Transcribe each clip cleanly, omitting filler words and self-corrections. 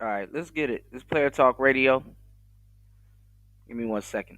All right, let's get it. This Player Talk Radio. Give me 1 second.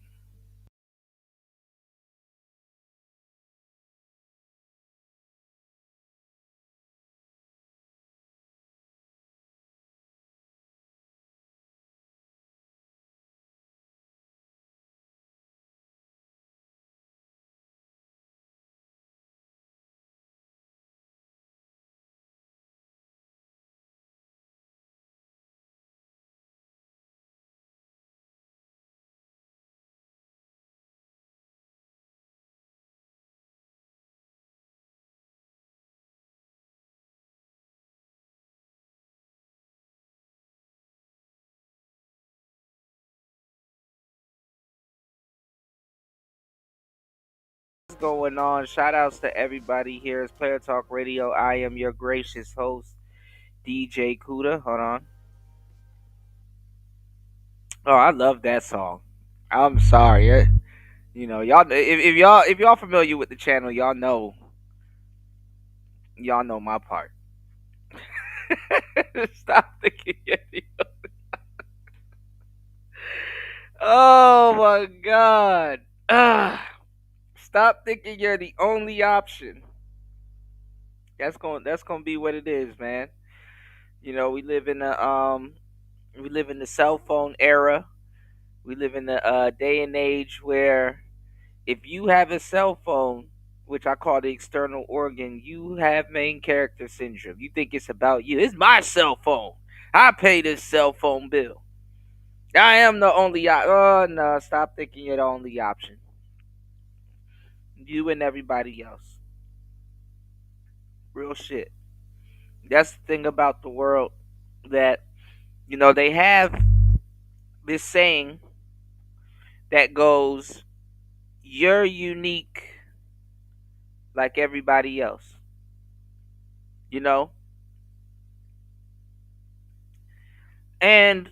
What's going on? Shout outs to everybody here. It's Player Talk Radio. I am your gracious host, DJ Kuda. Hold on. Oh, I love that song. I'm sorry. Y'all if y'all familiar with the channel, y'all know my part. Stop thinking. Oh my god. Stop thinking you're the only option. That's gonna be what it is, man. We live in the cell phone era. We live in the day and age where if you have a cell phone, which I call the external organ, you have main character syndrome. You think it's about you. It's my cell phone. I pay this cell phone bill. I am the only Oh no, stop thinking you're the only option. You and everybody else. Real shit. That's the thing about the world that they have this saying that goes, "You're unique like everybody else." You know, and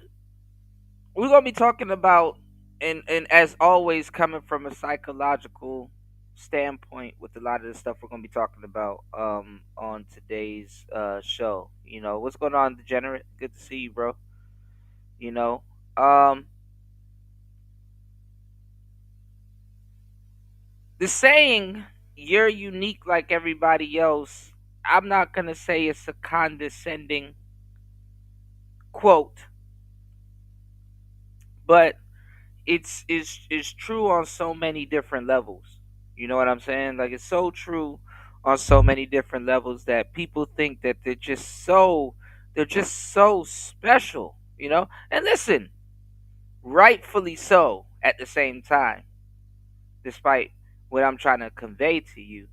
we're gonna be talking about, and as always, coming from a psychological standpoint with a lot of the stuff we're gonna be talking about on today's show. What's going on, Degenerate? Good to see you, bro. You know, um, the saying "you're unique like everybody else." I'm not gonna say it's a condescending quote, but it's true on so many different levels. You know what I'm saying? Like, it's so true on so many different levels that people think that they're just so special, And listen, rightfully so at the same time, despite what I'm trying to convey to you.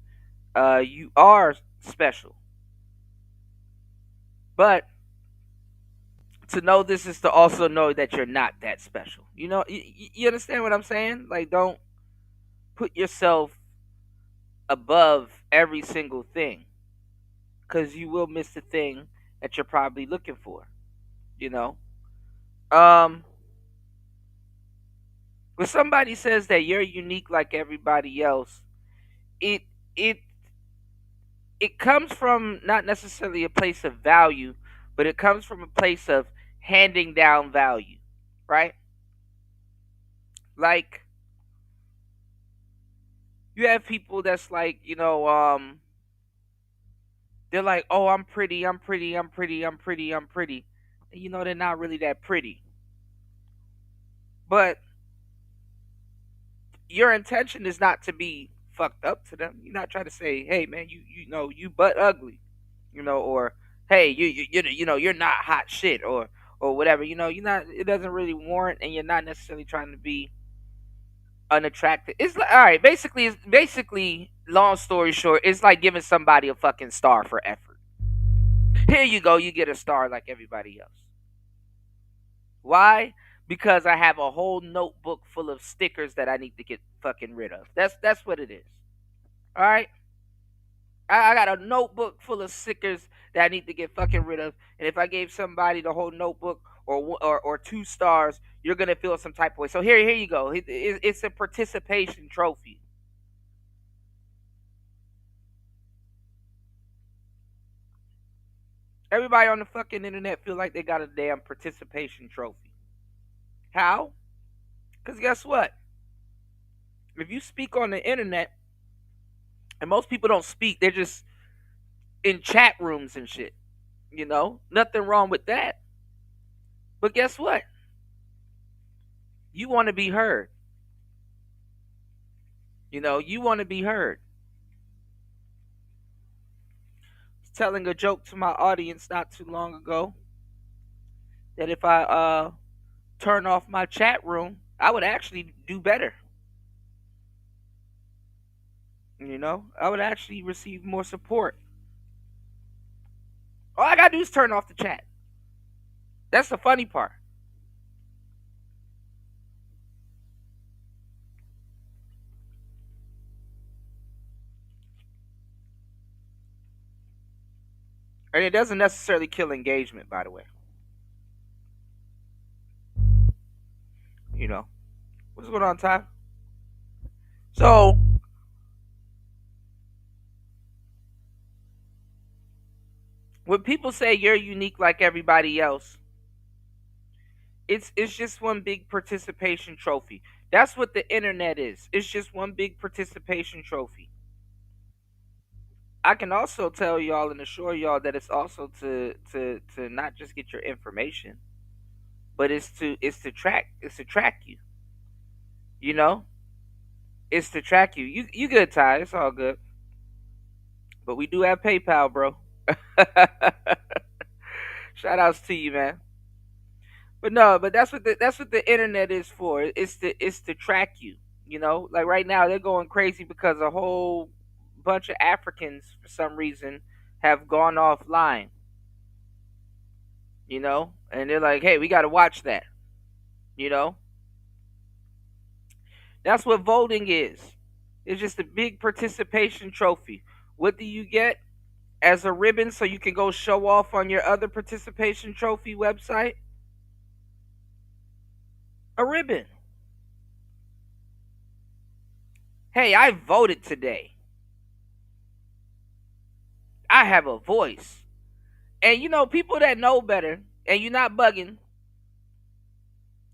You are special. But to know this is to also know that you're not that special. You understand what I'm saying? Like, don't put yourself above every single thing, because you will miss the thing that you're probably looking for. You know, um, when somebody says that you're unique like everybody else, it it it comes from not necessarily a place of value, but it comes from a place of handing down value, right? Like, you have people that's like, they're like, "Oh, I'm pretty, I'm pretty, I'm pretty, I'm pretty, I'm pretty." And they're not really that pretty. But your intention is not to be fucked up to them. You're not trying to say, "Hey, man, you butt ugly," or "Hey, you're not hot shit," or whatever. You're not. It doesn't really warrant, and you're not necessarily trying to be unattractive. It's like, all right. Basically, long story short, it's like giving somebody a fucking star for effort. Here you go, you get a star like everybody else. Why? Because I have a whole notebook full of stickers that I need to get fucking rid of. That's what it is. All right. I got a notebook full of stickers that I need to get fucking rid of. And if I gave somebody the whole notebook or 2 stars, you're gonna feel some type of way. So here you go. It's a participation trophy. Everybody on the fucking internet feel like they got a damn participation trophy. How? Because guess what? If you speak on the internet, and most people don't speak, they're just in chat rooms and shit. Nothing wrong with that. But guess what? You want to be heard. You want to be heard. I was telling a joke to my audience not too long ago that if I turn off my chat room, I would actually do better. I would actually receive more support. All I gotta do is turn off the chat. That's the funny part. And it doesn't necessarily kill engagement, by the way. You know. What's going on, Ty? So, when people say you're unique like everybody else, it's just one big participation trophy. That's what the internet is. It's just one big participation trophy. I can also tell y'all and assure y'all that it's also to not just get your information, but it's to track you. You know, it's to track you. You good, Ty? It's all good. But we do have PayPal, bro. Shout outs to you, man. But no, but that's what the internet is for. It's to track you. Like right now they're going crazy because a whole bunch of Africans for some reason have gone offline. And they're like, hey, we got to watch that. You know, that's what voting is. It's just a big participation trophy. What do you get as a ribbon so you can go show off on your other participation trophy website? A ribbon. Hey, I voted today. I have a voice. And people that know better, and you're not bugging,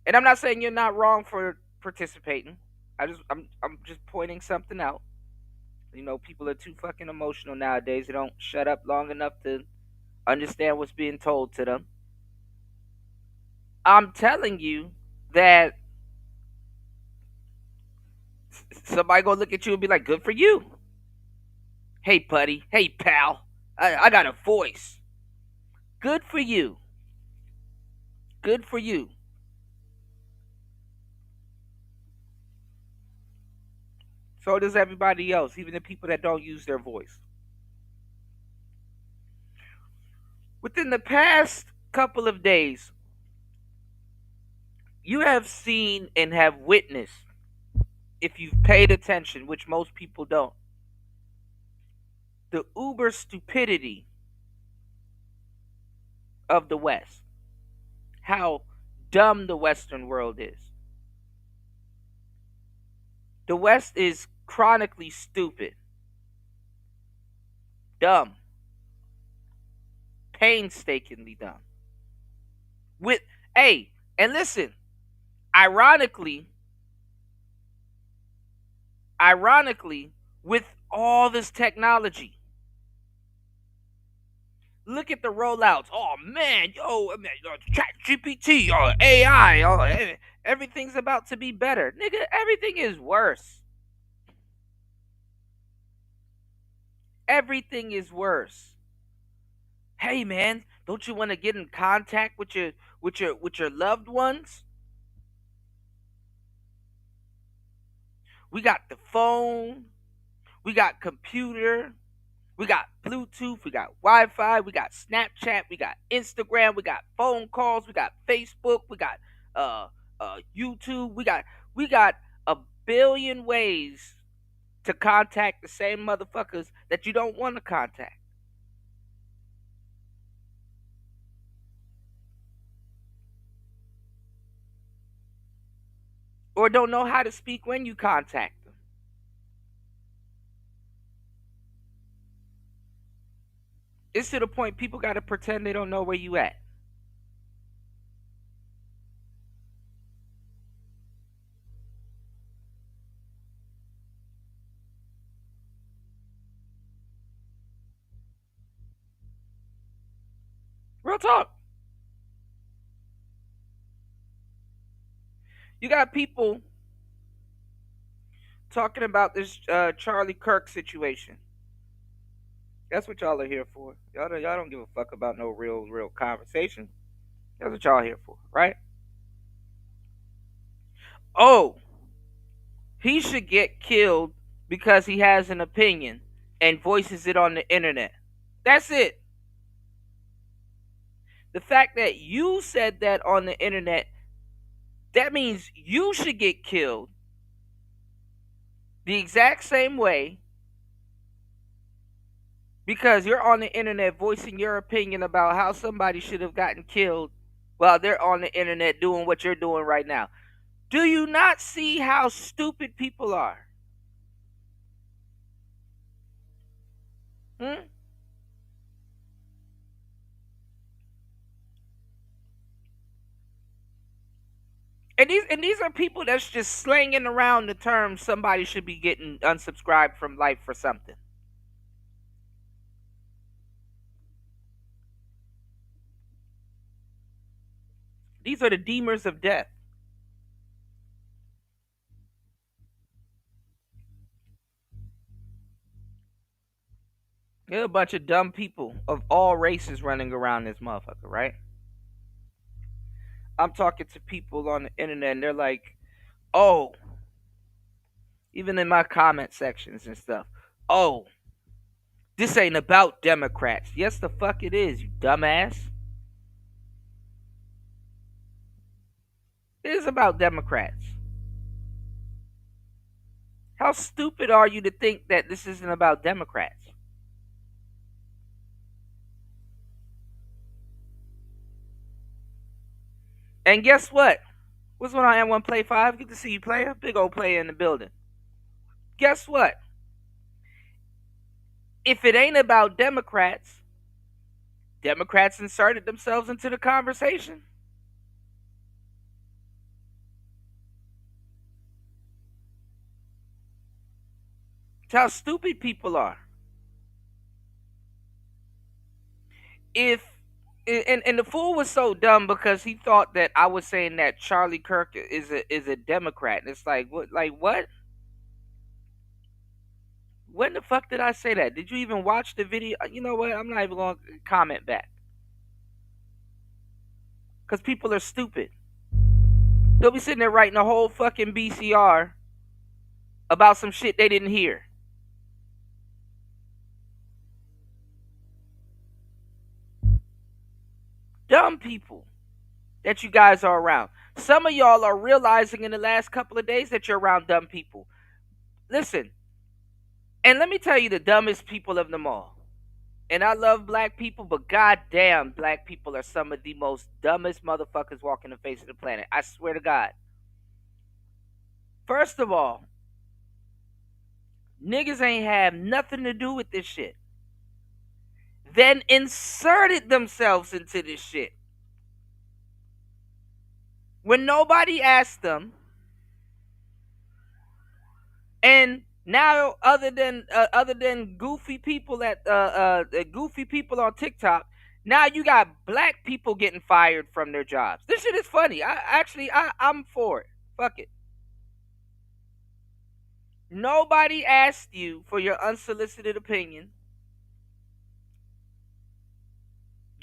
and I'm not saying you're not wrong for participating. I'm just pointing something out. People are too fucking emotional nowadays. They don't shut up long enough to understand what's being told to them. I'm telling you that somebody gonna look at you and be like, "Good for you." Hey, buddy. Hey, pal. I got a voice. Good for you. Good for you. So does everybody else, even the people that don't use their voice. Within the past couple of days, you have seen and have witnessed, if you've paid attention, which most people don't, the uber stupidity of the West. How dumb the Western world is. The West is chronically stupid, dumb, painstakingly dumb. With hey, and listen, ironically, with all this technology, look at the rollouts. Oh man, Chat GPT, AI, everything's about to be better. Nigga, everything is worse. Everything is worse. Hey man, don't you want to get in contact with your loved ones? We got the phone, we got computer, we got Bluetooth, we got Wi-Fi, we got Snapchat, we got Instagram, we got phone calls, we got Facebook, we got uh YouTube, we got a billion ways to contact the same motherfuckers that you don't want to contact or don't know how to speak when you contact them. It's to the point people got to pretend they don't know where you at. Real talk. You got people talking about this Charlie Kirk situation. That's what y'all are here for. Y'all don't give a fuck about no real conversation. That's what y'all here for, right? Oh, he should get killed because he has an opinion and voices it on the internet. That's it. The fact that you said that on the internet, that means you should get killed the exact same way because you're on the internet voicing your opinion about how somebody should have gotten killed while they're on the internet doing what you're doing right now. Do you not see how stupid people are? Hmm? And these are people that's just slanging around the term somebody should be getting unsubscribed from life for something. These are the demers of death. There are a bunch of dumb people of all races running around this motherfucker, right? I'm talking to people on the internet and they're like, oh, even in my comment sections and stuff, oh, this ain't about Democrats. Yes, the fuck it is, you dumbass. It is about Democrats. How stupid are you to think that this isn't about Democrats? And guess what? What's going on, M1 Play 5? Good to see you, player. Big old player in the building. Guess what? If it ain't about Democrats, Democrats inserted themselves into the conversation. It's how stupid people are. If and the fool was so dumb because he thought that I was saying that Charlie Kirk is a Democrat. And it's like what? When the fuck did I say that? Did you even watch the video? You know what? I'm not even gonna comment back. Because people are stupid. They'll be sitting there writing a whole fucking BCR about some shit they didn't hear. Dumb people that you guys are around. Some of y'all are realizing in the last couple of days that you're around dumb people. Listen, and let me tell you the dumbest people of them all. And I love black people, but goddamn, black people are some of the most dumbest motherfuckers walking the face of the planet. I swear to God. First of all, niggas ain't have nothing to do with this shit. Then inserted themselves into this shit. When nobody asked them, and now other than goofy people on TikTok, now you got black people getting fired from their jobs. This shit is funny. I'm for it. Fuck it. Nobody asked you for your unsolicited opinion.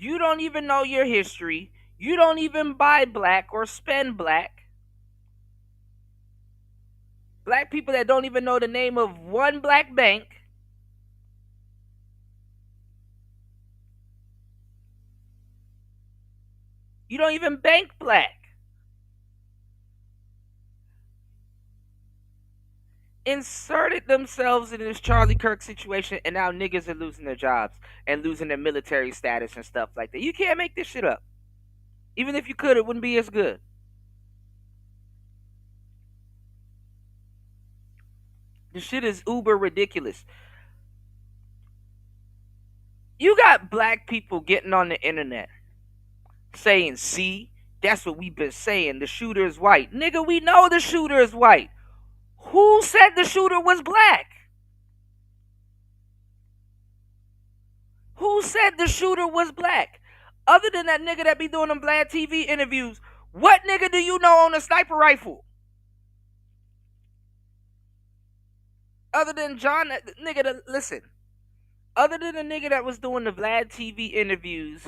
You don't even know your history. You don't even buy black or spend black. Black people that don't even know the name of one black bank. You don't even bank black. Inserted themselves in this Charlie Kirk situation, and now niggas are losing their jobs and losing their military status and stuff like that. You can't make this shit up. Even if you could, it wouldn't be as good. This shit is uber ridiculous. You got black people getting on the internet saying, see, that's what we've been saying. The shooter is white. Nigga, we know the shooter is white. Who said the shooter was black? Who said the shooter was black? Other than that nigga that be doing them Vlad TV interviews, what nigga do you know on a sniper rifle? Other than John, nigga, listen. Other than the nigga that was doing the Vlad TV interviews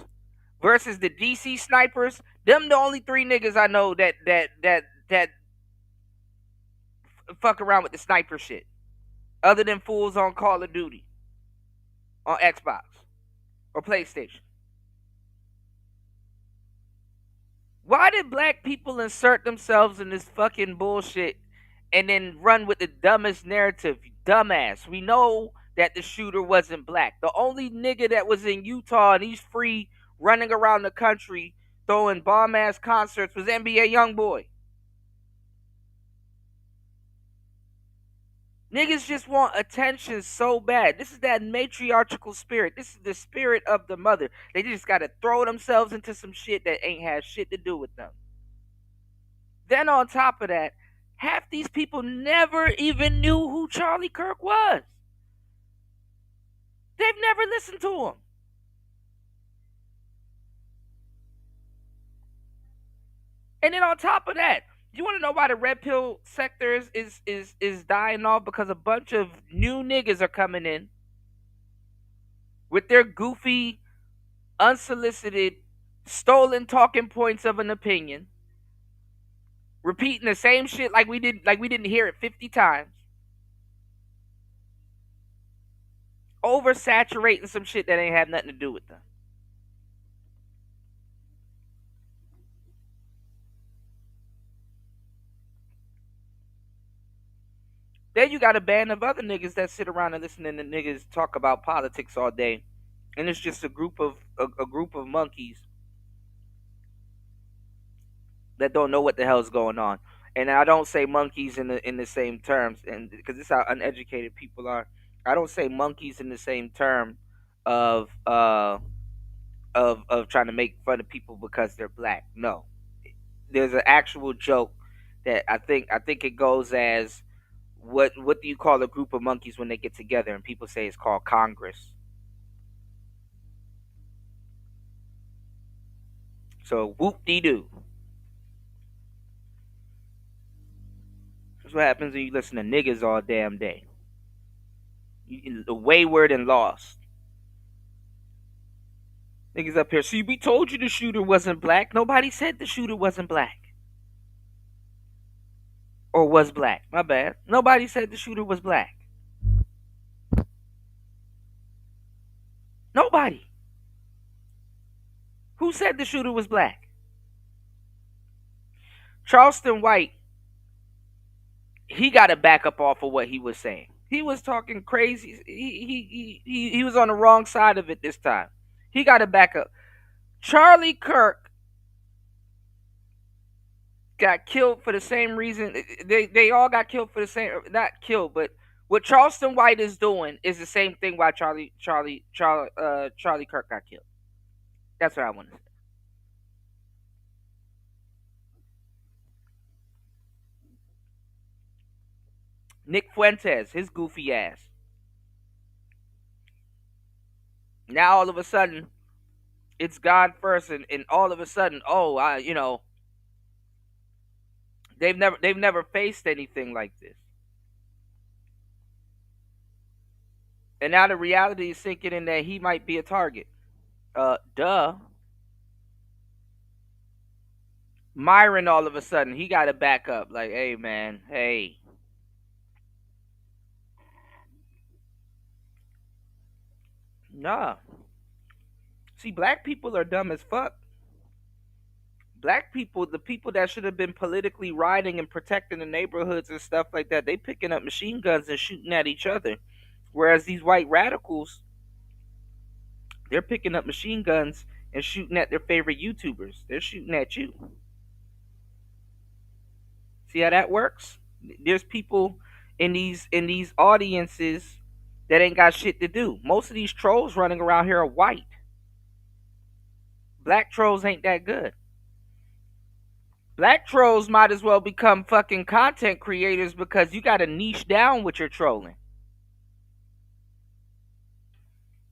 versus the DC snipers, them the only three niggas I know that fuck around with the sniper shit. Other than fools on Call of Duty, on Xbox or PlayStation. Why did black people insert themselves in this fucking bullshit and then run with the dumbest narrative? Dumbass. We know that the shooter wasn't black. The only nigga that was in Utah and he's free running around the country throwing bomb ass concerts was NBA Youngboy. Niggas just want attention so bad. This is that matriarchal spirit. This is the spirit of the mother. They just gotta throw themselves into some shit that ain't had shit to do with them. Then on top of that, half these people never even knew who Charlie Kirk was. They've never listened to him. And then on top of that, you want to know why the red pill sector is dying off? Because a bunch of new niggas are coming in with their goofy, unsolicited, stolen talking points of an opinion, repeating the same shit like we didn't hear it 50 times, oversaturating some shit that ain't had nothing to do with them. Then you got a band of other niggas that sit around and listen to niggas talk about politics all day, and it's just a group of monkeys that don't know what the hell's going on. And I don't say monkeys in the same terms, and because this is how uneducated people are. I don't say monkeys in the same term of of trying to make fun of people because they're black. No, there's an actual joke that I think it goes as what do you call a group of monkeys when they get together? And people say it's called Congress. So whoop de doo. That's what happens when you listen to niggas all damn day. The wayward and lost. Niggas up here. See, we told you the shooter wasn't black. Nobody said the shooter wasn't black. Or was black. My bad. Nobody said the shooter was black. Nobody. Who said the shooter was black? Charleston White, he got to back up off of what he was saying. He was talking crazy. He was on the wrong side of it this time. He got to back up. Charlie Kirk got killed for the same reason. They all got killed for the same, not killed, but what Charleston White is doing is the same thing why Charlie Kirk got killed. That's what I want to say. Nick Fuentes, his goofy ass. Now all of a sudden, it's God first, and all of a sudden, oh, they've never faced anything like this, and now the reality is sinking in that he might be a target. Duh. Myron all of a sudden he got to back up. Like, hey man, hey, nah. See, black people are dumb as fuck. Black people, the people that should have been politically riding and protecting the neighborhoods and stuff like that, they picking up machine guns and shooting at each other. Whereas these white radicals, they're picking up machine guns and shooting at their favorite YouTubers. They're shooting at you. See how that works? There's people in these audiences that ain't got shit to do. Most of these trolls running around here are white. Black trolls ain't that good. Black trolls might as well become fucking content creators because you got to niche down with your trolling.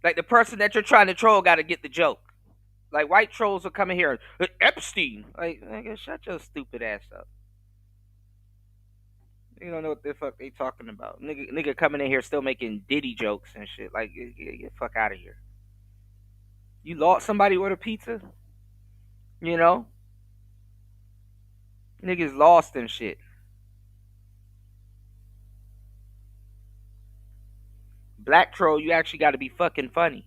Like the person that you're trying to troll got to get the joke. Like white trolls will come in here, Epstein. Like, nigga, shut your stupid ass up. You don't know what the fuck they talking about. Nigga coming in here still making Diddy jokes and shit. Like, get the fuck out of here. You lost somebody order pizza? You know? Niggas lost and shit. Black troll, you actually got to be fucking funny.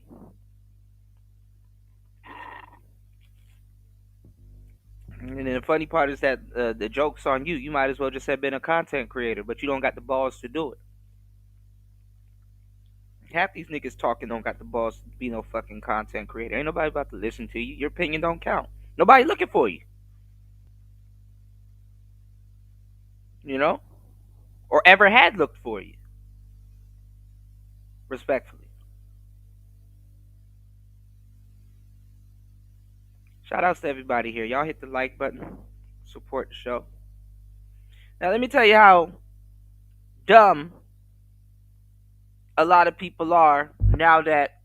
And then the funny part is that the joke's on you. You might as well just have been a content creator, but you don't got the balls to do it. Half these niggas talking don't got the balls to be no fucking content creator. Ain't nobody about to listen to you. Your opinion don't count. Nobody looking for you. You know? Or ever had looked for you. Respectfully. Shout outs to everybody here. Y'all hit the like button. Support the show. Now let me tell you how dumb a lot of people are now that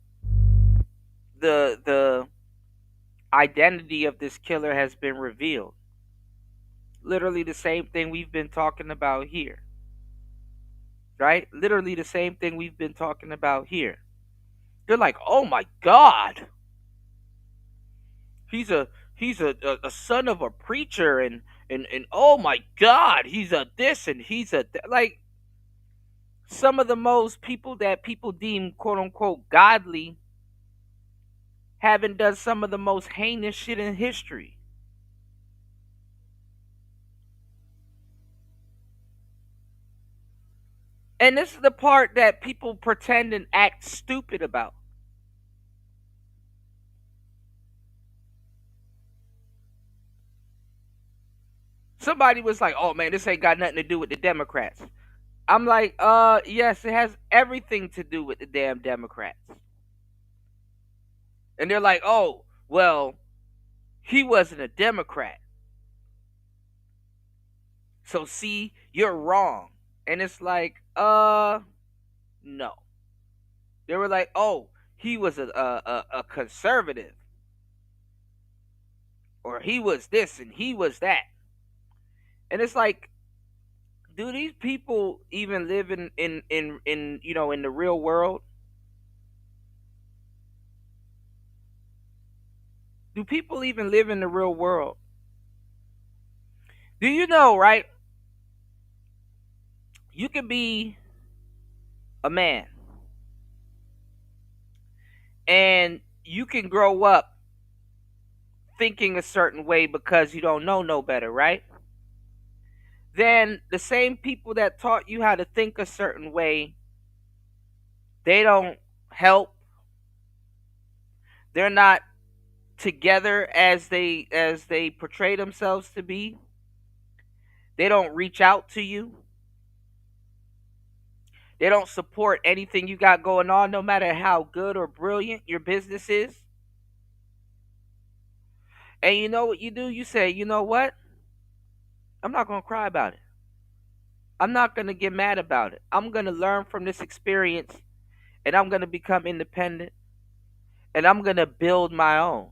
the identity of this killer has been revealed. Literally the same thing we've been talking about here. Right? Literally the same thing we've been talking about here. They're like, "Oh my god. He's a son of a preacher and oh my god, he's a this and he's a like some of the most people that people deem quote unquote godly haven't done some of the most heinous shit in history. And this is the part that people pretend and act stupid about. Somebody was like, "Oh man, this ain't got nothing to do with the Democrats." I'm like, yes, it has everything to do with the damn Democrats." And they're like, "Oh, well, he wasn't a Democrat. So see, you're wrong." And it's like, no. They were like, "Oh, he was a conservative, or he was this and he was that." And it's like, do these people even live in in the real world? Do people even live in the real world? Do you know, right? You can be a man and you can grow up thinking a certain way because you don't know no better, right? Then the same people that taught you how to think a certain way, they don't help. They're not together as they portray themselves to be. They don't reach out to you. They don't support anything you got going on, no matter how good or brilliant your business is. And you know what you do? You say, "You know what? I'm not going to cry about it. I'm not going to get mad about it. I'm going to learn from this experience and I'm going to become independent and I'm going to build my own."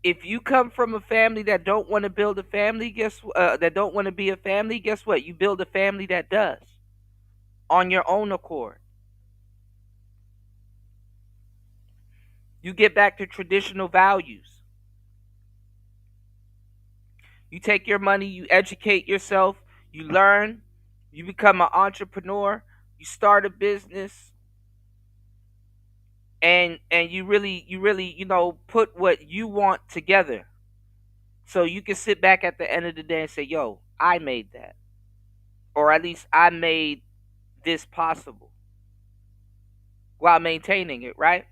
If you come from a family that don't want to build a family, that don't want to be a family, guess what? You build a family that does on your own accord. You get back to traditional values. You take your money, you educate yourself, you learn, you become an entrepreneur, you start a business, and you really put what you want together. So you can sit back at the end of the day and say, "Yo, I made that." Or at least I made this possible while maintaining it, right?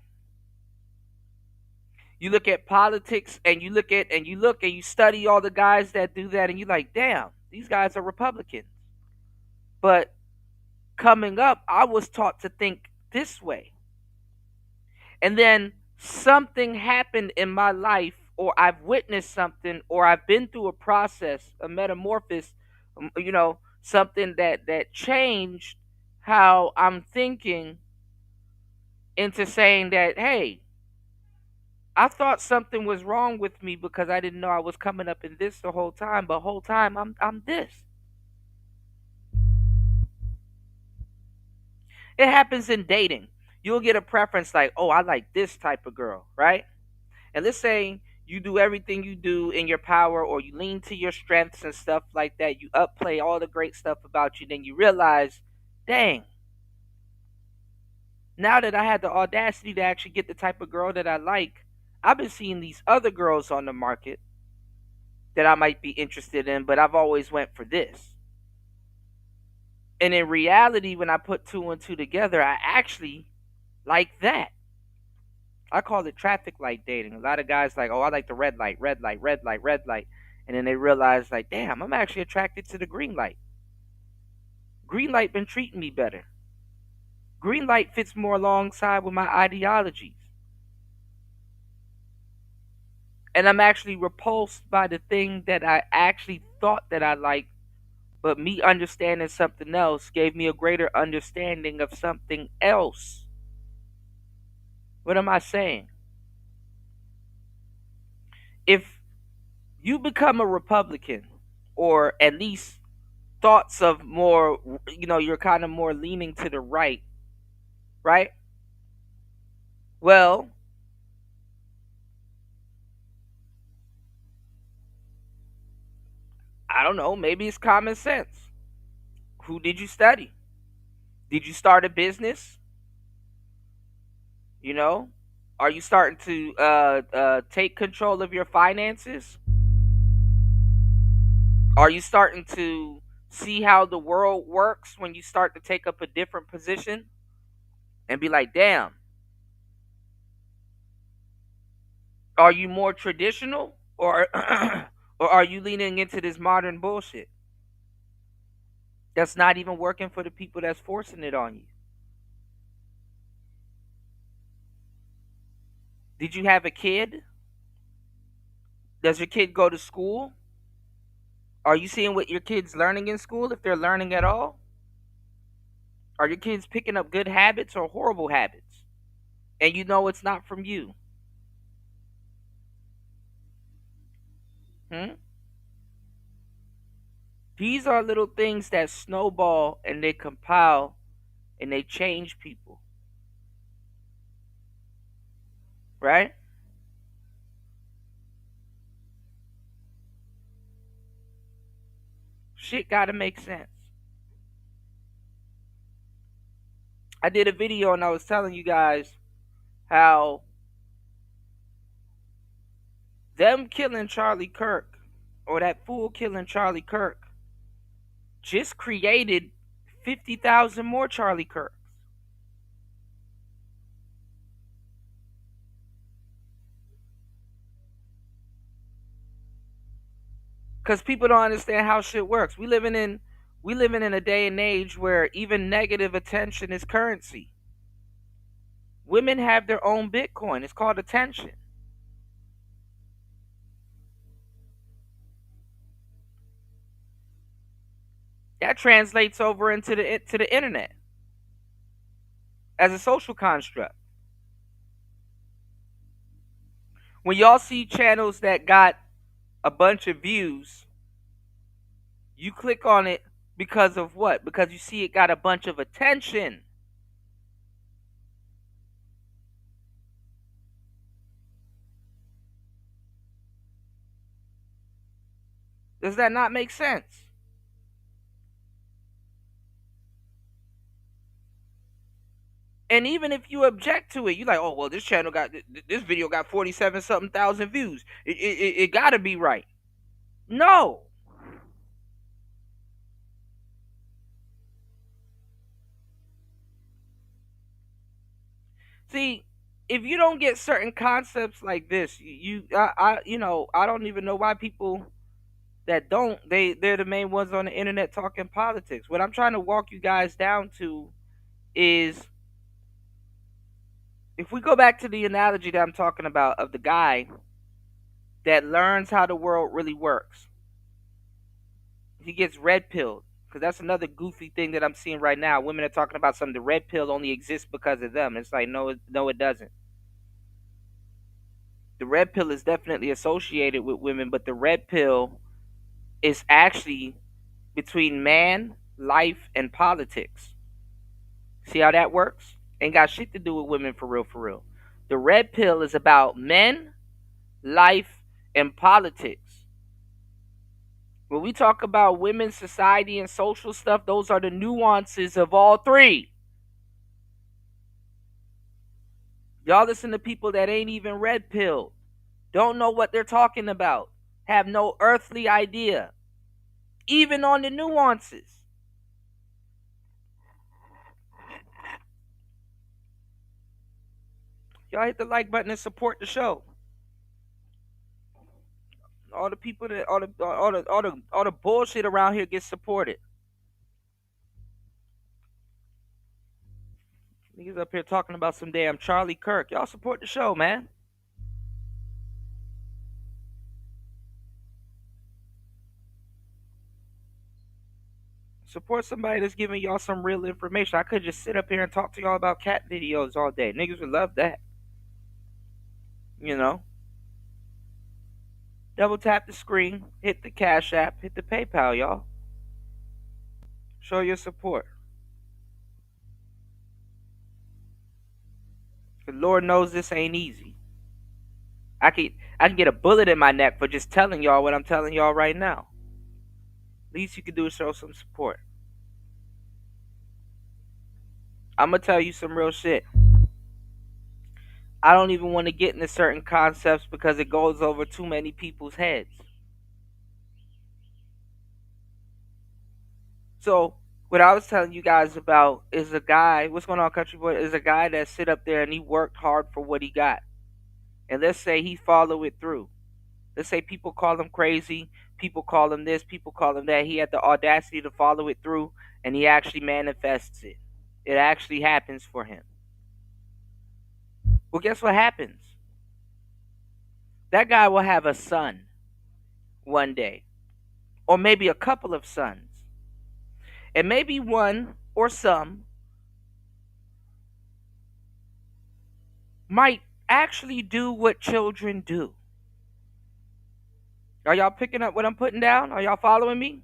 You look at politics and you study all the guys that do that and you like, "Damn, these guys are Republicans." But coming up, I was taught to think this way. And then something happened in my life, or I've witnessed something, or I've been through a process, a metamorphosis, something that changed how I'm thinking into saying that, hey, I thought something was wrong with me because I didn't know I was coming up in this the whole time, but whole time I'm this. It happens in dating. You'll get a preference like, oh, I like this type of girl, right? And let's say you do everything you do in your power, or you lean to your strengths and stuff like that. You upplay all the great stuff about you, then you realize, dang, now that I had the audacity to actually get the type of girl that I like, I've been seeing these other girls on the market that I might be interested in, but I've always went for this. And in reality, when I put two and two together, I actually like that. I call it traffic light dating. A lot of guys like, oh, I like the red light, red light, red light, red light. And then they realize, like, damn, I'm actually attracted to the green light. Green light been treating me better. Green light fits more alongside with my ideologies. And I'm actually repulsed by the thing that I actually thought that I liked, but me understanding something else gave me a greater understanding of something else. What am I saying? If you become a Republican, or at least thoughts of more, you're kind of more leaning to the right, right? Well, I don't know, maybe it's common sense. Who did you study? Did you start a business? You know, are you starting to take control of your finances? Are you starting to see how the world works when you start to take up a different position and be like, damn, are you more traditional, or or are you leaning into this modern bullshit that's not even working for the people that's forcing it on you? Did you have a kid? Does your kid go to school? Are you seeing what your kids learning in school, if they're learning at all? Are your kids picking up good habits or horrible habits? And you know it's not from you. Hmm? These are little things that snowball and they compile and they change people, right? Shit gotta make sense. I did a video and I was telling you guys how them killing Charlie Kirk, or that fool killing Charlie Kirk, just created 50,000 more Charlie Kirks. Because people don't understand how shit works. We living in a day and age where even negative attention is currency. Women have their own Bitcoin. It's called attention. That translates over into the internet as a social construct. When y'all see channels that got a bunch of views, you click on it because of what? Because you see it got a bunch of attention. Does that not make sense? And even if you object to it, you like, oh well, this channel got this video got 47 something thousand views. It got to be right. No. See, if you don't get certain concepts like this, I don't even know why people that don't, they're the main ones on the internet talking politics. What I'm trying to walk you guys down to is, if we go back to the analogy that I'm talking about of the guy that learns how the world really works, he gets red pilled. Because that's another goofy thing that I'm seeing right now. Women are talking about something. The red pill only exists because of them. It's like, no, no, it doesn't. The red pill is definitely associated with women, but the red pill is actually between man, life, and politics. See how that works? Ain't got shit to do with women for real, for real. The red pill is about men, life, and politics. When we talk about women's society and social stuff, those are the nuances of all three. Y'all listen to people that ain't even red pilled, don't know what they're talking about, have no earthly idea, even on the nuances. Y'all hit the like button and support the show. All the people that all the bullshit around here gets supported. Niggas up here talking about some damn Charlie Kirk. Y'all support the show, man. Support somebody that's giving y'all some real information. I could just sit up here and talk to y'all about cat videos all day. Niggas would love that. You know? Double tap the screen, hit the Cash App, hit the PayPal, y'all. Show your support. The Lord knows this ain't easy. I can I can get a bullet in my neck for just telling y'all what I'm telling y'all right now. Least you can do is show some support. I'm gonna tell you some real shit. I don't even want to get into certain concepts because it goes over too many people's heads. So what I was telling you guys about is a guy. What's going on, country boy? Is a guy that sit up there and he worked hard for what he got, and let's say he follow it through. Let's say people call him crazy, people call him this, people call him that. He had the audacity to follow it through, and he actually manifests it. It actually happens for him. Well, guess what happens? That guy will have a son one day, or maybe a couple of sons, and maybe one or some might actually do what children do. Are y'all picking up what I'm putting down? Are y'all following me?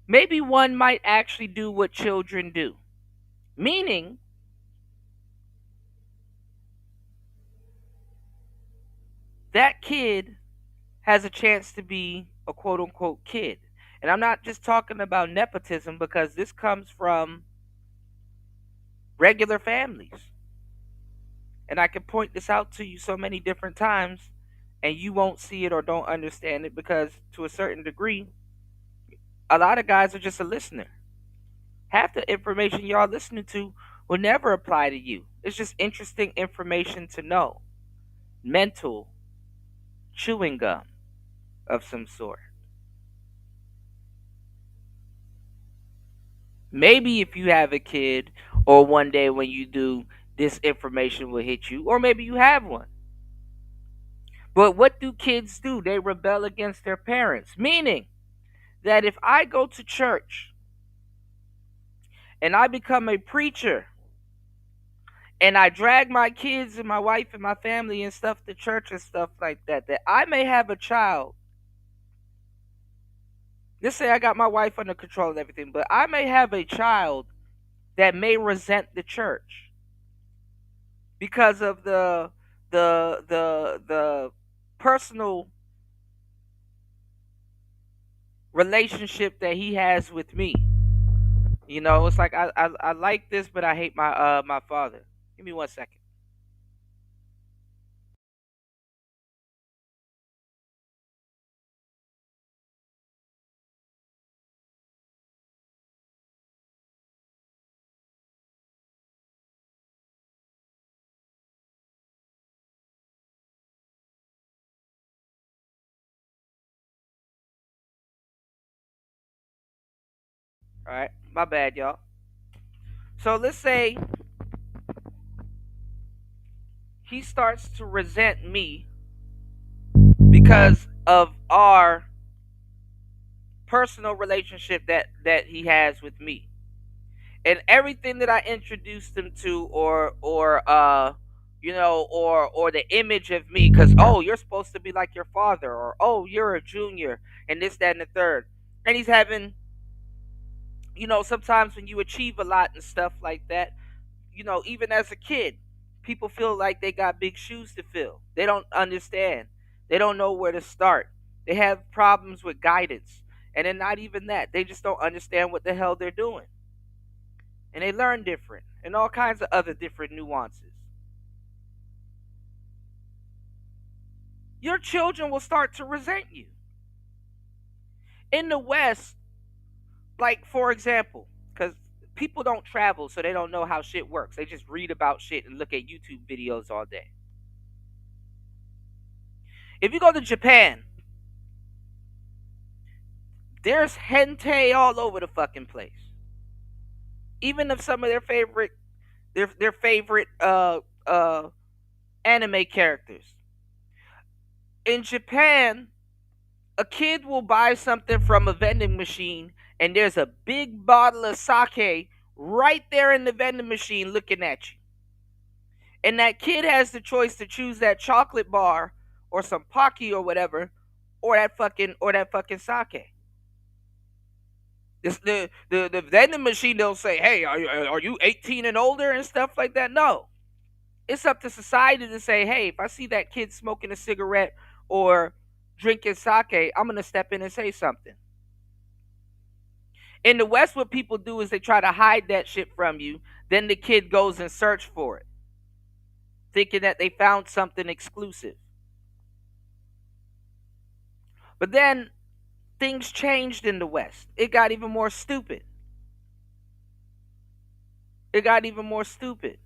Maybe one might actually do what children do. Meaning, that kid has a chance to be a quote unquote kid. And I'm not just talking about nepotism because this comes from regular families. And I can point this out to you so many different times and you won't see it or don't understand it because, to a certain degree, a lot of guys are just a listener. Half the information y'all listening to will never apply to you. It's just interesting information to know. Mental chewing gum of some sort. Maybe if you have a kid, or one day when you do, this information will hit you, or maybe you have one. But what do kids do? They rebel against their parents. Meaning that if I go to church and I become a preacher and I drag my kids and my wife and my family and stuff to church and stuff like that, that I may have a child. Let's say I got my wife under control and everything, but I may have a child that may resent the church because of the personal relationship that he has with me. You know, it's like I like this, but I hate my father. Give me 1 second. All right, my bad, y'all. So let's say he starts to resent me because of our personal relationship that he has with me, and everything that I introduced him to, or the image of me, because oh, you're supposed to be like your father, or oh, you're a junior, and this, that, and the third, and he's having, sometimes when you achieve a lot and stuff like that, even as a kid, people feel like they got big shoes to fill. They don't understand. They don't know where to start. They have problems with guidance. And then not even that. They just don't understand what the hell they're doing. And they learn different and all kinds of other different nuances. Your children will start to resent you. In the West, like for example, because people don't travel, so they don't know how shit works. They just read about shit and look at YouTube videos all day. If you go to Japan, there's hentai all over the fucking place. Even of some of their favorite anime characters. In Japan, a kid will buy something from a vending machine and there's a big bottle of sake right there in the vending machine looking at you. And that kid has the choice to choose that chocolate bar or some pocky or whatever, or that fucking sake. The vending machine don't say, "Hey, are you 18 and older?" and stuff like that. No, it's up to society to say, "Hey, if I see that kid smoking a cigarette or drinking sake, I'm gonna step in and say something." In the West, what people do is they try to hide that shit from you. Then the kid goes and search for it, thinking that they found something exclusive. But then things changed in the West. It got even more stupid. It got even more stupid.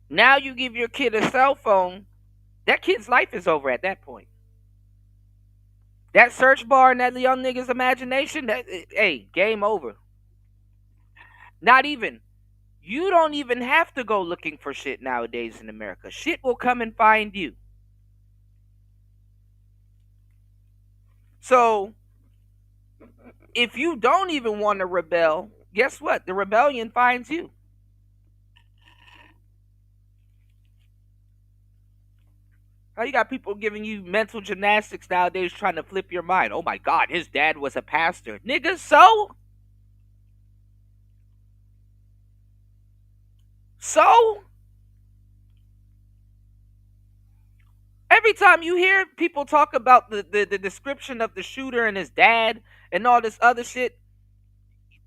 Now you give your kid a cell phone, that kid's life is over at that point. That search bar in that young nigga's imagination, hey, game over. Not even. You don't even have to go looking for shit nowadays in America. Shit will come and find you. So, if you don't even want to rebel, guess what? The rebellion finds you. How you got people giving you mental gymnastics nowadays trying to flip your mind? Oh my God, his dad was a pastor. Nigga, so? So? Every time you hear people talk about the description of the shooter and his dad and all this other shit,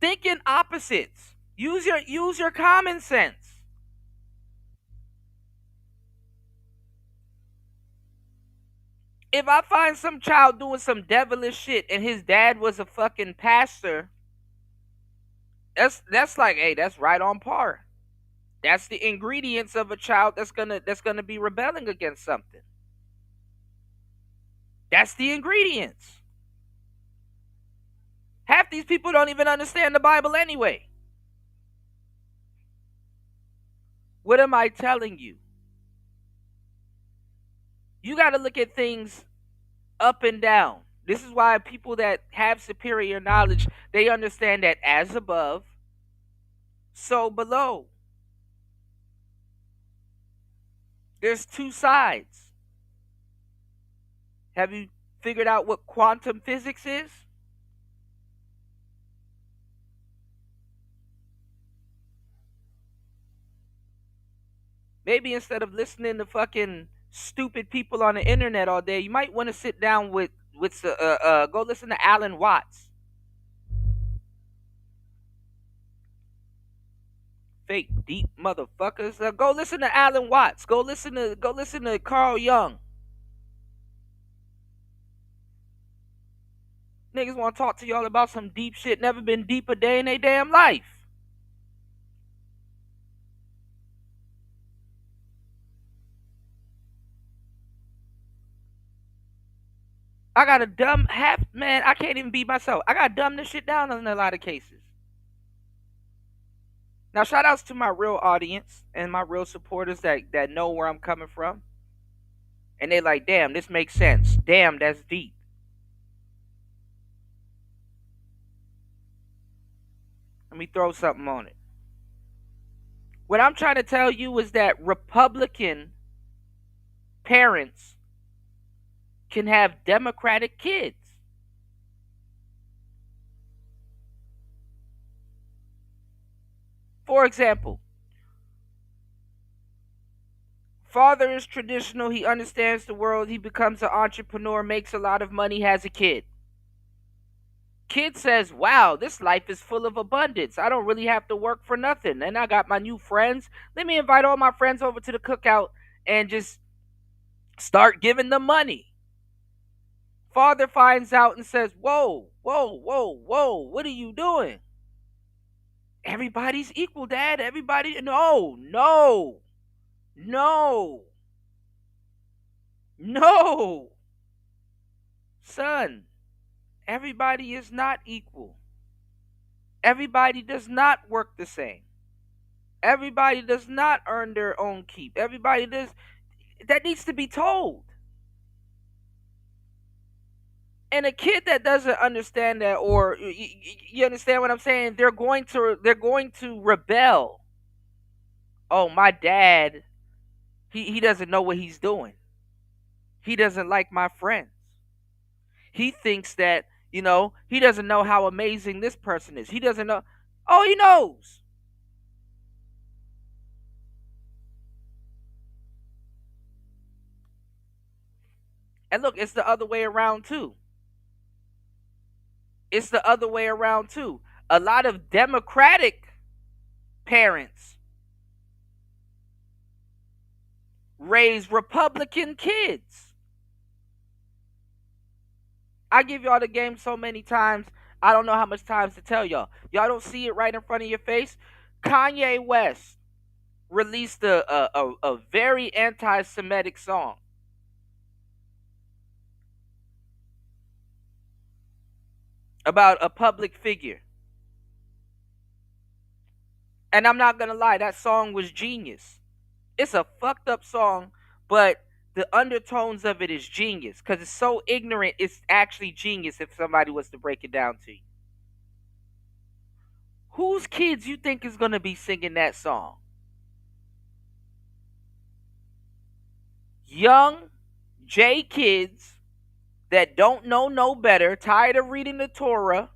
think in opposites. Use your common sense. If I find some child doing some devilish shit and his dad was a fucking pastor, that's like, hey, that's right on par. That's the ingredients of a child that's gonna be rebelling against something. That's the ingredients. Half these people don't even understand the Bible anyway. What am I telling you? You got to look at things up and down. This is why people that have superior knowledge, they understand that as above, so below. There's two sides. Have you figured out what quantum physics is? Maybe instead of listening to fucking stupid people on the internet all day, you might want to sit down with go listen to Alan Watts. Fake deep motherfuckers. Go listen to Alan Watts. Go listen to Carl Jung. Niggas want to talk to y'all about some deep shit never been deep a day in their damn life. I got to dumb half, man. I can't even be myself. I got to dumb this shit down in a lot of cases. Now, shout outs to my real audience and my real supporters that know where I'm coming from. And they like, damn, this makes sense. Damn, that's deep. Let me throw something on it. What I'm trying to tell you is that Republican parents can have Democratic kids. For example, father is traditional, he understands the world, he becomes an entrepreneur, makes a lot of money, has a kid. Kid says, wow, this life is full of abundance. I don't really have to work for nothing. And I got my new friends. Let me invite all my friends over to the cookout and just start giving them money. Father finds out and says, whoa, whoa, whoa, whoa, what are you doing? Everybody's equal, Dad. Everybody. No, no, no, no. Son, everybody is not equal. Everybody does not work the same. Everybody does not earn their own keep. Everybody does. That needs to be told. And a kid that doesn't understand that, or you understand what I'm saying, they're going to rebel. Oh, my dad, he doesn't know what he's doing. He doesn't like my friends. He thinks that, he doesn't know how amazing this person is. He doesn't know. Oh, he knows. And look, it's the other way around too. It's the other way around too. A lot of Democratic parents raise Republican kids. I give y'all the game so many times, I don't know how much times to tell y'all. Y'all don't see it right in front of your face. Kanye West released a very anti Semitic song about a public figure. And I'm not going to lie, that song was genius. It's a fucked up song, but the undertones of it is genius because it's so ignorant. It's actually genius if somebody was to break it down to you. Whose kids you think is going to be singing that song? Young J kids that don't know no better, tired of reading the Torah,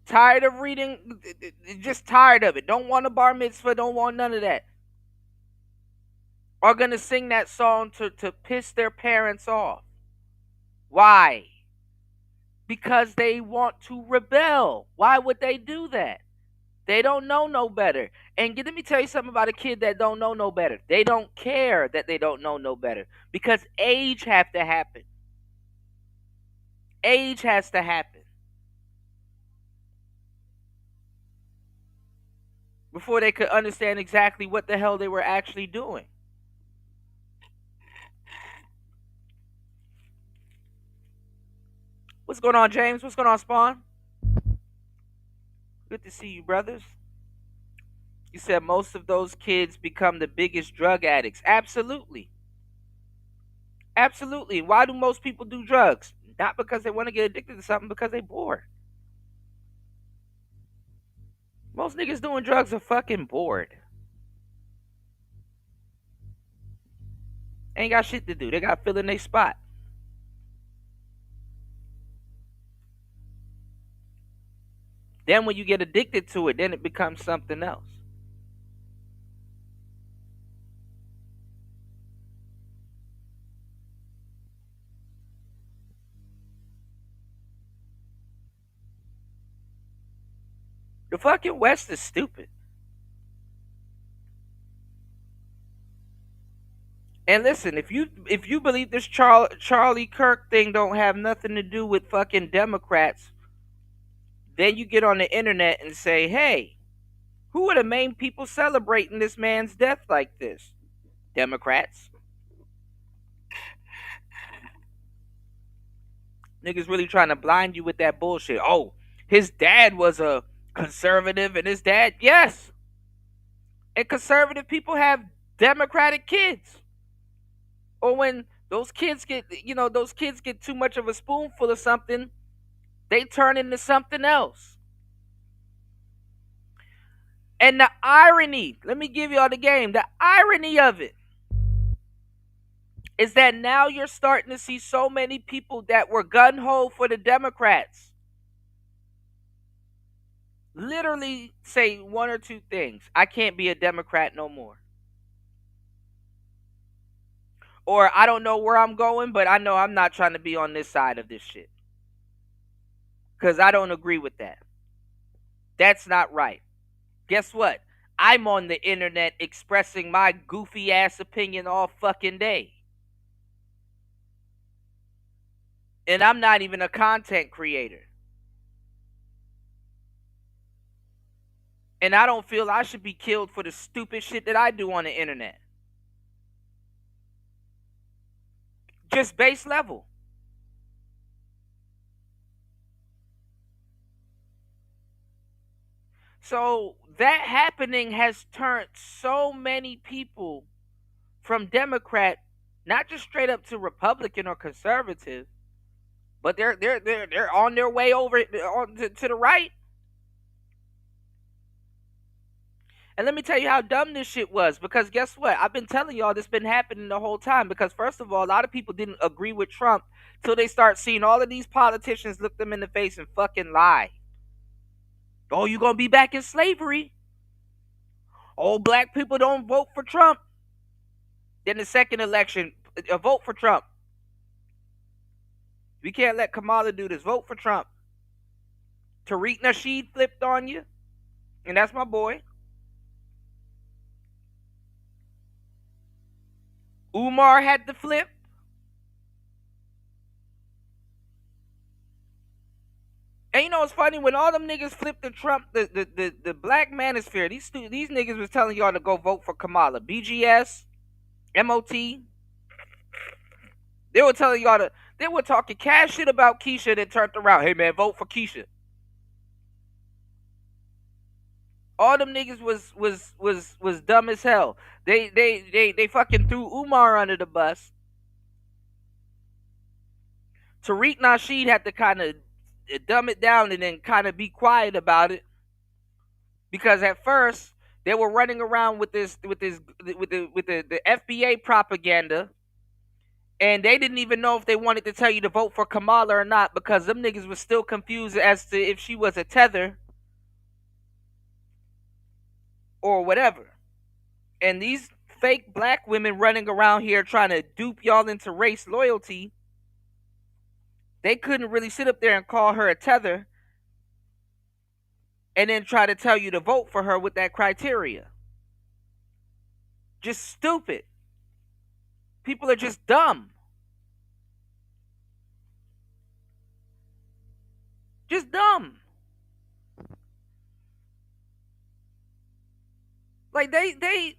tired of reading, just tired of it. Don't want a bar mitzvah, don't want none of that. Are going to sing that song to piss their parents off. Why? Because they want to rebel. Why would they do that? They don't know no better. And let me tell you something about a kid that don't know no better. They don't care that they don't know no better because age have to happen. Age has to happen before they could understand exactly what the hell they were actually doing. What's going on, James? What's going on, Spawn? Good to see you, brothers. You said most of those kids become the biggest drug addicts. Absolutely. Absolutely. Why do most people do drugs? Not because they want to get addicted to something, because they bored. Most niggas doing drugs are fucking bored. Ain't got shit to do. They got filling their spot. Then when you get addicted to it, then it becomes something else. The fucking West is stupid. And listen, if you believe this Charlie Kirk thing don't have nothing to do with fucking Democrats, then you get on the internet and say, "Hey, who are the main people celebrating this man's death like this? Democrats." Niggas really trying to blind you with that bullshit. Oh, his dad was a conservative and his dad, yes. And conservative people have Democratic kids. Or when those kids get too much of a spoonful of something, they turn into something else. And the irony, let me give y'all the game. The irony of it is that now you're starting to see so many people that were gun ho for the Democrats literally say one or two things. I can't be a Democrat no more. Or I don't know where I'm going, but I know I'm not trying to be on this side of this shit. Because I don't agree with that. That's not right. Guess what? I'm on the internet expressing my goofy ass opinion all fucking day. And I'm not even a content creator. And I don't feel I should be killed for the stupid shit that I do on the internet. Just base level. So that happening has turned so many people from Democrat, not just straight up to Republican or conservative, but they're on their way over to the right. And let me tell you how dumb this shit was. Because guess what? I've been telling y'all this been happening the whole time. Because first of all, a lot of people didn't agree with Trump till they start seeing all of these politicians look them in the face and fucking lie. Oh, you gonna be back in slavery? Oh, black people don't vote for Trump. Then the second election, a vote for Trump. We can't let Kamala do this. Vote for Trump. Tariq Nasheed flipped on you, and that's my boy. Umar had the flip. And you know what's funny? When all them niggas flipped to Trump, the black manosphere, these niggas was telling y'all to go vote for Kamala. BGS, MOT. They were telling y'all they were talking cash shit about Keisha, then turned around. Hey man, vote for Keisha. All them niggas was dumb as hell. They fucking threw Umar under the bus. Tariq Nasheed had to kind of dumb it down and then kind of be quiet about it, because at first they were running around with the FBA propaganda, and they didn't even know if they wanted to tell you to vote for Kamala or not, because them niggas was still confused as to if she was a tether or whatever. And these fake black women running around here trying to dupe y'all into race loyalty, they couldn't really sit up there and call her a tether and then try to tell you to vote for her with that criteria. Just stupid. People are just dumb. Just dumb. Like they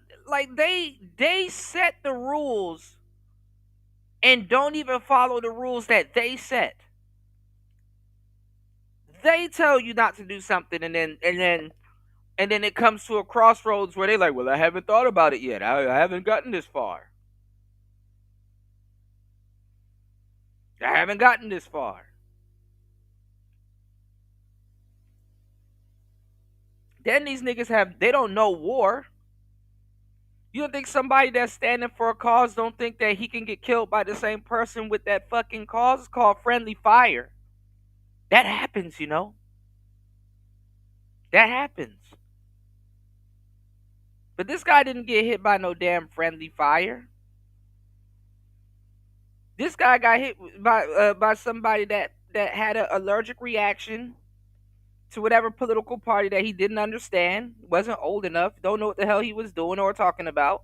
set the rules and don't even follow the rules that they set. They tell you not to do something, and then it comes to a crossroads where they're like, well, I haven't thought about it yet. I haven't gotten this far. I haven't gotten this far. Then these niggas they don't know war. You don't think somebody that's standing for a cause don't think that he can get killed by the same person with that fucking cause? It's called friendly fire. That happens, you know. That happens. But this guy didn't get hit by no damn friendly fire. This guy got hit by somebody that had an allergic reaction to whatever political party that he didn't understand, wasn't old enough, don't know what the hell he was doing or talking about.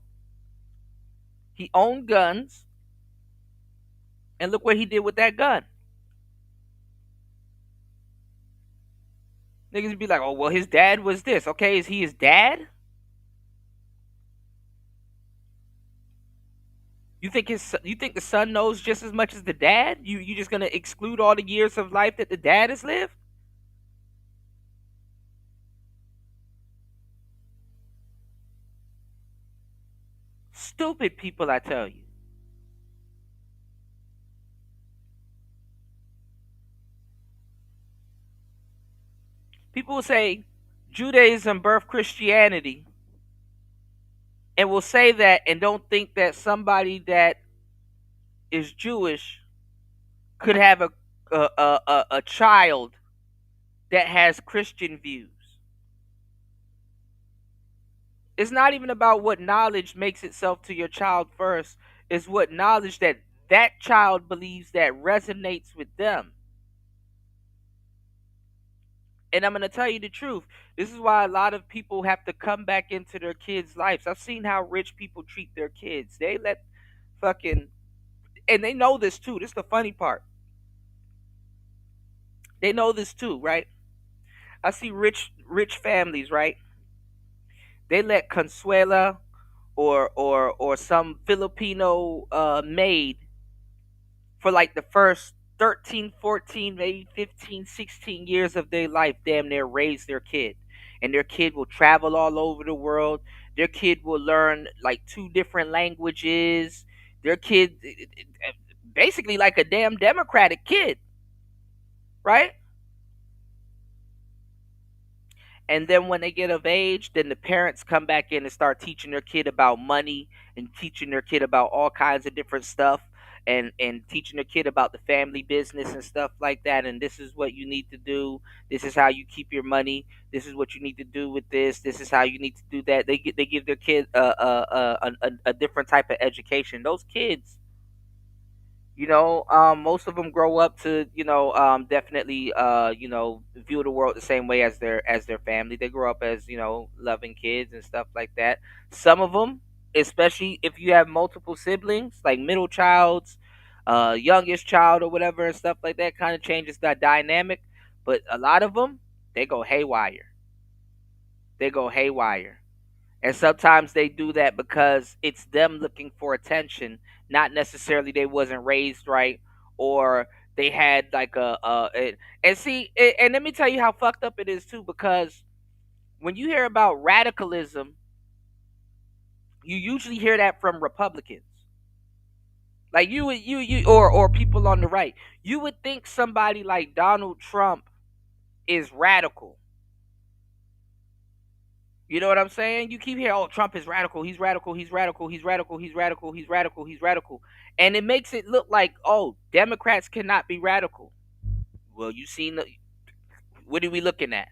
He owned guns, and look what he did with that gun. Niggas be like, oh, well, his dad was this. Okay, is he his dad? You think the son knows just as much as the dad? You just gonna exclude all the years of life that the dad has lived? Stupid people, I tell you. People will say Judaism birthed Christianity, and will say that and don't think that somebody that is Jewish could have a child that has Christian views. It's not even about what knowledge makes itself to your child first. It's what knowledge that that child believes that resonates with them. And I'm gonna tell you the truth. This is why a lot of people have to come back into their kids' lives. I've seen how rich people treat their kids. They let fucking and they know this too. This is the funny part. They know this too, right? I see rich families, right? They let Consuela or some Filipino maid for like the first 13, 14, maybe 15, 16 years of their life damn near raise their kid. And their kid will travel all over the world. Their kid will learn like two different languages. Their kid basically like a damn democratic kid, right? And then when they get of age, then the parents come back in and start teaching their kid about money and teaching their kid about all kinds of different stuff and teaching their kid about the family business and stuff like that. And this is what you need to do. This is how you keep your money. This is what you need to do with this. This is how you need to do that. They give their kid a different type of education. Those kids, most of them grow up to definitely view the world the same way as their family. They grow up as loving kids and stuff like that. Some of them, especially if you have multiple siblings, like middle childs, youngest child or whatever and stuff like that, kind of changes that dynamic. But a lot of them, they go haywire. They go haywire. And sometimes they do that because it's them looking for attention, not necessarily they wasn't raised right or they had like and see and let me tell you how fucked up it is too, because when you hear about radicalism, you usually hear that from Republicans. Like you or people on the right. You would think somebody like Donald Trump is radical. You know what I'm saying? You keep hearing, oh, Trump is radical. He's radical. He's radical. He's radical. He's radical. He's radical. He's radical. And it makes it look like, oh, Democrats cannot be radical. Well, you seen what are we looking at?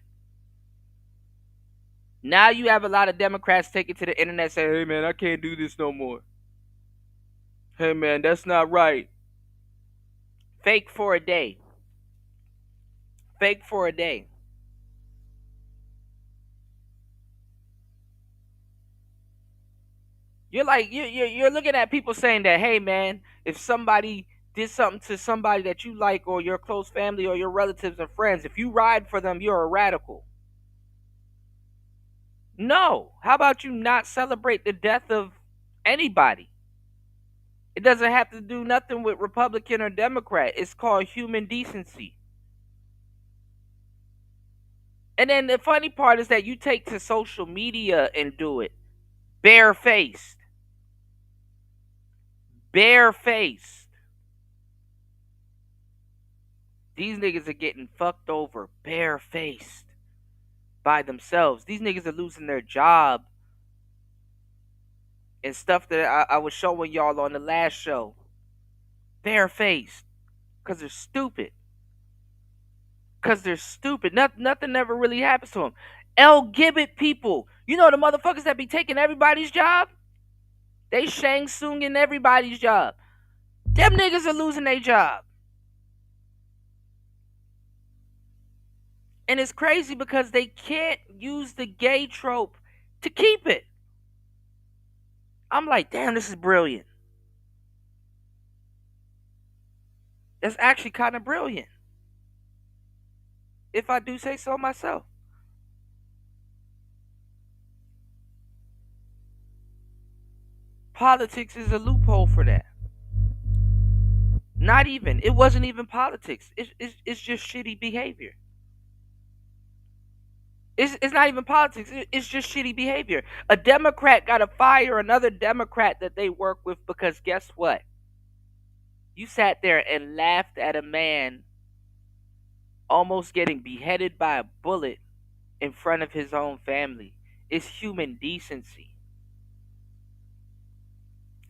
Now you have a lot of Democrats take it to the internet saying, hey, man, I can't do this no more. Hey, man, that's not right. Fake for a day. Fake for a day. You're like you're looking at people saying that, hey man, if somebody did something to somebody that you like or your close family or your relatives and friends, if you ride for them, you're a radical. No. How about you not celebrate the death of anybody? It doesn't have to do nothing with Republican or Democrat. It's called human decency. And then the funny part is that you take to social media and do it barefaced. Barefaced. These niggas are getting fucked over barefaced by themselves. These niggas are losing their job and stuff that I was showing y'all on the last show. Barefaced. Because they're stupid. Because they're stupid. Nothing ever really happens to them. El Gibbet people. You know the motherfuckers that be taking everybody's job? They Shang Tsung in everybody's job. Them niggas are losing their job. And it's crazy because they can't use the gay trope to keep it. I'm like, damn, this is brilliant. That's actually kind of brilliant, if I do say so myself. Politics is a loophole for that. Not even. It wasn't even politics. It's just shitty behavior. It's not even politics. It's just shitty behavior. A Democrat got to fire another Democrat that they work with because guess what? You sat there and laughed at a man almost getting beheaded by a bullet in front of his own family. It's human decency.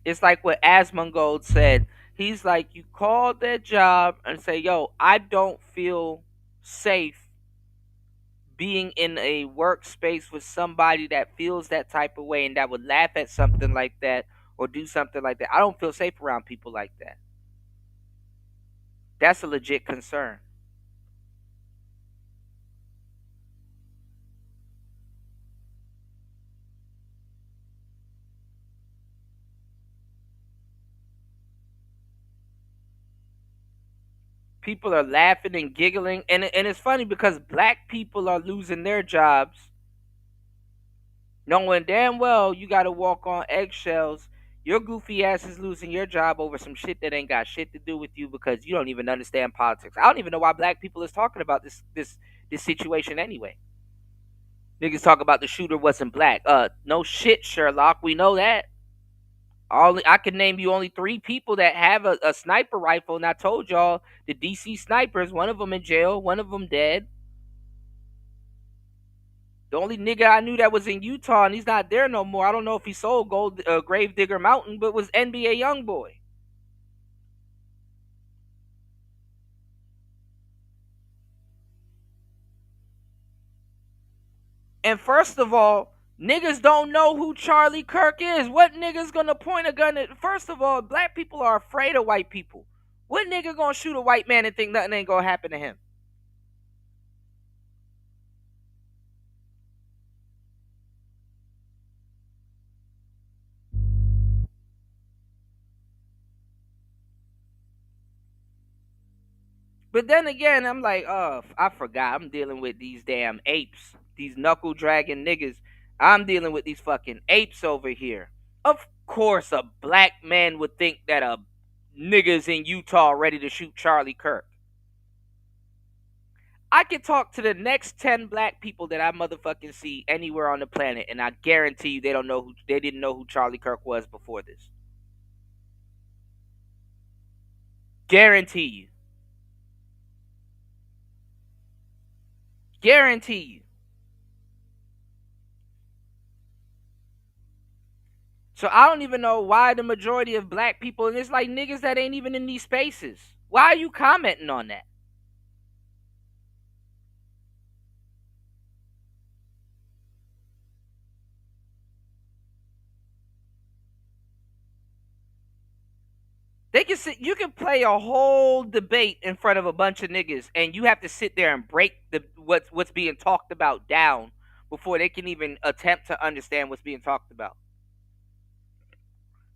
It's like what Asmongold said. He's like, you call their job and say, yo, I don't feel safe being in a workspace with somebody that feels that type of way and that would laugh at something like that or do something like that. I don't feel safe around people like that. That's a legit concern. People are laughing and giggling, and it's funny because black people are losing their jobs knowing damn well you got to walk on eggshells. Your goofy ass is losing your job over some shit that ain't got shit to do with you because you don't even understand politics. I don't even know why black people is talking about this situation anyway. Niggas talk about the shooter wasn't black. No shit, Sherlock. We know that. All I can name you only three people that have a sniper rifle, and I told y'all the DC snipers. One of them in jail, one of them dead. The only nigga I knew that was in Utah, and he's not there no more. I don't know if he sold Grave Digger Mountain, but was NBA YoungBoy. And first of all, niggas don't know who Charlie Kirk is. What nigga's gonna point a gun at? First of all, black people are afraid of white people. What nigga gonna shoot a white man and think nothing ain't gonna happen to him? But then again, I'm like, oh, I forgot. I'm dealing with these damn apes, these knuckle dragging niggas. I'm dealing with these fucking apes over here. Of course, a black man would think that a niggas in Utah ready to shoot Charlie Kirk. I could talk to the next 10 black people that I motherfucking see anywhere on the planet, and I guarantee you they didn't know who Charlie Kirk was before this. Guarantee you. Guarantee you. So I don't even know why the majority of black people, and it's like niggas that ain't even in these spaces. Why are you commenting on that? They can sit. You can play a whole debate in front of a bunch of niggas, and you have to sit there and break what's being talked about down before they can even attempt to understand what's being talked about.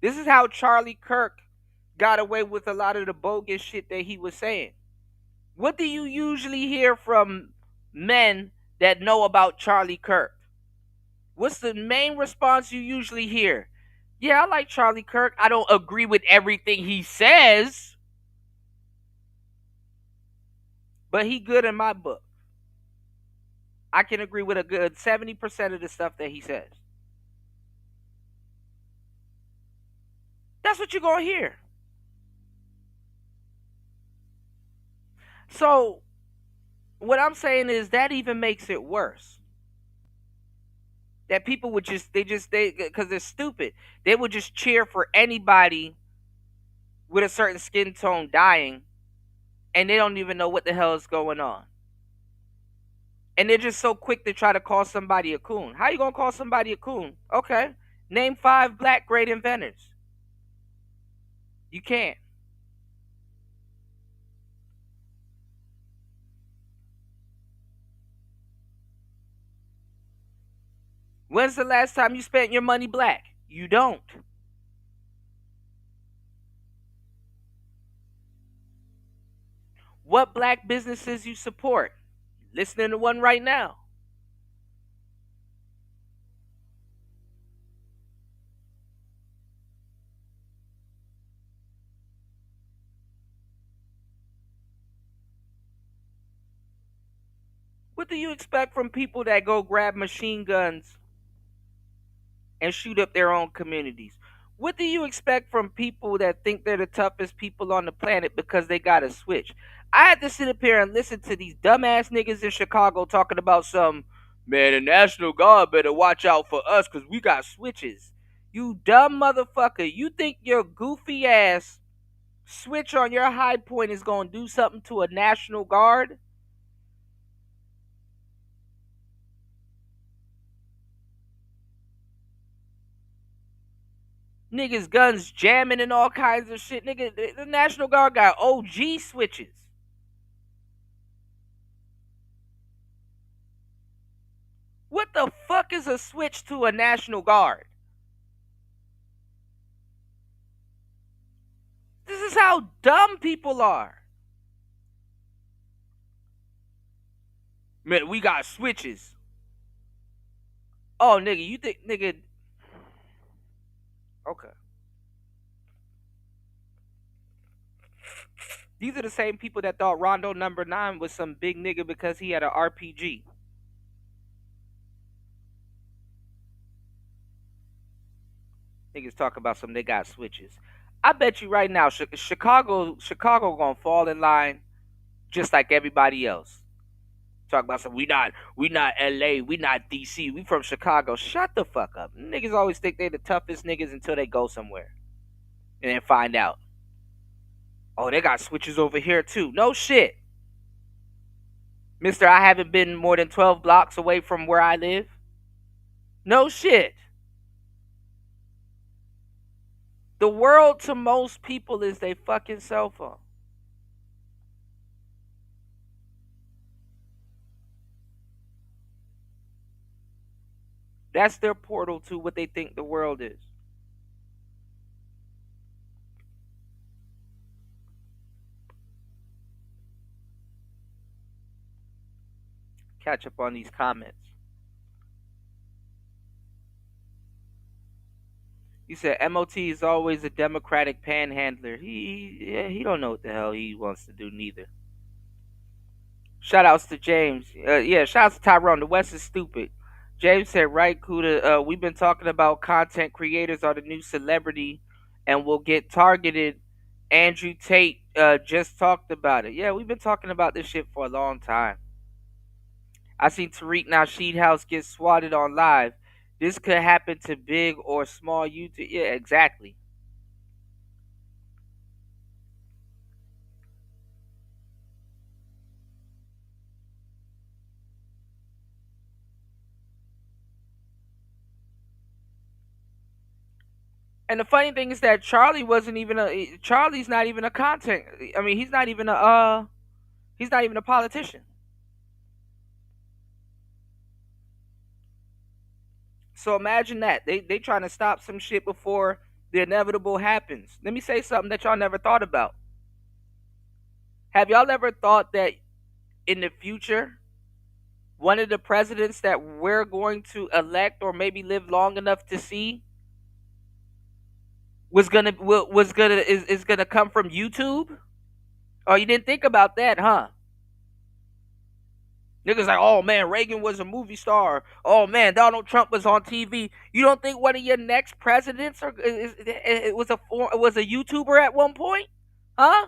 This is how Charlie Kirk got away with a lot of the bogus shit that he was saying. What do you usually hear from men that know about Charlie Kirk? What's the main response you usually hear? Yeah, I like Charlie Kirk. I don't agree with everything he says, but he good in my book. I can agree with a good 70% of the stuff that he says. That's what you're going to hear. So, what I'm saying is that even makes it worse. That people would because they're stupid, they would just cheer for anybody with a certain skin tone dying, and they don't even know what the hell is going on. And they're just so quick to try to call somebody a coon. How you gonna call somebody a coon? Okay, name 5 black great inventors. You can't. When's the last time you spent your money black? You don't. What black businesses you support? Listening to one right now. do you expect from people that go grab machine guns and shoot up their own communities? What do you expect from people that think they're the toughest people on the planet because they got a switch? I had to sit up here and listen to these dumbass niggas in Chicago talking about some, man, the National Guard better watch out for us because we got switches. You dumb motherfucker. You think your goofy ass switch on your high point is going to do something to a National Guard? Niggas guns jamming and all kinds of shit. Nigga, the National Guard got OG switches. What the fuck is a switch to a National Guard? This is how dumb people are. Man, we got switches. Oh, nigga, you think, nigga. Okay. These are the same people that thought Rondo number 9 was some big nigga because he had an RPG. Niggas talk about some they got switches. I bet you right now, Chicago gonna fall in line just like everybody else. Talk about some we not LA, we not DC, we from Chicago. Shut the fuck up. Niggas always think they the toughest niggas until they go somewhere and then find out. Oh, they got switches over here too. No shit. Mister, I haven't been more than 12 blocks away from where I live. No shit. The world to most people is their fucking cell phone. That's their portal to what they think the world is. Catch up on these comments. You said MOT is always a Democratic panhandler. He don't know what the hell he wants to do neither. Shout outs to James. Yeah, shout outs to Tyrone. The West is stupid. James said, right, Kuda, we've been talking about content creators are the new celebrity and will get targeted. Andrew Tate just talked about it. Yeah, we've been talking about this shit for a long time. I seen Tariq Nasheed House get swatted on live. This could happen to big or small YouTube. Yeah, exactly. And the funny thing is that Charlie's not even a content. I mean, he's not even a politician. So imagine that they trying to stop some shit before the inevitable happens. Let me say something that y'all never thought about. Have y'all ever thought that in the future, one of the presidents that we're going to elect or maybe live long enough to see is gonna come from YouTube? Oh, you didn't think about that, huh? Niggas like, oh man, Reagan was a movie star. Oh man, Donald Trump was on TV. You don't think one of your next presidents was a YouTuber at one point, huh?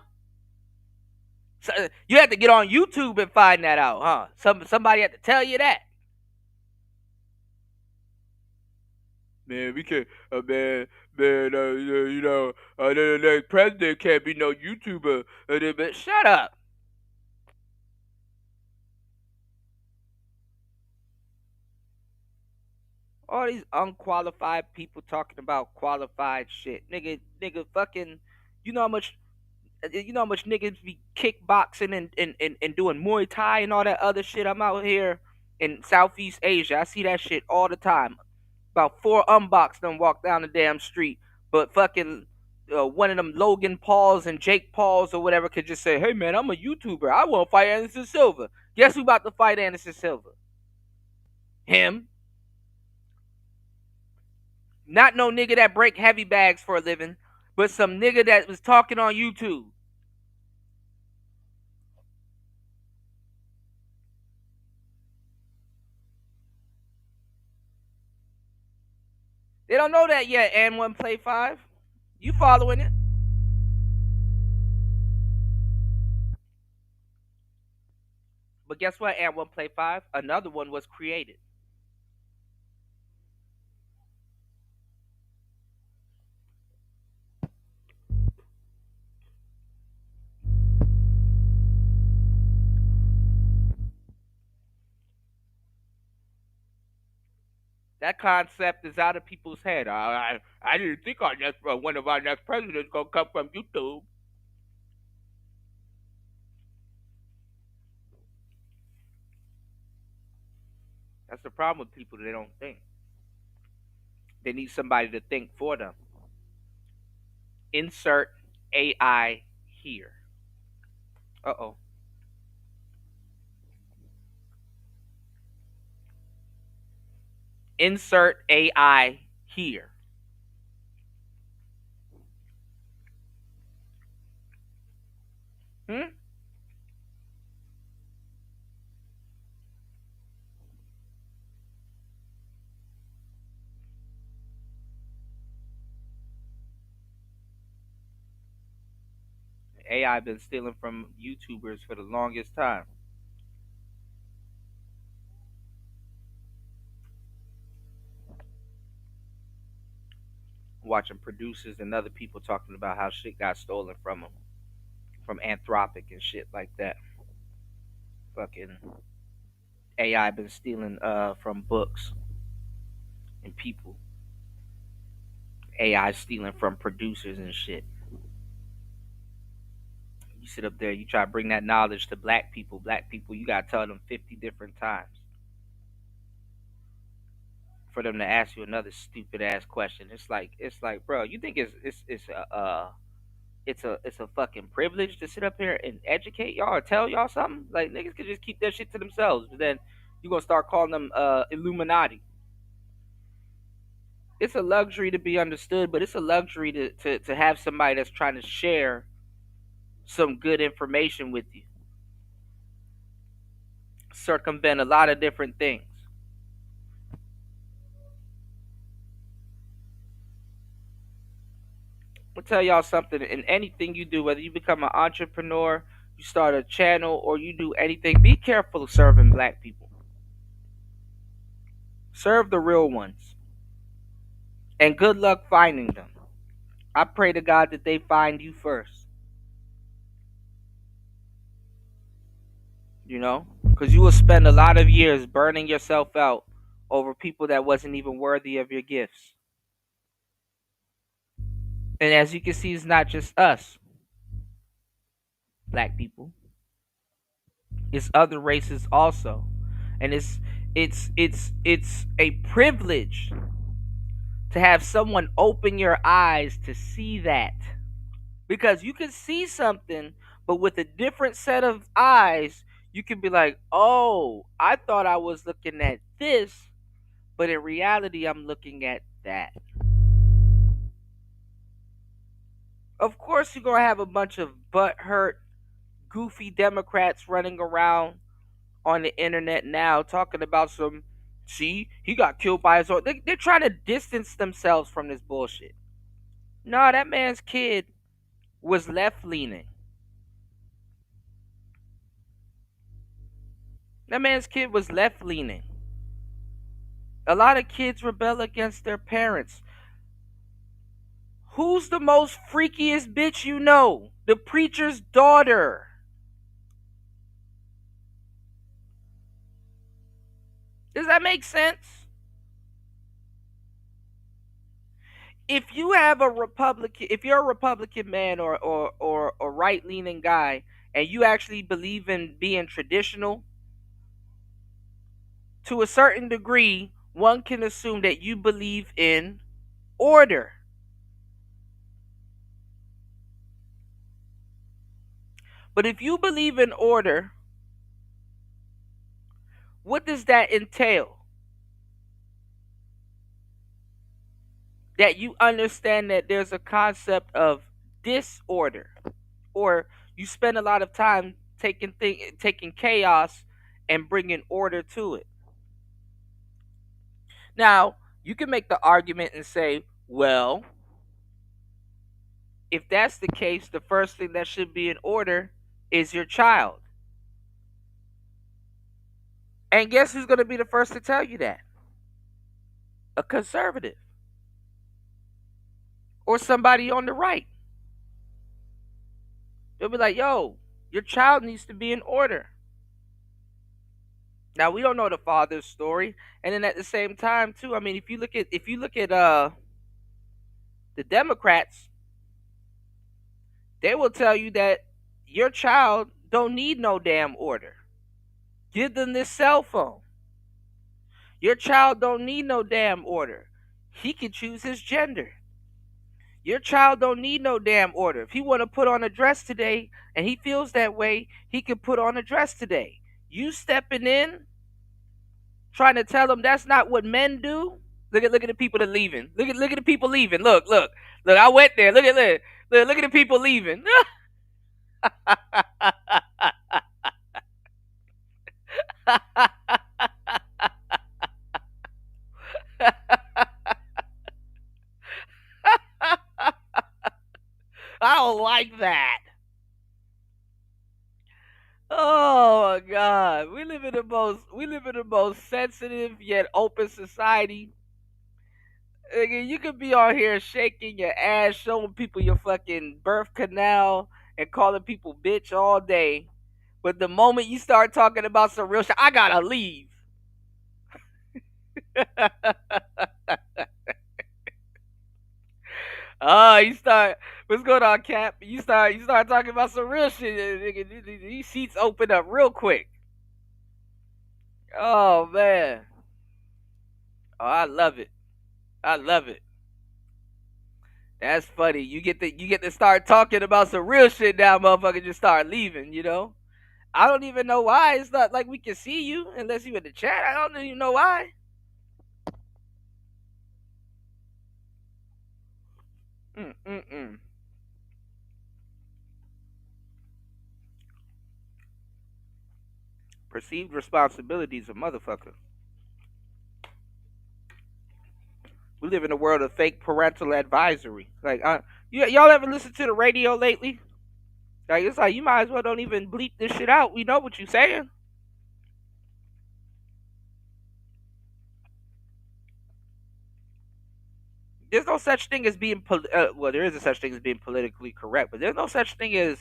So, you had to get on YouTube and find that out, huh? Somebody had to tell you that. Man, we can't, the next president can't be no YouTuber. But shut up. All these unqualified people talking about qualified shit. Nigga, fucking, you know how much, niggas be kickboxing and doing Muay Thai and all that other shit. I'm out here in Southeast Asia. I see that shit all the time. About 4 unbox done walk down the damn street, but fucking one of them Logan Pauls and Jake Pauls or whatever could just say, "Hey man, I'm a YouTuber. I want to fight Anderson Silva." Guess who about to fight Anderson Silva? Him. Not no nigga that break heavy bags for a living, but some nigga that was talking on YouTube. They don't know that yet. And one play five. You following it? But guess what? And one play five. Another one was created. That concept is out of people's head. I didn't think our next one of our next presidents gonna come from YouTube. That's the problem with people. They don't think. They need somebody to think for them. Insert AI here. Uh oh. Insert AI here. Hmm? AI been stealing from YouTubers for the longest time. Watching producers and other people talking about how shit got stolen from them, from Anthropic and shit like that. Fucking AI been stealing from books and people. AI stealing from producers and shit. You sit up there, you try to bring that knowledge to black people. Black people, you gotta tell them 50 different times for them to ask you another stupid ass question. It's like, bro, you think it's a fucking privilege to sit up here and educate y'all or tell y'all something? Like niggas could just keep that shit to themselves, but then you gonna start calling them Illuminati. It's a luxury to be understood, but it's a luxury to have somebody that's trying to share some good information with you, circumvent a lot of different things. I'll tell y'all something. In anything you do, whether you become an entrepreneur, you start a channel, or you do anything, be careful of serving black people. Serve the real ones. And good luck finding them. I pray to God that they find you first. You know? Because you will spend a lot of years burning yourself out over people that wasn't even worthy of your gifts. And as you can see, it's not just us, black people. It's other races also. And it's a privilege to have someone open your eyes to see that. Because you can see something, but with a different set of eyes, you can be like, oh, I thought I was looking at this, but in reality, I'm looking at that. Of course, you're going to have a bunch of butthurt, goofy Democrats running around on the internet now talking about some, see, he got killed by his own. They're trying to distance themselves from this bullshit. No, that man's kid was left leaning. That man's kid was left leaning. A lot of kids rebel against their parents. Who's the most freakiest bitch you know? The preacher's daughter. Does that make sense? If you have a Republican, if you're a Republican man or a right leaning guy, and you actually believe in being traditional, to a certain degree, one can assume that you believe in order. But if you believe in order, what does that entail? That you understand that there's a concept of disorder, or you spend a lot of time taking chaos and bringing order to it. Now, You can make the argument and say, well, if that's the case, the first thing that should be in order is your child. And guess who's going to be the first to tell you that? A conservative or somebody on the right. They'll be like, yo, your child needs to be in order. Now we don't know the father's story, and then at the same time too, I mean, if you look at the Democrats, they will tell you that your child don't need no damn order. Give them this cell phone. Your child don't need no damn order. He can choose his gender. Your child don't need no damn order. If he want to put on a dress today and he feels that way, he can put on a dress today. You stepping in, trying to tell him that's not what men do. Look at the people that leaving. Look at the people leaving. Look. I went there. Look at the people leaving. I don't like that. Oh my God, we live in the most sensitive yet open society. Nigga, you could be on here shaking your ass, showing people your fucking birth canal, and calling people bitch all day. But the moment you start talking about some real shit, I gotta leave. Oh, you start. What's going on, Cap? You start talking about some real shit. Nigga, these seats open up real quick. Oh man. Oh, I love it. I love it. That's funny. You get to start talking about some real shit now, motherfucker. Just start leaving. I don't even know why. It's not like we can see you unless you in the chat. I don't even know why. Mm-mm-mm. Perceived responsibilities of motherfucker. We live in a world of fake parental advisory. Like, y'all ever listen to the radio lately? Like, it's like you might as well don't even bleep this shit out. We know what you saying. There's no such thing as being well. There is a such thing as being politically correct, but there's no such thing as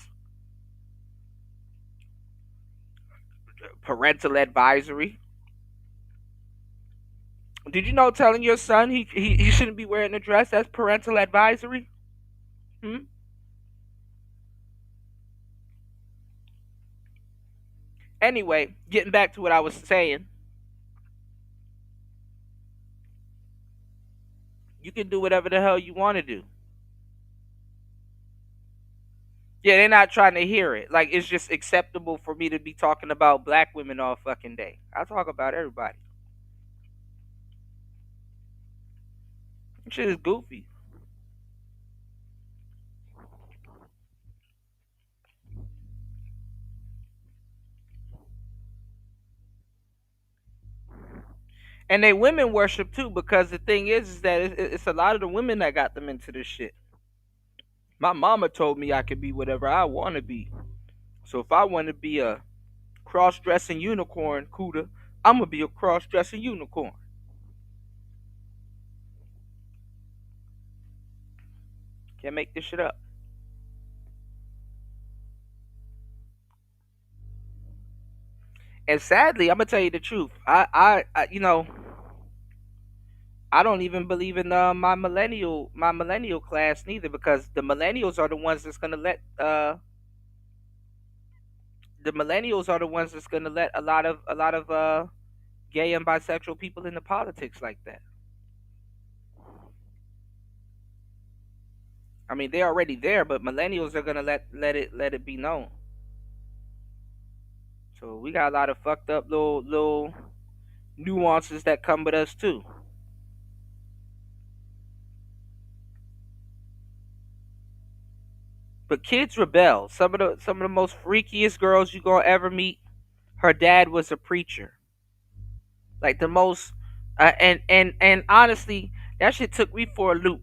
parental advisory. Did you know telling your son he shouldn't be wearing a dress, that's parental advisory? Hmm? Anyway, getting back to what I was saying, you can do whatever the hell you want to do. Yeah, they're not trying to hear it. Like, it's just acceptable for me to be talking about black women all fucking day. I talk about everybody. Shit is goofy. And they women worship too, because the thing is that it's a lot of the women that got them into this shit. My mama told me I could be whatever I want to be. So if I want to be a cross-dressing unicorn, Cuda, I'm gonna be a cross-dressing unicorn. Can't make this shit up. And sadly, I'm gonna tell you the truth. I don't even believe in my millennial class neither, because the millennials are the ones that's gonna let a lot of gay and bisexual people into politics like that. I mean, they're already there, but millennials are gonna let it be known. So we got a lot of fucked up little nuances that come with us too. But kids rebel. Some of the most freakiest girls you gonna ever meet, her dad was a preacher. Like the most, And honestly, that shit took me for a loop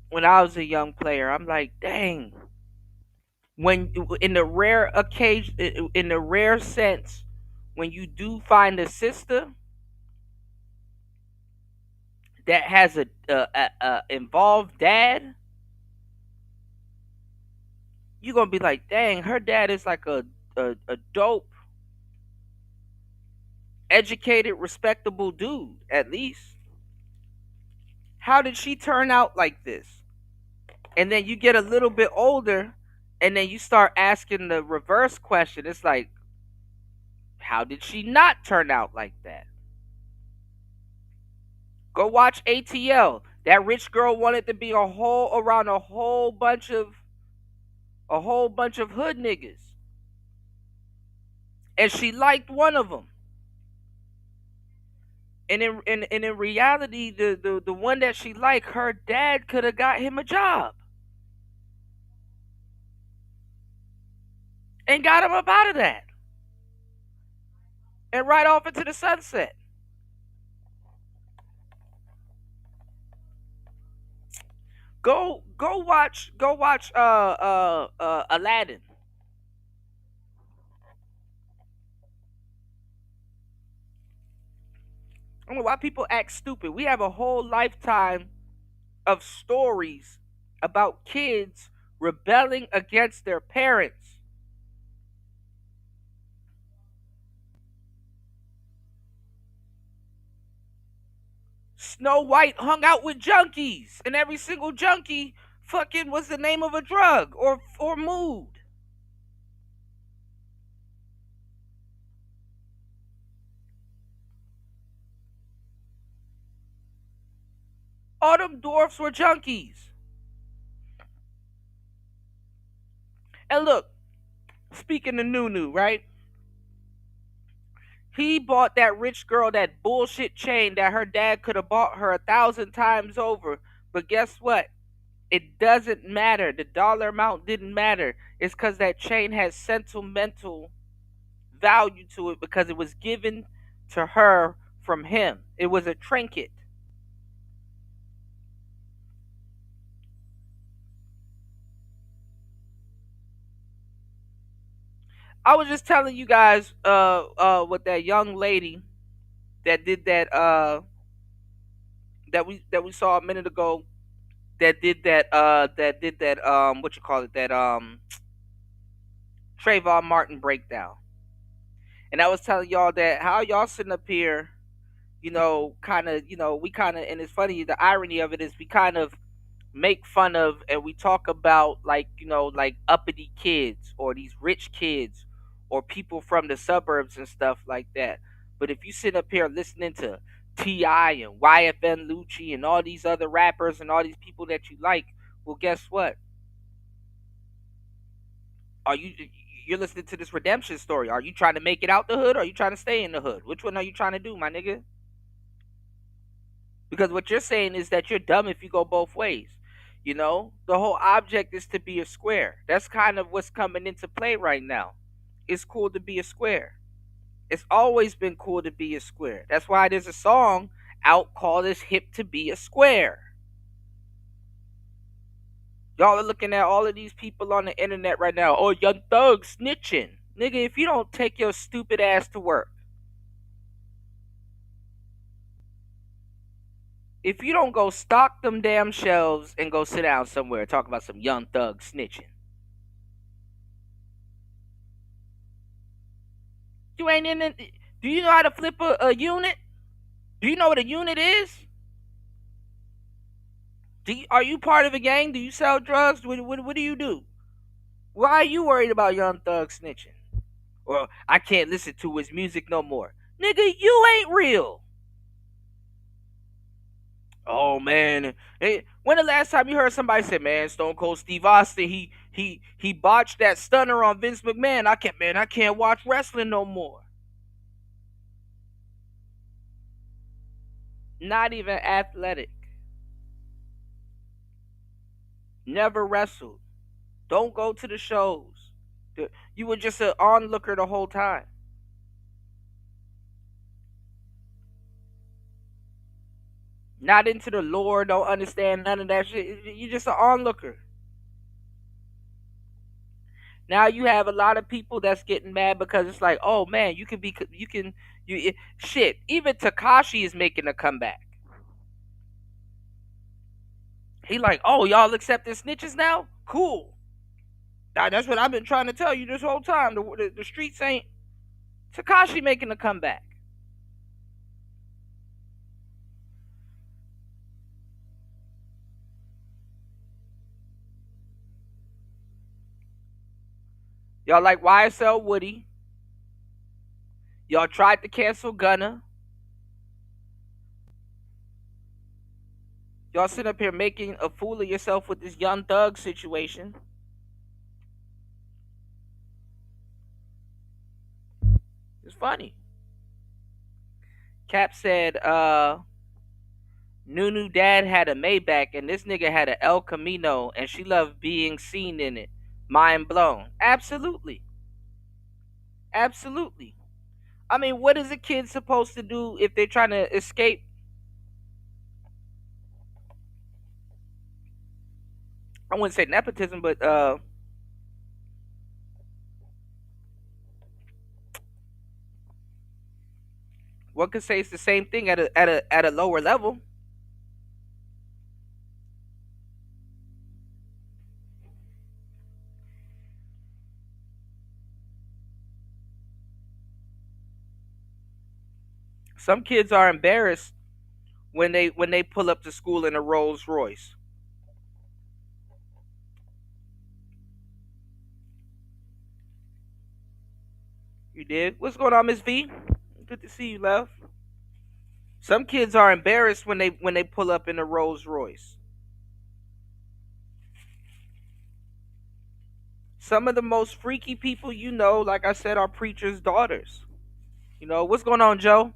when I was a young player. I'm like, dang. When in the rare occasion, in the rare sense, when you do find a sister that has a involved dad, you're gonna be like, dang, her dad is like a dope, educated, respectable dude, at least. How did she turn out like this? And then you get a little bit older, and then you start asking the reverse question. It's like, how did she not turn out like that? Go watch ATL. That rich girl wanted to be a whole around a whole bunch of hood niggas, and she liked one of them. And in reality, the one that she liked, her dad could have got him a job and got him up out of that and right off into the sunset. Go watch Aladdin. I don't know why people act stupid. We have a whole lifetime of stories about kids rebelling against their parents. Snow White hung out with junkies, and every single junkie fucking was the name of a drug or mood. All them dwarfs were junkies. And look, speaking of Nunu, right? He bought that rich girl that bullshit chain that her dad could have bought her 1,000 times over. But guess what? It doesn't matter. The dollar amount didn't matter. It's because that chain has sentimental value to it because it was given to her from him. It was a trinket. I was just telling you guys with that young lady that did that we saw a minute ago, that did that what you call it, that Trayvon Martin breakdown. And I was telling y'all that how y'all sitting up here, kind of, we kind of, and it's funny, the irony of it is we kind of make fun of and we talk about, like, like uppity kids or these rich kids or people from the suburbs and stuff like that. But if you sit up here listening to T.I. and YFN Lucci and all these other rappers and all these people that you like, well, guess what? Are you're listening to this redemption story? Are you trying to make it out the hood or are you trying to stay in the hood? Which one are you trying to do, my nigga? Because what you're saying is that you're dumb if you go both ways. The whole object is to be a square. That's kind of what's coming into play right now. It's cool to be a square. It's always been cool to be a square. That's why there's a song out called "It's Hip to Be a Square." Y'all are looking at all of these people on the internet right now. Oh, Young Thug snitching. Nigga, if you don't take your stupid ass to work, if you don't go stock them damn shelves and go sit down somewhere, talk about some Young Thug snitching. You ain't in it. Do you know how to flip a unit? Do you know what a unit is? Are you part of a gang? Do you sell drugs? What do you do? Why are you worried about Young Thug snitching? Or I can't listen to his music no more. Nigga, you ain't real. Oh man, when the last time you heard somebody say, "Man, Stone Cold Steve Austin, he botched that stunner on Vince McMahon. I can't watch wrestling no more." Not even athletic. Never wrestled. Don't go to the shows. You were just an onlooker the whole time. Not into the lore, don't understand none of that shit. You're just an onlooker. Now you have a lot of people that's getting mad because it's like, oh man, shit. Even Takashi is making a comeback. He like, oh, y'all accepting snitches now? Cool. Now, that's what I've been trying to tell you this whole time. The streets ain't Takashi making a comeback. Y'all like YSL Woody. Y'all tried to cancel Gunna. Y'all sit up here making a fool of yourself with this Young Thug situation. It's funny. Cap said, Nunu dad had a Maybach and this nigga had a El Camino and she loved being seen in it. Mind blown. Absolutely. Absolutely. I mean, what is a kid supposed to do if they're trying to escape? I wouldn't say nepotism, but one could say it's the same thing at a lower level. Some kids are embarrassed when they pull up to school in a Rolls Royce. You did? What's going on, Miss V? Good to see you, love. Some kids are embarrassed when they pull up in a Rolls Royce. Some of the most freaky people you know, like I said, are preachers' daughters. You know what's going on, Joe?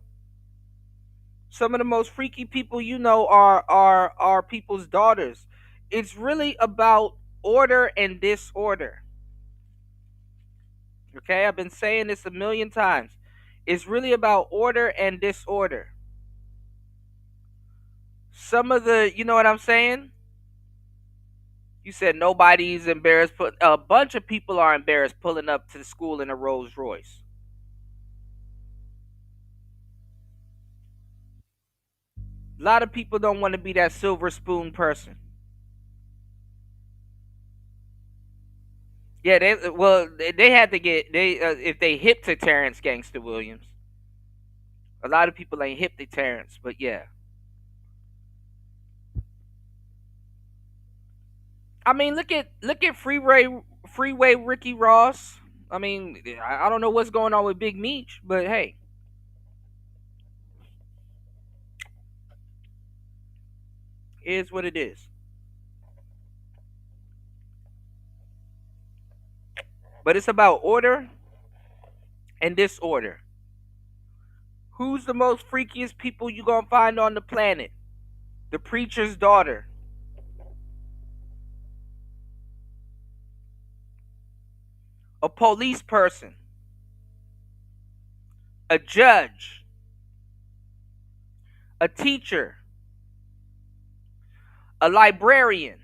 Some of the most freaky people you know are people's daughters. It's really about order and disorder. Okay, I've been saying this a million times. It's really about order and disorder. Some of the, you know what I'm saying? You said nobody's embarrassed. Put a bunch of people are embarrassed pulling up to the school in a Rolls Royce. A lot of people don't want to be that silver spoon person. Yeah, they had to get they if they hip to Terrence Gangster Williams. A lot of people ain't hip to Terrence, but yeah. I mean, look at Freeway Ricky Ross. I mean, I don't know what's going on with Big Meech, but hey, it is what it is. But it's about order and disorder. Who's the most freakiest people you gonna find on the planet? The preacher's daughter, a police person, a judge, a teacher, a librarian.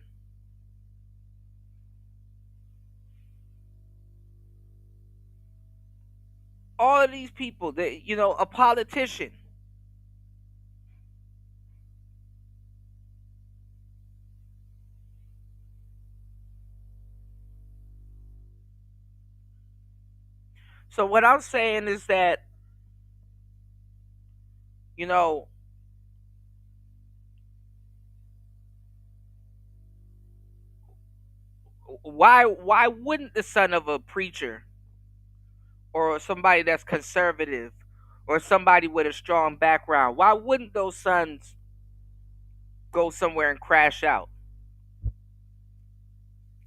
All of these people, a politician. So what I'm saying is that, you know, why wouldn't the son of a preacher or somebody that's conservative or somebody with a strong background, why wouldn't those sons go somewhere and crash out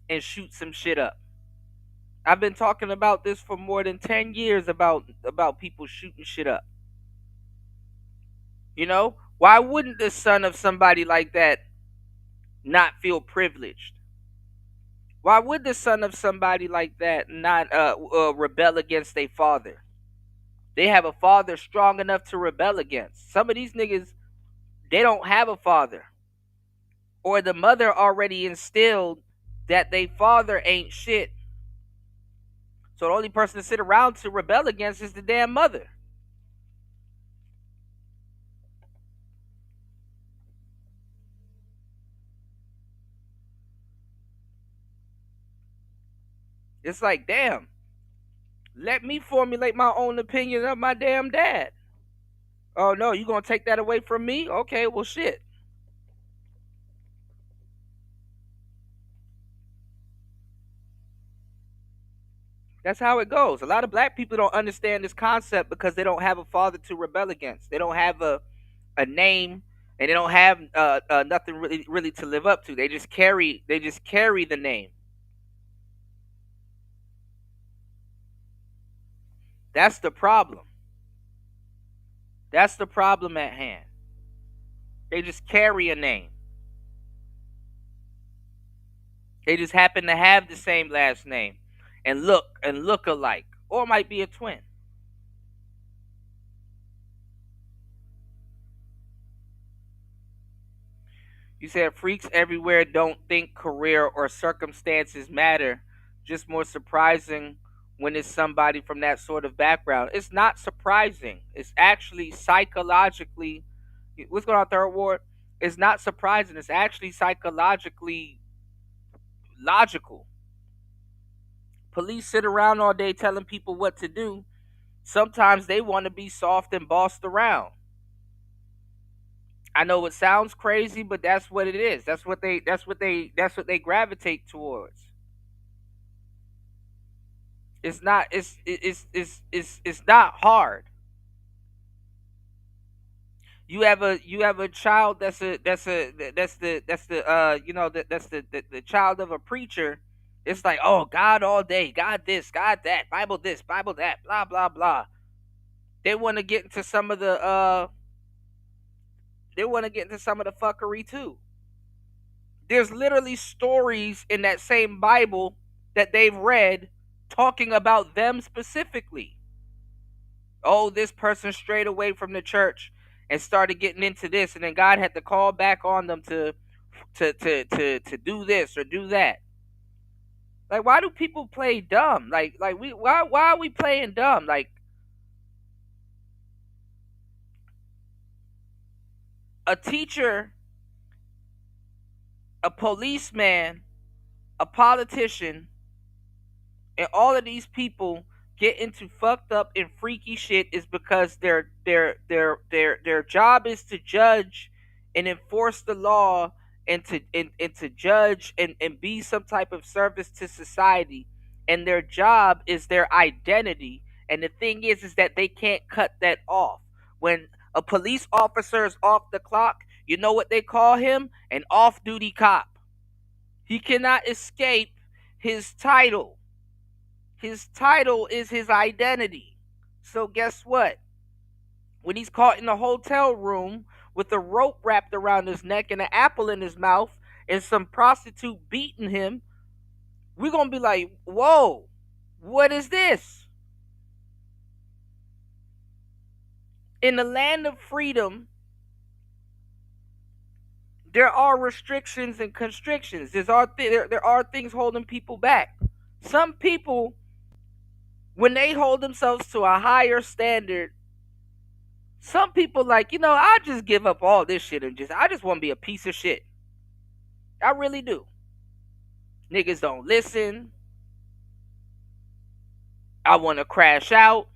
and shoot some shit up? I've been talking about this for more than 10 years about people shooting shit up. You know, why wouldn't the son of somebody like that not feel privileged? Why would the son of somebody like that not rebel against their father? They have a father strong enough to rebel against. Some of these niggas They don't have a father, or the mother already instilled that they father ain't shit. So the only person to sit around to rebel against is the damn mother. It's like, damn, let me formulate my own opinion of my damn dad. Oh no, you gonna take that away from me? Okay, well shit. That's how it goes. A lot of black people don't understand this concept because they don't have a father to rebel against. They don't have a name, and they don't have nothing really to live up to. They just carry the name. That's the problem. That's the problem at hand. They just carry a name. They just happen to have the same last name and look alike, or might be a twin. You said freaks everywhere don't think career or circumstances matter. Just more surprising when it's somebody from that sort of background. It's not surprising. It's actually psychologically. What's going on, Third Ward? It's not surprising. It's actually psychologically logical. Police sit around all day telling people what to do. Sometimes they want to be soft and bossed around. I know it sounds crazy, but that's what it is. That's what they gravitate towards. It's not it's not hard. You have a child that's the child of a preacher. It's like, oh, God all day, God this, God that, Bible this, Bible that, blah blah blah. They want to get into some of the fuckery too. There's literally stories in that same Bible that they've read talking about them specifically. Oh, this person strayed away from the church and started getting into this, and then God had to call back on them to do this or do that. Like, why do people play dumb? Like we why are we playing dumb? Like, a teacher, a policeman, a politician, and all of these people get into fucked up and freaky shit is because their job is to judge and enforce the law, and to judge and be some type of service to society, and their job is their identity. And the thing is that they can't cut that off. When a police officer is off the clock, you know what they call him? An off-duty cop. He cannot escape his title. His title is his identity. So guess what? When he's caught in a hotel room with a rope wrapped around his neck and an apple in his mouth and some prostitute beating him, we're going to be like, whoa, what is this? In the land of freedom, there are restrictions and constrictions. There are things holding people back. Some people, when they hold themselves to a higher standard, some people like, I just give up all this shit and I just want to be a piece of shit. I really do. Niggas don't listen. I want to crash out.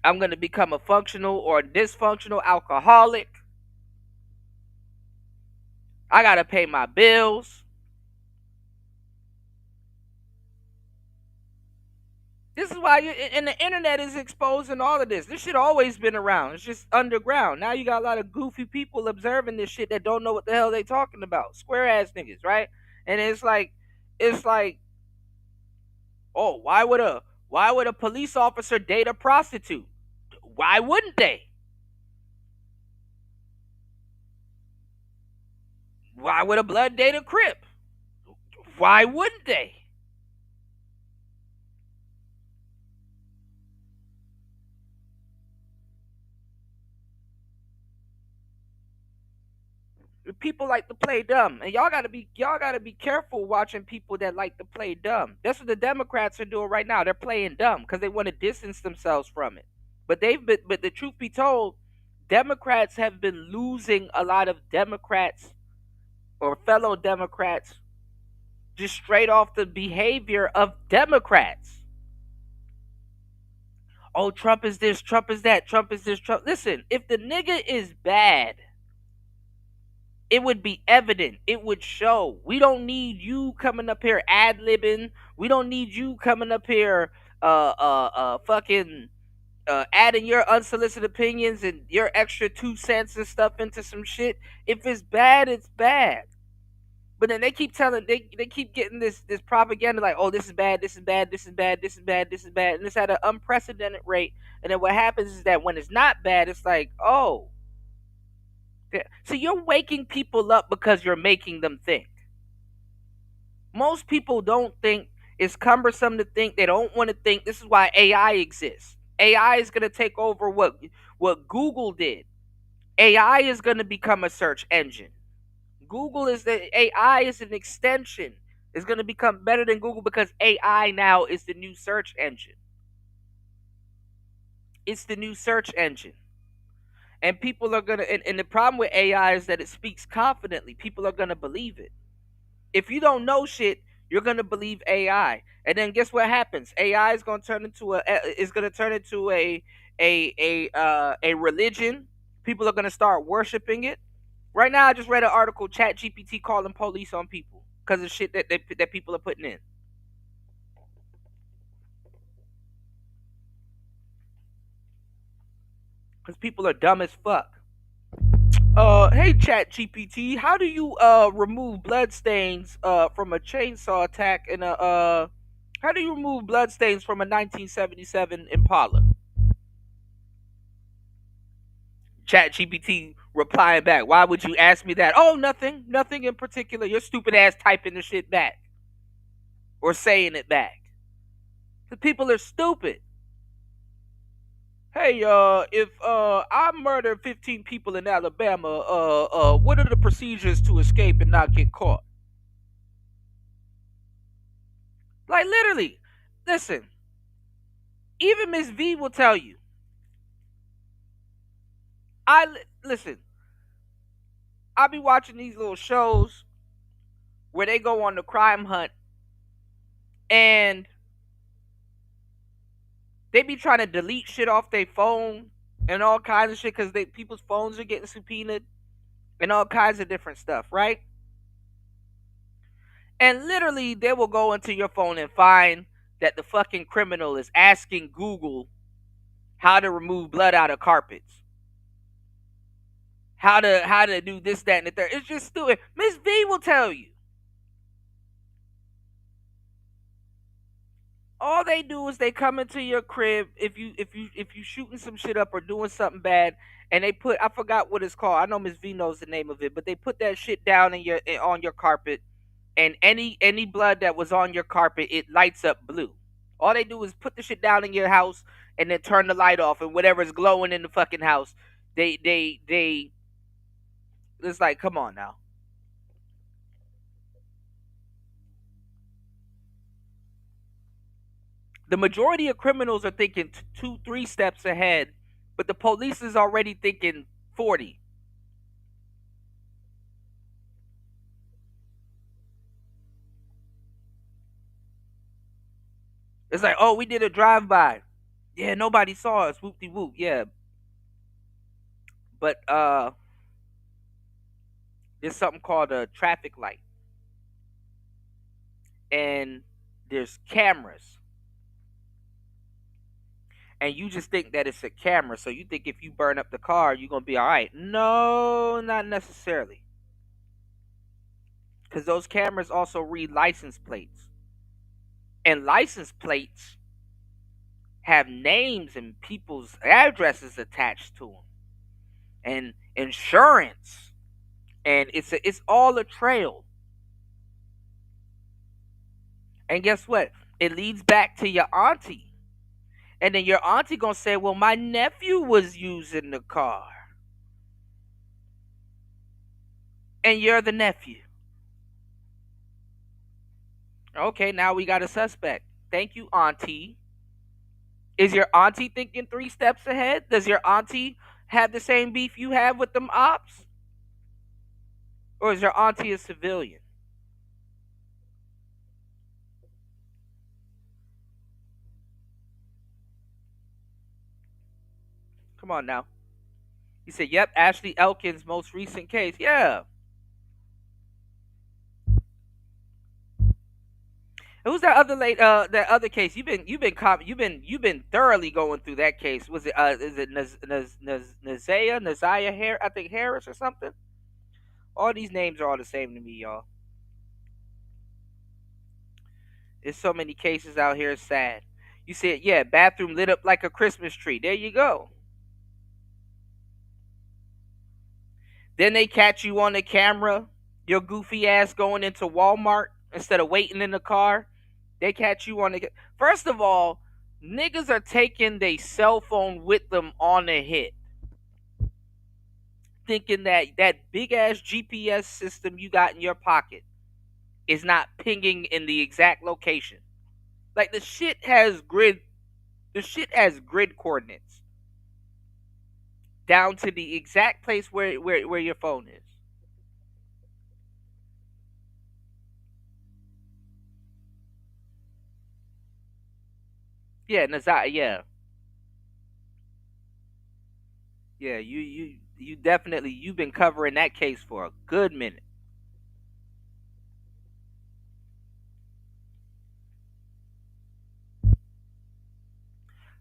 I'm going to become a functional or dysfunctional alcoholic. I got to pay my bills. This is why and the internet is exposing all of this. This shit always been around. It's just underground. Now you got a lot of goofy people observing this shit that don't know what the hell they talking about. Square ass niggas, right? And it's like, oh, why would a police officer date a prostitute? Why wouldn't they? Why would a blood date a crip? Why wouldn't they? People like to play dumb, and y'all gotta be careful watching people that like to play dumb. That's what the Democrats are doing right now. They're playing dumb because they want to distance themselves from it. But the truth be told, Democrats have been losing a lot of Democrats or fellow Democrats just straight off the behavior of Democrats. Oh, Trump is this, Trump is that, Trump is this, Trump. Listen, if the nigga is bad, it would be evident. It would show. We don't need you coming up here ad libbing. We don't need you coming up here fucking adding your unsolicited opinions and your extra 2 cents and stuff into some shit. If it's bad, it's bad. But then they keep telling they keep getting this propaganda like, oh, this is bad, this is bad, this is bad, this is bad, this is bad, and it's at an unprecedented rate. And then what happens is that when it's not bad, it's like, oh, yeah. So you're waking people up because you're making them think. Most people don't think. It's cumbersome to think. They don't want to think. This is why AI exists. AI is going to take over what Google did. AI is going to become a search engine. Google is the AI is an extension. It's going to become better than Google because AI now is the new search engine. It's the new search engine. And people are going to, and the problem with AI is that it speaks confidently. People are going to believe it. If you don't know shit, you're going to believe AI. And then guess what happens? AI is going to turn into a religion. People are going to start worshiping it. Right now, I just read an article, Chat GPT calling police on people because of shit that people are putting in. Because people are dumb as fuck. Hey Chat GPT, how do you remove bloodstains from a chainsaw attack in a how do you remove bloodstains from a 1977 Impala? Chat GPT replying back, why would you ask me that? Oh, nothing, nothing in particular. Your stupid ass typing the shit back or saying it back. The people are stupid. Hey, if I murder 15 people in Alabama, what are the procedures to escape and not get caught? Like literally, listen. Even Miss V will tell you. Listen. I be watching these little shows where they go on the crime hunt and they be trying to delete shit off their phone and all kinds of shit because people's phones are getting subpoenaed and all kinds of different stuff, right? And literally, they will go into your phone and find that the fucking criminal is asking Google how to remove blood out of carpets, how to do this, that, and the third. It's just stupid. Miss V will tell you. All they do is they come into your crib if you shooting some shit up or doing something bad, and they put, I forgot what it's called. I know Miss V knows the name of it, but they put that shit down on your carpet, and any blood that was on your carpet, it lights up blue. All they do is put the shit down in your house and then turn the light off, and whatever's glowing in the fucking house, they it's like, come on now. The majority of criminals are thinking two, 3 steps ahead, but the police is already thinking 40. It's like, oh, we did a drive by. Yeah, nobody saw us. Whoop de whoop. Yeah, but there's something called a traffic light, and there's cameras, and you just think that it's a camera, so you think if you burn up the car, you're gonna be all right. No, not necessarily, because those cameras also read license plates, and license plates have names and people's addresses attached to them, and insurance, and it's all a trail. And guess what? It leads back to your auntie. And then your auntie gonna say, well, my nephew was using the car. and you're the nephew. Okay, now we got a suspect. Thank you, Auntie. Is your auntie thinking 3 steps ahead? Does your auntie have the same beef you have with them ops? Or is your auntie a civilian? Come on now. He said, yep, Ashley Elkins' most recent case. Yeah. Who's that other late that other case? You've been thoroughly going through that case. Was it is it Nazaya Harris, I think Harris or something? All these names are all the same to me, y'all. There's so many cases out here, it's sad. You said, yeah, bathroom lit up like a Christmas tree. There you go. Then they catch you on the camera, your goofy ass going into Walmart instead of waiting in the car. They catch you on the. First of all, niggas are taking their cell phone with them on the hit, thinking that that big ass GPS system you got in your pocket is not pinging in the exact location. Like the shit has grid coordinates down to the exact place where your phone is. Yeah, Nazai, yeah. Yeah, you definitely you've been covering that case for a good minute.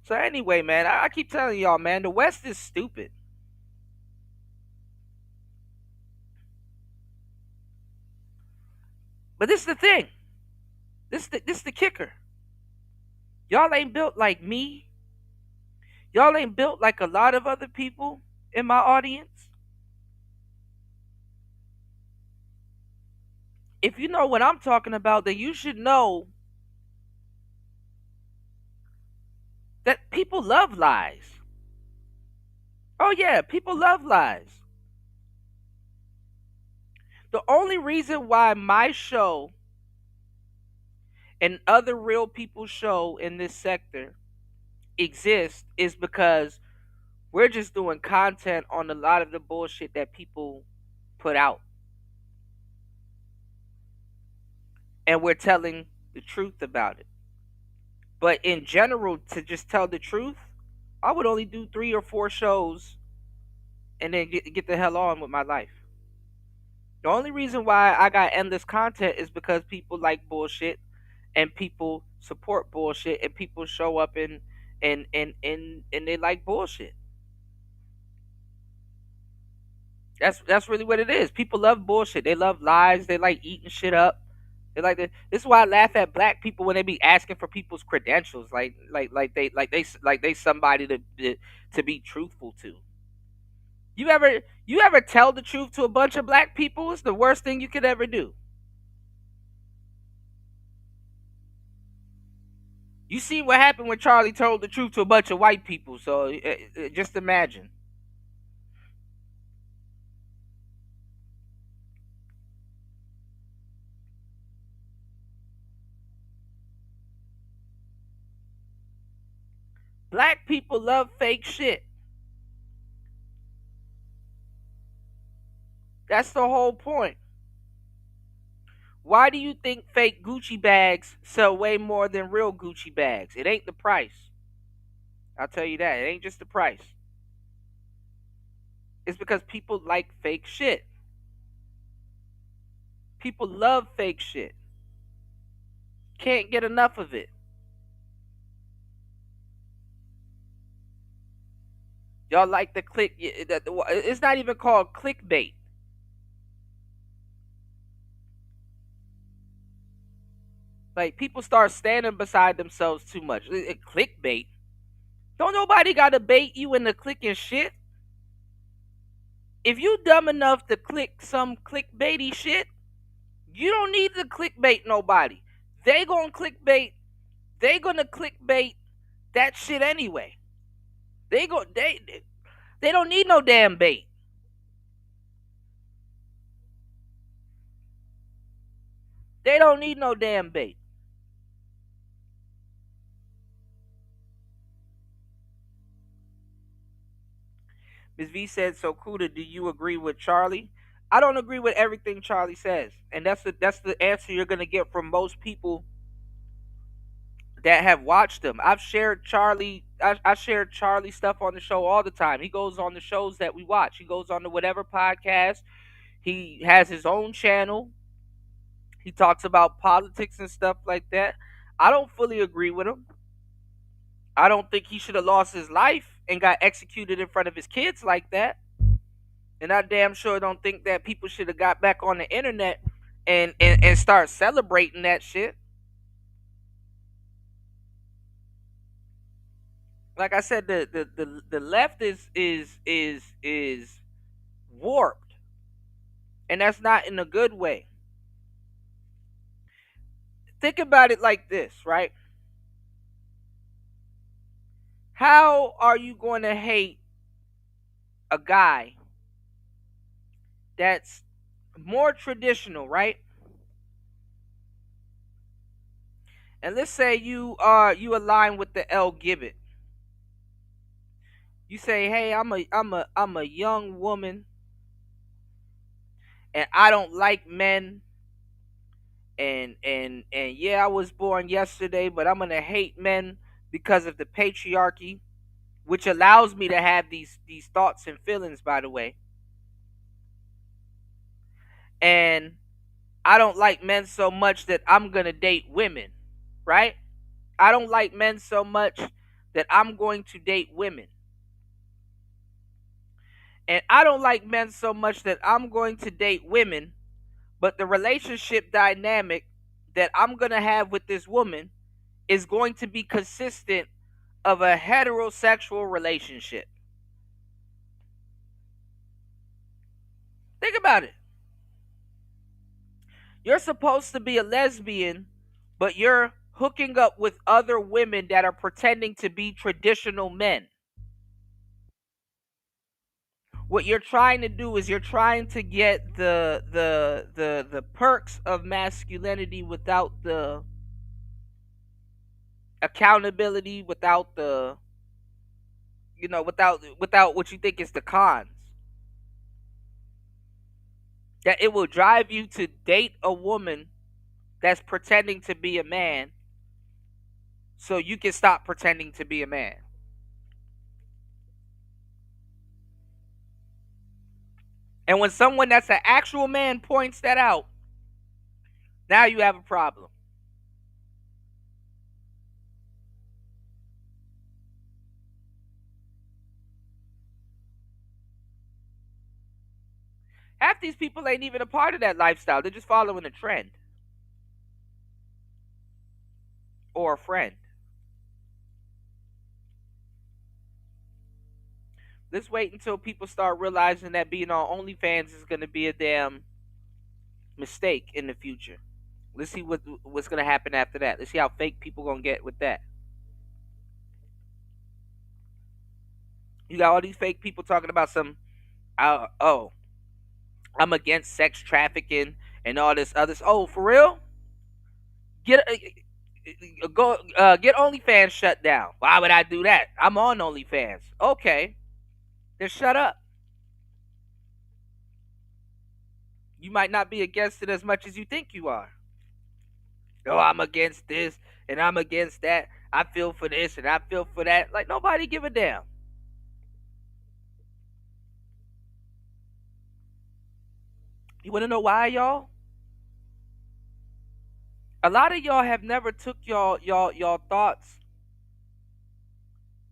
So anyway, man, I keep telling y'all, man, the West is stupid. But this is the thing. This the kicker. Y'all ain't built like me. Y'all ain't built like a lot of other people in my audience. If you know what I'm talking about, then you should know that people love lies. Oh yeah, people love lies. The only reason why my show and other real people's show in this sector exists is because we're just doing content on a lot of the bullshit that people put out. And we're telling the truth about it. But in general, to just tell the truth, I would only do 3 or 4 shows and then get the hell on with my life. The only reason why I got endless content is because people like bullshit and people support bullshit and people show up and they like bullshit. That's really what it is. People love bullshit. They love lies. They like eating shit up. They like that. This is why I laugh at black people when they be asking for people's credentials, like they somebody to be truthful to. You ever tell the truth to a bunch of black people? It's the worst thing you could ever do. You see what happened when Charlie told the truth to a bunch of white people. So just imagine. Black people love fake shit. That's the whole point. Why do you think fake Gucci bags sell way more than real Gucci bags? It ain't the price. I'll tell you that. It ain't just the price. It's because people like fake shit. People love fake shit. Can't get enough of it. Y'all like the click. It's not even called clickbait. Like people start standing beside themselves too much. Clickbait. Don't nobody gotta bait you into clicking shit. If you dumb enough to click some clickbaity shit, you don't need to clickbait nobody. They gonna clickbait. They gonna clickbait that shit anyway. They go. They don't need no damn bait. They don't need no damn bait. Ms. V said, "So Kuda, do you agree with Charlie?" I don't agree with everything Charlie says, and that's the answer you're gonna get from most people that have watched him. I've shared Charlie. I share Charlie stuff on the show all the time. He goes on the shows that we watch. He goes on to whatever podcast. He has his own channel. He talks about politics and stuff like that. I don't fully agree with him. I don't think he should have lost his life and got executed in front of his kids like that. And I damn sure don't think that people should have got back on the internet and start celebrating that shit. Like I said, the left is warped, and that's not in a good way. Think about it like this, right? How are you going to hate a guy that's more traditional, right? And let's say you align with the L Gibbet. You say, "Hey, I'm a young woman, and I don't like men, and yeah, I was born yesterday, but I'm gonna hate men because of the patriarchy, which allows me to have these thoughts and feelings, by the way. And I don't like men so much that I'm gonna date women, right? I don't like men so much that I'm going to date women. And I don't like men so much that I'm going to date women, but the relationship dynamic that I'm going to have with this woman is going to be consistent of a heterosexual relationship." Think about it. You're supposed to be a lesbian, but you're hooking up with other women that are pretending to be traditional men. What you're trying to do is you're trying to get the perks of masculinity without the accountability, without the without what you think is the cons. That it will drive you to date a woman that's pretending to be a man so you can stop pretending to be a man. And when someone that's an actual man points that out, now you have a problem. Half these people ain't even a part of that lifestyle. They're just following a trend or a friend. Let's wait until people start realizing that being on OnlyFans is going to be a damn mistake in the future. Let's see what's going to happen after that. Let's see how fake people going to get with that. You got all these fake people talking about some, oh, I'm against sex trafficking and all this others. Oh, for real? Get go get OnlyFans shut down. Why would I do that? I'm on OnlyFans. Okay, then shut up. You might not be against it as much as you think you are. Oh, I'm against this and I'm against that. I feel for this and I feel for that. Like nobody give a damn. You want to know why, y'all? A lot of y'all have never took y'all thoughts,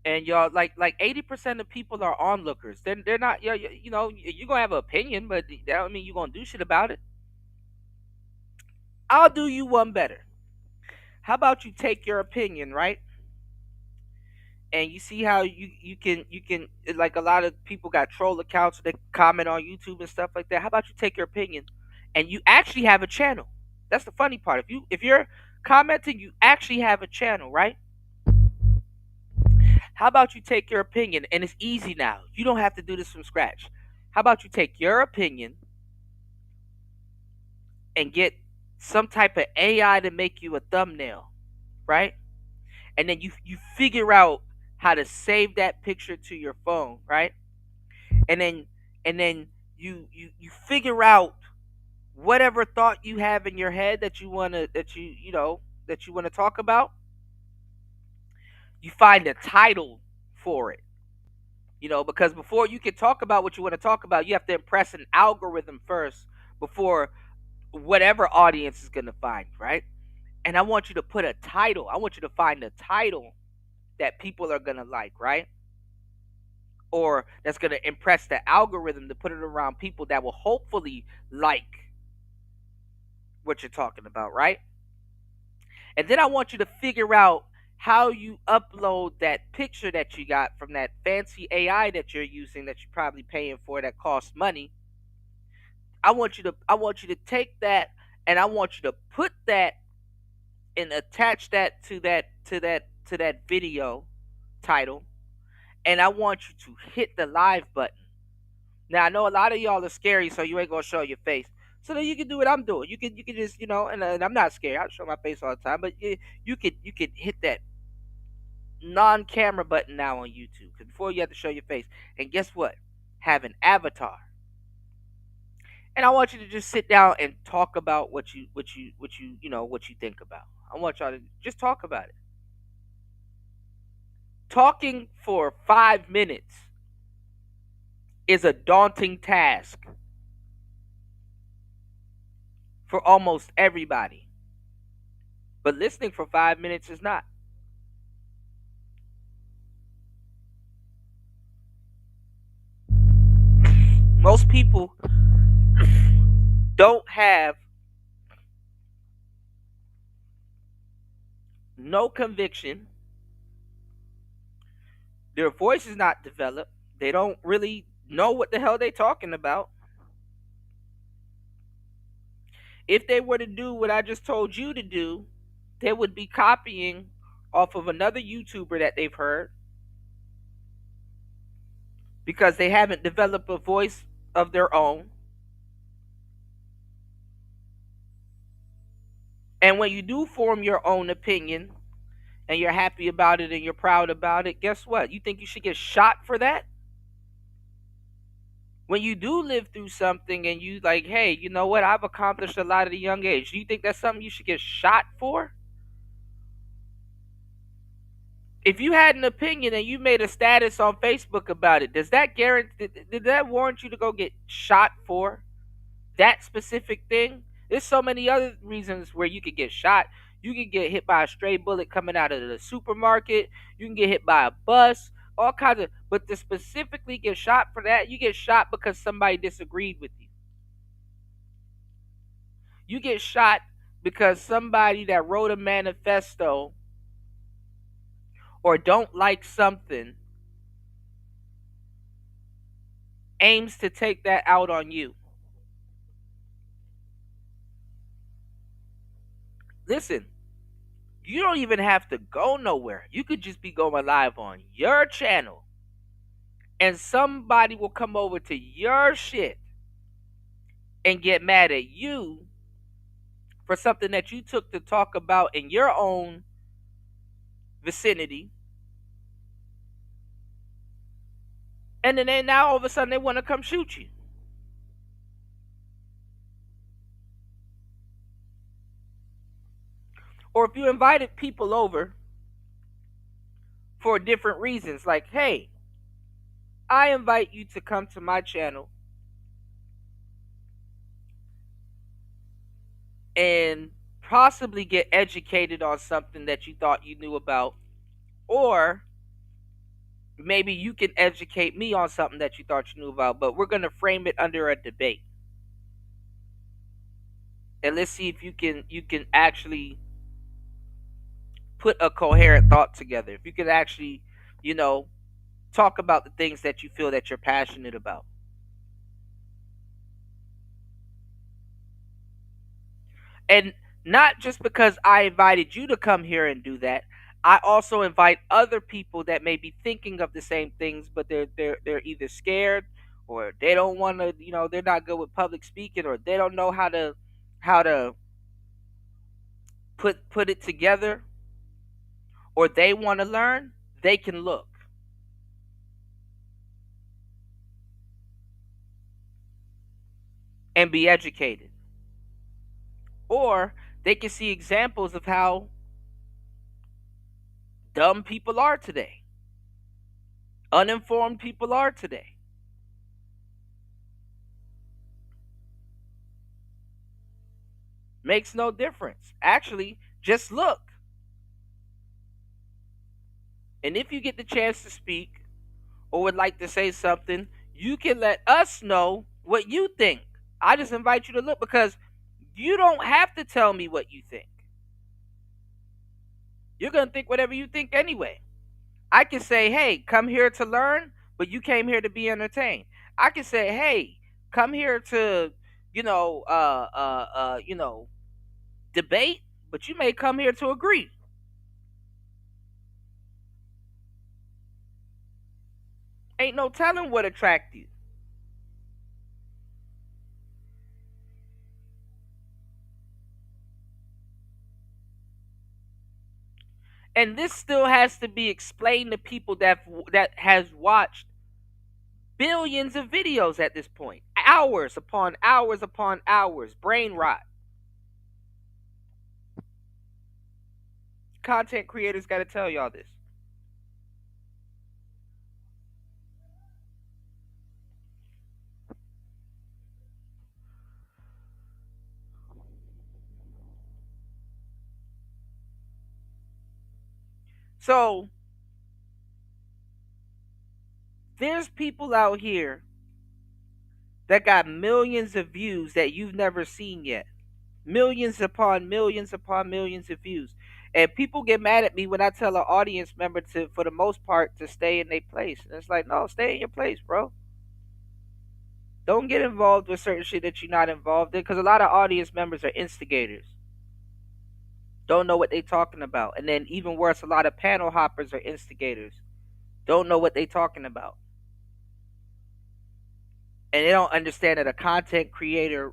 and y'all like 80% of people are onlookers. They're not you're gonna have an opinion, but that don't mean you're gonna do shit about it. I'll do you one better. How about you take your opinion, right? And you see how you can like a lot of people got troll accounts that comment on YouTube and stuff like that. How about you take your opinion and you actually have a channel? That's the funny part. If you're commenting, you actually have a channel, right? How about you take your opinion and it's easy now. You don't have to do this from scratch. How about you take your opinion and get some type of AI to make you a thumbnail, right? And then you figure out how to save that picture to your phone, right? And then and then you figure out whatever thought you have in your head that you want to that you know that you want to talk about. You find a title for it, because before you can talk about what you want to talk about, you have to impress an algorithm first before whatever audience is going to find, right? And I want you to put a title. I want you to find a title that people are going to like, right? Or that's going to impress the algorithm to put it around people that will hopefully like what you're talking about, right? And then I want you to figure out how you upload that picture that you got from that fancy AI that you're using that you're probably paying for that costs money. I want you to take that, and I want you to put that and attach that to that video title, and I want you to hit the live button. Now I know a lot of y'all are scary, so you ain't gonna show your face. So then you can do what I'm doing. You can just and I'm not scared. I show my face all the time, but you can hit that non-camera button now on YouTube. Because before you have to show your face, and guess what? Have an avatar. And I want you to just sit down and talk about what you think about. I want y'all to just talk about it. Talking for 5 minutes is a daunting task for almost everybody, but listening for 5 minutes is not. Most people don't have no conviction. Their voice is not developed. They don't really know what the hell they're talking about. If they were to do what I just told you to do, they would be copying off of another YouTuber that they've heard because they haven't developed a voice of their own. And when you do form your own opinion and you're happy about it and you're proud about it, guess what? You think you should get shot for that? When you do live through something and you like, hey, you know what? I've accomplished a lot at a young age. Do you think that's something you should get shot for? If you had an opinion and you made a status on Facebook about it, does that guarantee did that warrant you to go get shot for that specific thing? There's so many other reasons where you could get shot. You can get hit by a stray bullet coming out of the supermarket. You can get hit by a bus. All kinds of. But to specifically get shot for that, you get shot because somebody disagreed with you. You get shot because somebody that wrote a manifesto or don't like something aims to take that out on you. Listen, you don't even have to go nowhere. You could just be going live on your channel, and somebody will come over to your shit and get mad at you for something that you took to talk about in your own vicinity. And then now all of a sudden they want to come shoot you. Or if you invited people over for different reasons, like, hey, I invite you to come to my channel and possibly get educated on something that you thought you knew about, or maybe you can educate me on something that you thought you knew about, but we're going to frame it under a debate. And let's see if you can actually put a coherent thought together. If you can actually, you know, talk about the things that you feel that you're passionate about. And not just because I invited you to come here and do that, I also invite other people that may be thinking of the same things, but they're either scared or they don't want to, they're not good with public speaking, or they don't know how to put it together, or they want to learn, they can look and be educated. Or they can see examples of how dumb people are today, uninformed people are today. Makes no difference. Actually, just look. And if you get the chance to speak or would like to say something, you can let us know what you think. I just invite you to look because you don't have to tell me what you think. You're going to think whatever you think anyway. I can say, hey, come here to learn, but you came here to be entertained. I can say, hey, come here to, debate, but you may come here to agree. Ain't no telling what attract you. And this still has to be explained to people that has watched billions of videos at this point. Hours upon hours upon hours. Brain rot. Content creators got to tell y'all this. So, there's people out here that got millions of views that you've never seen yet. Millions upon millions upon millions of views. And people get mad at me when I tell an audience member to, for the most part, to stay in their place. And it's like, no, stay in your place, bro. Don't get involved with certain shit that you're not involved in, because a lot of audience members are instigators. Don't know what they talking about. And then even worse, a lot of panel hoppers are instigators. Don't know what they talking about. And they don't understand that a content creator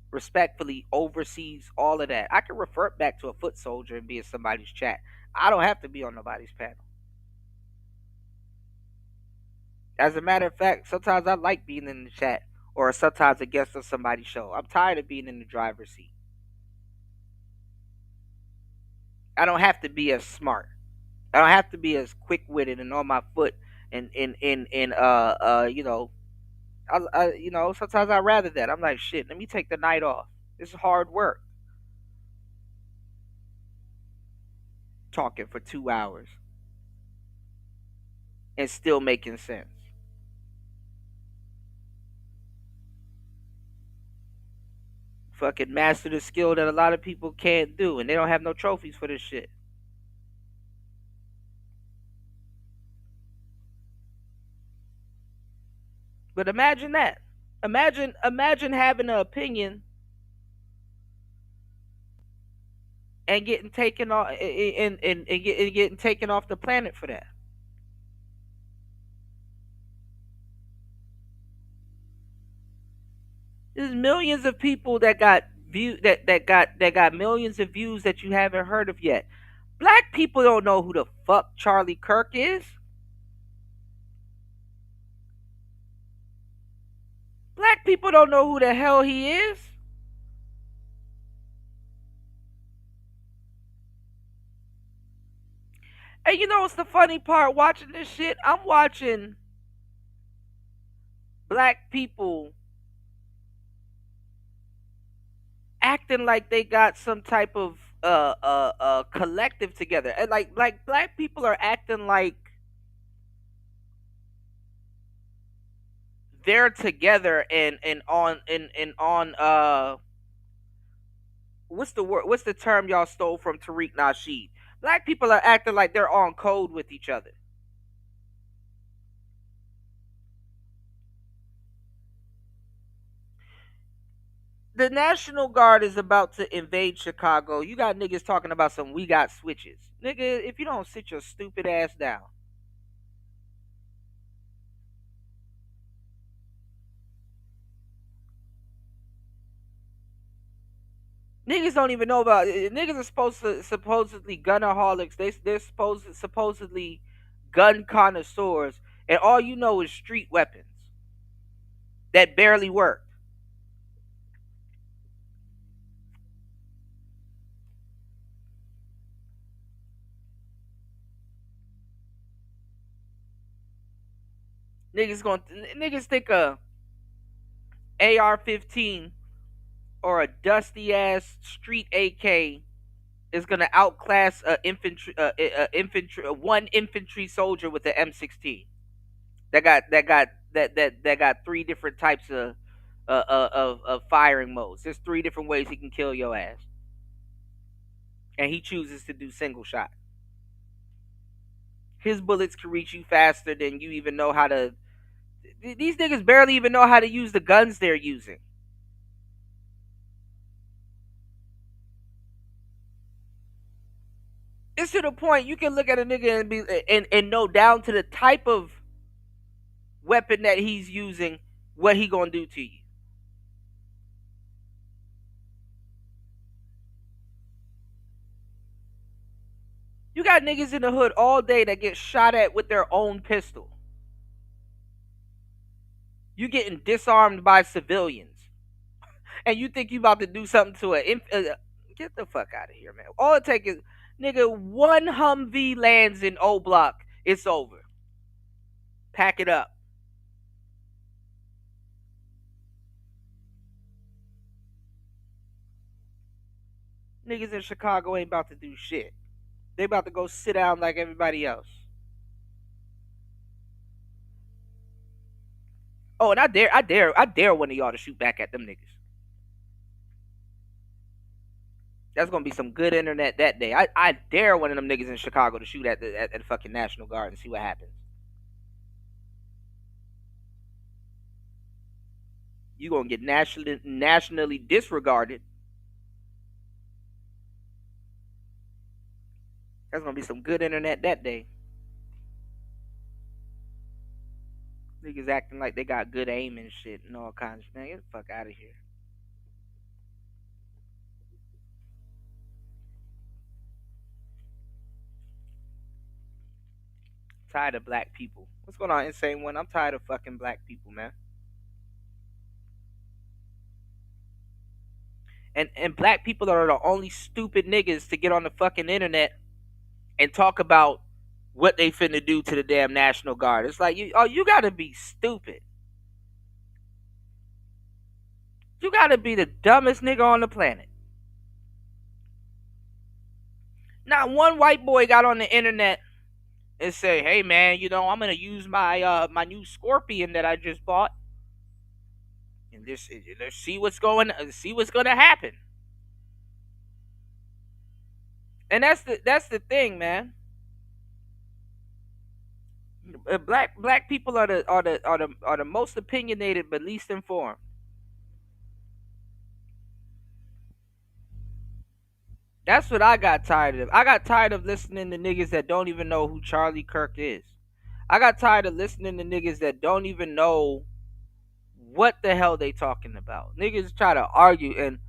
respectfully oversees all of that. I can refer back to a foot soldier and be in somebody's chat. I don't have to be on nobody's panel. As a matter of fact, sometimes I like being in the chat or sometimes a guest on somebody's show. I'm tired of being in the driver's seat. I don't have to be as smart. I don't have to be as quick witted and on my foot and sometimes I rather that. I'm like, shit, let me take the night off. This is hard work. Talking for 2 hours and still making sense. Fucking master the skill that a lot of people can't do, and they don't have no trophies for this shit. But imagine that. Imagine having an opinion and getting taken off and getting taken off the planet for that. There's millions of people that got got millions of views that you haven't heard of yet. Black people don't know who the fuck Charlie Kirk is. Black people don't know who the hell he is. And you know what's the funny part watching this shit? I'm watching black people acting like they got some type of collective together. And like black people are acting like they're together and on and on what's the word, what's the term y'all stole from Tariq Nasheed? Black people are acting like they're on code with each other. The National Guard is about to invade Chicago. You got niggas talking about some we got switches. Nigga, if you don't sit your stupid ass down. Niggas don't even know about niggas are supposed to supposedly gunaholics. They're supposedly gun connoisseurs, and all you know is street weapons that barely work. Niggas think a AR-15 or a dusty ass street AK is gonna outclass a one infantry soldier with the M16 that got three different types of firing modes. There's three different ways he can kill your ass, and he chooses to do single shot. His bullets can reach you faster than you even know how to. These niggas barely even know how to use the guns they're using. It's to the point you can look at a nigga and know down to the type of weapon that he's using what he gonna do to you. You got niggas in the hood all day that get shot at with their own pistol. You getting disarmed by civilians, and you think you about to do something to get the fuck out of here, man. All it takes is nigga one Humvee lands in O Block, it's over. Pack it up. Niggas in Chicago ain't about to do shit. They about to go sit down like everybody else. Oh, and I dare one of y'all to shoot back at them niggas. That's gonna be some good internet that day. I dare one of them niggas in Chicago to shoot at the fucking National Guard and see what happens. You gonna get nationally disregarded. That's gonna be some good internet that day. Niggas acting like they got good aim and shit and all kinds of things. Get the fuck out of here. Tired of black people. What's going on, Insane One? I'm tired of fucking black people, man. And black people are the only stupid niggas to get on the fucking internet and talk about what they finna do to the damn National Guard. It's like you gotta be stupid. You gotta be the dumbest nigga on the planet. Not one white boy got on the internet and say, "Hey man, I'm gonna use my new Scorpion that I just bought, and let's see what's gonna happen." And that's the thing, man. Black people are the most opinionated but least informed. That's what I got tired of. I got tired of listening to niggas that don't even know who Charlie Kirk is. I got tired of listening to niggas that don't even know what the hell they talking about. Niggas try to argue, and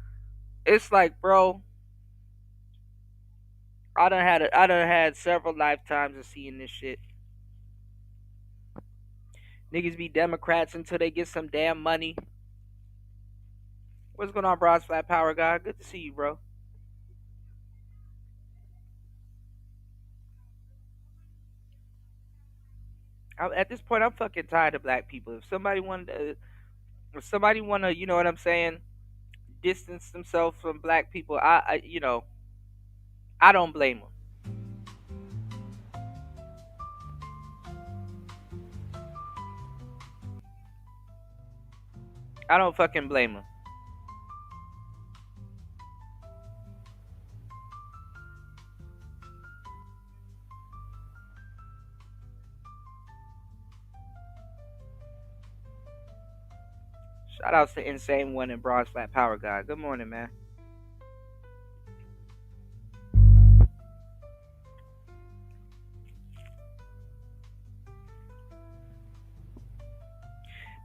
it's like, bro, I done had several lifetimes of seeing this shit. Niggas be Democrats until they get some damn money. What's going on, Bronze Flat Power Guy? Good to see you, bro. At this point, I'm fucking tired of black people. If somebody wanna, you know what I'm saying, distance themselves from black people, I don't blame them. I don't fucking blame them. Shout outs to Insane One and Broad Flat Power Guy. Good morning, man.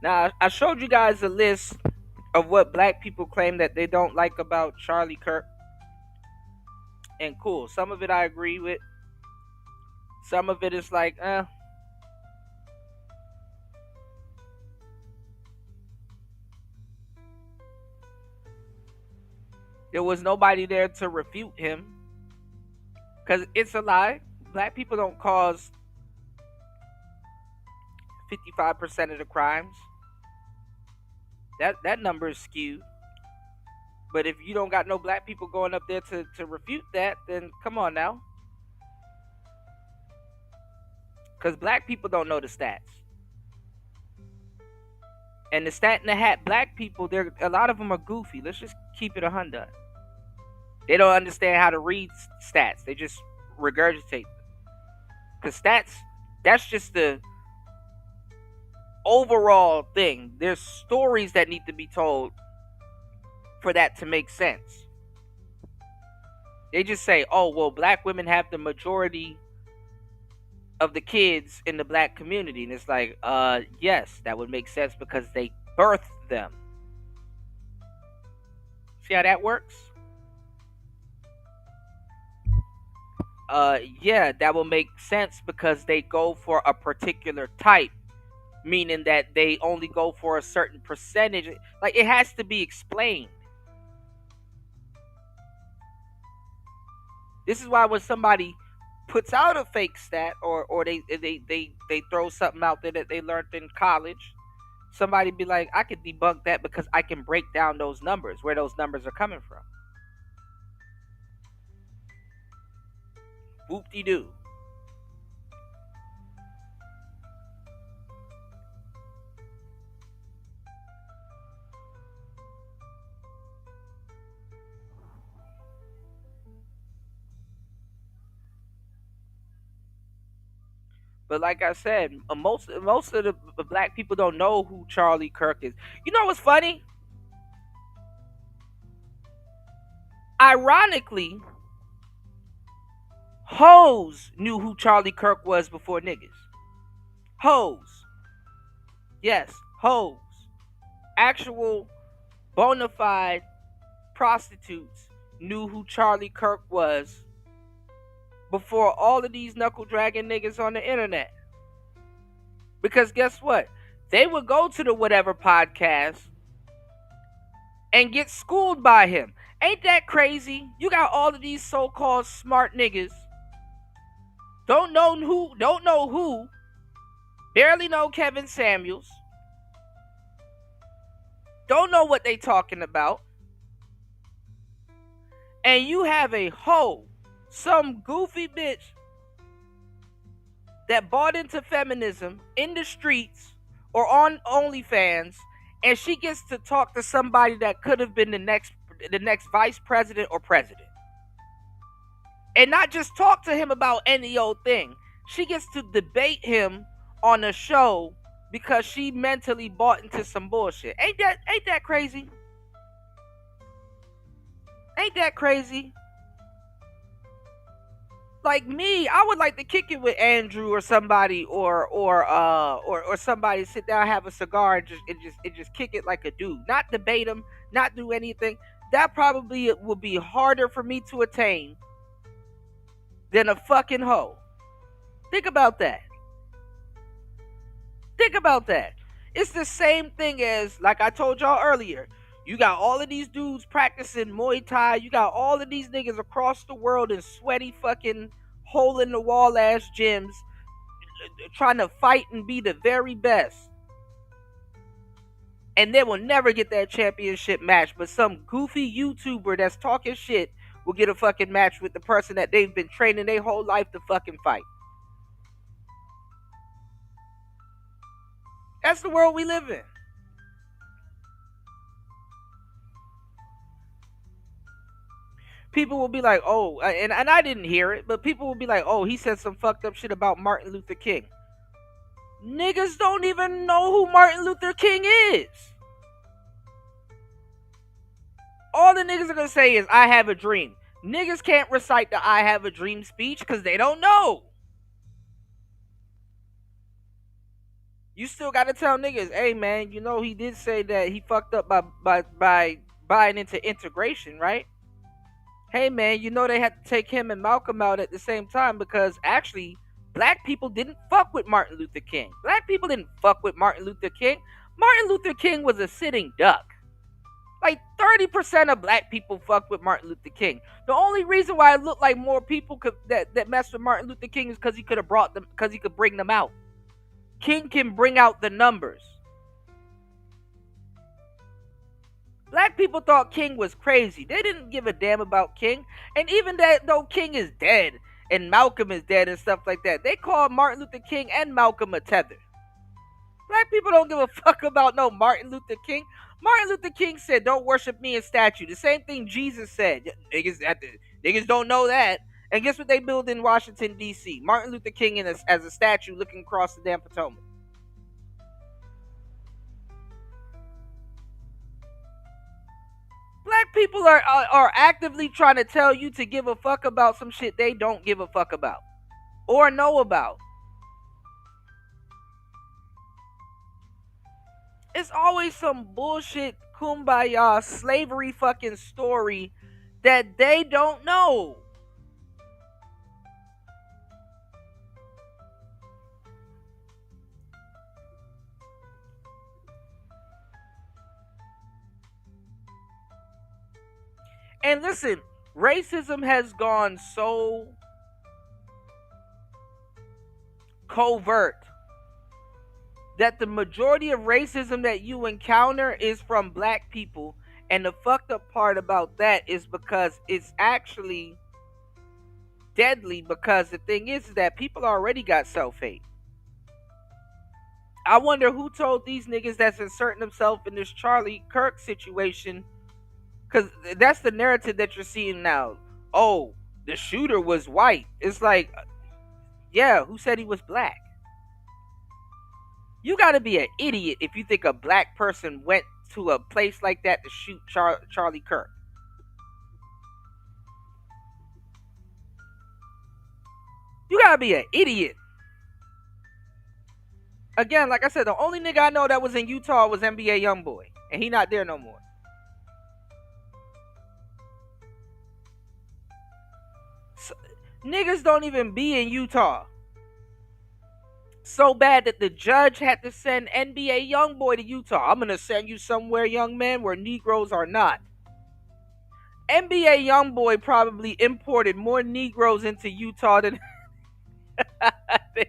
Now I showed you guys a list of what black people claim that they don't like about Charlie Kirk. And cool, some of it I agree with. Some of it is like, there was nobody there to refute him. Because it's a lie. Black people don't cause 55% of the crimes. That number is skewed. But if you don't got no black people going up there to refute that, then come on now. Because black people don't know the stats. And the stat in the hat black people, they're a lot of them are goofy. Let's just keep it 100. They don't understand how to read stats. They just regurgitate. Because stats, that's just the overall thing. There's stories that need to be told for that to make sense. They just say, oh, well, black women have the majority of the kids in the black community. And it's like, yes, that would make sense because they birthed them. See how that works? Yeah, that will make sense because they go for a particular type, meaning that they only go for a certain percentage. Like, it has to be explained. This is why when somebody puts out a fake stat or they throw something out there that they learned in college, somebody be like, I could debunk that because I can break down those numbers, where those numbers are coming from. Whoop-de-doo. But like I said, most of the black people don't know who Charlie Kirk is. You know what's funny? Ironically, hoes knew who Charlie Kirk was before niggas. Hoes. Yes, hoes. Actual bona fide prostitutes knew who Charlie Kirk was before all of these knuckle dragging niggas on the internet. Because guess what? They would go to the whatever podcast and get schooled by him. Ain't that crazy? You got all of these so-called smart niggas. Don't know who, barely know Kevin Samuels. Don't know what they talking about. And you have a hoe, some goofy bitch that bought into feminism in the streets or on OnlyFans, and she gets to talk to somebody that could have been the next vice president or president. And not just talk to him about any old thing. She gets to debate him on a show because she mentally bought into some bullshit. Ain't that crazy? Ain't that crazy? Like me, I would like to kick it with Andrew or somebody, or somebody, sit down, have a cigar, and just kick it like a dude. Not debate him, not do anything. That probably would be harder for me to attain than a fucking hoe. Think about that. Think about that. It's the same thing as, like I told y'all earlier, you got all of these dudes practicing Muay Thai. You got all of these niggas across the world in sweaty fucking hole in the wall ass gyms trying to fight and be the very best. And they will never get that championship match, but some goofy YouTuber that's talking shit will get a fucking match with the person that they've been training their whole life to fucking fight. That's the world we live in. People will be like, oh, and I didn't hear it, but people will be like, oh, he said some fucked up shit about Martin Luther King. Niggas don't even know who Martin Luther King is. All the niggas are gonna say is, I have a dream. Niggas can't recite the I have a dream speech because they don't know. You still got to tell niggas, hey man, you know he did say that he fucked up by buying into integration, right? Hey man, you know they had to take him and Malcolm out at the same time because actually black people didn't fuck with Martin Luther King. Black people didn't fuck with Martin Luther King. Martin Luther King was a sitting duck. Like 30% of black people fucked with Martin Luther King. The only reason why it looked like more people that messed with Martin Luther King is because he could have brought them, because he could bring them out. King can bring out the numbers. Black people thought King was crazy. They didn't give a damn about King. And even that though King is dead and Malcolm is dead and stuff like that, they call Martin Luther King and Malcolm a tether. Black people don't give a fuck about no Martin Luther King. Martin Luther King said, "Don't worship me in statue." The same thing Jesus said. Niggas don't know that. And guess what they build in Washington D.C.? Martin Luther King as a statue looking across the damn Potomac. Black people are actively trying to tell you to give a fuck about some shit they don't give a fuck about or know about. It's always some bullshit kumbaya slavery fucking story that they don't know. And listen, racism has gone so covert that the majority of racism that you encounter is from black people. And the fucked up part about that is because it's actually deadly, because the thing is that people already got self-hate. I wonder who told these niggas that's inserting themselves in this Charlie Kirk situation, because that's the narrative that you're seeing now. Oh, the shooter was white. It's like, yeah, who said he was black? You got to be an idiot if you think a black person went to a place like that to shoot Charlie Kirk. You got to be an idiot. Again, like I said, the only nigga I know that was in Utah was NBA YoungBoy, and he not there no more. So, niggas don't even be in Utah. So bad that the judge had to send NBA YoungBoy to Utah. I'm gonna send you somewhere, young man, where Negroes are not. NBA YoungBoy probably imported more Negroes into Utah than, than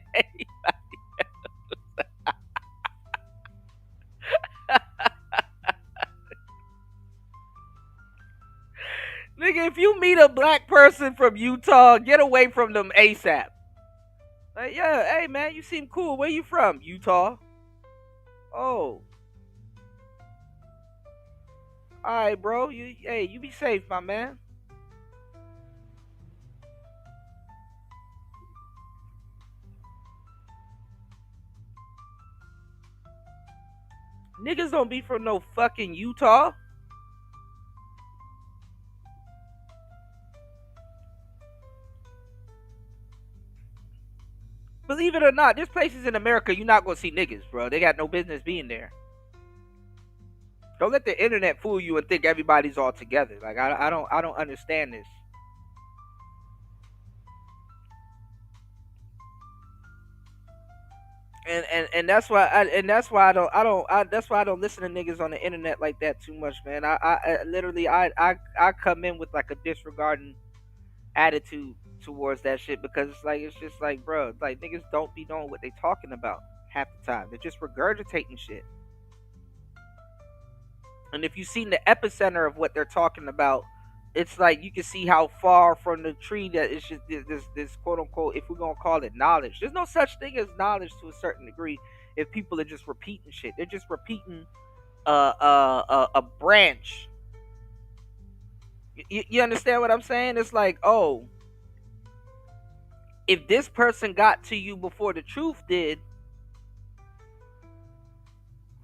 nigga. If you meet a black person from Utah, get away from them ASAP. Like, yeah, hey man, you seem cool. Where you from? Utah. Oh, all right, bro. You be safe, my man. Niggas don't be from no fucking Utah. Believe it or not, there's places in America you're not gonna see niggas, bro. They got no business being there. Don't let the internet fool you and think everybody's all together. Like I don't understand this. And that's why that's why I don't listen to niggas on the internet like that too much, man. I literally I come in with like a disregarding attitude towards that shit, because it's just like, bro, like niggas don't be knowing what they talking about half the time. They're just regurgitating shit. And if you've seen the epicenter of what they're talking about, it's like you can see how far from the tree that it's just this quote unquote, if we're gonna call it knowledge. There's no such thing as knowledge to a certain degree if people are just repeating shit. They're just repeating a branch. You understand what I'm saying? It's like, oh, if this person got to you before the truth did,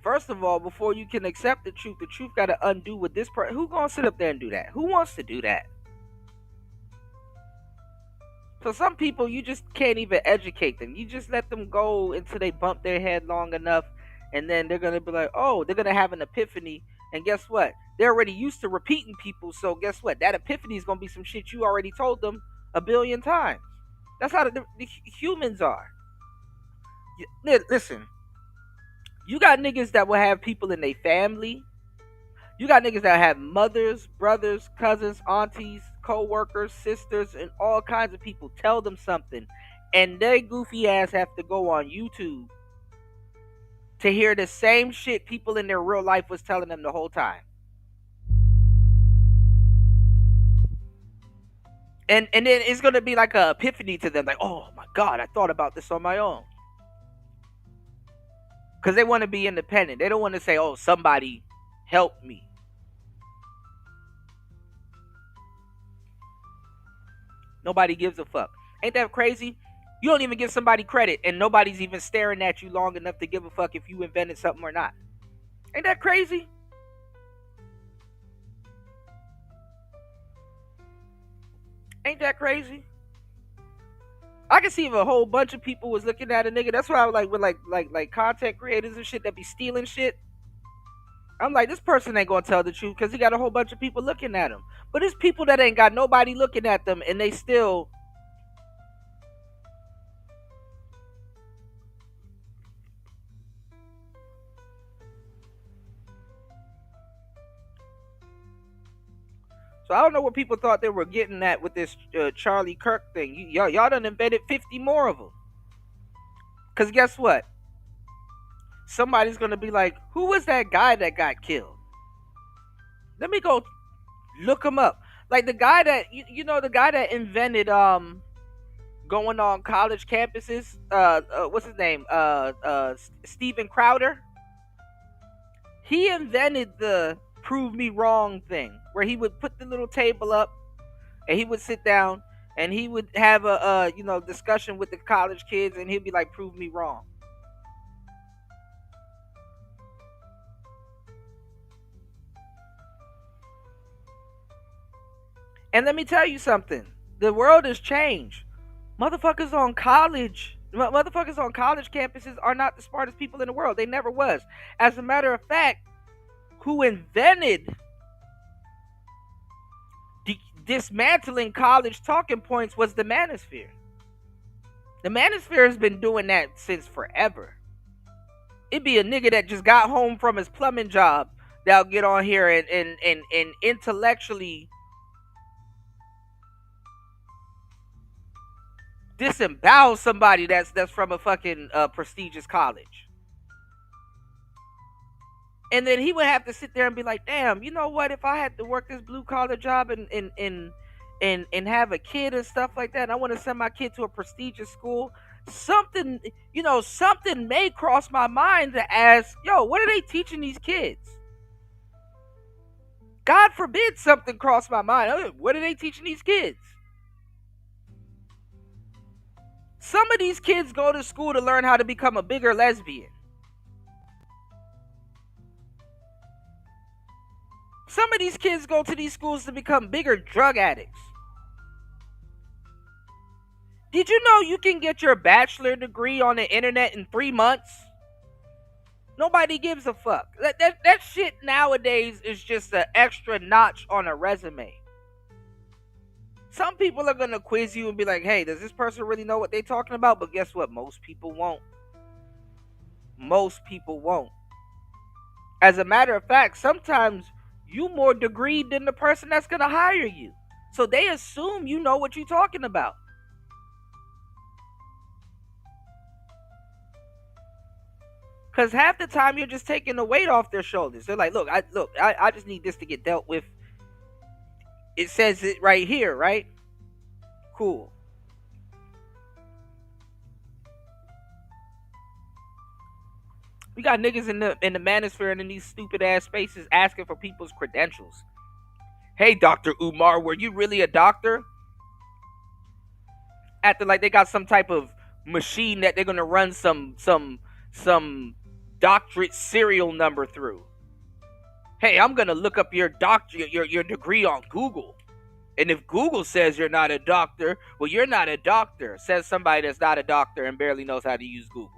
first of all, before you can accept the truth got to undo what this person. Who gonna sit up there and do that? Who wants to do that? So some people, you just can't even educate them. You just let them go until they bump their head long enough, and then they're gonna be like, oh, they're gonna have an epiphany. And guess what? They're already used to repeating people. So guess what? That epiphany is gonna be some shit you already told them a billion times. That's how the humans are. Listen, you got niggas that will have people in their family. You got niggas that have mothers, brothers, cousins, aunties, co-workers, sisters, and all kinds of people tell them something, and they goofy ass have to go on YouTube to hear the same shit people in their real life was telling them the whole time. And then it's gonna be like a epiphany to them, like, oh my god, I thought about this on my own. Because they want to be independent. They don't want to say, oh, somebody help me. Nobody gives a fuck. Ain't that crazy? You don't even give somebody credit, and nobody's even staring at you long enough to give a fuck if you invented something or not. Ain't that crazy? Ain't that crazy? I can see if a whole bunch of people was looking at a nigga. That's why I was like, with like content creators and shit that be stealing shit. I'm like, this person ain't gonna tell the truth because he got a whole bunch of people looking at him. But there's people that ain't got nobody looking at them, and they still. So I don't know what people thought they were getting at with this Charlie Kirk thing. Y'all done invented 50 more of them. Cause guess what? Somebody's gonna be like, who was that guy that got killed? Let me go look him up. Like the guy that you know, the guy that invented going on college campuses. What's his name? Steven Crowder. He invented the prove me wrong thing, where he would put the little table up, and he would sit down, and he would have a discussion with the college kids, and he'd be like, prove me wrong. And let me tell you something. The world has changed. Motherfuckers on college campuses are not the smartest people in the world. They never was. As a matter of fact, who invented dismantling college talking points was the manosphere. The manosphere has been doing that since forever. It'd be a nigga that just got home from his plumbing job that'll get on here and intellectually disembowel somebody that's from a fucking prestigious college. And then he would have to sit there and be like, damn, you know what, if I had to work this blue collar job and have a kid and stuff like that, and I want to send my kid to a prestigious school, something may cross my mind to ask, yo, what are they teaching these kids? God forbid something cross my mind. What are they teaching these kids? Some of these kids go to school to learn how to become a bigger lesbian. Some of these kids go to these schools to become bigger drug addicts. Did you know you can get your bachelor degree on the internet in 3 months? Nobody gives a fuck. That shit nowadays is just an extra notch on a resume. Some people are going to quiz you and be like, hey, does this person really know what they're talking about? But guess what? Most people won't. Most people won't. As a matter of fact, sometimes you more degreed than the person that's going to hire you. So they assume you know what you're talking about. Because half the time you're just taking the weight off their shoulders. They're like, I just need this to get dealt with. It says it right here, right? Cool. We got niggas in the manosphere and in these stupid ass spaces asking for people's credentials. Hey, Dr. Umar, were you really a doctor? Acting like they got some type of machine that they're gonna run some doctorate serial number through. Hey, I'm gonna look up your your degree on Google. And if Google says you're not a doctor, well, you're not a doctor, says somebody that's not a doctor and barely knows how to use Google.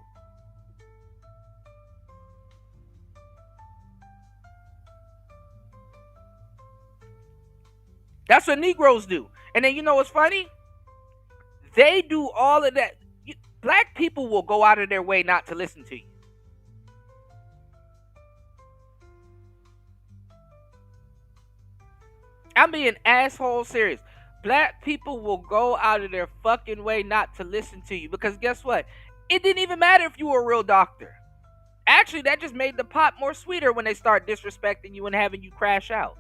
That's what Negroes do. And then you know what's funny? They do all of that. Black people will go out of their way not to listen to you. I'm being asshole serious. Black people will go out of their fucking way not to listen to you because guess what? It didn't even matter if you were a real doctor. Actually, that just made the pot more sweeter when they start disrespecting you and having you crash out.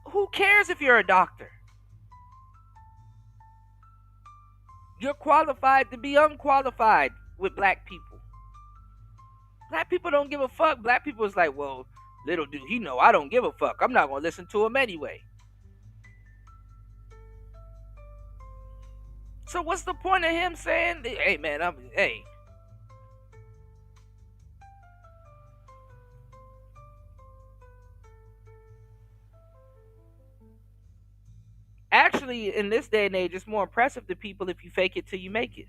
Who cares if you're a doctor? You're qualified to be unqualified with black people. Black people don't give a fuck. Black people is like, well, little dude, he know I don't give a fuck. I'm not gonna listen to him anyway. So what's the point of him saying, hey man, hey. Actually, in this day and age, it's more impressive to people if you fake it till you make it.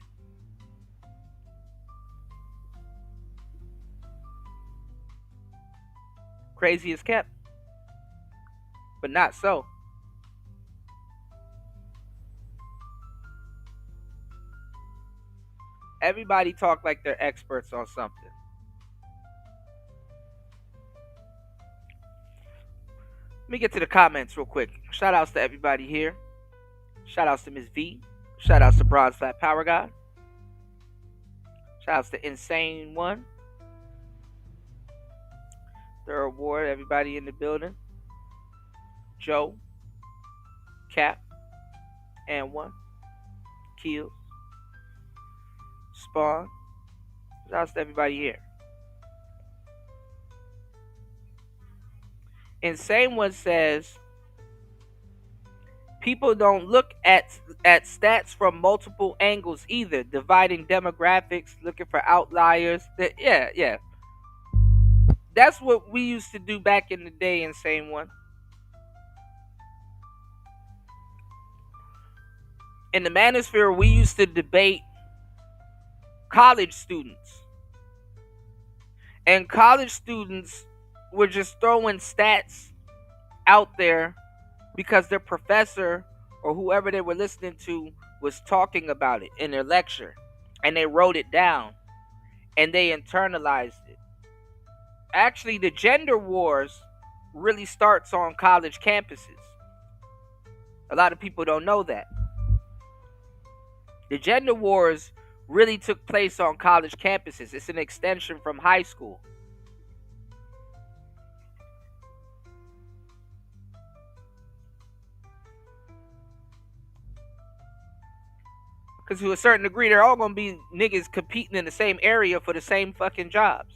Crazy as kept, but not so. Everybody talk like they're experts on something. Let me get to the comments real quick. Shout outs to everybody here. Shout outs to Miss V. Shout outs to Bronze Flat Power God. Shout outs to Insane One. Third Ward, everybody in the building. Joe. Cap. And One. Kills. Spawn. Shout outs to everybody here. Insane One says people don't look at stats from multiple angles either, dividing demographics, looking for outliers. Yeah. That's what we used to do back in the day, Insane One. In the Manosphere, we used to debate college students. And college students were just throwing stats out there because their professor or whoever they were listening to was talking about it in their lecture. And they wrote it down. And they internalized it. Actually, the gender wars really starts on college campuses. A lot of people don't know that. The gender wars really took place on college campuses. It's an extension from high school. Because to a certain degree, they're all going to be niggas competing in the same area for the same fucking jobs.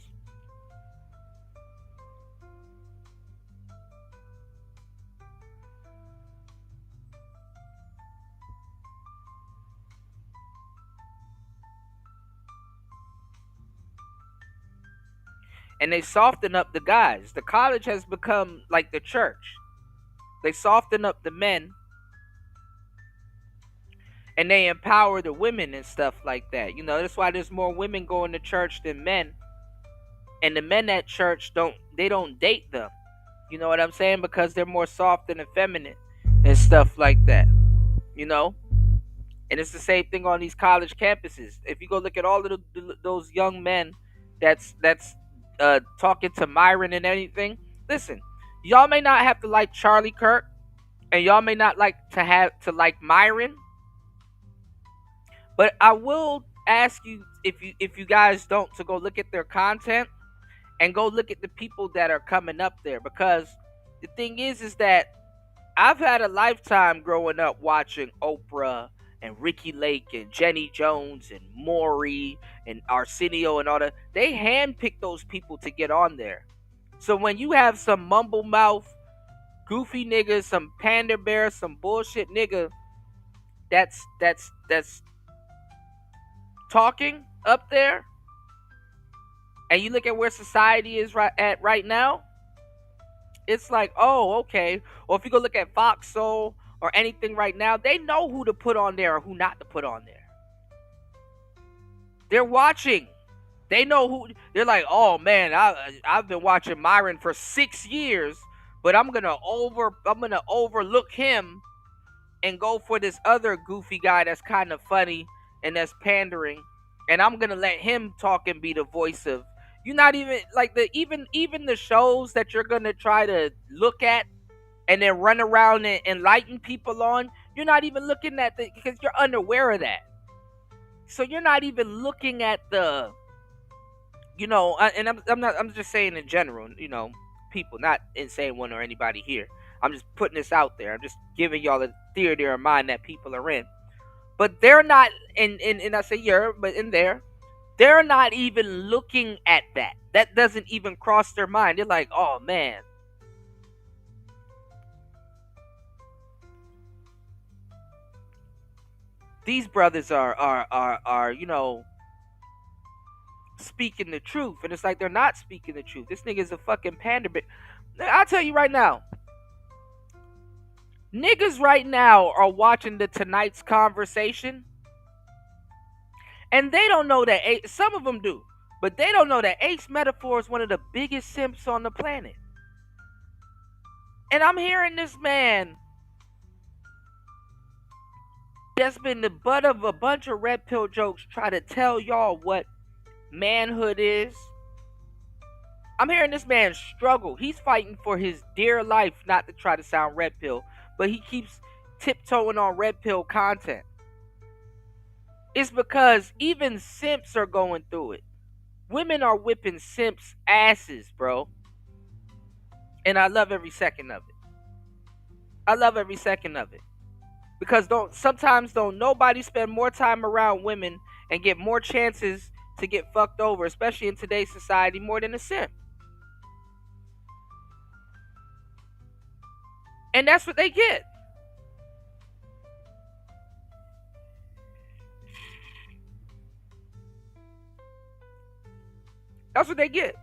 And they soften up the guys. The college has become like the church. They soften up the men and they empower the women and stuff like that. You know, that's why there's more women going to church than men. And the men at church don't date them. You know what I'm saying? Because they're more soft and effeminate and stuff like that. You know? And it's the same thing on these college campuses. If you go look at all of those young men that's talking to Myron and anything, listen, y'all may not have to like Charlie Kirk, and y'all may not have to like Myron, but I will ask you if you guys don't to go look at their content and go look at the people that are coming up there, because the thing is that I've had a lifetime growing up watching Oprah and Ricky Lake and Jenny Jones and Maury and Arsenio and all that. They handpick those people to get on there. So when you have some mumble mouth, goofy niggas, some panda bear, some bullshit nigga that's talking up there, and you look at where society is right now, It's like, oh, okay. Or if you go look at Fox Soul or anything right now, they know who to put on there or who not to put on there. They're watching. They know who. They're like, oh man, I've been watching Myron for 6 years, but I'm gonna overlook him and go for this other goofy guy that's kind of funny and that's pandering, and I'm gonna let him talk and be the voice of. You're not even like the even the shows that you're gonna try to look at and then run around and enlighten people on. You're not even looking at the because you're unaware of that. So you're not even looking at the and I'm not I'm just saying in general, people, not insane one or anybody here. I'm just putting this out there. I'm just giving y'all a theater of mind that people are in. But they're not and I say you're, but in there, they're not even looking at that. That doesn't even cross their mind. They're like, oh man. These brothers are speaking the truth. And it's like they're not speaking the truth. This nigga's a fucking pander. But I'll tell you right now, niggas right now are watching the Tonight's Conversation, and they don't know that some of them do, but they don't know that Ace Metaphor is one of the biggest simps on the planet. And I'm hearing this man that's been the butt of a bunch of red pill jokes try to tell y'all what manhood is. I'm hearing this man struggle. He's fighting for his dear life not to try to sound red pill, but he keeps tiptoeing on red pill content. It's because even simps are going through it. Women are whipping simps' asses, bro. And I love every second of it. I love every second of it. Because don't nobody spend more time around women and get more chances to get fucked over, especially in today's society, more than a simp. And that's what they get. That's what they get.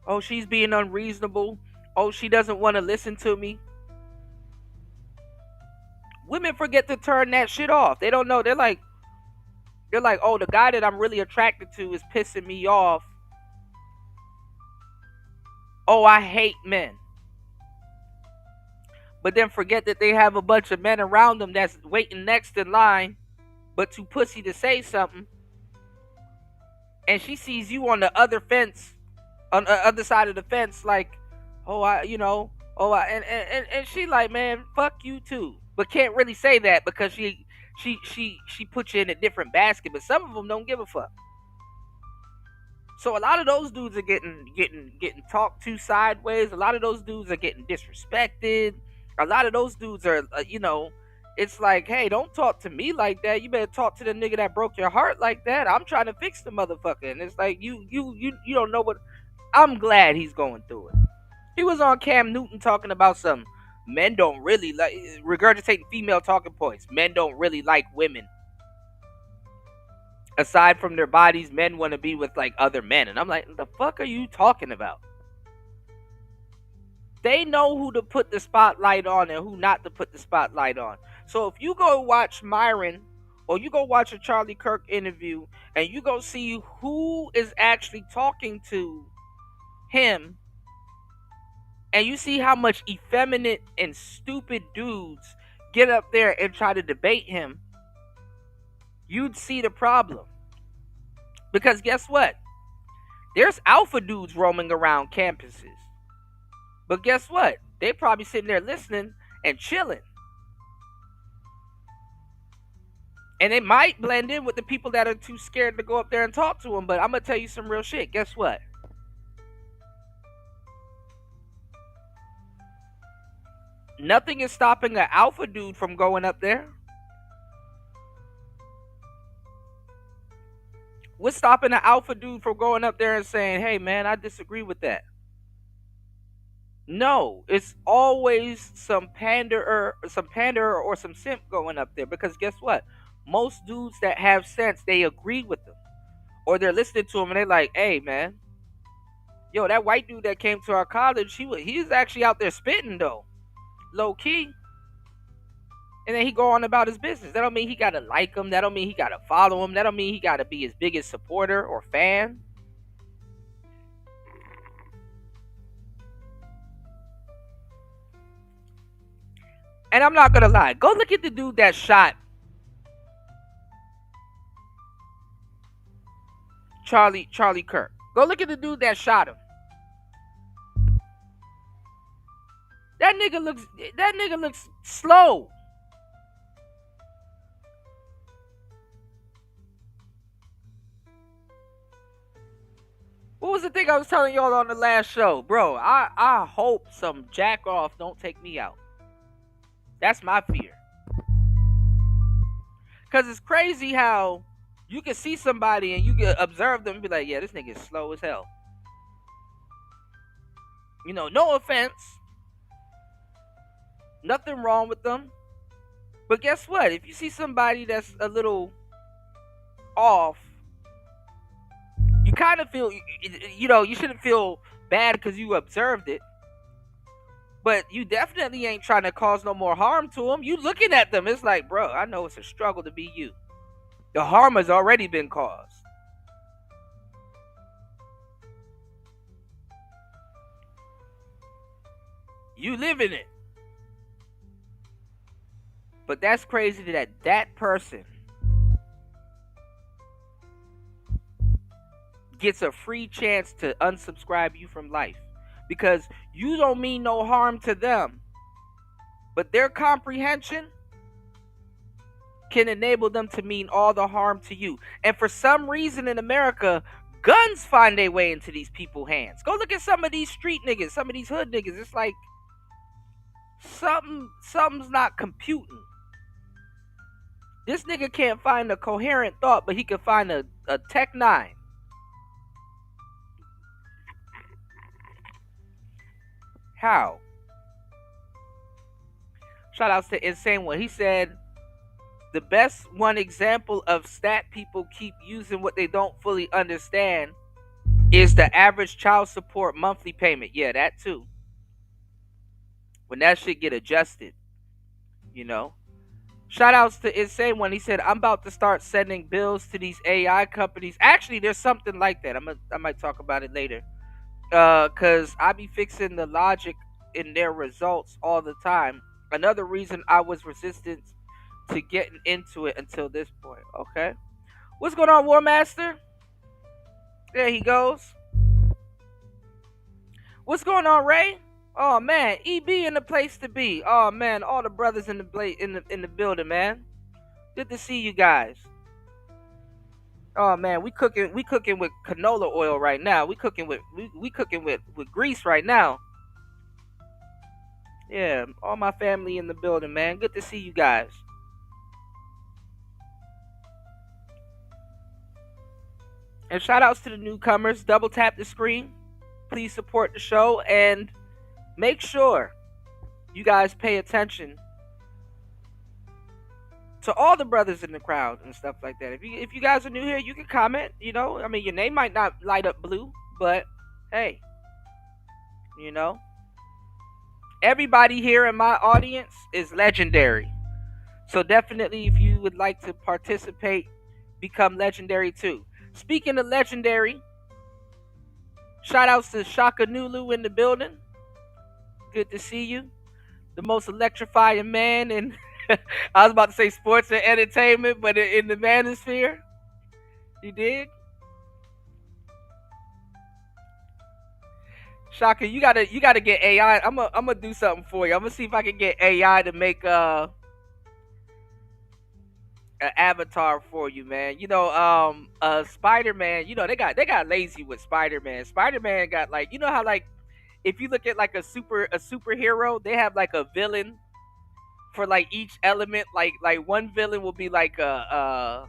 Oh, she's being unreasonable. Oh, she doesn't want to listen to me. Women forget to turn that shit off. They don't know. They're like, oh, the guy that I'm really attracted to is pissing me off. Oh, I hate men. But then forget that they have a bunch of men around them that's waiting next in line, but too pussy to say something. And she sees you on the other fence, on the other side of the fence, like, oh, and she like, man, fuck you too, but can't really say that because she put you in a different basket. But some of them don't give a fuck. So a lot of those dudes are getting talked to sideways. A lot of those dudes are getting disrespected. A lot of those dudes are, it's like, hey, don't talk to me like that. You better talk to the nigga that broke your heart like that. I'm trying to fix the motherfucker, and it's like you don't know what. I'm glad he's going through it. He was on Cam Newton talking about some men don't really like regurgitating female talking points. Men don't really like women. Aside from their bodies, men want to be with like other men. And I'm like, the fuck are you talking about? They know who to put the spotlight on and who not to put the spotlight on. So if you go watch Myron or you go watch a Charlie Kirk interview and you go see who is actually talking to him, and you see how much effeminate and stupid dudes get up there and try to debate him, you'd see the problem. Because guess what? There's alpha dudes roaming around campuses. But guess what? They probably sitting there listening and chilling. And they might blend in with the people that are too scared to go up there and talk to them. But I'm going to tell you some real shit. Guess what? Nothing is stopping an alpha dude from going up there. What's stopping an alpha dude from going up there and saying, hey, man, I disagree with that? No, it's always some panderer or some simp going up there. Because guess what? Most dudes that have sense, they agree with them. Or they're listening to them and they're like, hey, man, Yo, that white dude that came to our college, he was actually out there spitting though, low key. And then he go on about his business. That don't mean he gotta like him. That don't mean he gotta follow him. That don't mean he gotta be his biggest supporter or fan. And I'm not gonna lie. Go look at the dude that shot Charlie Kirk. Go look at the dude that shot him. That nigga looks slow. What was the thing I was telling y'all on the last show? Bro, I hope some jack off don't take me out. That's my fear. Cause it's crazy how you can see somebody and you can observe them and be like, yeah, this nigga is slow as hell. You know, no offense. Nothing wrong with them. But guess what? If you see somebody that's a little off, you kind of feel, you shouldn't feel bad because you observed it. But you definitely ain't trying to cause no more harm to them. You looking at them, it's like, bro, I know it's a struggle to be you. The harm has already been caused. You live in it. But that's crazy that that person gets a free chance to unsubscribe you from life because you don't mean no harm to them, but their comprehension can enable them to mean all the harm to you. And for some reason in America, guns find their way into these people's hands. Go look at some of these street niggas, some of these hood niggas. It's like something's not computing. This nigga can't find a coherent thought, but he can find a Tech 9. How? Shout outs to Insane One. He said, the best one example of stat people keep using what they don't fully understand is the average child support monthly payment. Yeah, that too. When that shit get adjusted, you know. Shout outs to Insane One. He said, I'm about to start sending bills to these AI companies. Actually, there's something like that. I might talk about it later. Cause I be fixing the logic in their results all the time. Another reason I was resistant to getting into it until this point. Okay. What's going on, War Master? There he goes. What's going on, Ray? Oh man, EB in the place to be. Oh man, all the brothers in the building, man. Good to see you guys. Oh man, we cooking with canola oil right now. We cooking with grease right now. Yeah, all my family in the building, man. Good to see you guys. And shout outs to the newcomers. Double tap the screen. Please support the show and make sure you guys pay attention to all the brothers in the crowd and stuff like that. If you guys are new here, you can comment. You know, I mean, your name might not light up blue, but hey, you know, everybody here in my audience is legendary. So definitely, if you would like to participate, become legendary too. Speaking of legendary, shout outs to Shaka Nulu in the building. Good to see you. The most electrifying man in I was about to say sports and entertainment, but in the manosphere. You did? Shaka, you gotta get AI. I'm gonna do something for you. I'm gonna see if I can get AI to make an avatar for you, man. You know, Spider-Man, you know, they got lazy with Spider-Man. Spider-Man got like, you know how like if you look at like a superhero, they have like a villain for like each element. Like one villain will be like a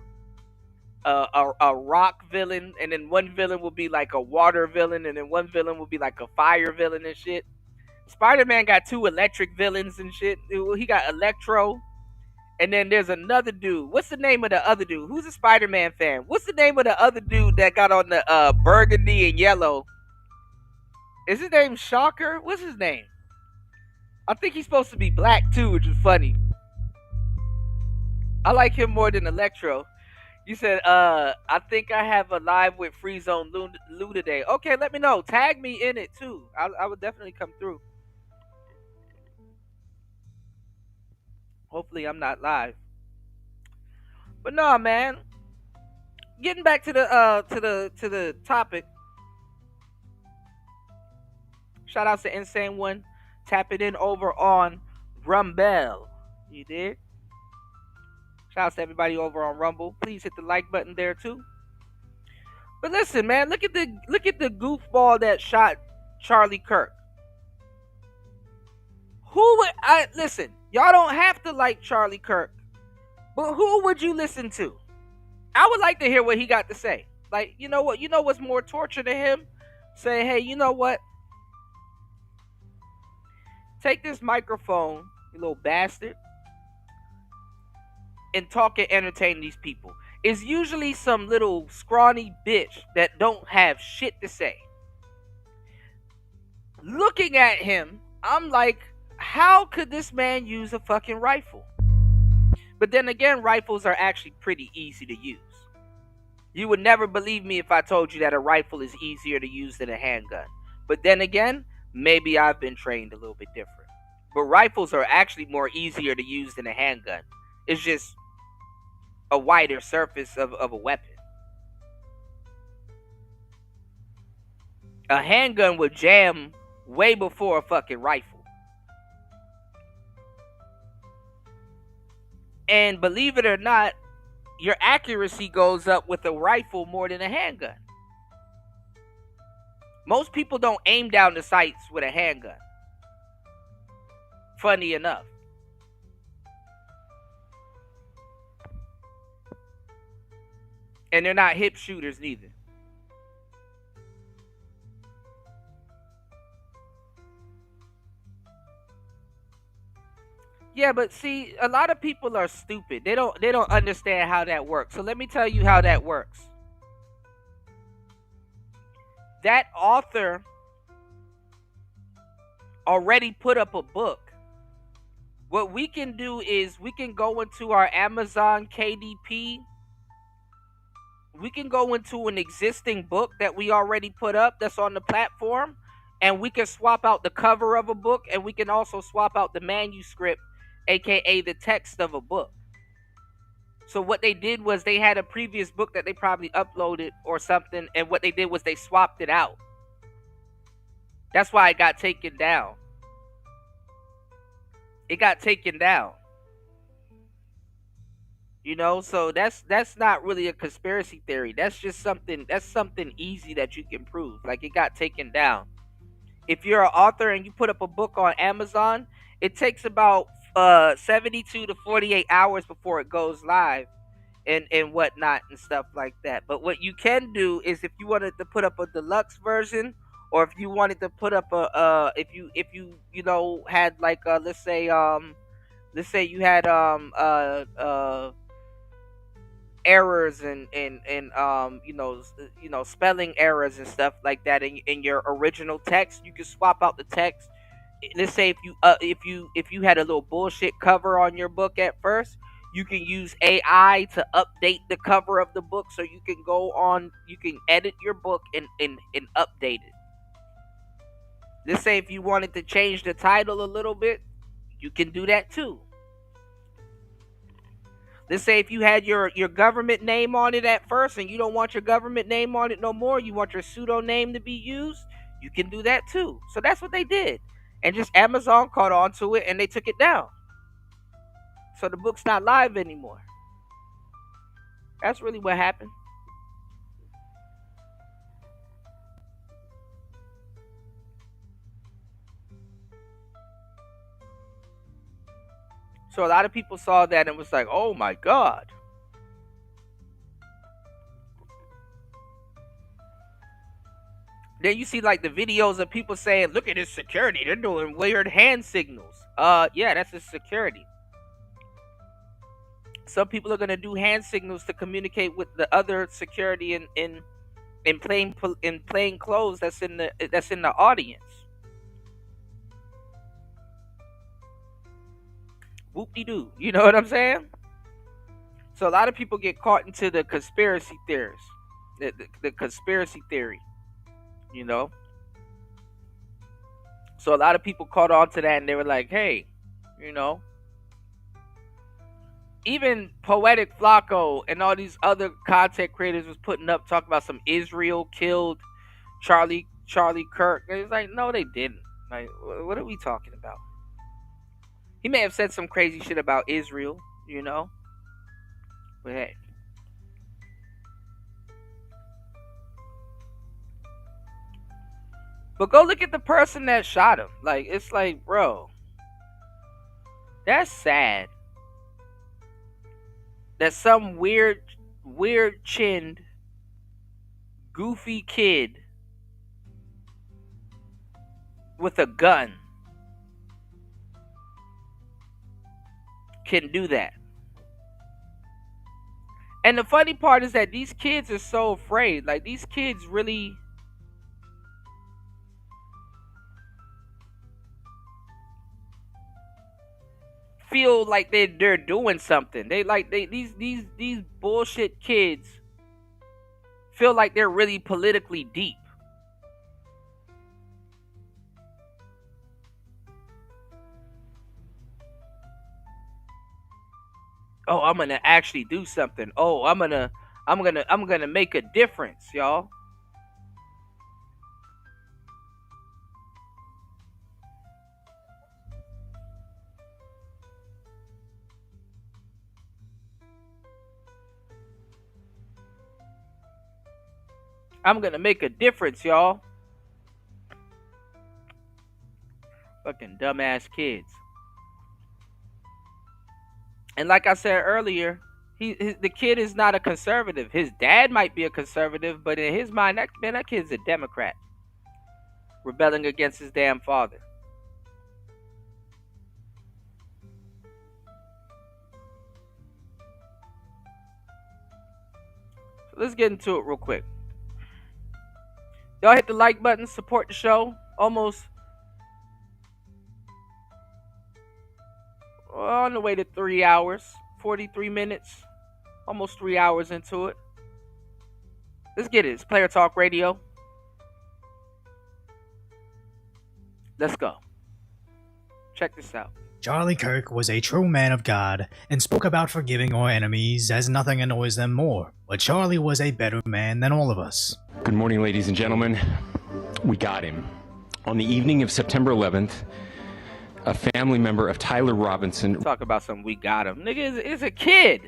rock villain, and then one villain will be like a water villain, and then one villain will be like a fire villain and shit. Spider-Man got two electric villains and shit. He got Electro, and then there's another dude. What's the name of the other dude? Who's a Spider-Man fan? What's the name of the other dude that got on the burgundy and yellow? Is his name Shocker? What's his name? I think he's supposed to be black too, which is funny. I like him more than Electro. You said, I think I have a live with Free Zone Lou today. Okay, let me know. Tag me in it too. I would definitely come through. Hopefully, I'm not live. But no, man. Getting back to the topic. Shout out to Insane One. Tap it in over on Rumble. You did? Shout out to everybody over on Rumble. Please hit the like button there too. But listen, man, look at the goofball that shot Charlie Kirk. Who would I listen? Y'all don't have to like Charlie Kirk, but who would you listen to? I would like to hear what he got to say. Like, you know what? You know what's more torture to him? Say, hey, you know what? Take this microphone, you little bastard, and talk and entertain these people. It's usually some little scrawny bitch that don't have shit to say. Looking at him, I'm like, how could this man use a fucking rifle? But then again, rifles are actually pretty easy to use. You would never believe me if I told you that a rifle is easier to use than a handgun. But then again, maybe I've been trained a little bit different. But rifles are actually more easier to use than a handgun. It's just a wider surface of a weapon. A handgun would jam way before a fucking rifle. And believe it or not, your accuracy goes up with a rifle more than a handgun. Most people don't aim down the sights with a handgun. Funny enough. And they're not hip shooters neither. Yeah, but see, a lot of people are stupid. They don't understand how that works. So let me tell you how that works. That author already put up a book. What we can do is we can go into our Amazon KDP. We can go into an existing book that we already put up that's on the platform, and we can swap out the cover of a book, and we can also swap out the manuscript, aka the text of a book. So what they did was they had a previous book that they probably uploaded or something, and what they did was they swapped it out. That's why it got taken down. It got taken down. So that's not really a conspiracy theory. That's just something easy that you can prove. Like, it got taken down. If you're an author and you put up a book on Amazon, it takes about 72 to 48 hours before it goes live and whatnot and stuff like that. But what you can do is, if you wanted to put up a deluxe version, or if you wanted to put up a if you had like let's say you had errors and spelling errors and stuff like that in your original text, you can swap out the text. Let's say if you had a little bullshit cover on your book at first, you can use AI to update the cover of the book, so you can edit your book and update it. Let's say if you wanted to change the title a little bit, you can do that too. Let's say if you had your government name on it at first, and you don't want your government name on it no more, you want your pseudo name to be used, you can do that too. So that's what they did. And just Amazon caught on to it and they took it down. So the book's not live anymore. That's really what happened. So a lot of people saw that and was like, oh my God. Then you see like the videos of people saying, look at this security. They're doing weird hand signals. Yeah, that's a security. Some people are gonna do hand signals to communicate with the other security in in plain clothes that's in the audience. Whoop de doo. You know what I'm saying? So a lot of people get caught into the conspiracy theories, the conspiracy theory. You know. So a lot of people caught on to that, and they were like, "Hey, you know." Even Poetic Flacco and all these other content creators was putting up talking about some Israel killed Charlie Kirk. And it's like, no, they didn't. Like, what are we talking about? He may have said some crazy shit about Israel, you know, but hey. But go look at the person that shot him. Like, it's like, bro, that's sad. That some weird chinned, goofy kid with a gun can do that. And the funny part is that these kids are so afraid. Like, these kids really feel like they're doing something. These bullshit kids feel like they're really politically deep. Oh, I'm gonna actually do something. Oh, I'm gonna make a difference, y'all. I'm gonna make a difference, y'all. Fucking dumbass kids. And like I said earlier, the kid is not a conservative. His dad might be a conservative, but in his mind, that kid's a Democrat, rebelling against his damn father. So let's get into it real quick. Y'all hit the like button, support the show. Almost on the way to 3 hours, 43 minutes, almost 3 hours into it. Let's get it. It's Player Talk Radio. Let's go. Check this out. Charlie Kirk was a true man of God and spoke about forgiving our enemies as nothing annoys them more. But Charlie was a better man than all of us. Good morning, ladies and gentlemen. We got him. On the evening of September 11th, a family member of Tyler Robinson... Talk about something, we got him. Nigga is a kid.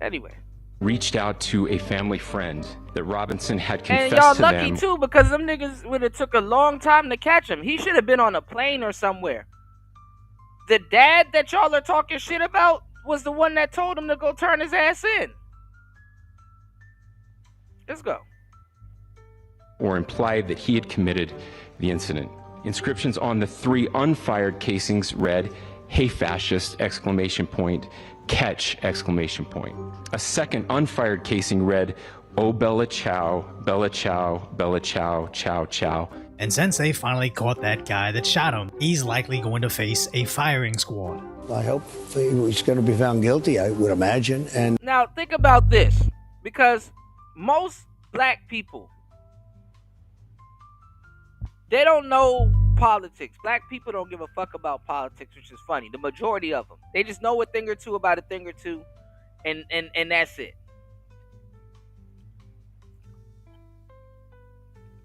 Anyway. Reached out to a family friend that Robinson had confessed to them. And y'all lucky too, because them niggas would have took a long time to catch him. He should have been on a plane or somewhere. The dad that y'all are talking shit about was the one that told him to go turn his ass in. Let's go. Or implied that he had committed the incident. Inscriptions on the 3 unfired casings read, "Hey fascist!" Catch! A second unfired casing read, "Oh Bella Ciao, Bella Ciao, Bella Ciao, Ciao Ciao." And since they finally caught that guy that shot him, he's likely going to face a firing squad. I hope he's going to be found guilty, I would imagine. And now think about this, because most black people, they don't know politics. Black people don't give a fuck about politics, which is funny. The majority of them, they just know a thing or two about a thing or two, and that's it.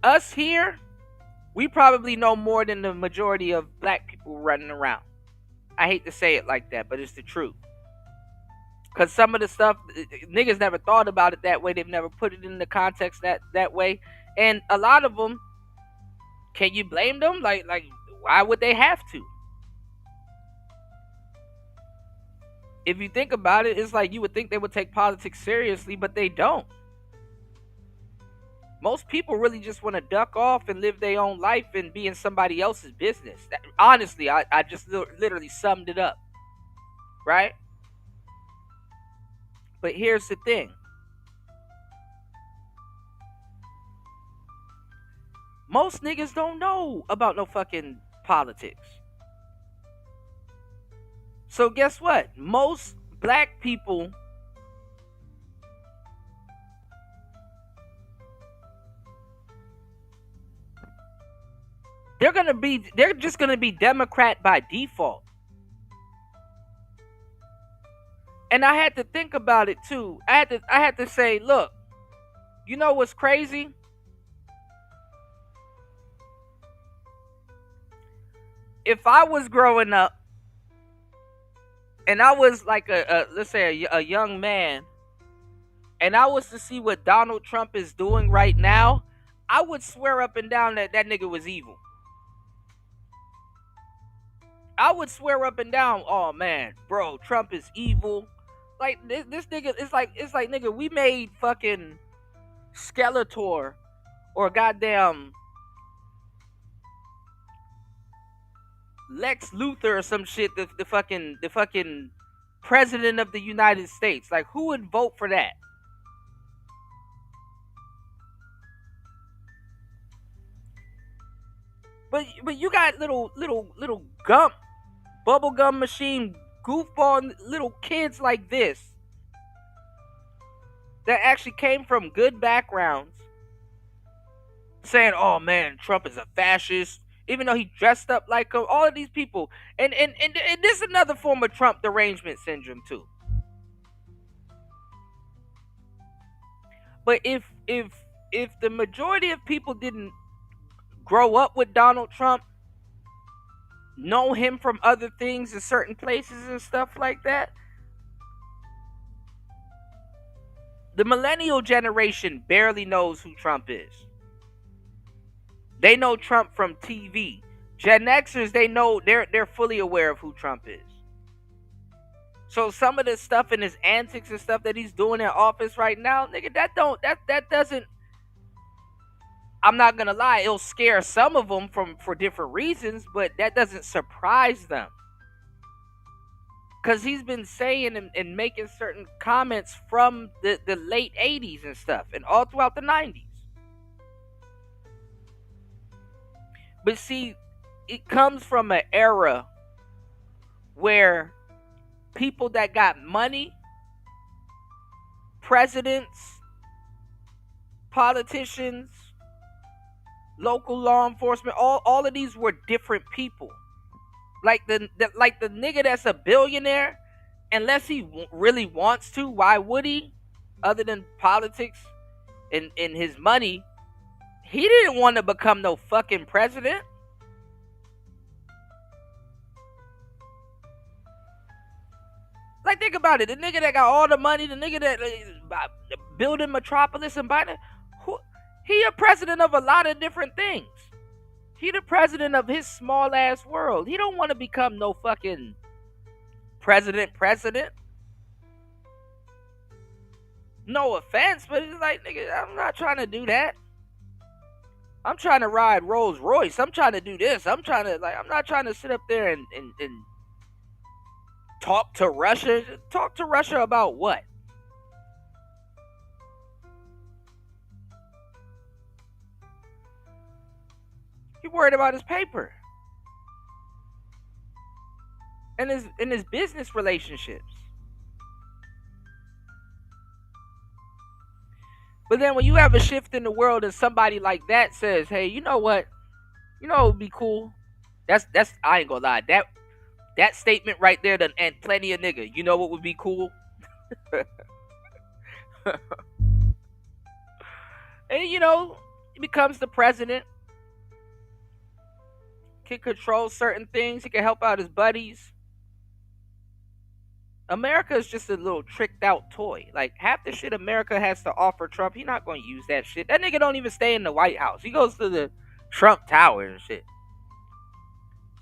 Us here, we probably know more than the majority of black people running around. I hate to say it like that, but it's the truth. Because some of the stuff, niggas never thought about it that way. They've never put it in the context that way. And a lot of them, can you blame them? Like, why would they have to? If you think about it, it's like you would think they would take politics seriously, but they don't. Most people really just want to duck off and live their own life and be in somebody else's business. Honestly, I just literally summed it up. Right? But here's the thing. Most niggas don't know about no fucking politics. So guess what? Most black people they're just gonna be Democrat by default. And I had to think about it too. I had to say, look, you know what's crazy? If I was growing up and I was like let's say a young man, and I was to see what Donald Trump is doing right now, I would swear up and down that that nigga was evil. I would swear up and down, oh man, bro, Trump is evil. Like this nigga, it's like nigga, we made fucking Skeletor or goddamn Lex Luthor or some shit, the fucking president of the United States. Like, who would vote for that? But you got little gump bubblegum machine goofball little kids like this that actually came from good backgrounds saying, oh man, Trump is a fascist, even though he dressed up like all of these people. And this is another form of Trump derangement syndrome too. But if the majority of people didn't grow up with Donald Trump, know him from other things in certain places and stuff like that, the millennial generation barely knows who Trump is. They know Trump from TV. Gen Xers, they know they're fully aware of who Trump is. So some of the stuff in his antics and stuff that he's doing in office right now, nigga, that doesn't. I'm not gonna lie, it'll scare some of them for different reasons, but that doesn't surprise them. Because he's been saying and making certain comments from the late 80s and stuff, and all throughout the 90s. But see, it comes from an era where people that got money, presidents, politicians, local law enforcement, all of these were different people. Like the nigga that's a billionaire, unless he really wants to, why would he? Other than politics and his money, he didn't want to become no fucking president. Like, think about it. The nigga that got all the money, the nigga that building Metropolis and Biden, he a president of a lot of different things. He the president of his small ass world. He don't want to become no fucking president. No offense, but it's like, nigga, I'm not trying to do that. I'm trying to ride Rolls Royce. I'm trying to do this. I'm not trying to sit up there and talk to Russia. Talk to Russia about what? He worried about his paper and his business relationships. But then when you have a shift in the world and somebody like that says, hey, you know what? You know what would be cool? That's I ain't gonna lie. That statement right there done and plenty of nigga. You know what would be cool? And you know, he becomes the president. Can control certain things. He can help out his buddies. America is just a little tricked out toy. Like, half the shit America has to offer Trump, he's not going to use that shit. That nigga don't even stay in the White House. He goes to the Trump Tower and shit.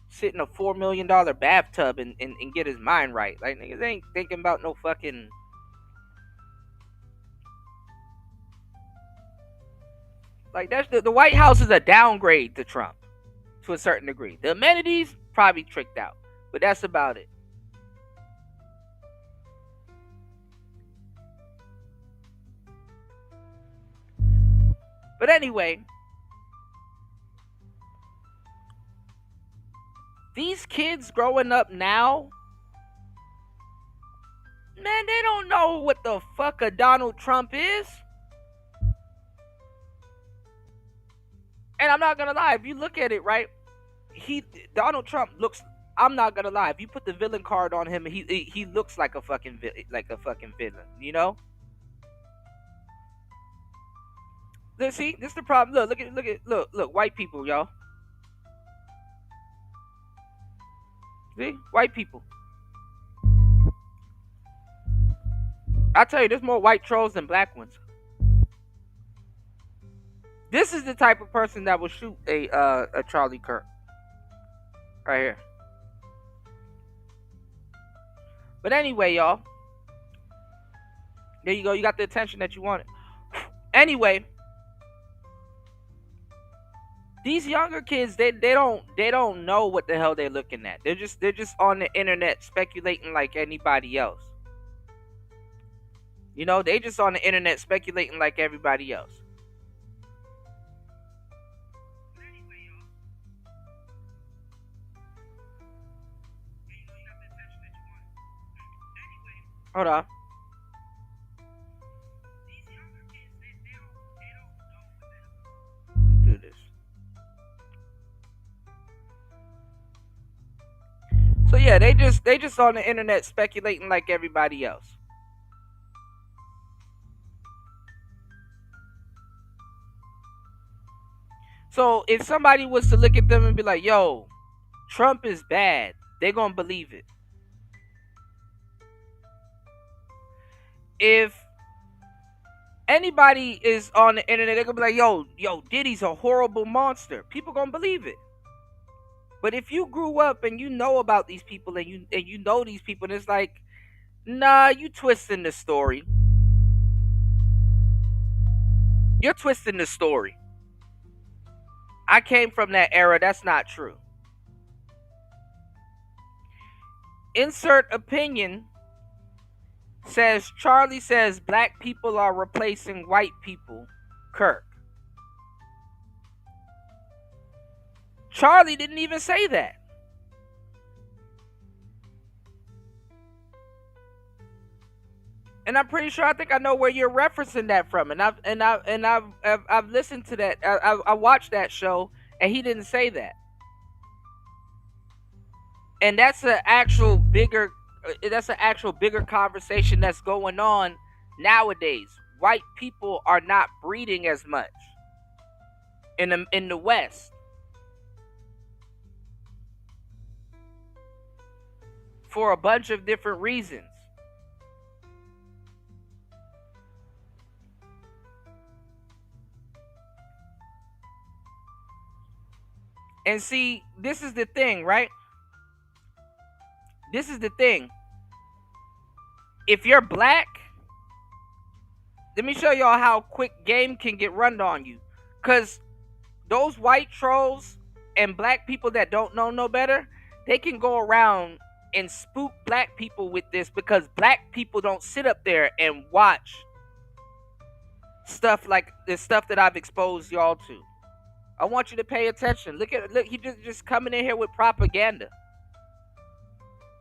Sit in a $4 million bathtub and get his mind right. Like, niggas ain't thinking about no fucking... Like, that's the White House is a downgrade to Trump. To a certain degree. The amenities, probably tricked out. But that's about it. But anyway, these kids growing up now, man, they don't know what the fuck a Donald Trump is. And I'm not gonna lie, if you look at it, right, Donald Trump looks. I'm not gonna lie. If you put the villain card on him, he looks like a fucking villain. You know. Let's see. This is the problem. Look. White people, y'all. See, white people. I tell you, there's more white trolls than black ones. This is the type of person that will shoot a Charlie Kirk. Right here. But anyway, y'all. There you go. You got the attention that you wanted. Anyway, these younger kids, they don't know what the hell they're looking at. They're just on the internet speculating like anybody else. You know, they just on the internet speculating like everybody else. Hold on. Do this. So yeah, they just on the internet speculating like everybody else. So if somebody was to look at them and be like, "Yo, Trump is bad," they're gonna believe it. If anybody is on the internet, they're gonna be like, yo, Diddy's a horrible monster. People gonna believe it. But if you grew up and you know about these people and you know these people, and it's like, nah, you twisting the story. You're twisting the story. I came from that era. That's not true. Insert opinion. Says Charlie says black people are replacing white people. Kirk. Charlie didn't even say that. And I'm pretty sure I think I know where you're referencing that from. And I've listened to that. I watched that show and he didn't say that. And that's an actual bigger conversation that's going on nowadays. White people are not breeding as much in the West. For a bunch of different reasons. And see, this is the thing, right? This is the thing. If you're black, let me show y'all how quick game can get run on you. Because those white trolls and black people that don't know no better, they can go around and spook black people with this because black people don't sit up there and watch stuff like the stuff that I've exposed y'all to. I want you to pay attention. Look, he just coming in here with propaganda.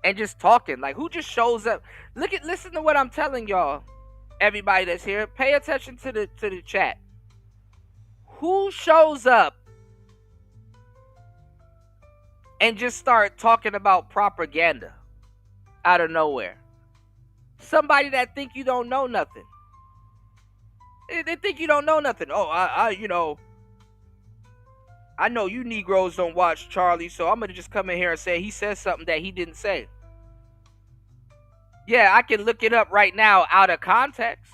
And just talking. Like, who just shows up? Listen to what I'm telling y'all. Everybody that's here, pay attention to the chat. Who shows up and just start talking about propaganda out of nowhere? Somebody that think you don't know nothing. They think you don't know nothing. Oh, I know you Negroes don't watch Charlie, so I'm going to just come in here and say he says something that he didn't say. Yeah, I can look it up right now out of context.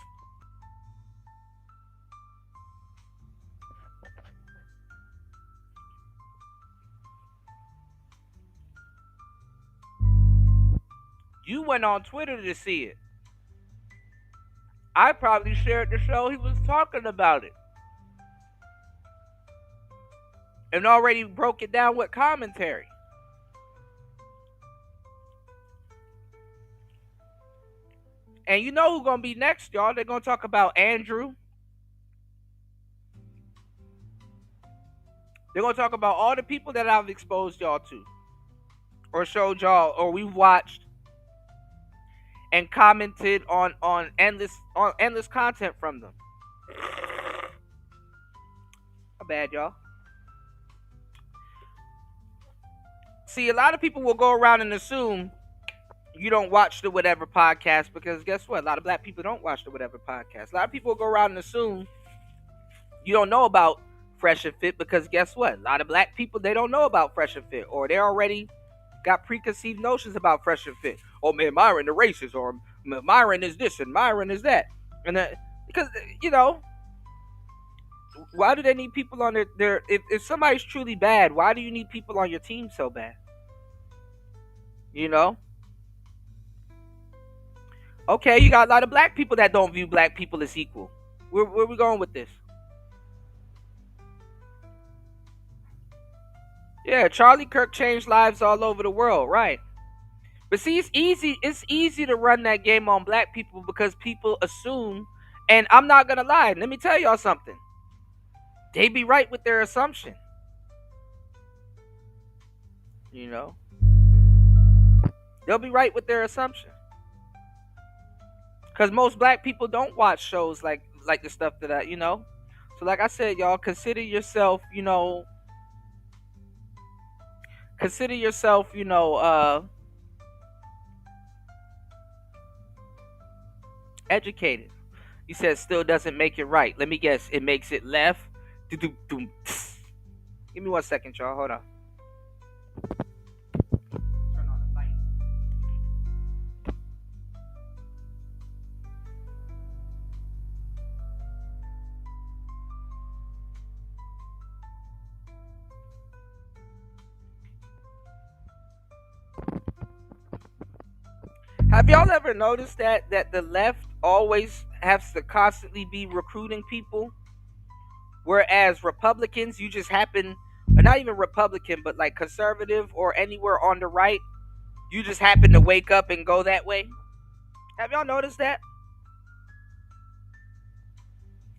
You went on Twitter to see it. I probably shared the show he was talking about it. And already broke it down with commentary. And you know who's going to be next, y'all. They're going to talk about Andrew. They're going to talk about all the people that I've exposed y'all to. or showed y'all, or we've watched and commented on endless content from them. My bad, y'all. See, a lot of people will go around and assume you don't watch the Whatever podcast, because guess what? A lot of black people don't watch the Whatever podcast. A lot of people will go around and assume you don't know about Fresh and Fit, because guess what? A lot of black people, they don't know about Fresh and Fit, or they already got preconceived notions about Fresh and Fit. Oh man, Myron the racist, or Myron is this and Myron is that. And because, you know, why do they need people on their if somebody's truly bad, why do you need people on your team so bad? You know? Okay, you got a lot of black people that don't view black people as equal. Where we going with this? Yeah, Charlie Kirk changed lives all over the world, right? But see, it's easy to run that game on black people because people assume, and I'm not gonna lie, let me tell y'all something. They be right with their assumption. You know? They'll be right with their assumption. Because most black people don't watch shows like the stuff that I, you know. So like I said, y'all, consider yourself, you know, educated. You said still doesn't make it right. Let me guess, it makes it left. Give me 1 second, y'all. Hold on. Turn on the light. Have y'all ever noticed that the left always has to constantly be recruiting people, whereas Republicans, you just happen, or not even Republican, but like conservative or anywhere on the right, you just happen to wake up and go that way? Have y'all noticed that?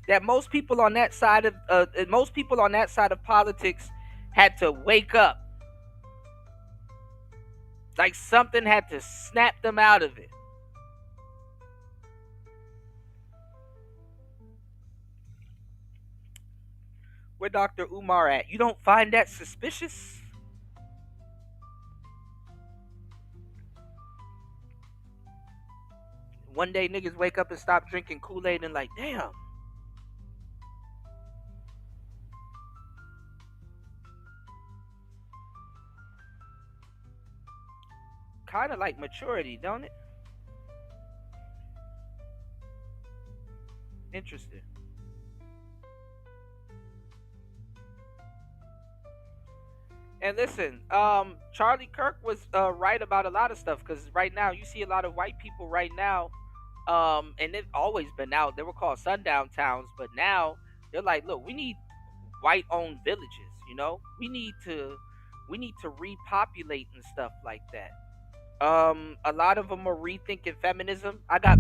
That most people on that side of politics had to wake up. Like something had to snap them out of it. Where Dr. Umar at? You don't find that suspicious? One day niggas wake up and stop drinking Kool-Aid and like, damn. Kind of like maturity, don't it? Interesting. And listen, Charlie Kirk was right about a lot of stuff, because right now you see a lot of white people right now, and they've always been out. They were called sundown towns, but now they're like, look, we need white-owned villages. You know, we need to repopulate and stuff like that. A lot of them are rethinking feminism. I got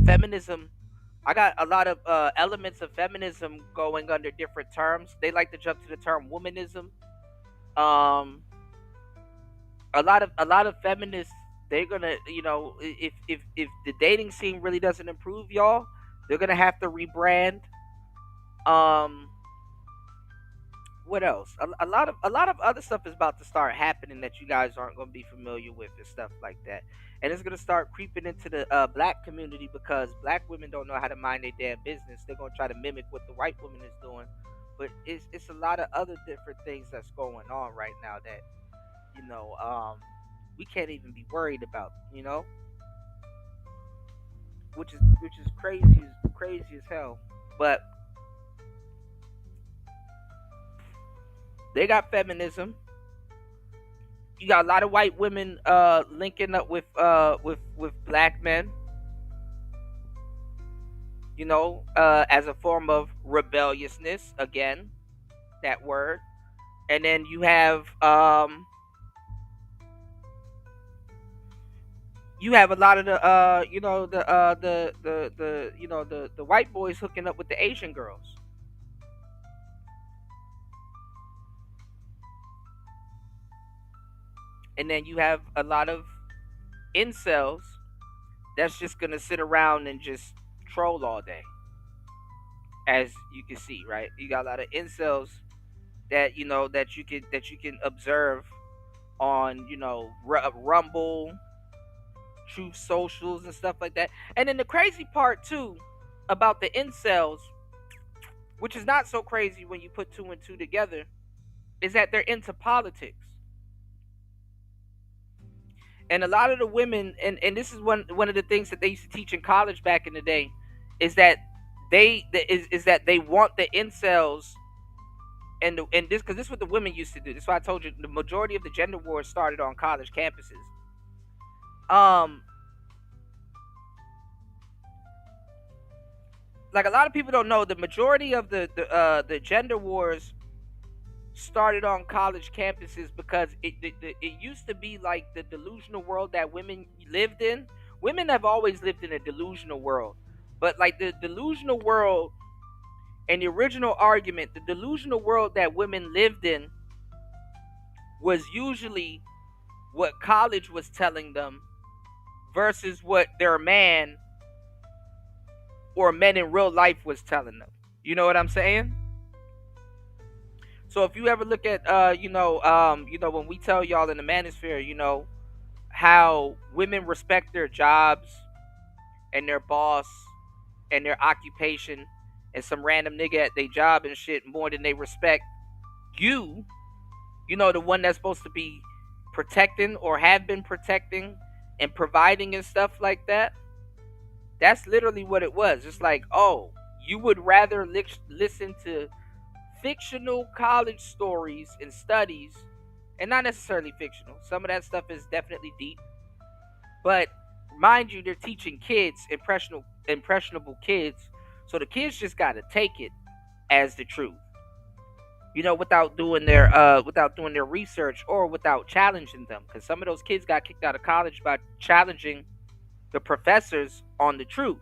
a lot of elements of feminism going under different terms. They like to jump to the term womanism. A lot of feminists, they're gonna, you know, if the dating scene really doesn't improve, y'all, they're gonna have to rebrand. What else? A lot of other stuff is about to start happening that you guys aren't going to be familiar with and stuff like that. And it's going to start creeping into the black community, because black women don't know how to mind their damn business. They're going to try to mimic what the white woman is doing. But it's a lot of other different things that's going on right now that, you know, we can't even be worried about, you know, which is crazy as hell. But they got feminism. You got a lot of white women linking up with black men, you know, as a form of rebelliousness. Again, that word. And then you have a lot of the you know, the you know, the white boys hooking up with the Asian girls. And then you have a lot of incels that's just gonna sit around and just troll all day. As you can see, right? You got a lot of incels that that you can observe on Rumble, Truth Socials, and stuff like that. And then the crazy part too about the incels, which is not so crazy when you put two and two together, is that they're into politics. And a lot of the women, and this is one of the things that they used to teach in college back in the day, is that is that they want the incels, and this, because this is what the women used to do. This is why I told you the majority of the gender wars started on college campuses. Like, a lot of people don't know, the majority of the gender wars started on college campuses because it used to be like the delusional world that women lived in. Women have always lived in a delusional world, but like the delusional world and the original argument, the delusional world that women lived in was usually what college was telling them versus what their man or men in real life was telling them. You know what I'm saying? So if you ever look at when we tell y'all in the manosphere, how women respect their jobs and their boss and their occupation, and some random nigga at their job and shit more than they respect you, the one that's supposed to be protecting or have been protecting and providing and stuff like that. That's literally what it was. It's like, oh, you would rather listen to fictional college stories and studies, and not necessarily fictional. Some of that stuff is definitely deep, but mind you, they're teaching kids, impressionable kids, so the kids just gotta take it as the truth, without doing their research or without challenging them, because some of those kids got kicked out of college by challenging the professors on the truth.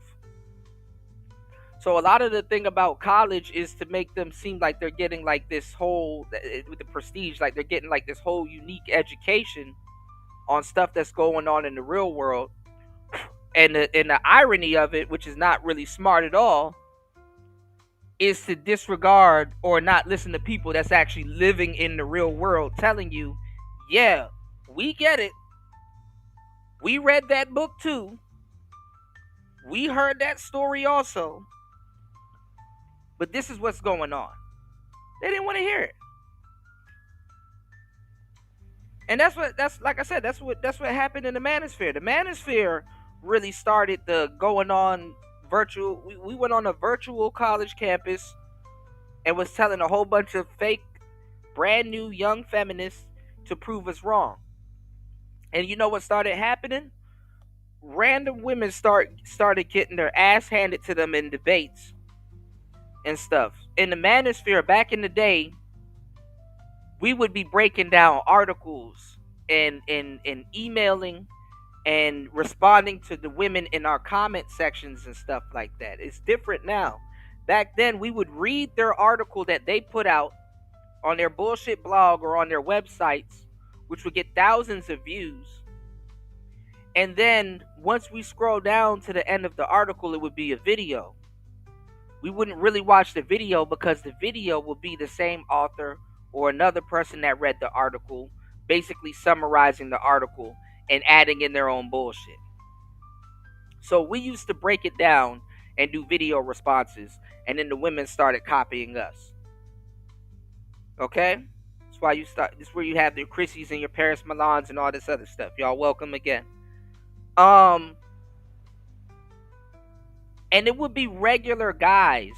So a lot of the thing about college is to make them seem like they're getting like this whole, with the prestige, like they're getting like this whole unique education on stuff that's going on in the real world. And the irony of it, which is not really smart at all, is to disregard or not listen to people that's actually living in the real world telling you, yeah, we get it. We read that book too. We heard that story also. But this is what's going on. They didn't want to hear it. And that's like I said, that's what happened in the manosphere. The manosphere really started the going on virtual. We went on a virtual college campus and was telling a whole bunch of fake, brand new young feminists to prove us wrong. And you know what started happening? Random women started getting their ass handed to them in debates and stuff. In the manosphere back in the day, we would be breaking down articles and emailing and responding to the women in our comment sections and stuff like that. It's different now. Back then, we would read their article that they put out on their bullshit blog or on their websites, which would get thousands of views. And then once we scroll down to the end of the article, it would be a video. We wouldn't really watch the video because the video would be the same author or another person that read the article, basically summarizing the article and adding in their own bullshit. So we used to break it down and do video responses, and then the women started copying us. Okay? That's why this is where you have your Chrissies and your Paris Milans and all this other stuff. Y'all welcome again. And it would be regular guys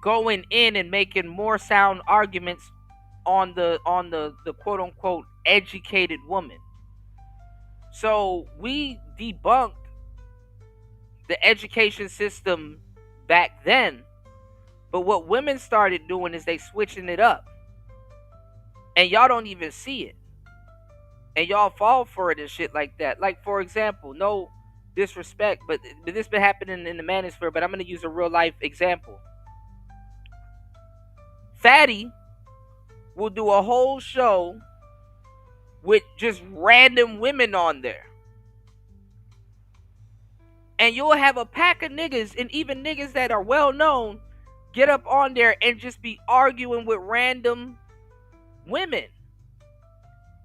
going in and making more sound arguments on the quote unquote educated woman. So we debunked the education system back then, but what women started doing is they switching it up, and y'all don't even see it. And y'all fall for it and shit like that. Like, for example, no disrespect, but this been happening in the manosphere, but I'm going to use a real life example. Fatty will do a whole show with just random women on there. And you'll have a pack of niggas, and even niggas that are well known, get up on there and just be arguing with random women.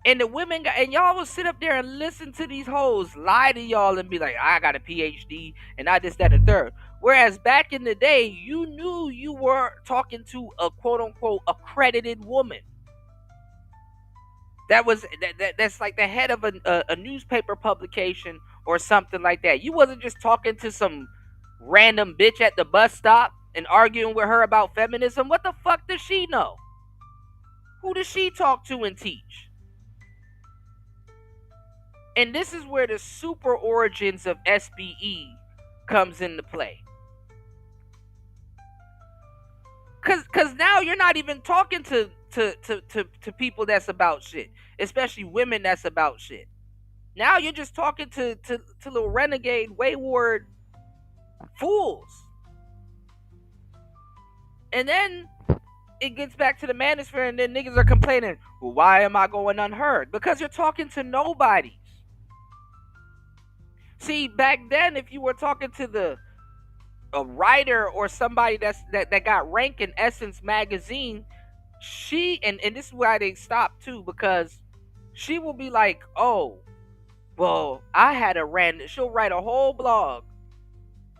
And the women and y'all will sit up there and listen to these hoes lie to y'all and be like, I got a PhD and I this, that, and third. Whereas back in the day, you knew you were talking to a quote unquote accredited woman. That's like the head of a newspaper publication or something like that. You wasn't just talking to some random bitch at the bus stop and arguing with her about feminism. What the fuck does she know? Who does she talk to and teach? And this is where the super origins of SBE comes into play. Cause now you're not even talking to people that's about shit, especially women that's about shit. Now you're just talking to little renegade, wayward fools. And then it gets back to the manosphere, and then niggas are complaining, well, why am I going unheard? Because you're talking to nobodies. See, back then, if you were talking to a writer or somebody that got rank in Essence magazine, she and this is why they stopped too, because she will be like, oh, well, I had a random. She'll write a whole blog,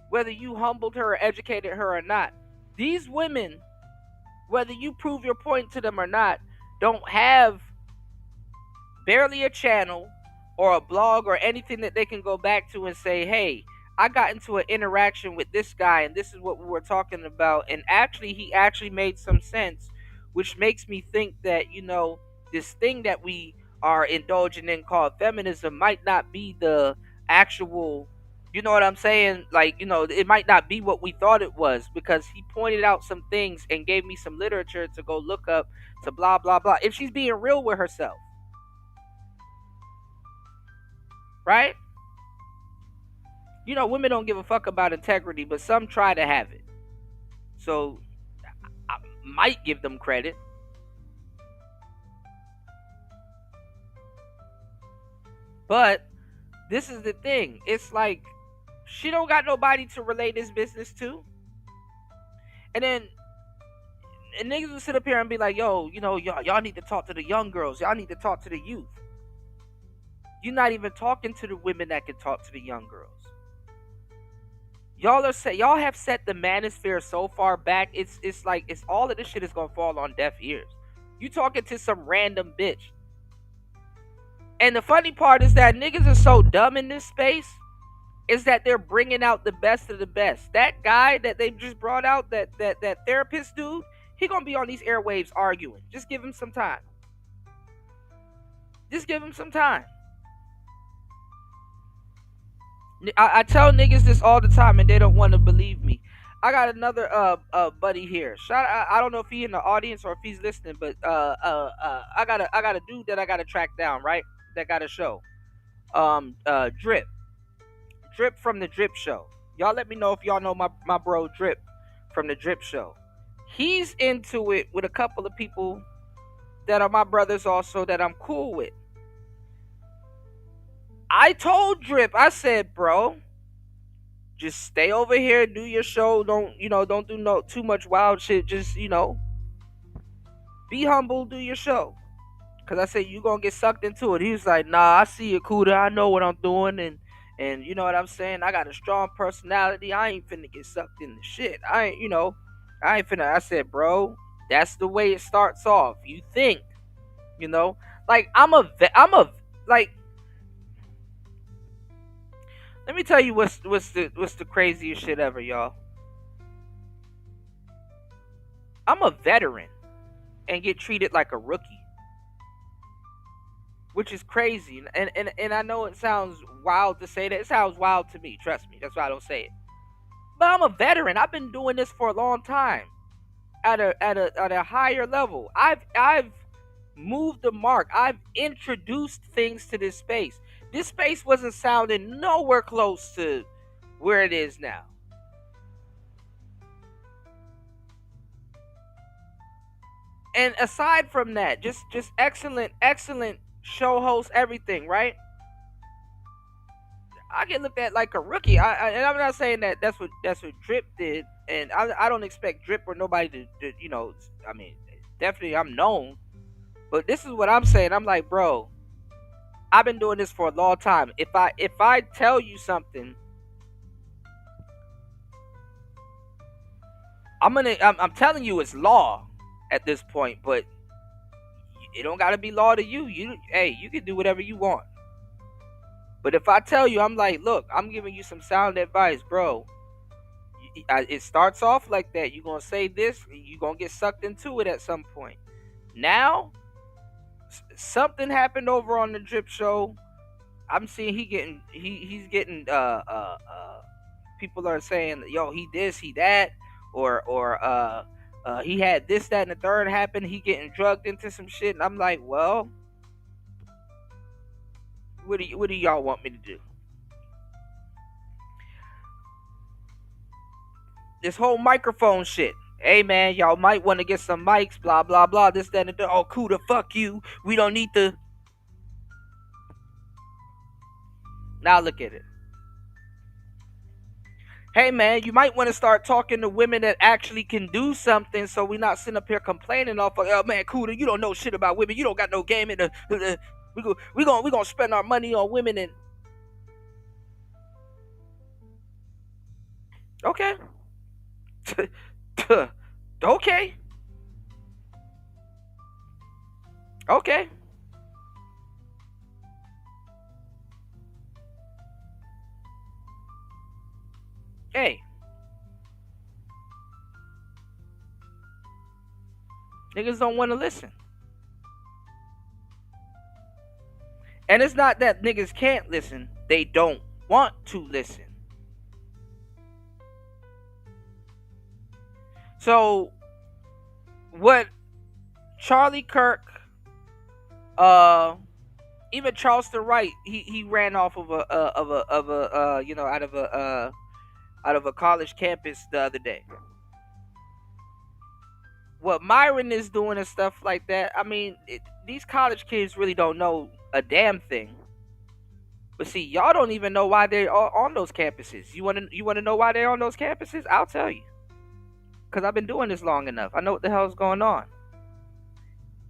whether you humbled her or educated her or not. These women, whether you prove your point to them or not, don't have barely a channel or a blog or anything that they can go back to and say, hey, I got into an interaction with this guy and this is what we were talking about, and actually he actually made some sense, which makes me think that, you know, this thing that we are indulging in called feminism might not be the actual, you know what I'm saying? Like, you know, it might not be what we thought it was, because he pointed out some things and gave me some literature to go look up to blah, blah, blah. If she's being real with herself. Right? You know, women don't give a fuck about integrity, but some try to have it. So, I might give them credit. But, this is the thing. It's like, she don't got nobody to relay this business to. And then, and niggas will sit up here and be like, yo, you know, y'all need to talk to the young girls. Y'all need to talk to the youth. You're not even talking to the women that can talk to the young girls. Y'all have set the manosphere so far back. It's like it's all of this shit is gonna fall on deaf ears. You talking to some random bitch. And the funny part is that niggas are so dumb in this space, is that they're bringing out the best of the best. That guy that they just brought out, that therapist dude, he gonna be on these airwaves arguing. Just give him some time. Just give him some time. I tell niggas this all the time and they don't want to believe me. I got another buddy here. I don't know if he in the audience or if he's listening, but I got a dude that I gotta track down, right? That got a show. Drip from the Drip Show. Y'all let me know if y'all know my bro Drip from the Drip Show. He's into it with a couple of people that are my brothers also that I'm cool with. I told Drip, I said, bro, just stay over here, do your show. Don't do too much wild shit. Just, be humble, do your show. Cause I said you gonna get sucked into it. He was like, nah, I see you, Kuda. I know what I'm doing, and you know what I'm saying. I got a strong personality. I ain't finna get sucked into shit. I ain't finna. I said, bro, that's the way it starts off. You think, like like. Let me tell you what's the craziest shit ever, y'all. I'm a veteran and get treated like a rookie, which is crazy. And I know it sounds wild to say that. It sounds wild to me. Trust me. That's why I don't say it. But I'm a veteran. I've been doing this for a long time, at a higher level. I've moved the mark. I've introduced things to this space. This space wasn't sounding nowhere close to where it is now. And aside from that, just excellent show host, everything, right? I get looked at like a rookie. And I'm not saying that that's what Drip did, and I don't expect Drip or nobody to I mean, definitely I'm known, but this is what I'm saying. I'm like, bro, I've been doing this for a long time. If I tell you something, I'm telling you it's law at this point, but it don't gotta be law to you. You can do whatever you want. But if I tell you, I'm like, look, I'm giving you some sound advice, bro. It starts off like that. You're going to say this, you're going to get sucked into it at some point. Now, something happened over on the Drip Show. I'm seeing he's getting people are saying, yo, he this, he that, or he had this, that, and the third happen. He getting drugged into some shit. And I'm like, well, what do y'all want me to do? This whole microphone shit. Hey man, y'all might want to get some mics, blah blah blah, this, that, and the third. Oh, Cuda, fuck you. We don't need to. Now look at it. Hey man, you might want to start talking to women that actually can do something, so we're not sitting up here complaining off of, oh man, Cuda, you don't know shit about women. You don't got no game in the. We gonna spend our money on women and. Okay. Okay. Okay. Hey. Niggas don't want to listen. And it's not that niggas can't listen. They don't want to listen. So, what Charlie Kirk, even Charleston Wright, he ran off of out of a college campus the other day. What Myron is doing and stuff like that, I mean, these college kids really don't know a damn thing. But see, y'all don't even know why they're on those campuses. You want to know why they're on those campuses? I'll tell you. Because I've been doing this long enough. I know what the hell's going on.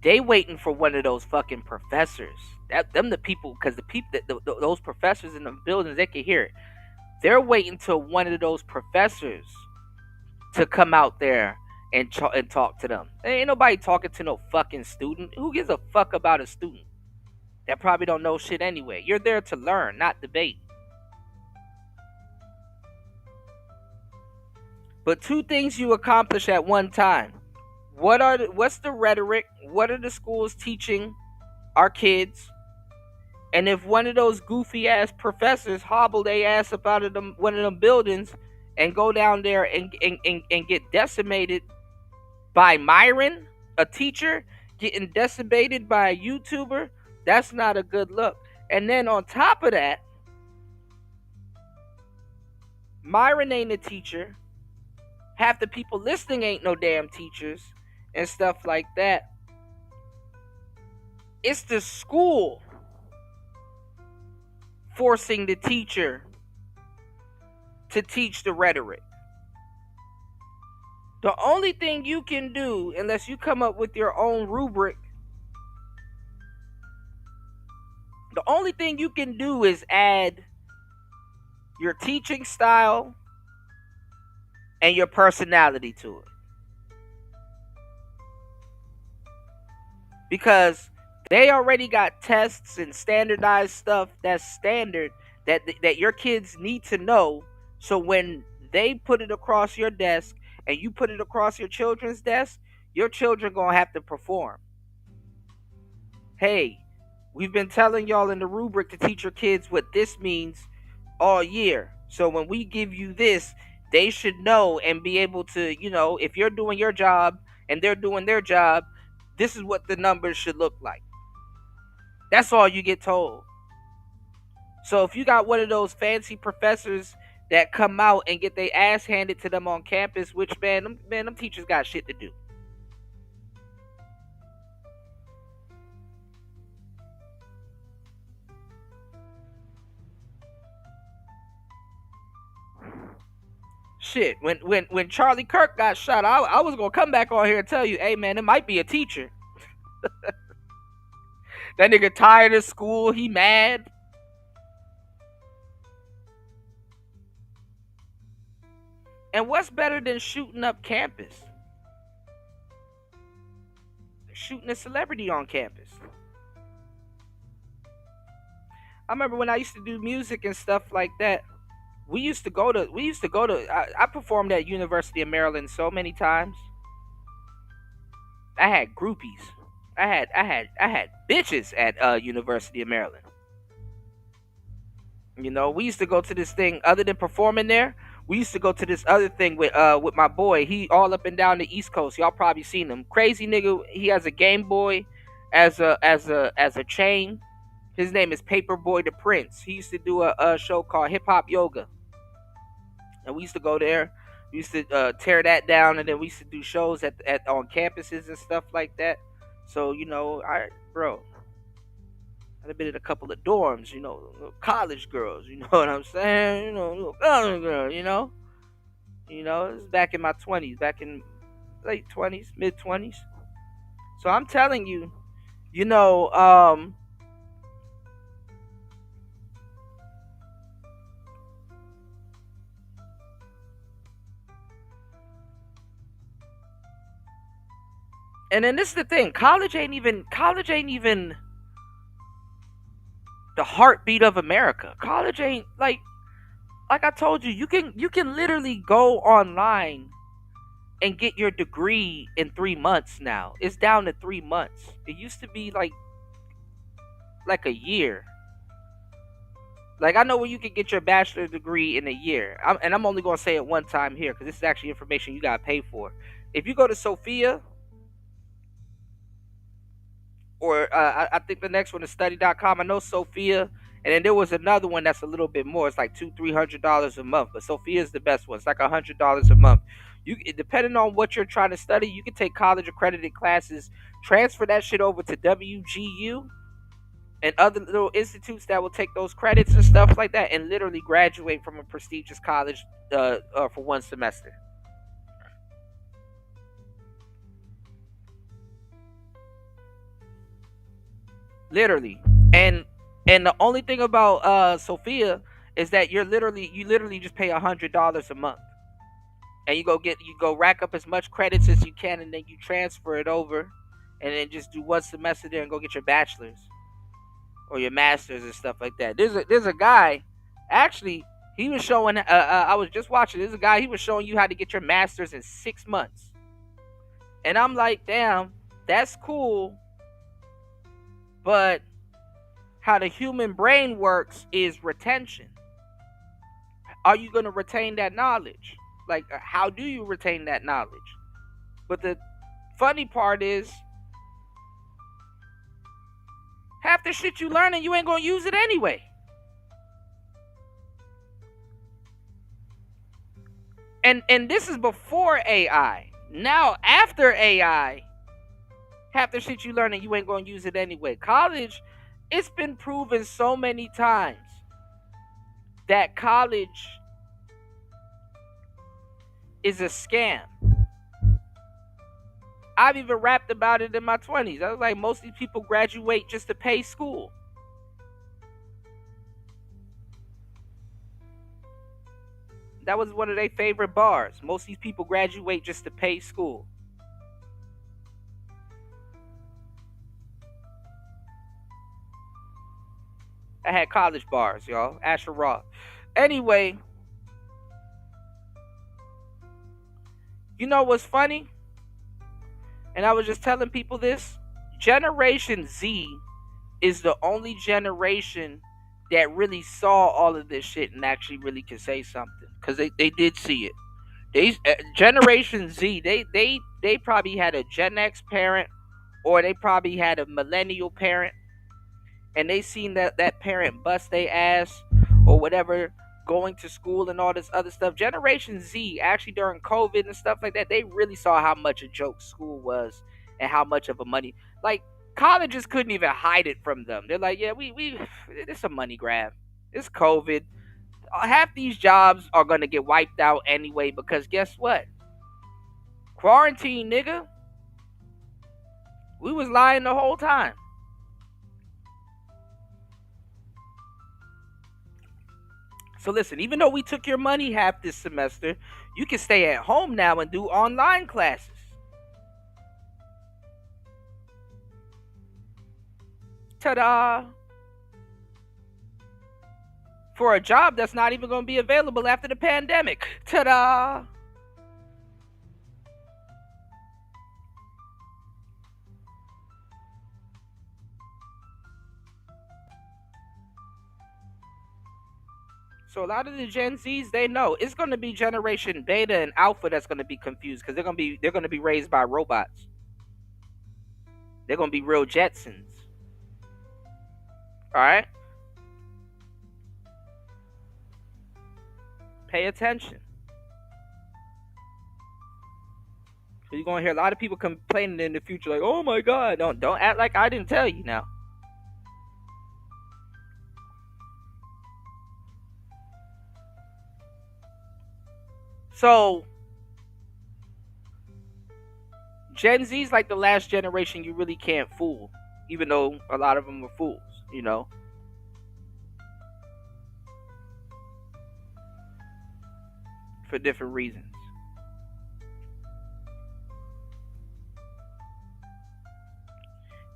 They waiting for one of those fucking professors. Them the people, because the people, those professors in the buildings, they can hear it. They're waiting till one of those professors to come out there and talk to them. There ain't nobody talking to no fucking student. Who gives a fuck about a student that probably don't know shit anyway? You're there to learn, not debate. But two things you accomplish at one time. What's the rhetoric? What are the schools teaching our kids? And if one of those goofy ass professors hobble their ass up out of one of them buildings and go down there and get decimated by Myron, a teacher, getting decimated by a YouTuber, that's not a good look. And then on top of that, Myron ain't a teacher. Half the people listening ain't no damn teachers and stuff like that. It's the school forcing the teacher to teach the rhetoric. The only thing you can do, unless you come up with your own rubric, the only thing you can do is add your teaching style and your personality to it. Because they already got tests and standardized stuff that's standard that your kids need to know. So when they put it across your desk and you put it across your children's desk, your children gonna have to perform. Hey, we've been telling y'all in the rubric to teach your kids what this means all year. So when we give you this, they should know and be able to, if you're doing your job and they're doing their job, this is what the numbers should look like. That's all you get told. So if you got one of those fancy professors that come out and get their ass handed to them on campus, which, man, them teachers got shit to do. Shit, when Charlie Kirk got shot, I was gonna come back on here and tell you, hey man, it might be a teacher. That nigga tired of school, he mad. And what's better than shooting up campus? Shooting a celebrity on campus. I remember when I used to do music and stuff like that. I performed at University of Maryland so many times. I had groupies. I had bitches at University of Maryland. You know, we used to go to this thing other than performing there. We used to go to this other thing with my boy. He all up and down the East Coast. Y'all probably seen him. Crazy nigga. He has a Game Boy as a chain. His name is Paperboy the Prince. He used to do a show called Hip Hop Yoga. And we used to go there. We used to tear that down, and then we used to do shows at on campuses and stuff like that. So you know, I've been in a couple of dorms, you know, college girls. You know what I'm saying? You know, little college girls. You know, it was back in my 20s, back in late 20s, mid 20s. So I'm telling you, you know, and then this is the thing, college ain't even the heartbeat of America. College ain't like I told you, you can literally go online and get your degree in 3 months now. It's down to 3 months. It used to be like a year. Like I know where you can get your bachelor's degree in a year. I'm only gonna say it one time here because this is actually information you gotta pay for. If you go to Sophia, or I think the next one is study.com. I know Sophia, and then there was another one that's a little bit more. It's like $200-300 a month, but Sophia is the best one. It's like $100 a month. Depending on what you're trying to study, you can take college accredited classes, transfer that shit over to WGU and other little institutes that will take those credits and stuff like that, and literally graduate from a prestigious college for one semester. Literally. And the only thing about Sophia is that you literally just pay $100 a month. And you go rack up as much credits as you can, and then you transfer it over, and then just do one semester there and go get your bachelor's or your master's and stuff like that. There's a guy, actually, he was showing. I was just watching. There's a guy, he was showing you how to get your master's in 6 months, and I'm like, damn, that's cool. But how the human brain works is retention. Are you going to retain that knowledge? Like, how do you retain that knowledge? But the funny part is, half the shit you learning, you ain't going to use it anyway. And this is before AI. Now, after AI, half the shit you learning, you ain't going to use it anyway. College, it's been proven so many times that college is a scam. I've even rapped about it in my 20s. I was like, most of these people graduate just to pay school. That was one of their favorite bars. Most of these people graduate just to pay school. I had college bars, y'all. Asher Roth. Anyway, you know what's funny? And I was just telling people this. Generation Z is the only generation that really saw all of this shit and actually really can say something. Because they did see it. Generation Z, they probably had a Gen X parent, or they probably had a millennial parent, and they seen that parent bust their ass or whatever, going to school and all this other stuff. Generation Z, actually during COVID and stuff like that, they really saw how much a joke school was and how much of a money, like, colleges couldn't even hide it from them. They're like, yeah, we it's a money grab. It's COVID. half these jobs are gonna get wiped out anyway, because guess what? Quarantine, nigga. We was lying the whole time. So listen, even though we took your money half this semester, you can stay at home now and do online classes. Ta-da! For a job that's not even going to be available after the pandemic. Ta-da! So a lot of the Gen Zs, they know it's going to be Generation Beta and Alpha that's going to be confused, because they're going to be raised by robots. They're going to be real Jetsons. All right? Pay attention. You're going to hear a lot of people complaining in the future like, "Oh my God, don't act like I didn't tell you now." So, Gen Z's like the last generation you really can't fool, even though a lot of them are fools, you know? For different reasons.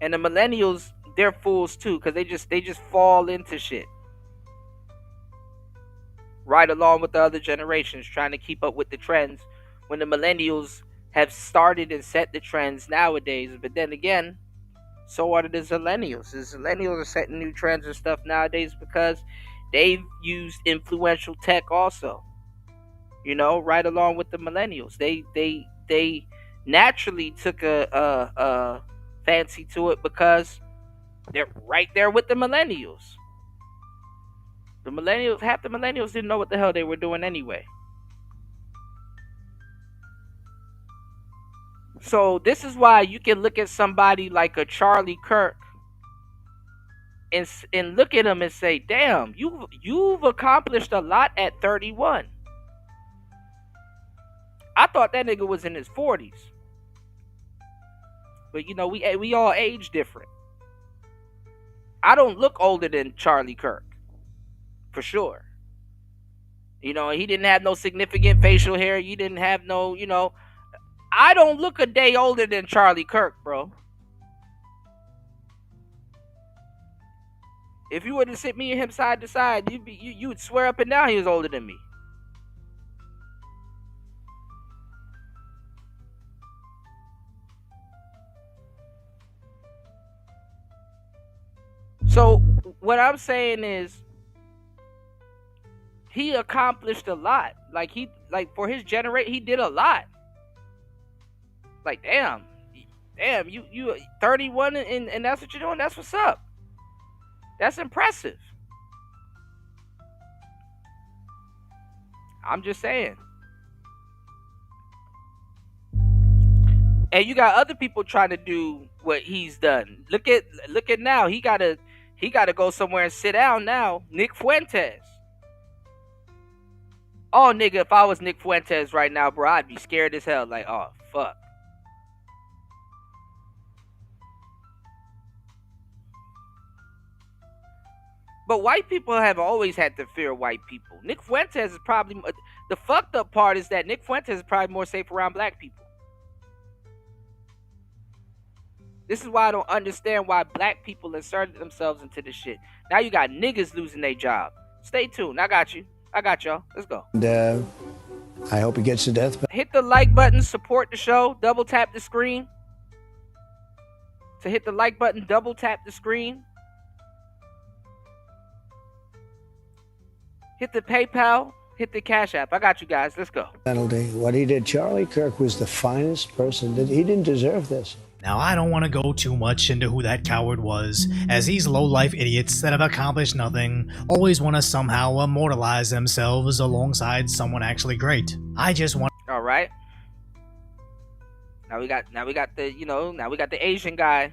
And the millennials, they're fools too, because they just fall into shit. Right along with the other generations, trying to keep up with the trends, when the millennials have started and set the trends nowadays. But then again, so are the Zillennials. The Zillennials are setting new trends and stuff nowadays because they've used influential tech also. You know, right along with the millennials. They naturally took a fancy to it because they're right there with the millennials. Half the millennials didn't know what the hell they were doing anyway. So this is why you can look at somebody like a Charlie Kirk and look at him and say, "Damn, you've accomplished a lot at 31." I thought that nigga was in his 40s. But you know, we all age different. I don't look older than Charlie Kirk. For sure. You know, he didn't have no significant facial hair. You didn't have no, you know. I don't look a day older than Charlie Kirk, bro. If you were to sit me and him side to side, you would swear up and down he was older than me. So what I'm saying is, he accomplished a lot. Like for his generation, he did a lot. Like damn, you 31 and that's what you're doing. That's what's up. That's impressive. I'm just saying. And you got other people trying to do what he's done. Look at now. He gotta go somewhere and sit down now. Nick Fuentes. Oh, nigga, if I was Nick Fuentes right now, bro, I'd be scared as hell. Like, oh, fuck. But white people have always had to fear white people. Nick Fuentes is probably... The fucked up part is that Nick Fuentes is probably more safe around black people. This is why I don't understand why black people inserted themselves into this shit. Now you got niggas losing their job. Stay tuned. I got you. I got y'all. Let's go. And I hope he gets the death penalty. Hit the like button, support the show, double tap the screen. To hit the like button, double tap the screen. Hit the PayPal, hit the Cash App. I got you guys. Let's go. What he did, Charlie Kirk was the finest person. He didn't deserve this. Now, I don't want to go too much into who that coward was, as these low-life idiots that have accomplished nothing always want to somehow immortalize themselves alongside someone actually great. I just want... All right. Now we got the Asian guy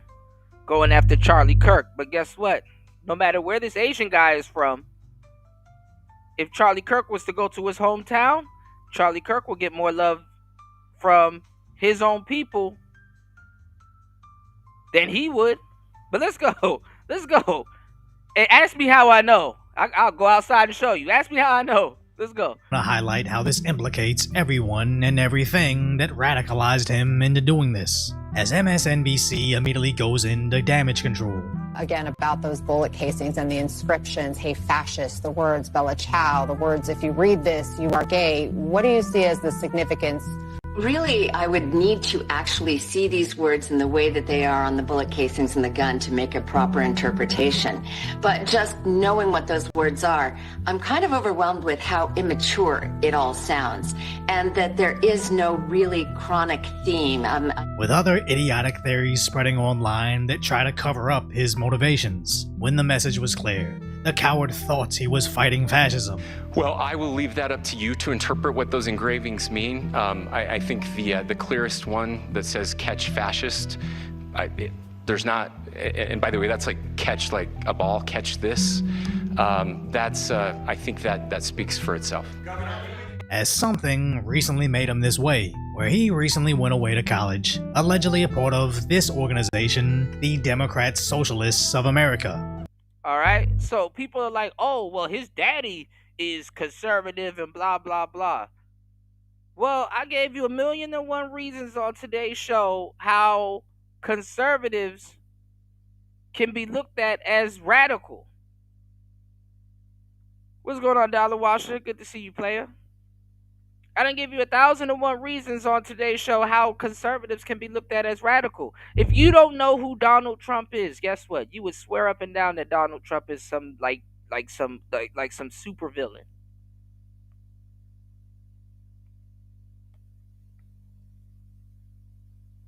going after Charlie Kirk. But guess what? No matter where this Asian guy is from, If Charlie Kirk was to go to his hometown, Charlie Kirk will get more love from his own people than he would. But let's go. Let's go. And ask me how I know. I'll go outside and show you. Ask me how I know. Let's go. To highlight how this implicates everyone and everything that radicalized him into doing this, as MSNBC immediately goes into damage control. Again, about those bullet casings and the inscriptions, hey fascist, the words Bella Ciao, the words if you read this, you are gay. What do you see as the significance? Really, I would need to actually see these words in the way that they are on the bullet casings in the gun to make a proper interpretation. But just knowing what those words are, I'm kind of overwhelmed with how immature it all sounds, and that there is no really chronic theme. With other idiotic theories spreading online that try to cover up his motivations. When the message was clear, the coward thought he was fighting fascism. Well, I will leave that up to you to interpret what those engravings mean. I think the clearest one that says "catch fascist," there's not. And by the way, that's like catch like a ball, catch this. I think that speaks for itself. As something recently made him this way, where he recently went away to college, allegedly a part of this organization, the Democrat Socialists of America. Alright? So people are like, oh, well, his daddy is conservative and blah, blah, blah. Well, I gave you 1,000,001 reasons on today's show how conservatives can be looked at as radical. What's going on, Dollar Washer? Good to see you, player. I done give you 1,001 reasons on today's show how conservatives can be looked at as radical. If you don't know who Donald Trump is, guess what? You would swear up and down that Donald Trump is some like some super villain.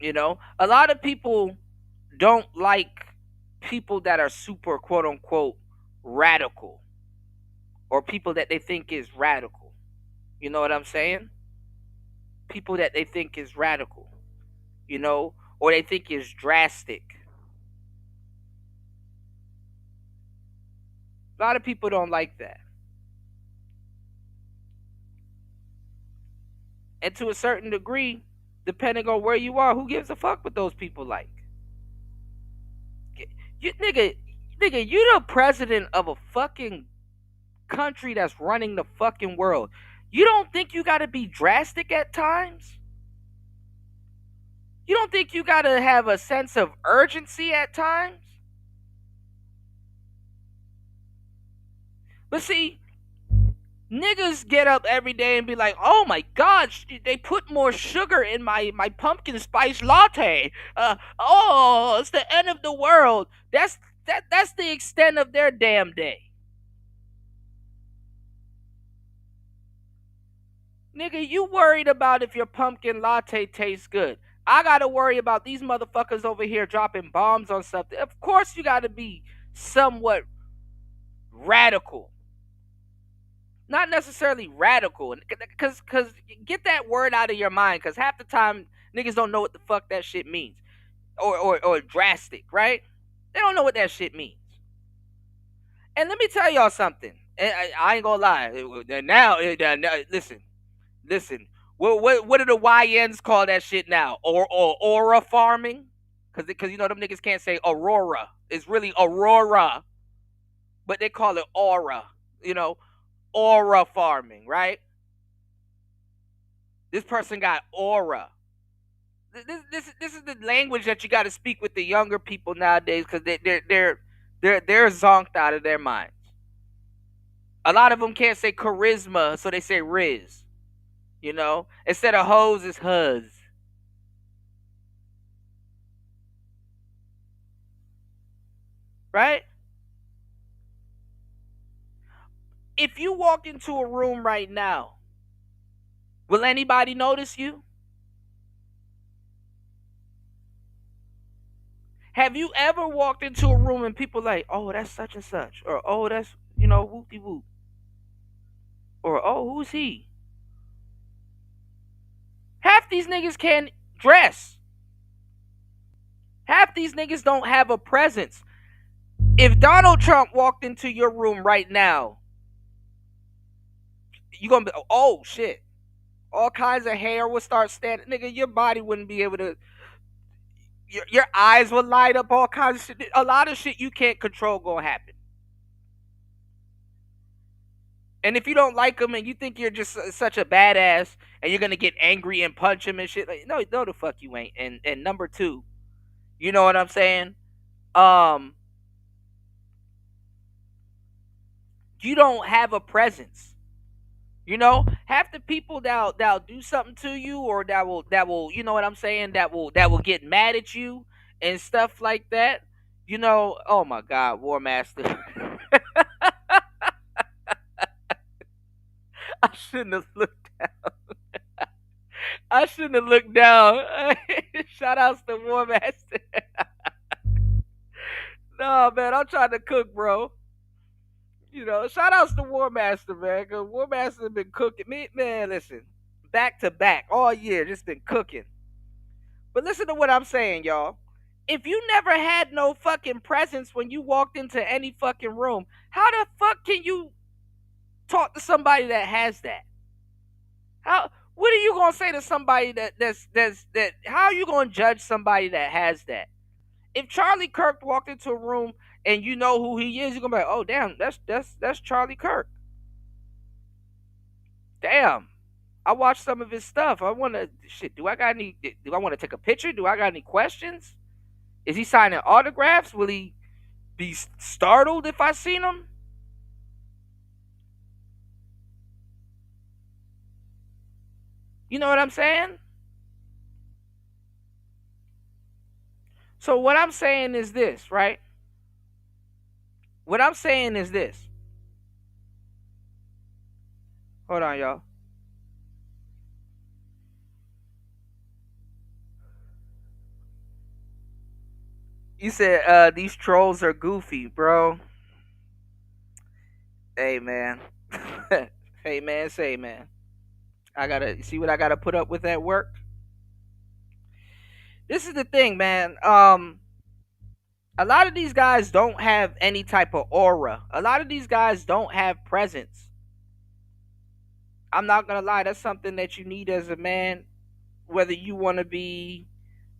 You know, a lot of people don't like people that are super quote unquote radical, or people that they think is radical. You know what I'm saying? People that they think is radical, you know, or they think is drastic. A lot of people don't like that. And to a certain degree, depending on where you are, who gives a fuck what those people like? You nigga, you the president of a fucking country that's running the fucking world. You don't think you gotta be drastic at times? You don't think you gotta have a sense of urgency at times? But see, niggas get up every day and be like, oh my god, they put more sugar in my pumpkin spice latte. Oh, it's the end of the world. That's the extent of their damn day. Nigga, you worried about if your pumpkin latte tastes good. I gotta worry about these motherfuckers over here dropping bombs on something. Of course you gotta be somewhat radical. Not necessarily radical. Cause get that word out of your mind, cause half the time niggas don't know what the fuck that shit means. Or drastic, right? They don't know what that shit means. And let me tell y'all something. I ain't gonna lie. Now, listen. What do the YNs call that shit now? Or aura farming? Cause you know them niggas can't say aurora. It's really aurora, but they call it aura. You know, aura farming, right? This person got aura. This is the language that you got to speak with the younger people nowadays, because they're zonked out of their minds. A lot of them can't say charisma, so they say riz. You know, instead of hoes, it's huz. Right? If you walk into a room right now, will anybody notice you? Have you ever walked into a room and people like, oh, that's such and such, or oh, that's, you know, whoopty whoop, or oh, who's he? Half these niggas can't dress. Half these niggas don't have a presence. If Donald Trump walked into your room right now, You gonna be, oh shit, all kinds of hair will start standing. Nigga, your body wouldn't be able to. Your eyes will light up. All kinds of shit. A lot of shit you can't control gonna happen. And if you don't like them and you think you're just such a badass and you're gonna get angry and punch him and shit, like, no, the fuck you ain't. And number two, you know what I'm saying? You don't have a presence. You know, half the people that'll do something to you, or that will, you know what I'm saying, that will get mad at you and stuff like that. You know, oh my God, War Master. I shouldn't have looked down. I shouldn't have looked down. Shout outs to War Master. No, man, I'm trying to cook, bro. You know, shout outs to War Master, man. Cause War Master been cooking me, man. Listen, back to back all year, just been cooking. But listen to what I'm saying, y'all. If you never had no fucking presence when you walked into any fucking room, how the fuck can you talk to somebody that has that? How? What are you gonna say to somebody that's how are you gonna judge somebody that has that? If Charlie Kirk walked into a room and you know who he is, you're gonna be like, oh damn, that's Charlie Kirk. Damn. I watched some of his stuff. I wanna shit, do I wanna take a picture? Do I got any questions? Is he signing autographs? Will he be startled if I seen him? You know what I'm saying? So what I'm saying is this, right? What I'm saying is this. Hold on, y'all. You said these trolls are goofy, bro. Hey man. Hey man, say man. I gotta see what I gotta put up with at work. This is the thing, man. A lot of these guys don't have any type of aura. A lot of these guys don't have presence. I'm not gonna lie, that's something that you need as a man, whether you want to be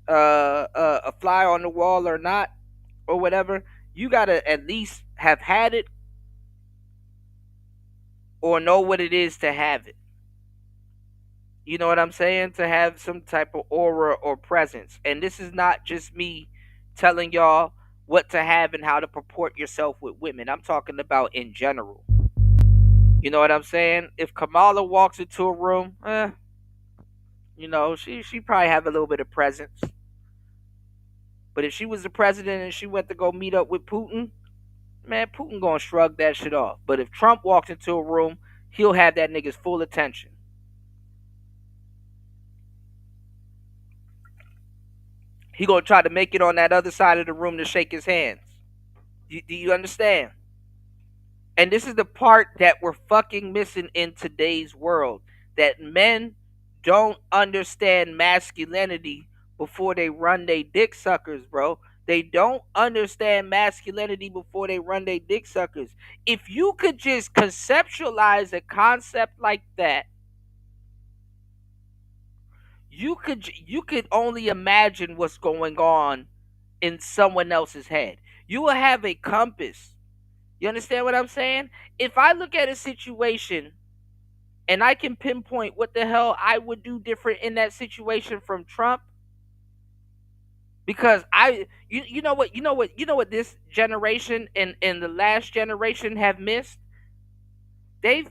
a fly on the wall or not, or whatever. You gotta at least have had it, or know what it is to have it. You know what I'm saying? To have some type of aura or presence. And this is not just me telling y'all what to have and how to purport yourself with women. I'm talking about in general. You know what I'm saying? If Kamala walks into a room, you know, she probably have a little bit of presence. But if she was the president and she went to go meet up with Putin, man, Putin gonna shrug that shit off. But if Trump walks into a room, he'll have that nigga's full attention. He gonna try to make it on that other side of the room to shake his hands. Do you understand? And this is the part that we're fucking missing in today's world. That men don't understand masculinity before they run they dick suckers, bro. They don't understand masculinity before they run they dick suckers. If you could just conceptualize a concept like that, you could only imagine what's going on in someone else's head. You will have a compass. You understand what I'm saying? If I look at a situation and I can pinpoint what the hell I would do different in that situation from Trump, because you know what this generation and the last generation have missed? They've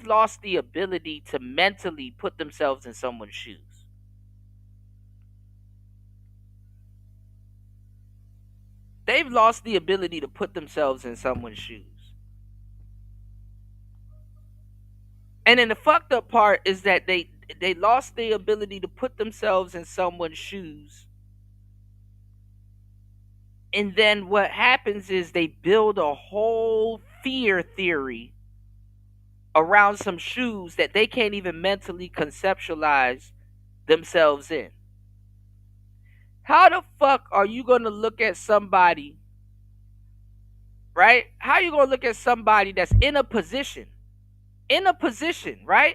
lost the ability to mentally put themselves in someone's shoes. They've lost the ability to put themselves in someone's shoes. And then the fucked up part is that they lost the ability to put themselves in someone's shoes. And then what happens is they build a whole fear theory around some shoes that they can't even mentally conceptualize themselves in. How the fuck are you going to look at somebody, right? How you gonna look at somebody that's in a position, right?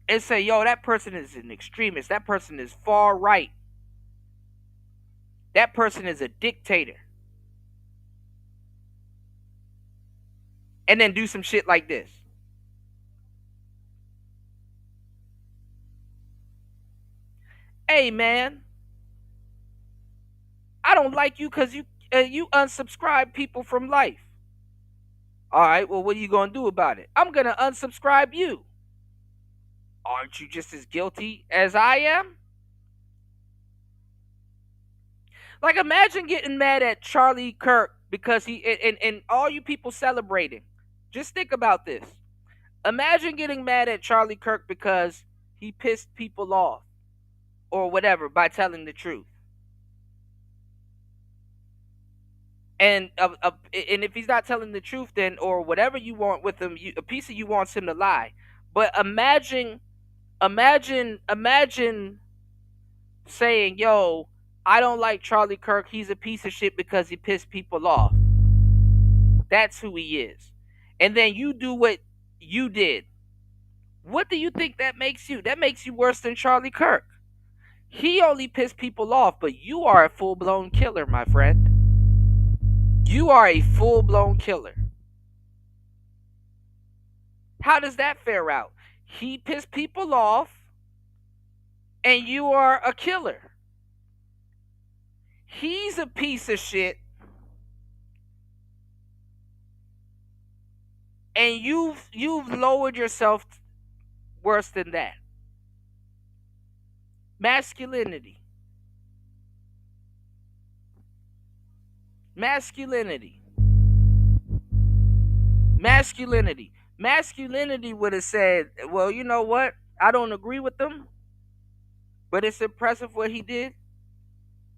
And say, yo, that person is an extremist. That person is far right. That person is a dictator. And then do some shit like this. Hey, man, I don't like you because you unsubscribe people from life. All right, well, what are you going to do about it? I'm going to unsubscribe you. Aren't you just as guilty as I am? Like, imagine getting mad at Charlie Kirk because and all you people celebrating. Just think about this. Imagine getting mad at Charlie Kirk because he pissed people off or whatever by telling the truth. And if he's not telling the truth, then or whatever you want with him, a piece of you wants him to lie. But imagine saying, "Yo, I don't like Charlie Kirk. He's a piece of shit because he pissed people off." That's who he is. And then you do what you did. What do you think that makes you? That makes you worse than Charlie Kirk. He only pissed people off, but you are a full-blown killer, my friend. You are a full-blown killer. How does that fare out? He pissed people off, and you are a killer. He's a piece of shit, and you've lowered yourself worse than that. Masculinity. Masculinity. Masculinity. Masculinity would have said, well, you know what? I don't agree with them, but it's impressive what he did.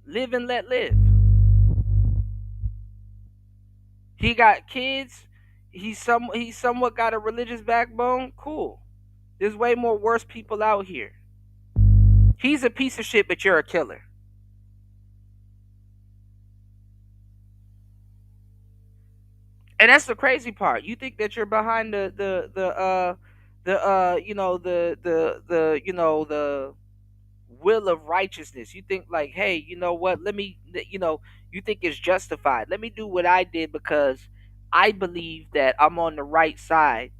Live and let live. He got kids. He somewhat got a religious backbone. Cool. There's way more worse people out here. He's a piece of shit, but you're a killer. And that's the crazy part. You think that you're behind the will of righteousness. You think like, hey, you know what? Let me, you think it's justified. Let me do what I did because I believe that I'm on the right side.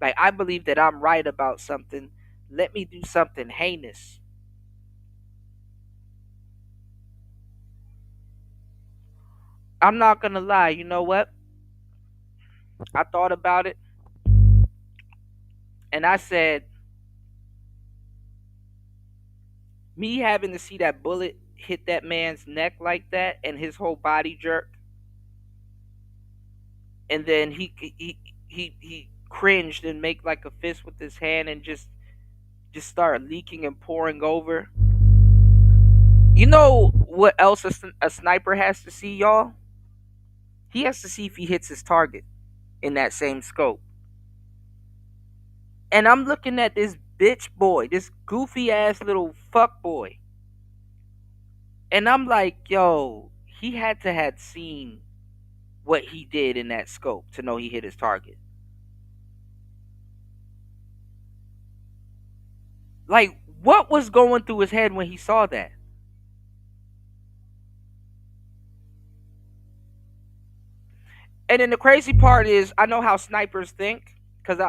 Like, I believe that I'm right about something. Let me do something heinous. I'm not gonna lie. You know what? I thought about it, and I said, me having to see that bullet hit that man's neck like that and his whole body jerk, and then he cringed and make like a fist with his hand and just start leaking and pouring over. You know what else a sniper has to see, y'all? He has to see if he hits his target in that same scope. And I'm looking at this bitch boy, this goofy ass little fuck boy. And I'm like, yo, he had to have seen what he did in that scope to know he hit his target. Like, what was going through his head when he saw that? And then the crazy part is, I know how snipers think because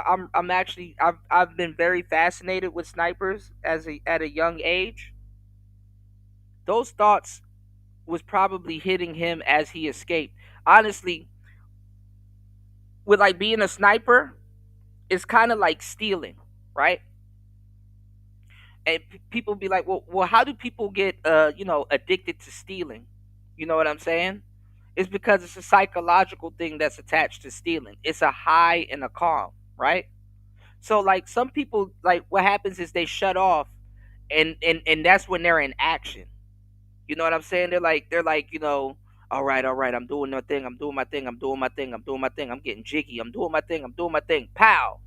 I've been very fascinated with snipers at a young age. Those thoughts was probably hitting him as he escaped. Honestly, with like being a sniper, it's kind of like stealing, right? And people be like, well, how do people get addicted to stealing? You know what I'm saying? It's because it's a psychological thing that's attached to stealing. It's a high and a calm, right? So like some people, like what happens is they shut off, and that's when they're in action. You know what I'm saying? They're like, all right, I'm doing my thing, I'm doing my thing, I'm doing my thing, I'm doing my thing, I'm getting jiggy, I'm doing my thing, I'm doing my thing, pow.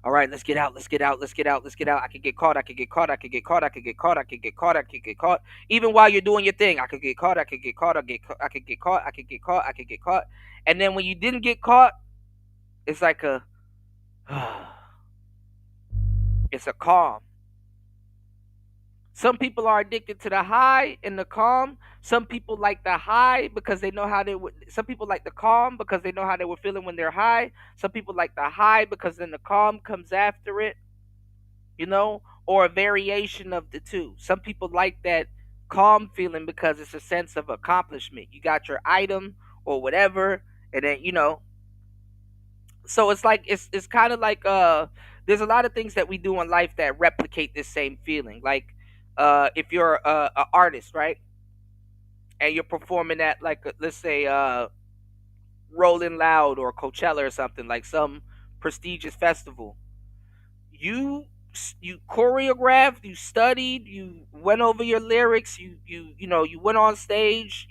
All right, let's get out, let's get out, let's get out, let's get out. I could get caught, I could get caught, I could get caught, I could get caught, I could get caught, I could get caught. Even while you're doing your thing, I could get caught, I could get caught, I could get caught, I could get caught, I could get caught. And then when you didn't get caught, it's like a it's a calm. Some people are addicted to the high and the calm. Some people like the high because they know how they would. Some people like the calm because they know how they were feeling when they're high. Some people like the high because then the calm comes after it, or a variation of the two. Some people like that calm feeling because it's a sense of accomplishment. You got your item or whatever, and then So it's like it's kind of like there's a lot of things that we do in life that replicate this same feeling. Like if you're a artist, right, and you're performing at like let's say Rolling Loud or Coachella or something like some prestigious festival. You you choreographed, you studied, you went over your lyrics, you went on stage,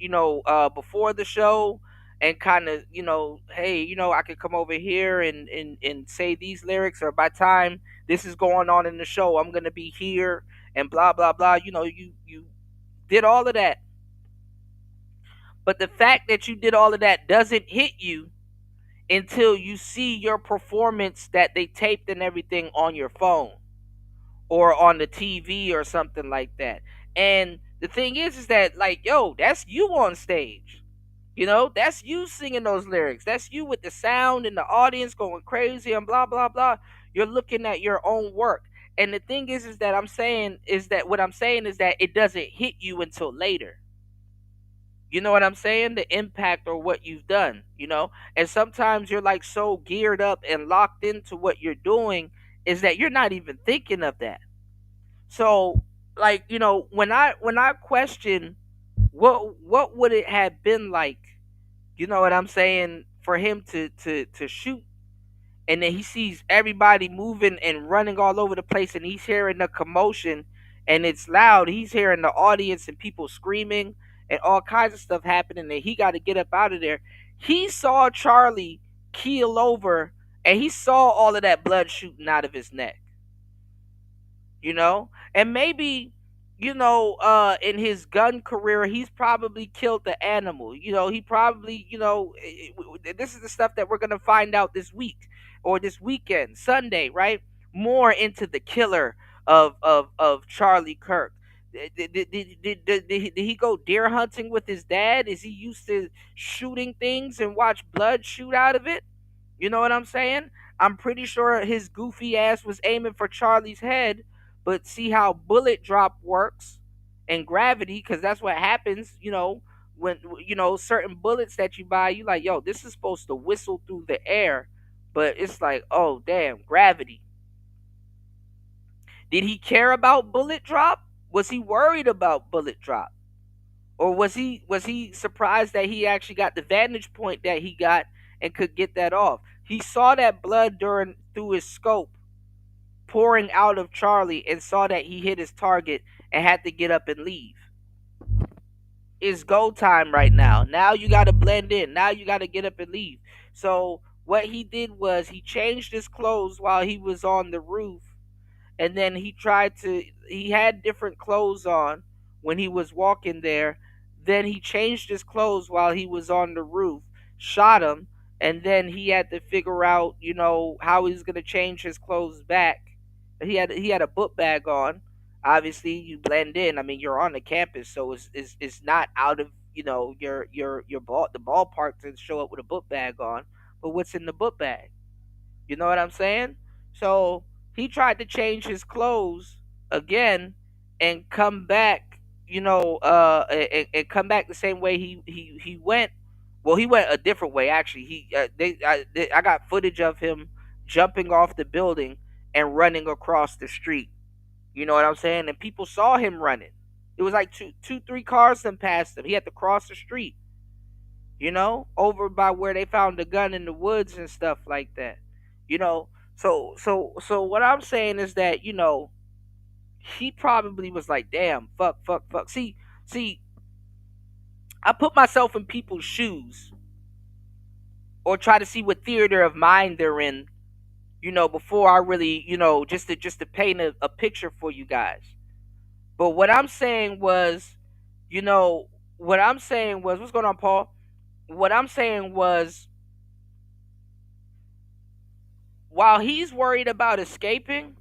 before the show and kind of, hey, I could come over here and say these lyrics, or by time this is going on in the show, I'm gonna be here and blah blah blah. You did all of that. But the fact that you did all of that doesn't hit you until you see your performance that they taped and everything on your phone or on the TV or something like that. And the thing is that, like, yo, that's you on stage. That's you singing those lyrics. That's you with the sound and the audience going crazy and blah blah blah. You're looking at your own work. And the thing is that what I'm saying is that it doesn't hit you until later. You know what I'm saying? The impact or what you've done. And sometimes you're like so geared up and locked into what you're doing is that you're not even thinking of that. So, like, when I question what would it have been like, you know what I'm saying, for him to shoot, and then he sees everybody moving and running all over the place, and he's hearing the commotion and it's loud. He's hearing the audience and people screaming and all kinds of stuff happening, and he got to get up out of there. He saw Charlie keel over, and he saw all of that blood shooting out of his neck. And maybe, in his gun career, he's probably killed the animal. He probably, this is the stuff that we're going to find out this week or this weekend, Sunday, right? More into the killer of Charlie Kirk. Did he go deer hunting with his dad? Is he used to shooting things and watch blood shoot out of it? You know what I'm saying? I'm pretty sure his goofy ass was aiming for Charlie's head, but see how bullet drop works and gravity, because that's what happens, when certain bullets that you buy, you like, yo, this is supposed to whistle through the air, but it's like, oh damn, gravity. Did he care about bullet drop? Was he worried about bullet drop? Or was he surprised that he actually got the vantage point that he got and could get that off? He saw that blood through his scope pouring out of Charlie and saw that he hit his target and had to get up and leave. It's go time right now. Now you got to blend in. Now you got to get up and leave. So what he did was he changed his clothes while he was on the roof, and then he had different clothes on when he was walking there. Then he changed his clothes while he was on the roof, shot him, and then he had to figure out, how he was going to change his clothes back. He had a book bag on. Obviously, you blend in. I mean, you're on the campus, so it's not out of the ballpark to show up with a book bag on. But what's in the book bag? You know what I'm saying? So he tried to change his clothes again and come back, and come back the same way he went. Well, he went a different way actually. I got footage of him jumping off the building and running across the street. You know what I'm saying? And people saw him running. It was like three cars then passed him. He had to cross the street, over by where they found the gun in the woods and stuff like that. So what I'm saying is that, he probably was like, damn, fuck. See, I put myself in people's shoes or try to see what theater of mind they're in, before I really, just to paint a picture for you guys. But what I'm saying was, you know, what I'm saying was, what's going on, Paul? What I'm saying was, while he's worried about escaping,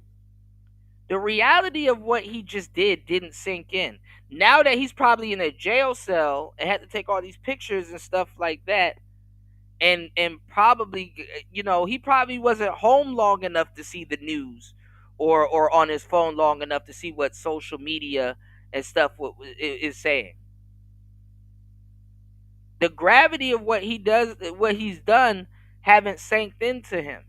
the reality of what he just didn't sink in. Now that he's probably in a jail cell and had to take all these pictures and stuff like that, and probably, he probably wasn't home long enough to see the news, or on his phone long enough to see what social media and stuff is saying. The gravity of what he's done, haven't sank into him.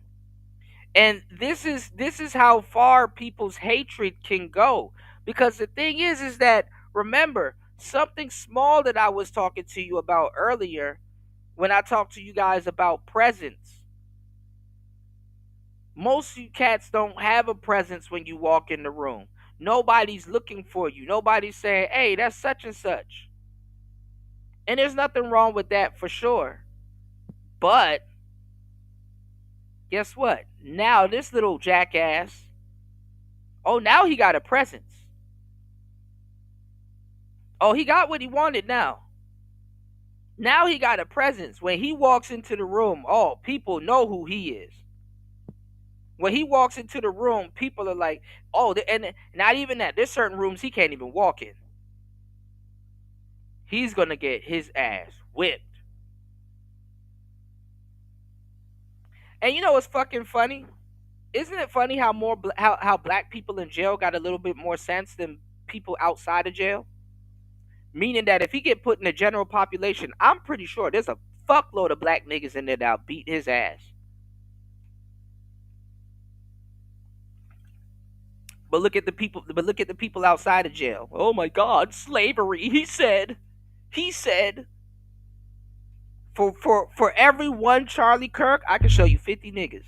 And this is how far people's hatred can go. Because the thing is that, remember, something small that I was talking to you about earlier, when I talked to you guys about presence. Most of you cats don't have a presence when you walk in the room. Nobody's looking for you. Nobody's saying, hey, that's such and such. And there's nothing wrong with that, for sure. But guess what? Now this little jackass, now he got a presence. Oh, he got what he wanted now. Now he got a presence. When he walks into the room, people know who he is. When he walks into the room, people are like, and not even that. There's certain rooms he can't even walk in. He's going to get his ass whipped. And you know what's fucking funny? Isn't it funny how how black people in jail got a little bit more sense than people outside of jail? Meaning that if he get put in the general population, I'm pretty sure there's a fuckload of black niggas in there that'll beat his ass. But look at the people outside of jail. Oh my God, slavery. He said, for every one Charlie Kirk, I can show you 50 niggas.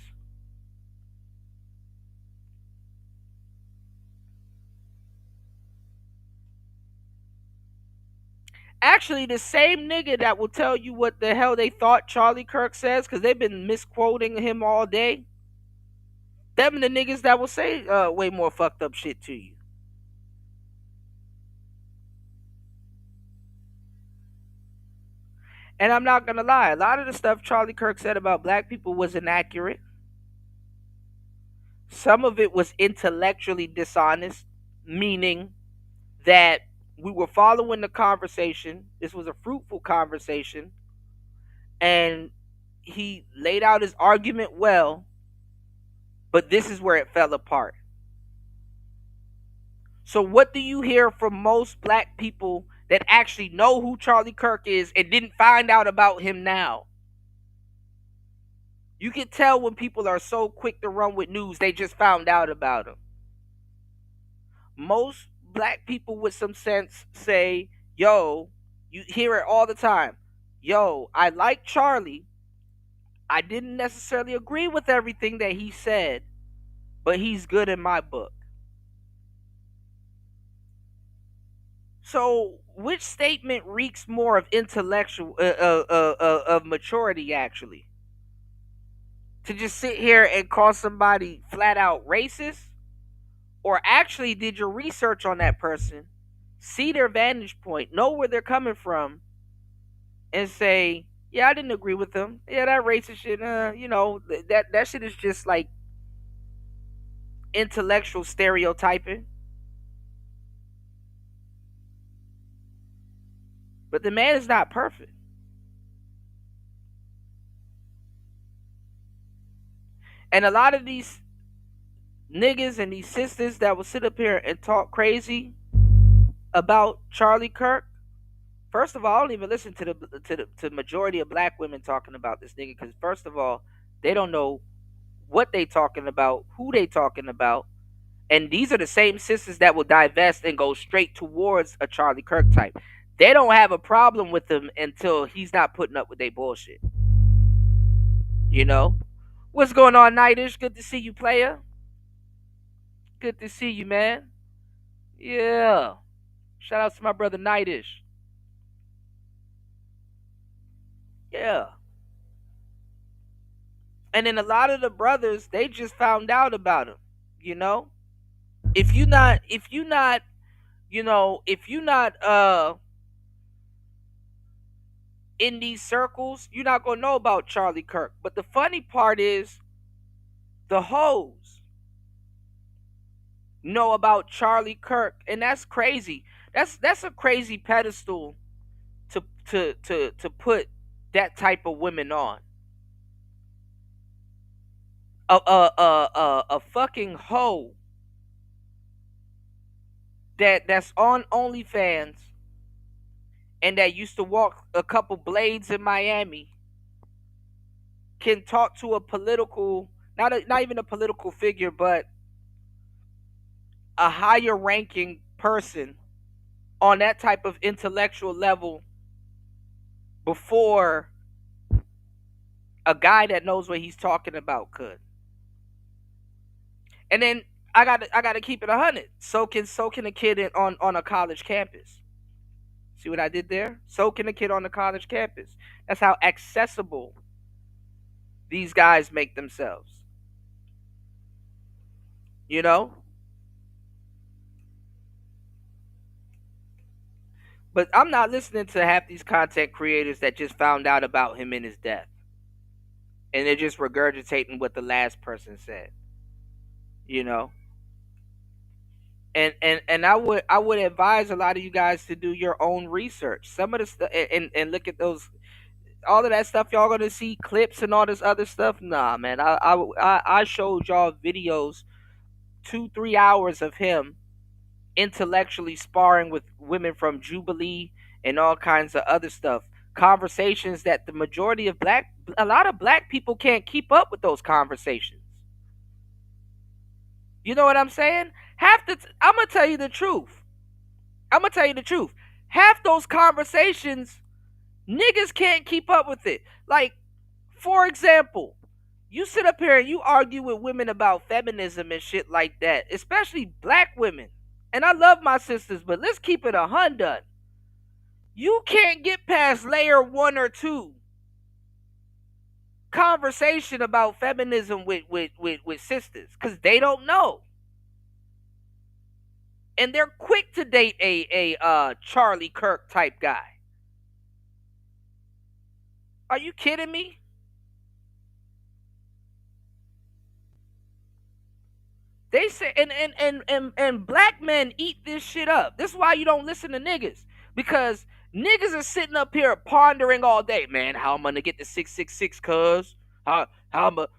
Actually, the same nigga that will tell you what the hell they thought Charlie Kirk says, because they've been misquoting him all day. Them the niggas that will say way more fucked up shit to you. And I'm not gonna lie, a lot of the stuff Charlie Kirk said about black people was inaccurate. Some of it was intellectually dishonest, meaning that we were following the conversation. This was a fruitful conversation. And he laid out his argument well, but this is where it fell apart. So what do you hear from most black people that actually know who Charlie Kirk is and didn't find out about him now? You can tell when people are so quick to run with news, they just found out about him. Most black people with some sense say, yo, you hear it all the time. Yo, I like Charlie. I didn't necessarily agree with everything that he said, but he's good in my book. So, which statement reeks more of intellectual, of maturity, actually? To just sit here and call somebody flat out racist? Or actually did your research on that person, see their vantage point, know where they're coming from, and say, yeah, I didn't agree with them. Yeah, that racist shit, that shit is just like intellectual stereotyping. But the man is not perfect. And a lot of these niggas and these sisters that will sit up here and talk crazy about Charlie Kirk. First of all, I don't even listen to the majority of black women talking about this nigga, because first of all, they don't know what they talking about, who they talking about, and these are the same sisters that will divest and go straight towards a Charlie Kirk type. They don't have a problem with him until he's not putting up with their bullshit. You know? What's going on, Nightish? Good to see you, player. Good to see you, man. Yeah. Shout out to my brother Nightish. Yeah. And then a lot of the brothers, they just found out about him, you know? If you not, if you not in these circles, you're not gonna know about Charlie Kirk. But the funny part is the hoes know about Charlie Kirk, and that's crazy. That's a crazy pedestal to put that type of women on. A fucking hoe that's on OnlyFans and that used to walk a couple blades in Miami can talk to a political, not even a political figure, but a higher ranking person on that type of intellectual level before a guy that knows what he's talking about could. And then I gotta keep it 100. So can a kid on a college campus. See what I did there? So can a kid on a college campus. That's how accessible these guys make themselves. You know? But I'm not listening to half these content creators that just found out about him in his death. And they're just regurgitating what the last person said. You know? And I would advise a lot of you guys to do your own research. Some of the stuff and look at those, all of that stuff y'all gonna see clips and all this other stuff. Nah, man, I showed y'all videos, 2-3 hours of him intellectually sparring with women from Jubilee and all kinds of other stuff. Conversations that the majority of a lot of black people can't keep up with those conversations. You know what I'm saying? I'm gonna tell you the truth. Half those conversations, niggas can't keep up with it. Like, for example, you sit up here and you argue with women about feminism and shit like that, especially black women. And I love my sisters, but let's keep it 100. You can't get past layer 1 or 2 conversation about feminism with sisters, because they don't know. And they're quick to date a Charlie Kirk type guy. Are you kidding me? They say and black men eat this shit up. This is why you don't listen to niggas. Because niggas are sitting up here pondering all day, man, how I'm gonna get the 666 cuz? How I'm get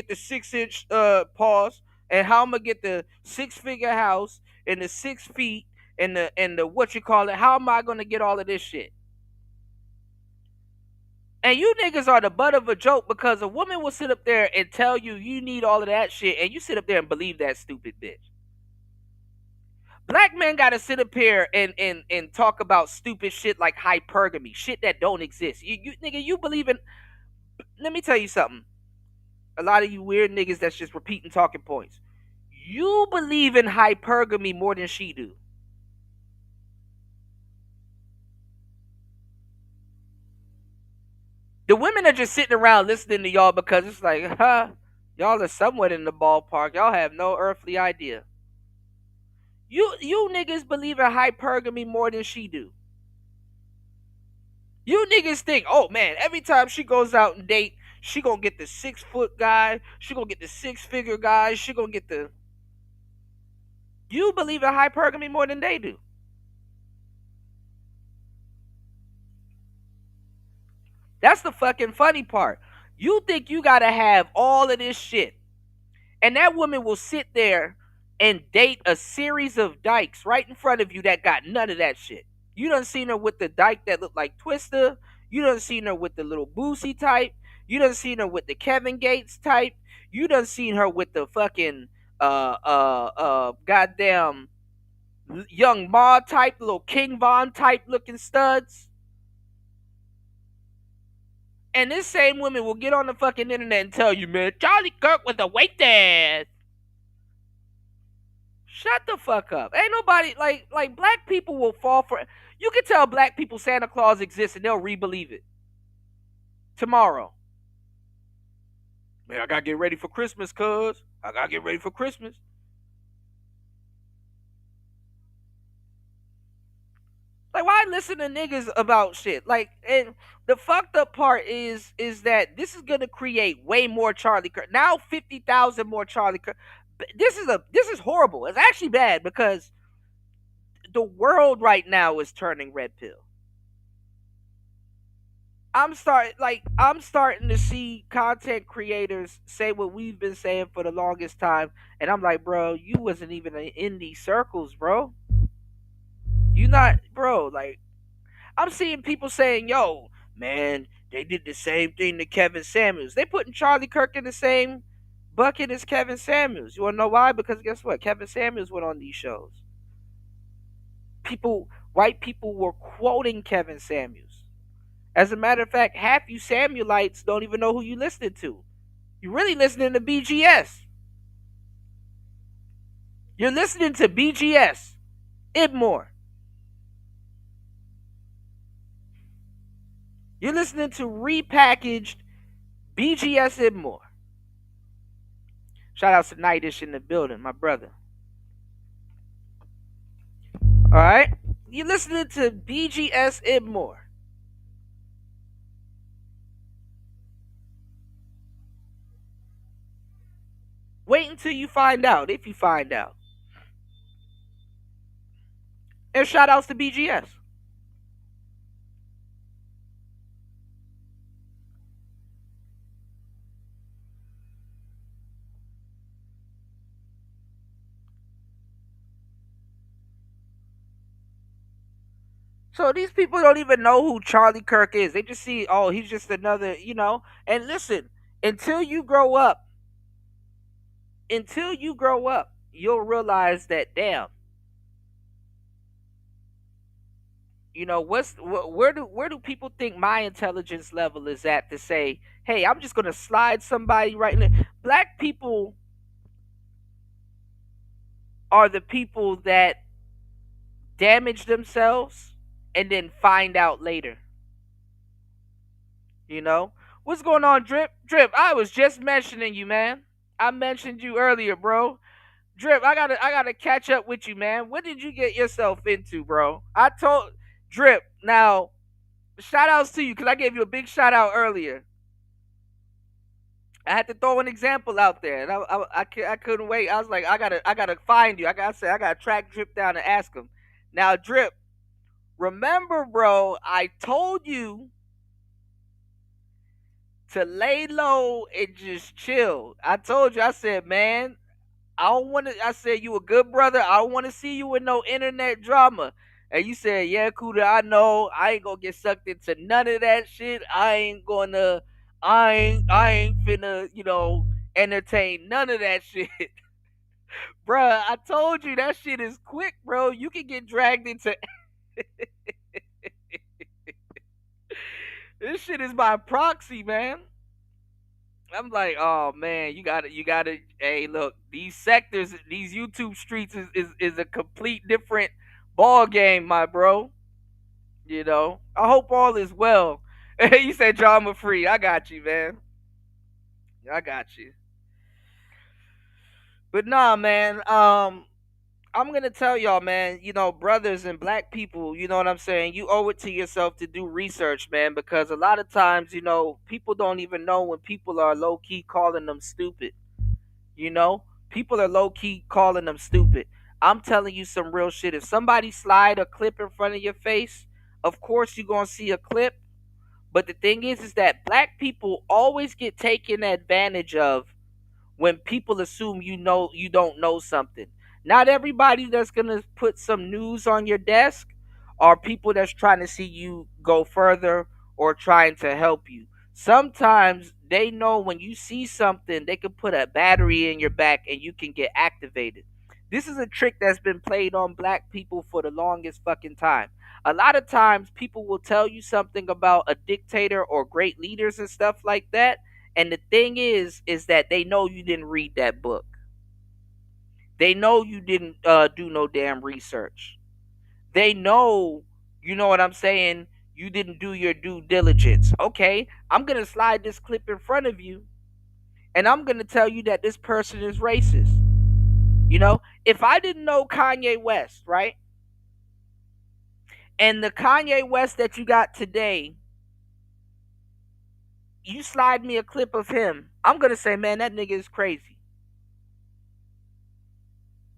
the 6-inch pause, and how I'm gonna get the 6-figure house and the 6 feet and the what you call it? How am I gonna get all of this shit? And you niggas are the butt of a joke, because a woman will sit up there and tell you you need all of that shit, and you sit up there and believe that stupid bitch. Black men gotta sit up here and talk about stupid shit like hypergamy, shit that don't exist. You believe in. Let me tell you something. A lot of you weird niggas that's just repeating talking points. You believe in hypergamy more than she do. The women are just sitting around listening to y'all because it's like, y'all are somewhat in the ballpark. Y'all have no earthly idea. You niggas believe in hypergamy more than she do. You niggas think, oh man, every time she goes out and date, she gonna get the 6-foot guy, she gonna get the 6-figure guy, she gonna get the... You believe in hypergamy more than they do. That's the fucking funny part. You think you gotta have all of this shit, and that woman will sit there and date a series of dykes right in front of you that got none of that shit. You done seen her with the dyke that looked like Twister. You done seen her with the little Boosie type. You done seen her with the Kevin Gates type. You done seen her with the fucking goddamn Young Ma type, little King Von type looking studs. And this same woman will get on the fucking internet and tell you, man, Charlie Kirk was a wait ass. Shut the fuck up. Ain't nobody, like black people will fall for it. You can tell black people Santa Claus exists and they'll re-believe it. Tomorrow. Man, I gotta get ready for Christmas, cuz. I gotta get ready for Christmas. Like, why listen to niggas about shit? Like, and the fucked up part is that this is gonna create way more Charlie Kirk. Now 50,000 more Charlie Kirk. This is horrible. It's actually bad because the world right now is turning red pill. I'm starting to see content creators say what we've been saying for the longest time, and I'm like, bro, you wasn't even in these circles, bro. You not, bro. Like, I'm seeing people saying, yo, man, they did the same thing to Kevin Samuels. They putting Charlie Kirk in the same bucket as Kevin Samuels. You wanna know why? Because guess what? Kevin Samuels went on these shows. White people were quoting Kevin Samuels. As a matter of fact, half you Samuelites don't even know who you listening to. You're really listening to BGS. You're listening to BGS, Ibmore. You're listening to repackaged BGS Ibmore. Shout out to Nightish in the building, my brother. All right? You're listening to BGS Ibmore. Wait until you find out, if you find out. And shout outs to BGS. So these people don't even know who Charlie Kirk is. They just see, oh, he's just another, you know. And listen, until you grow up, you'll realize that, damn, you know, where do people think my intelligence level is at to say, hey, I'm just gonna slide somebody right in there. Black people are the people that damage themselves and then find out later. You know? What's going on, Drip? Drip, I was just mentioning you, man. I mentioned you earlier, bro. Drip, I gotta catch up with you, man. What did you get yourself into, bro? I told Drip, now, shout outs to you, because I gave you a big shout out earlier. I had to throw an example out there, and I couldn't wait. I was like, I gotta find you. I gotta track Drip down and ask him. Now, Drip, remember, bro, I told you to lay low and just chill. I told you, I said, man, I don't want to. I said, you a good brother. I don't want to see you with no internet drama. And you said, yeah, Kuda, I know. I ain't gonna get sucked into none of that shit. I ain't finna, you know, entertain none of that shit. Bruh, I told you that shit is quick, bro. You can get dragged into this shit is by proxy, man. I'm like, oh man, you gotta. Hey, look, these sectors, these YouTube streets is a complete different ball game, my bro. You know, I hope all is well. You said drama free. I got you, man. I got you. But nah, man. I'm gonna tell y'all, man. You know, brothers and black people. You know what I'm saying. You owe it to yourself to do research, man, because a lot of times, you know, people don't even know when people are low key calling them stupid. You know, people are low key calling them stupid. I'm telling you some real shit. If somebody slide a clip in front of your face, of course you're gonna see a clip. But the thing is that black people always get taken advantage of when people assume you don't know something. Not everybody that's gonna put some news on your desk are people that's trying to see you go further or trying to help you. Sometimes they know when you see something, they can put a battery in your back and you can get activated. This is a trick that's been played on black people for the longest fucking time. A lot of times people will tell you something about a dictator or great leaders and stuff like that, and the thing is that they know you didn't read that book. They know you didn't do no damn research. They know, you know what I'm saying, you didn't do your due diligence. Okay, I'm going to slide this clip in front of you, and I'm going to tell you that this person is racist. You know, if I didn't know Kanye West, right? And the Kanye West that you got today, you slide me a clip of him, I'm going to say, man, that nigga is crazy.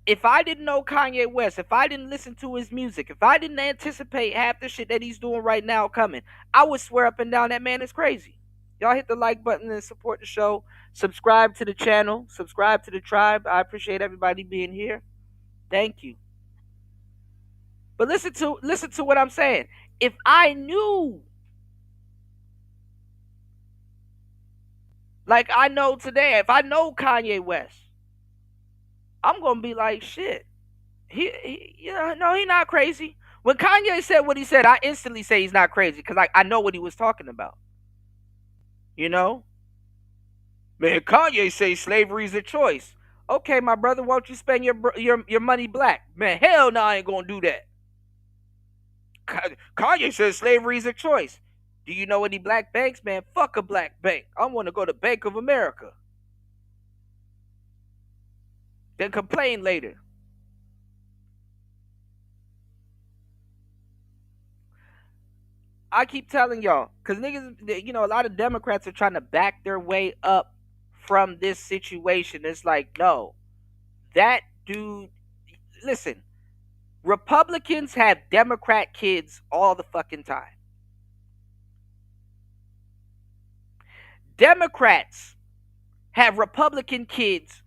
If I didn't know Kanye West, if I didn't listen to his music, if I didn't anticipate half the shit that he's doing right now coming, I would swear up and down that man is crazy. Y'all hit the like button and support the show. Subscribe to the channel. Subscribe to the tribe. I appreciate everybody being here. Thank you. But listen to what I'm saying. If I knew, like I know today, if I know Kanye West, I'm gonna be like, shit. No, he's not crazy. When Kanye said what he said, I instantly say he's not crazy because I know what he was talking about. You know, man, Kanye say slavery's a choice. Okay, my brother, won't you spend your money black? Man, hell no, I ain't gonna do that. Kanye says slavery's a choice. Do you know any black banks, man? Fuck a black bank. I want to go to Bank of America. Then complain later. I keep telling y'all, because niggas, you know, a lot of Democrats are trying to back their way up from this situation. It's like, no, that dude, listen, Republicans have Democrat kids all the fucking time. Democrats have Republican kids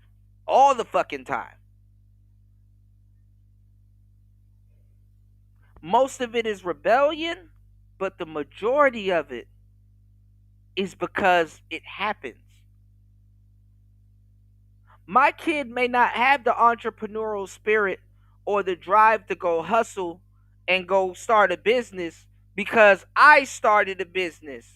all the fucking time. Most of it is rebellion, but the majority of it is because it happens. My kid may not have the entrepreneurial spirit or the drive to go hustle and go start a business because I started a business.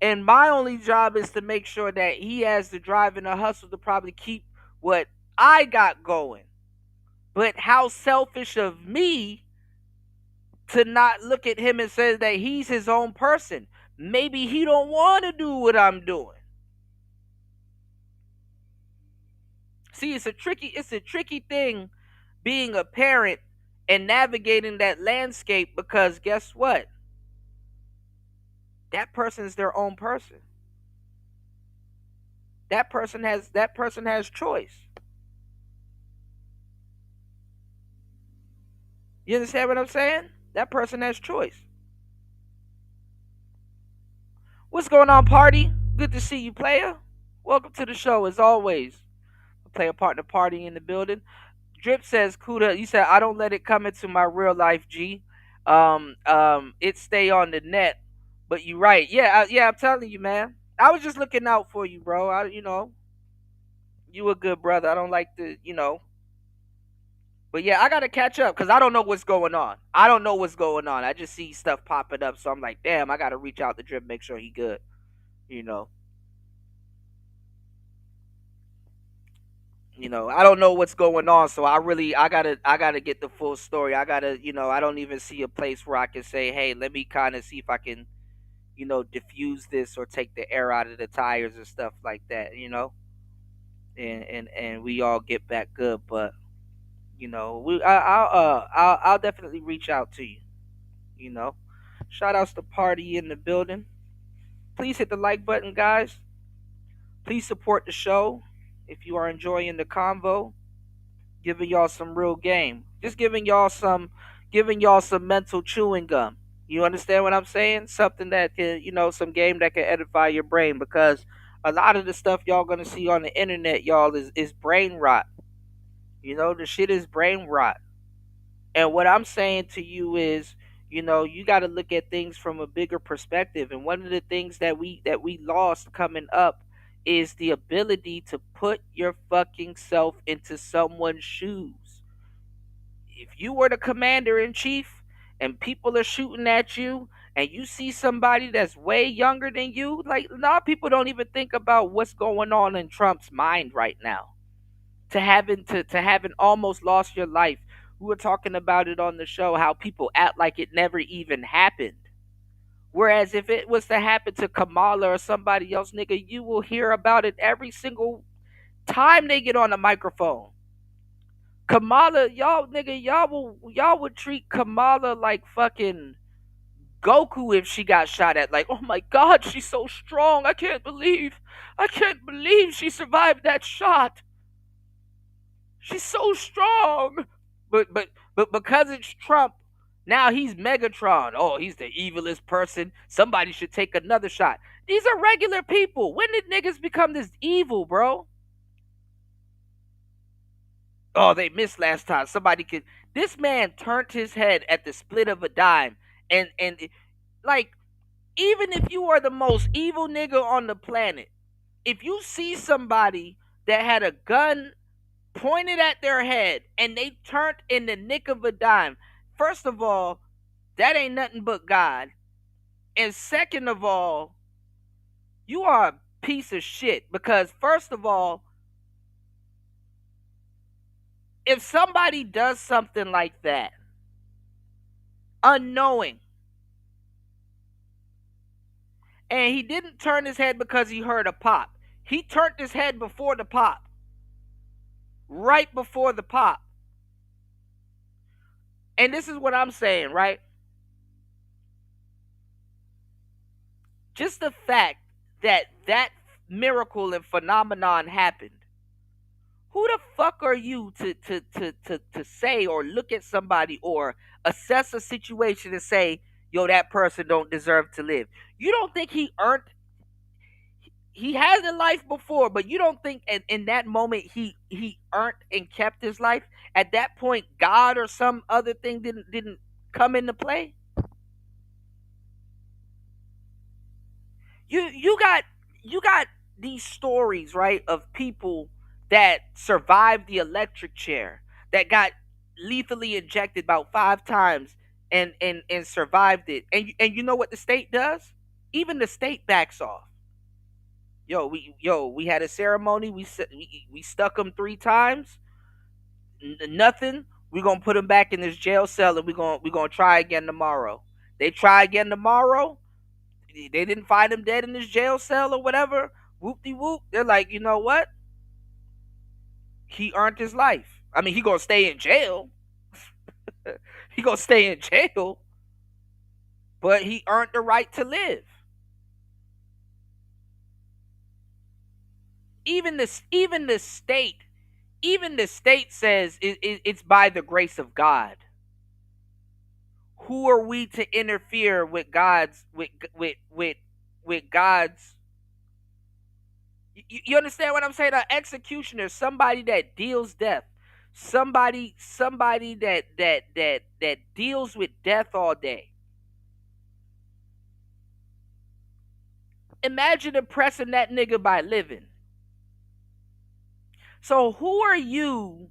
And my only job is to make sure that he has the drive and the hustle to probably keep what I got going. But how selfish of me to not look at him and say that he's his own person. Maybe he don't want to do what I'm doing. See, it's a tricky thing being a parent and navigating that landscape because guess what? That person is their own person. That person has choice. You understand what I'm saying? That person has choice. What's going on, party? Good to see you, player. Welcome to the show, as always. Player partner party in the building. Drip says, Kuda, you said, I don't let it come into my real life, G. It stay on the net. But you're right. Yeah, I'm telling you, man. I was just looking out for you, bro. You a good brother. I don't like to, But yeah, I gotta catch up because I don't know what's going on. I just see stuff popping up, so I'm like, damn, I gotta reach out to Drip, make sure he good. I don't know what's going on, so I gotta get the full story. I don't even see a place where I can say, hey, let me kind of see if I can, diffuse this or take the air out of the tires and stuff like that, and we all get back good. But I'll definitely reach out to you. Shout outs to party in the building. Please hit the like button, guys. Please support the show if you are enjoying the convo. Giving y'all some real game. Just giving y'all some mental chewing gum. You understand what I'm saying? Something that can, some game that can edify your brain, because a lot of the stuff y'all gonna see on the internet, y'all, is brain rot. The shit is brain rot. And what I'm saying to you is, you got to look at things from a bigger perspective. And one of the things that we lost coming up is the ability to put your fucking self into someone's shoes. If you were the commander in chief and people are shooting at you and you see somebody that's way younger than you, like, a lot of people don't even think about what's going on in Trump's mind right now. To having almost lost your life. We were talking about it on the show, how people act like it never even happened. Whereas if it was to happen to Kamala or somebody else, nigga, you will hear about it every single time they get on the microphone. Kamala, y'all nigga, y'all would treat Kamala like fucking Goku if she got shot at. Like, oh my god, she's so strong. I can't believe she survived that shot. She's so strong. But because it's Trump, now he's Megatron. Oh, he's the evilest person. Somebody should take another shot. These are regular people. When did niggas become this evil, bro? Oh, they missed last time. Somebody could. This man turned his head at the split of a dime, and like, even if you are the most evil nigga on the planet, if you see somebody that had a gun pointed at their head and they turned in the nick of a dime, first of all, that ain't nothing but God. And second of all, you are a piece of shit. Because first of all, if somebody does something like that, unknowing, and he didn't turn his head because he heard a pop, he turned his head before the pop. Right before the pop. And this is what I'm saying, right? Just the fact that that miracle and phenomenon happened. Who the fuck are you to say or look at somebody or assess a situation and say, yo, that person don't deserve to live? You don't think he has a life before, but you don't think in that moment he earned and kept his life? At that point, God or some other thing didn't come into play? You got these stories, right, of people that survived the electric chair, that got lethally injected about 5 times and survived it. And you know what the state does? Even the state backs off. We had a ceremony. We stuck him 3 times. Nothing. We're gonna put him back in this jail cell, and we're gonna try again tomorrow. They try again tomorrow. They didn't find him dead in this jail cell or whatever. Whoop de whoop. They're like, you know what? He earned his life. I mean, he gonna stay in jail. He gonna stay in jail, but he earned the right to live. Even the state says it's by the grace of God. Who are we to interfere with God's God's? You understand what I'm saying? An executioner, somebody that deals death, somebody that deals with death all day. Imagine impressing that nigga by living. So who are you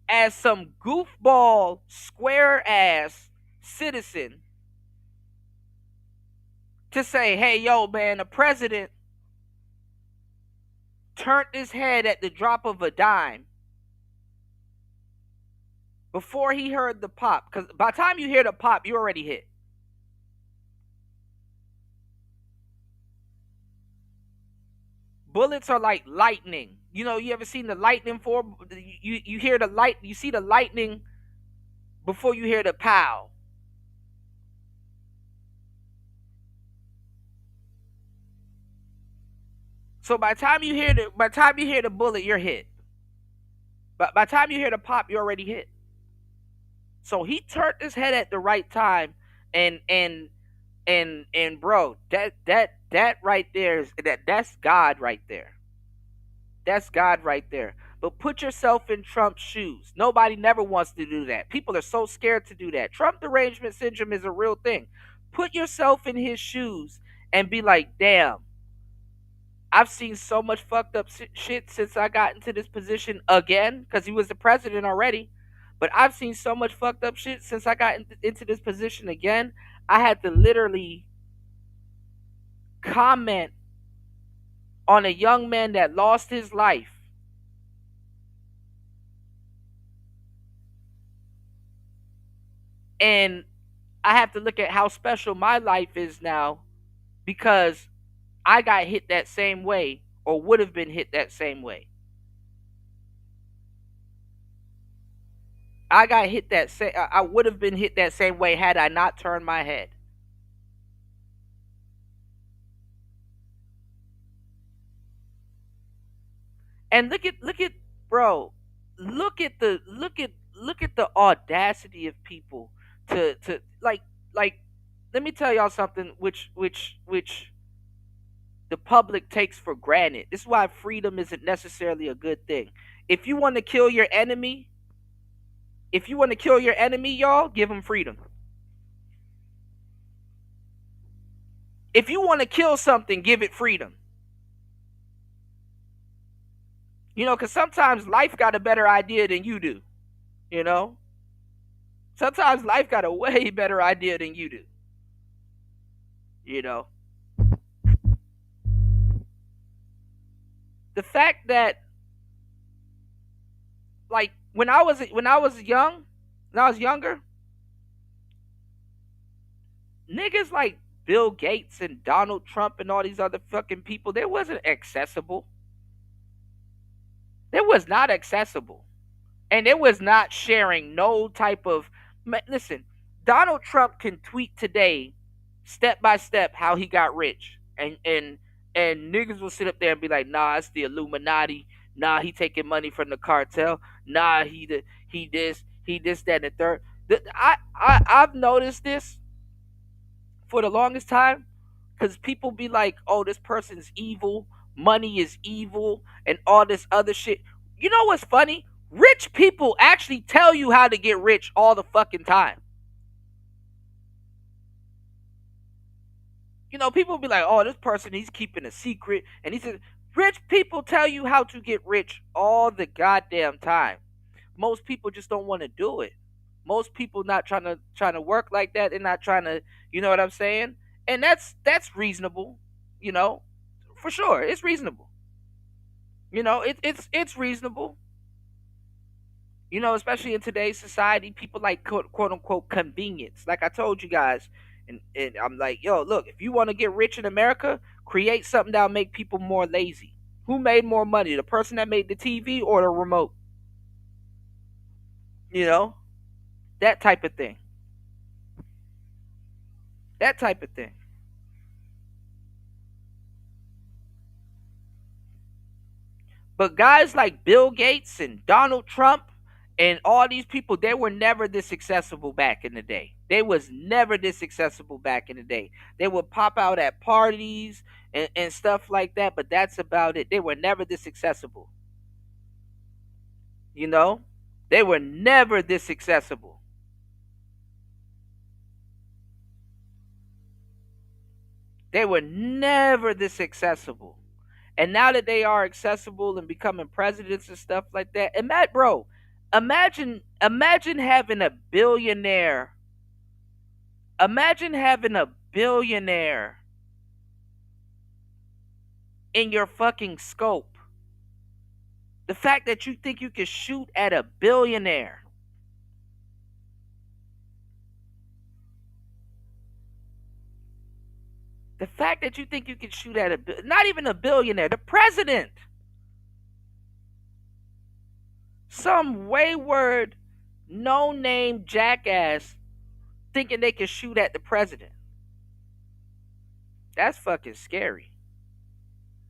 as some goofball, square ass citizen to say, hey, yo, man, the president turned his head at the drop of a dime before he heard the pop? Because by the time you hear the pop, you already hit. Bullets are like lightning. You know, you ever seen the lightning for? You hear the light, you see the lightning before you hear the pow. So by the time you hear the bullet, you're hit. But by the time you hear the pop, you're already hit. So he turned his head at the right time, and bro, that right there that's God right there. That's God right there. But put yourself in Trump's shoes. Nobody never wants to do that. People are so scared to do that. Trump derangement syndrome is a real thing. Put yourself in his shoes and be like, damn, I've seen so much fucked up shit since I got into this position again, because he was the president already. But I've seen so much fucked up shit since I got into this position again. I had to literally comment on a young man that lost his life. And I have to look at how special my life is now because I got hit that same way or would have been hit that same way. I would have been hit that same way had I not turned my head. And look at bro, look at the audacity of people to like let me tell y'all something which the public takes for granted. This is why freedom isn't necessarily a good thing. If you want to kill your enemy, y'all, give them freedom. If you want to kill something, give it freedom. You know, because sometimes life got a better idea than you do. You know? Sometimes life got a way better idea than you do. You know? The fact that, like, when I was younger, niggas like Bill Gates and Donald Trump and all these other fucking people, they wasn't accessible. It was not accessible. And it was not sharing no type of. Listen, Donald Trump can tweet today, step by step, how he got rich. And niggas will sit up there and be like, nah, it's the Illuminati. Nah, he taking money from the cartel. Nah, he this, that, and the third. I've noticed this for the longest time because people be like, oh, this person's evil. Money is evil and all this other shit. You know what's funny? Rich people actually tell you how to get rich all the fucking time. You know, people be like, oh, this person, he's keeping a secret. And he says, rich people tell you how to get rich all the goddamn time. Most people just don't want to do it. Most people not trying to work like that. They're not trying to, you know what I'm saying? And that's reasonable, you know. For sure, it's reasonable. You know, it's reasonable. You know, especially in today's society, people like quote unquote convenience. Like I told you guys, and I'm like, yo, look, if you want to get rich in America, create something that'll make people more lazy. Who made more money, the person that made the TV or the remote? You know, that type of thing. That type of thing. But guys like Bill Gates and Donald Trump and all these people, they were never this accessible back in the day. They was never this accessible back in the day. They would pop out at parties and stuff like that, but that's about it. They were never this accessible. You know? They were never this accessible. They were never this accessible. And now that they are accessible and becoming presidents and stuff like that, and Matt, bro, imagine having a billionaire. Imagine having a billionaire in your fucking scope. The fact that you think you can shoot at a billionaire. The fact that you think you can shoot at not even a billionaire, the president. Some wayward, no-name jackass thinking they can shoot at the president. That's fucking scary.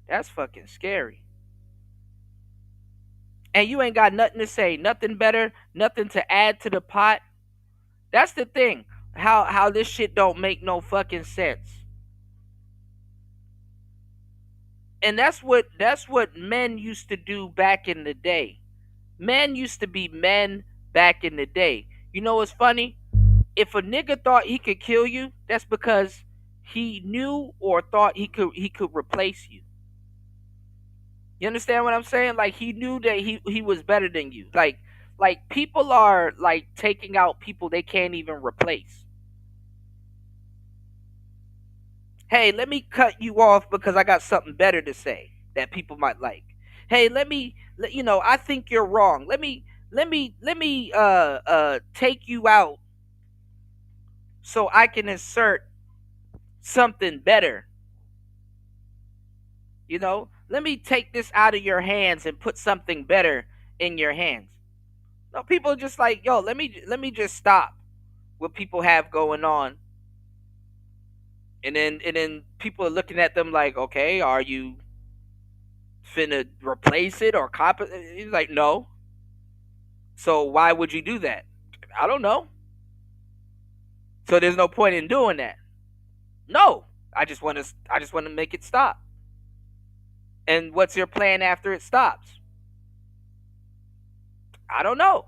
That's fucking scary. And you ain't got nothing to say, nothing better, nothing to add to the pot. That's the thing. How this shit don't make no fucking sense. And that's what men used to do back in the day. Men used to be men back in the day. You know what's funny? If a nigga thought he could kill you, that's because he knew or thought he could replace you. You understand what I'm saying? Like he knew that he was better than you. Like people are like taking out people they can't even replace. Hey, let me cut you off because I got something better to say that people might like. Hey, I think you're wrong. Let me take you out so I can insert something better Let me take this out of your hands and put something better in your hands. No, people are just like, yo, let me just stop what people have going on. And then people are looking at them like, okay, are you finna replace it or copy? He's like, no. So why would you do that? I don't know. So there's no point in doing that. No, I just want to make it stop. And what's your plan after it stops? I don't know.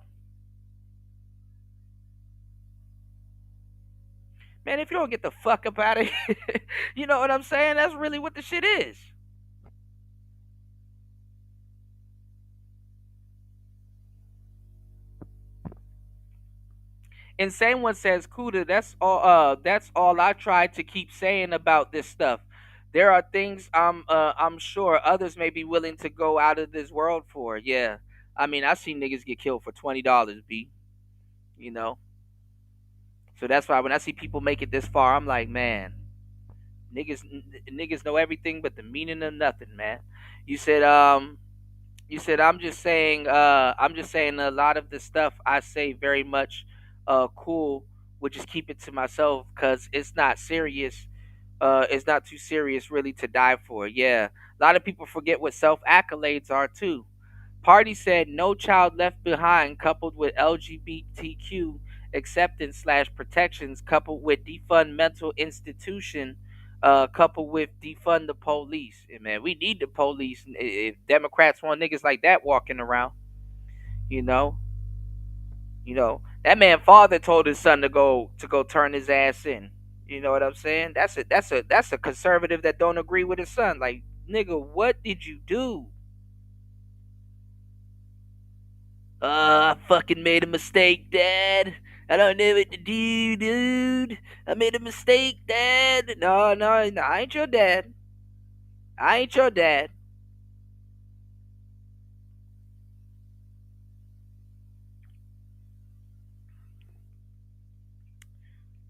Man, if you don't get the fuck up out of here, you know what I'm saying? That's really what the shit is. Insane one says, Kuda, that's all I try to keep saying about this stuff. There are things I'm sure others may be willing to go out of this world for. Yeah. I mean, I seen niggas get killed for $20, B. You know? So that's why when I see people make it this far, I'm like, man, niggas know everything but the meaning of nothing, man. You said I'm just saying a lot of the stuff I say very much cool would just keep it to myself because it's not serious. It's not too serious really to die for. Yeah. A lot of people forget what self accolades are too. Party said no child left behind coupled with LGBTQ acceptance slash protections coupled with defund mental institution coupled with defund the police. And man, we need the police. If Democrats want niggas like that walking around, you know, that man father told his son to go turn his ass in. You know what I'm saying? That's a conservative that don't agree with his son. Like, nigga, what did you do? I fucking made a mistake, Dad. I don't know what to do, dude. I made a mistake, Dad. No, no, no, I ain't your dad. I ain't your dad.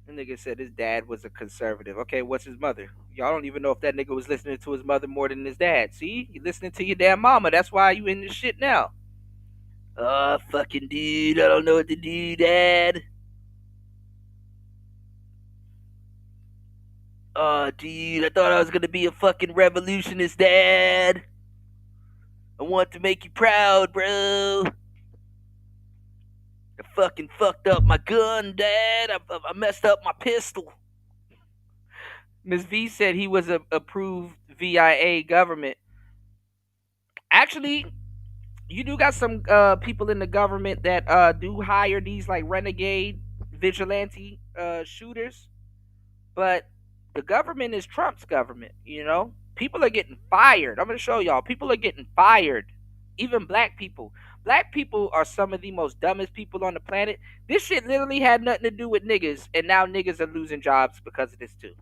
The nigga said his dad was a conservative. Okay, what's his mother? Y'all don't even know if that nigga was listening to his mother more than his dad. See? You listening to your damn mama. That's why you in this shit now. Oh, fucking dude. I don't know what to do, Dad. Oh, dude. I thought I was gonna be a fucking revolutionist, Dad. I want to make you proud, bro. I fucking fucked up my gun, Dad. I messed up my pistol. Ms. V said he was a approved VIA government. Actually, you do got some people in the government that do hire these like renegade vigilante shooters, but the government is Trump's government. People are getting fired. I'm gonna show y'all. People are getting fired. Even black people. Black people are some of the most dumbest people on the planet. This shit literally had nothing to do with niggas, and now niggas are losing jobs because of this too.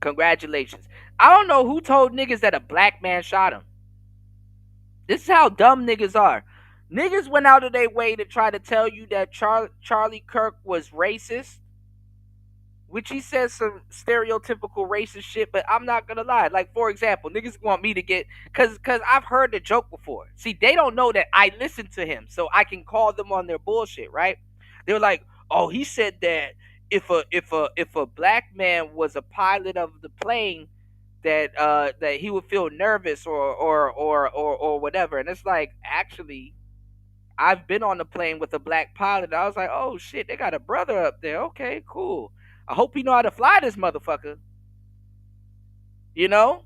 Congratulations. I don't know who told niggas that a black man shot him. This is how dumb niggas are. Niggas went out of their way to try to tell you that Charlie Kirk was racist, which he says some stereotypical racist shit, but I'm not gonna lie. Like, for example, niggas want me to get, cause I've heard the joke before. See, they don't know that I listen to him, so I can call them on their bullshit, right? They're like, oh, he said that if a black man was a pilot of the plane, that he would feel nervous or whatever. And it's like, actually, I've been on the plane with a black pilot. I was like, oh shit, they got a brother up there. Okay, cool. I hope he know how to fly this motherfucker. You know?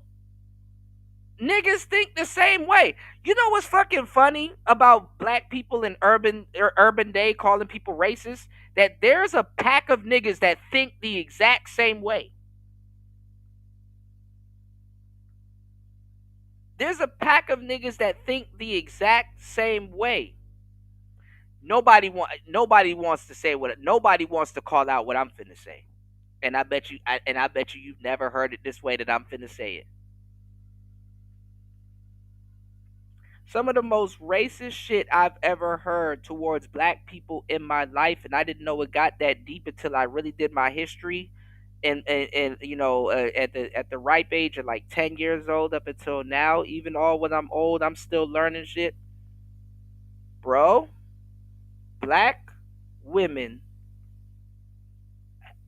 Niggas think the same way. You know what's fucking funny about black people in urban day calling people racist? That there's a pack of niggas that think the exact same way. There's a pack of niggas that think the exact same way. Nobody wants to say what nobody wants to call out what I'm finna say. And I bet you you've never heard it this way that I'm finna say it. Some of the most racist shit I've ever heard towards black people in my life, and I didn't know it got that deep until I really did my history and at the ripe age of like 10 years old up until now, even all when I'm old, I'm still learning shit, bro. Black women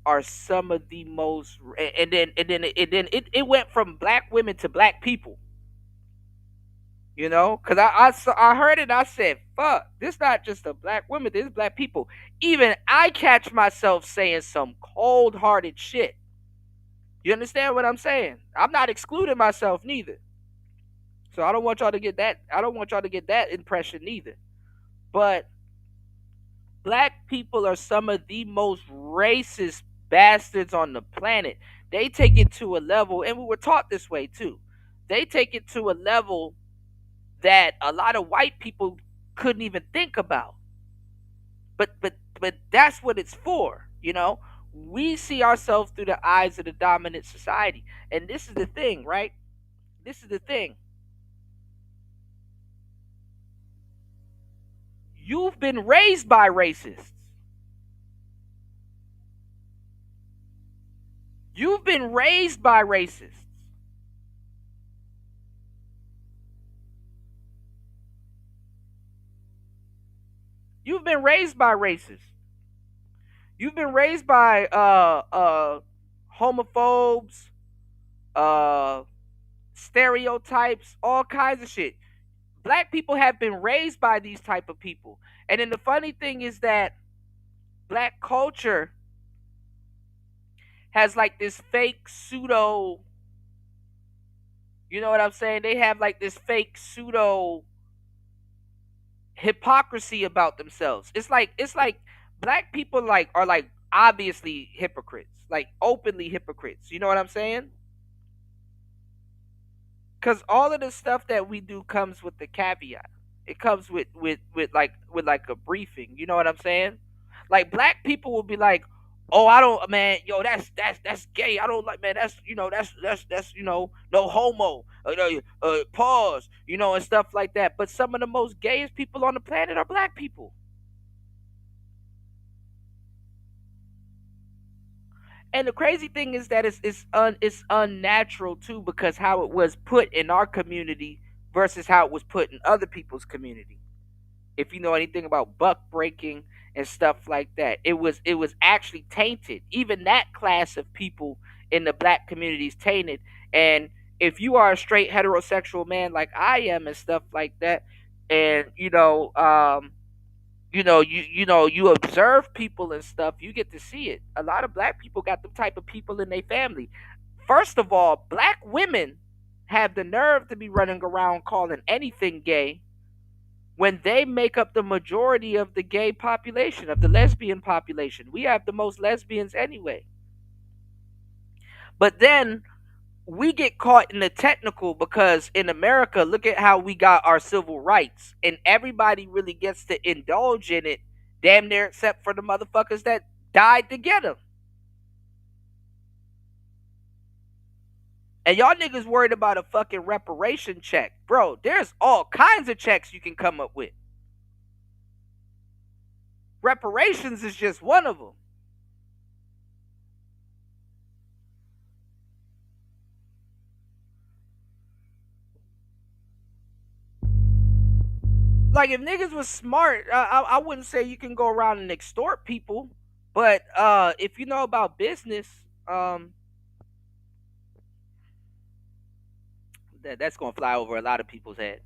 are some of the most, and then it went from black women to black people. Because I heard it and I said, fuck, this not just a black woman, this is black people. Even I catch myself saying some cold hearted shit. You understand what I'm saying? I'm not excluding myself neither. So I don't want y'all to get that impression neither. But black people are some of the most racist bastards on the planet. They take it to a level, and we were taught this way too. They take it to a level that a lot of white people couldn't even think about. But that's what it's for. We see ourselves through the eyes of the dominant society. And this is the thing, right? This is the thing. You've been raised by racists. You've been raised by racists. You've been raised by racists. You've been raised by homophobes, uh stereotypes, all kinds of shit. Black people have been raised by these type of people. And then the funny thing is that black culture has like this fake pseudo, you know what I'm saying? They have like this fake pseudo hypocrisy about themselves. It's like black people like are like obviously hypocrites, like openly hypocrites. You know what I'm saying? Because all of the stuff that we do comes with the caveat. It comes with like a briefing. You know what I'm saying? Like black people will be like, "Oh, I don't, man. Yo, that's gay. I don't like, man. That's no homo. Pause. And stuff like that." But some of the most gayest people on the planet are black people. And the crazy thing is that it's unnatural too, because how it was put in our community versus how it was put in other people's community. If you know anything about buck breaking and stuff like that, it was actually tainted. Even that class of people in the black community is tainted. And if you are a straight heterosexual man like I am and stuff like that, and you observe people and stuff, you get to see it. A lot of black people got them type of people in their family. First of all, black women have the nerve to be running around calling anything gay when they make up the majority of the gay population, of the lesbian population. We have the most lesbians anyway. But then we get caught in the technical because in America, look at how we got our civil rights, and everybody really gets to indulge in it, damn near except for the motherfuckers that died to get them. And y'all niggas worried about a fucking reparation check. Bro, there's all kinds of checks you can come up with. Reparations is just one of them. Like if niggas was smart, I wouldn't say you can go around and extort people, but if you know about business, that's gonna fly over a lot of people's head.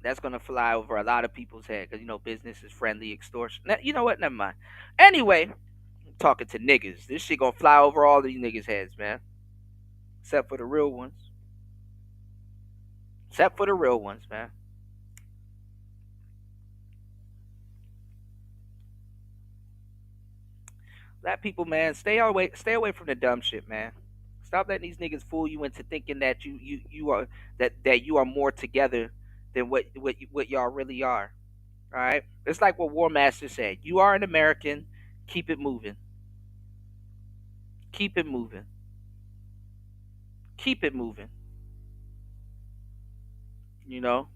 That's gonna fly over a lot of people's head because business is friendly extortion. You know what? Never mind. Anyway, I'm talking to niggas. This shit gonna fly over all these niggas' heads, man. Except for the real ones. Except for the real ones, man. Black people, man, stay away from the dumb shit, man. Stop letting these niggas fool you into thinking that you are that you are more together than what y'all really are. All right, it's like what War Master said. You are an American. Keep it moving. Keep it moving. Keep it moving. You know,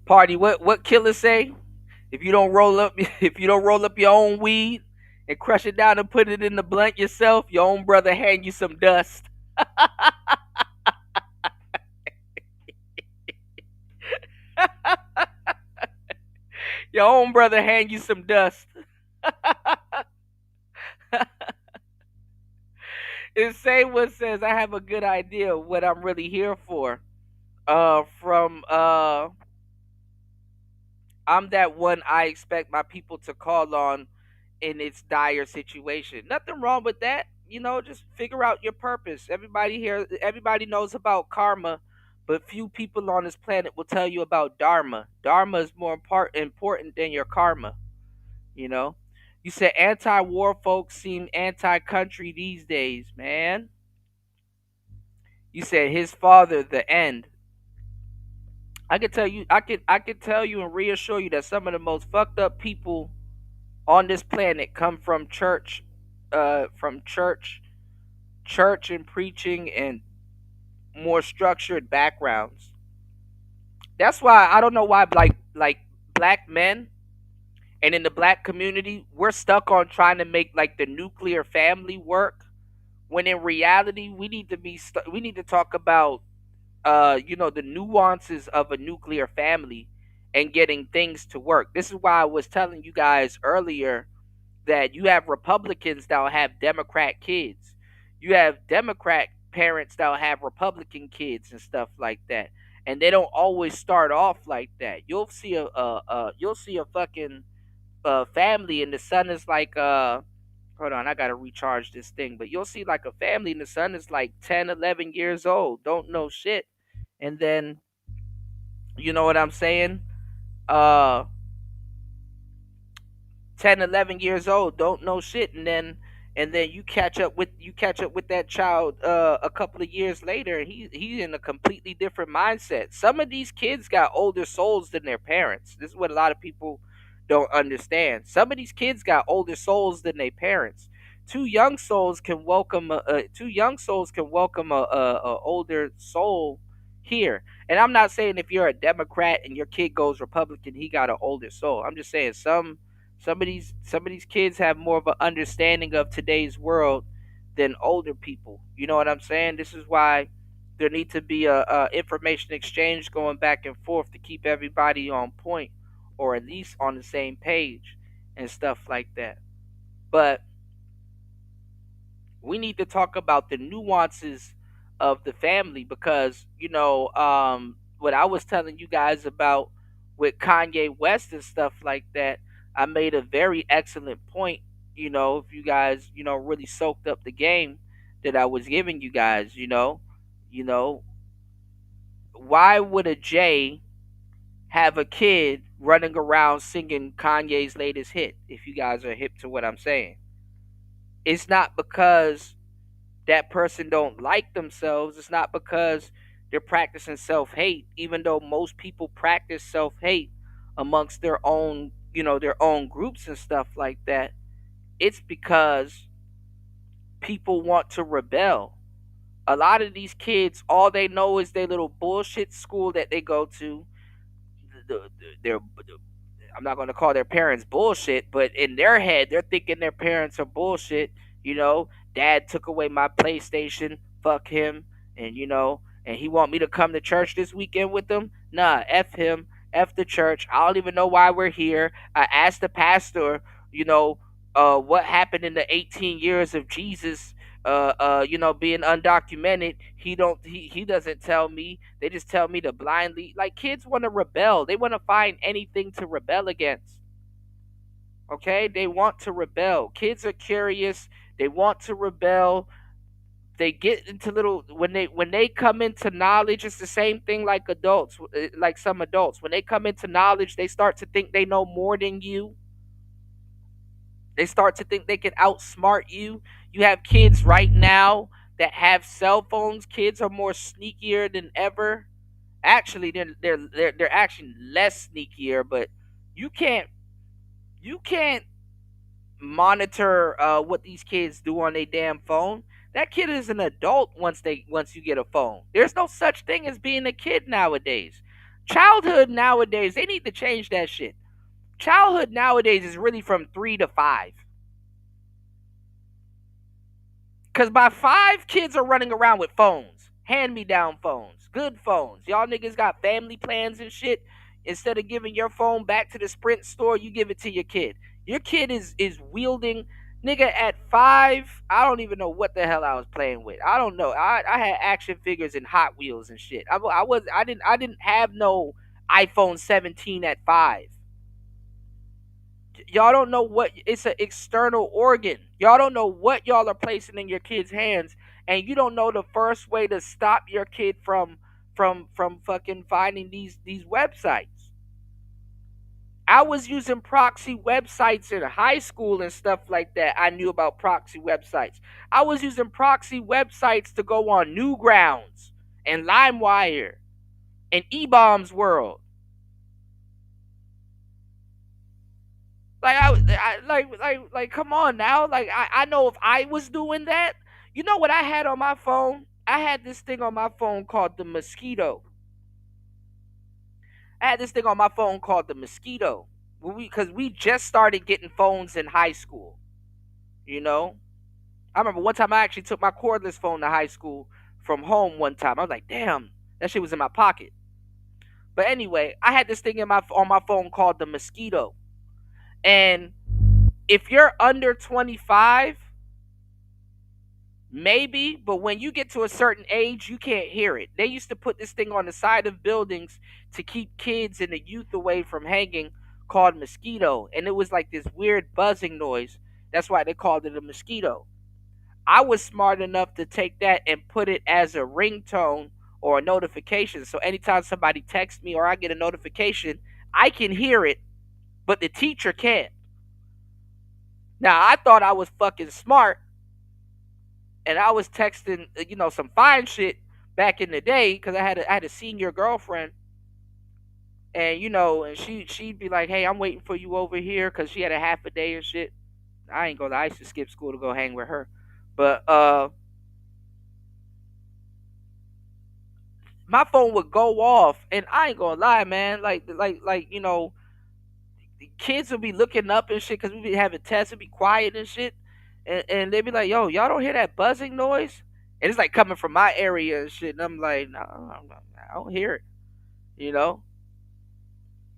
party. What killers say? If you don't roll up, if you don't roll up your own weed and crush it down and put it in the blunt yourself, your own brother hand you some dust. Your own brother hand you some dust. It same one says I have a good idea of what I'm really here for. From I'm that one I expect my people to call on in its dire situation. Nothing wrong with that. Just figure out your purpose. Everybody knows about karma, but few people on this planet will tell you about dharma. Dharma is more important than your karma. You know, you said anti-war folks seem anti-country these days, man. You said his father, the end. I could tell you and reassure you that some of the most fucked up people on this planet come from church and preaching and more structured backgrounds. That's why I don't know why like black men and in the black community we're stuck on trying to make like the nuclear family work when in reality we need to talk about the nuances of a nuclear family and getting things to work. This is why I was telling you guys earlier that you have Republicans that'll have Democrat kids. You have Democrat parents that'll have Republican kids and stuff like that. And they don't always start off like that. You'll see a fucking family and the son is like hold on, I gotta recharge this thing. But you'll see like a family and the son is like 10, 11 years old, don't know shit. And then you know what I'm saying? Uh 10, 11 years old, don't know shit, and then you catch up with that child a couple of years later, and he's in a completely different mindset. Some of these kids got older souls than their parents. This is what a lot of people don't understand. Some of these kids got older souls than their parents. Two young souls can welcome a older soul here. And I'm not saying if you're a Democrat and your kid goes Republican, he got an older soul. I'm just saying some of these kids have more of an understanding of today's world than older people. You know what I'm saying? This is why there needs to be a information exchange going back and forth to keep everybody on point or at least on the same page and stuff like that. But we need to talk about the nuances of the family because what I was telling you guys about with Kanye West and stuff like that. I made a very excellent point. If you guys really soaked up the game that I was giving you guys. You know why would a J have a kid running around singing Kanye's latest hit? If you guys are hip to what I'm saying, it's not because that person don't like themselves. It's not because they're practicing self-hate, even though most people practice self-hate amongst their own groups and stuff like that. It's because people want to rebel. A lot of these kids, all they know is their little bullshit school that they go to. Their I'm not going to call their parents bullshit, but in their head, they're thinking their parents are bullshit. Dad took away my PlayStation. Fuck him. And he want me to come to church this weekend with him. Nah, F him. F the church. I don't even know why we're here. I asked the pastor, what happened in the 18 years of Jesus, being undocumented. He doesn't tell me. They just tell me to blindly. Like kids want to rebel. They want to find anything to rebel against. Okay, they want to rebel. Kids are curious. They want to rebel. They get into little when they come into knowledge. It's the same thing like adults, like some adults. When they come into knowledge, they start to think they know more than you. They start to think they can outsmart you. You have kids right now that have cell phones. Kids are more sneakier than ever. Actually, they're actually less sneakier, but you can't monitor what these kids do on their damn phone. That kid is an adult once you get a phone. There's no such thing as being a kid nowadays. Childhood nowadays, they need to change that shit. Childhood nowadays is really from 3 to 5. Because by 5, kids are running around with phones. Hand-me-down phones. Good phones. Y'all niggas got family plans and shit. Instead of giving your phone back to the Sprint store, you give it to your kid. Your kid is wielding... Nigga, at 5, I don't even know what the hell I was playing with. I don't know. I had action figures and Hot Wheels and shit. I didn't have no iPhone 17 at 5. Y'all don't know what it's an external organ. Y'all don't know what y'all are placing in your kids' hands, and you don't know the first way to stop your kid from fucking finding these websites. I was using proxy websites in high school and stuff like that. I knew about proxy websites. I was using proxy websites to go on Newgrounds and LimeWire and eBaum's World. Like, come on now. Like, I know if I was doing that, you know what I had on my phone? I had this thing on my phone called the Mosquito. Because we just started getting phones in high school. You know? I remember one time I actually took my cordless phone to high school from home one time. I was like, damn, that shit was in my pocket. But anyway, I had this thing on my phone called the Mosquito. And if you're under 25, maybe, but when you get to a certain age, you can't hear it. They used to put this thing on the side of buildings to keep kids and the youth away from hanging, called Mosquito. And it was like this weird buzzing noise. That's why they called it a Mosquito. I was smart enough to take that and put it as a ringtone or a notification. So anytime somebody texts me or I get a notification, I can hear it, but the teacher can't. Now, I thought I was fucking smart, and I was texting, some fine shit back in the day, because I had a senior girlfriend, and, and she'd be like, hey, I'm waiting for you over here, because she had a half a day and shit. I ain't gonna lie, I used to skip school to go hang with her. But, my phone would go off, and I ain't gonna lie, man, kids will be looking up and shit because we be having tests and be quiet and shit. And they be like, yo, y'all don't hear that buzzing noise? And it's like coming from my area and shit. And I'm like, no, I don't hear it.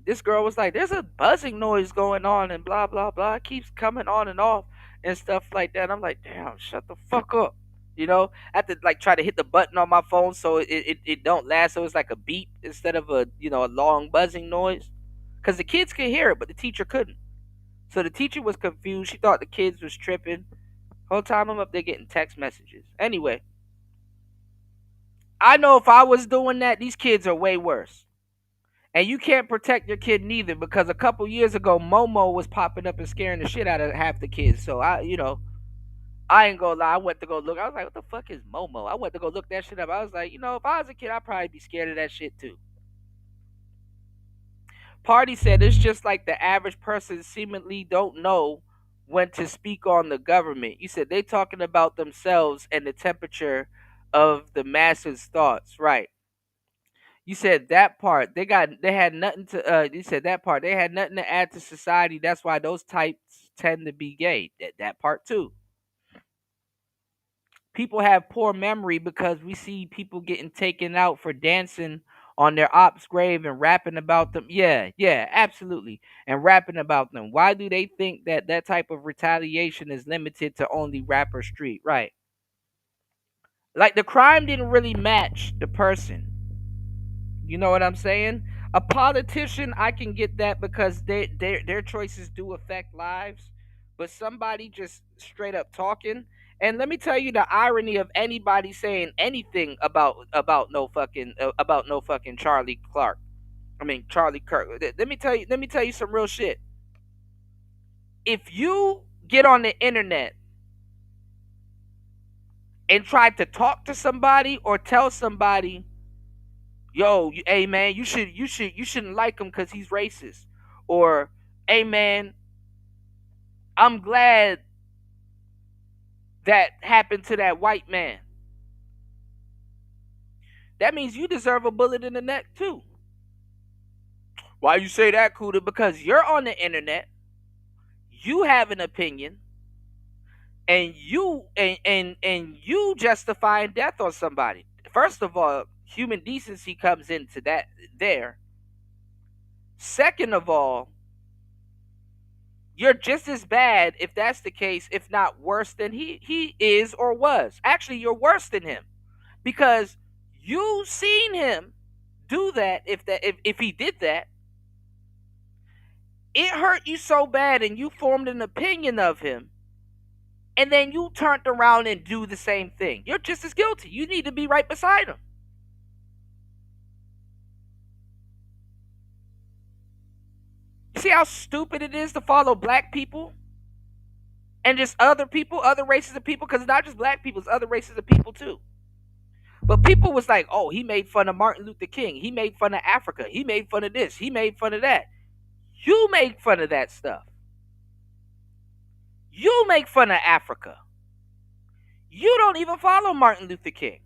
This girl was like, there's a buzzing noise going on and blah, blah, blah. It keeps coming on and off and stuff like that. And I'm like, damn, shut the fuck up. I have to like try to hit the button on my phone so it don't last. So it's like a beep instead of a long buzzing noise. Because the kids could hear it, but the teacher couldn't. So the teacher was confused. She thought the kids was tripping. Whole time I'm up there getting text messages. Anyway, I know if I was doing that, these kids are way worse. And you can't protect your kid neither, because a couple years ago, Momo was popping up and scaring the shit out of half the kids. So I ain't gonna lie. I went to go look. I was like, what the fuck is Momo? I went to go look that shit up. I was like, if I was a kid, I'd probably be scared of that shit too. Party said it's just like the average person seemingly don't know when to speak on the government. You said they talking about themselves and the temperature of the masses' thoughts, right? You said that part. You said that part. They had nothing to add to society. That's why those types tend to be gay. That part too. People have poor memory because we see people getting taken out for dancing on their op's grave and rapping about them. Yeah, absolutely. And rapping about them. Why do they think that type of retaliation is limited to only Rapper Street? Right. Like the crime didn't really match the person. You know what I'm saying? A politician, I can get that because their choices do affect lives. But somebody just straight up talking. And let me tell you the irony of anybody saying anything about no fucking Charlie Clark. I mean Charlie Kirk. Let me tell you some real shit. If you get on the internet and try to talk to somebody or tell somebody, yo, hey man, you shouldn't like him because he's racist, or hey man, I'm glad that happened to that white man. That means you deserve a bullet in the neck too. Why you say that, Kuda? Because you're on the internet, you have an opinion, and you justifying death on somebody. First of all, human decency comes into that there. Second of all, you're just as bad, if that's the case, if not worse than he is or was. Actually, you're worse than him, because you seen him do that. If he did that, it hurt you so bad and you formed an opinion of him, and then you turned around and do the same thing. You're just as guilty. You need to be right beside him. You see how stupid it is to follow black people and just other people, other races of people? Because it's not just black people, it's other races of people too. But people was like, oh, he made fun of Martin Luther King. He made fun of Africa. He made fun of this. He made fun of that. You make fun of that stuff. You make fun of Africa. You don't even follow Martin Luther King.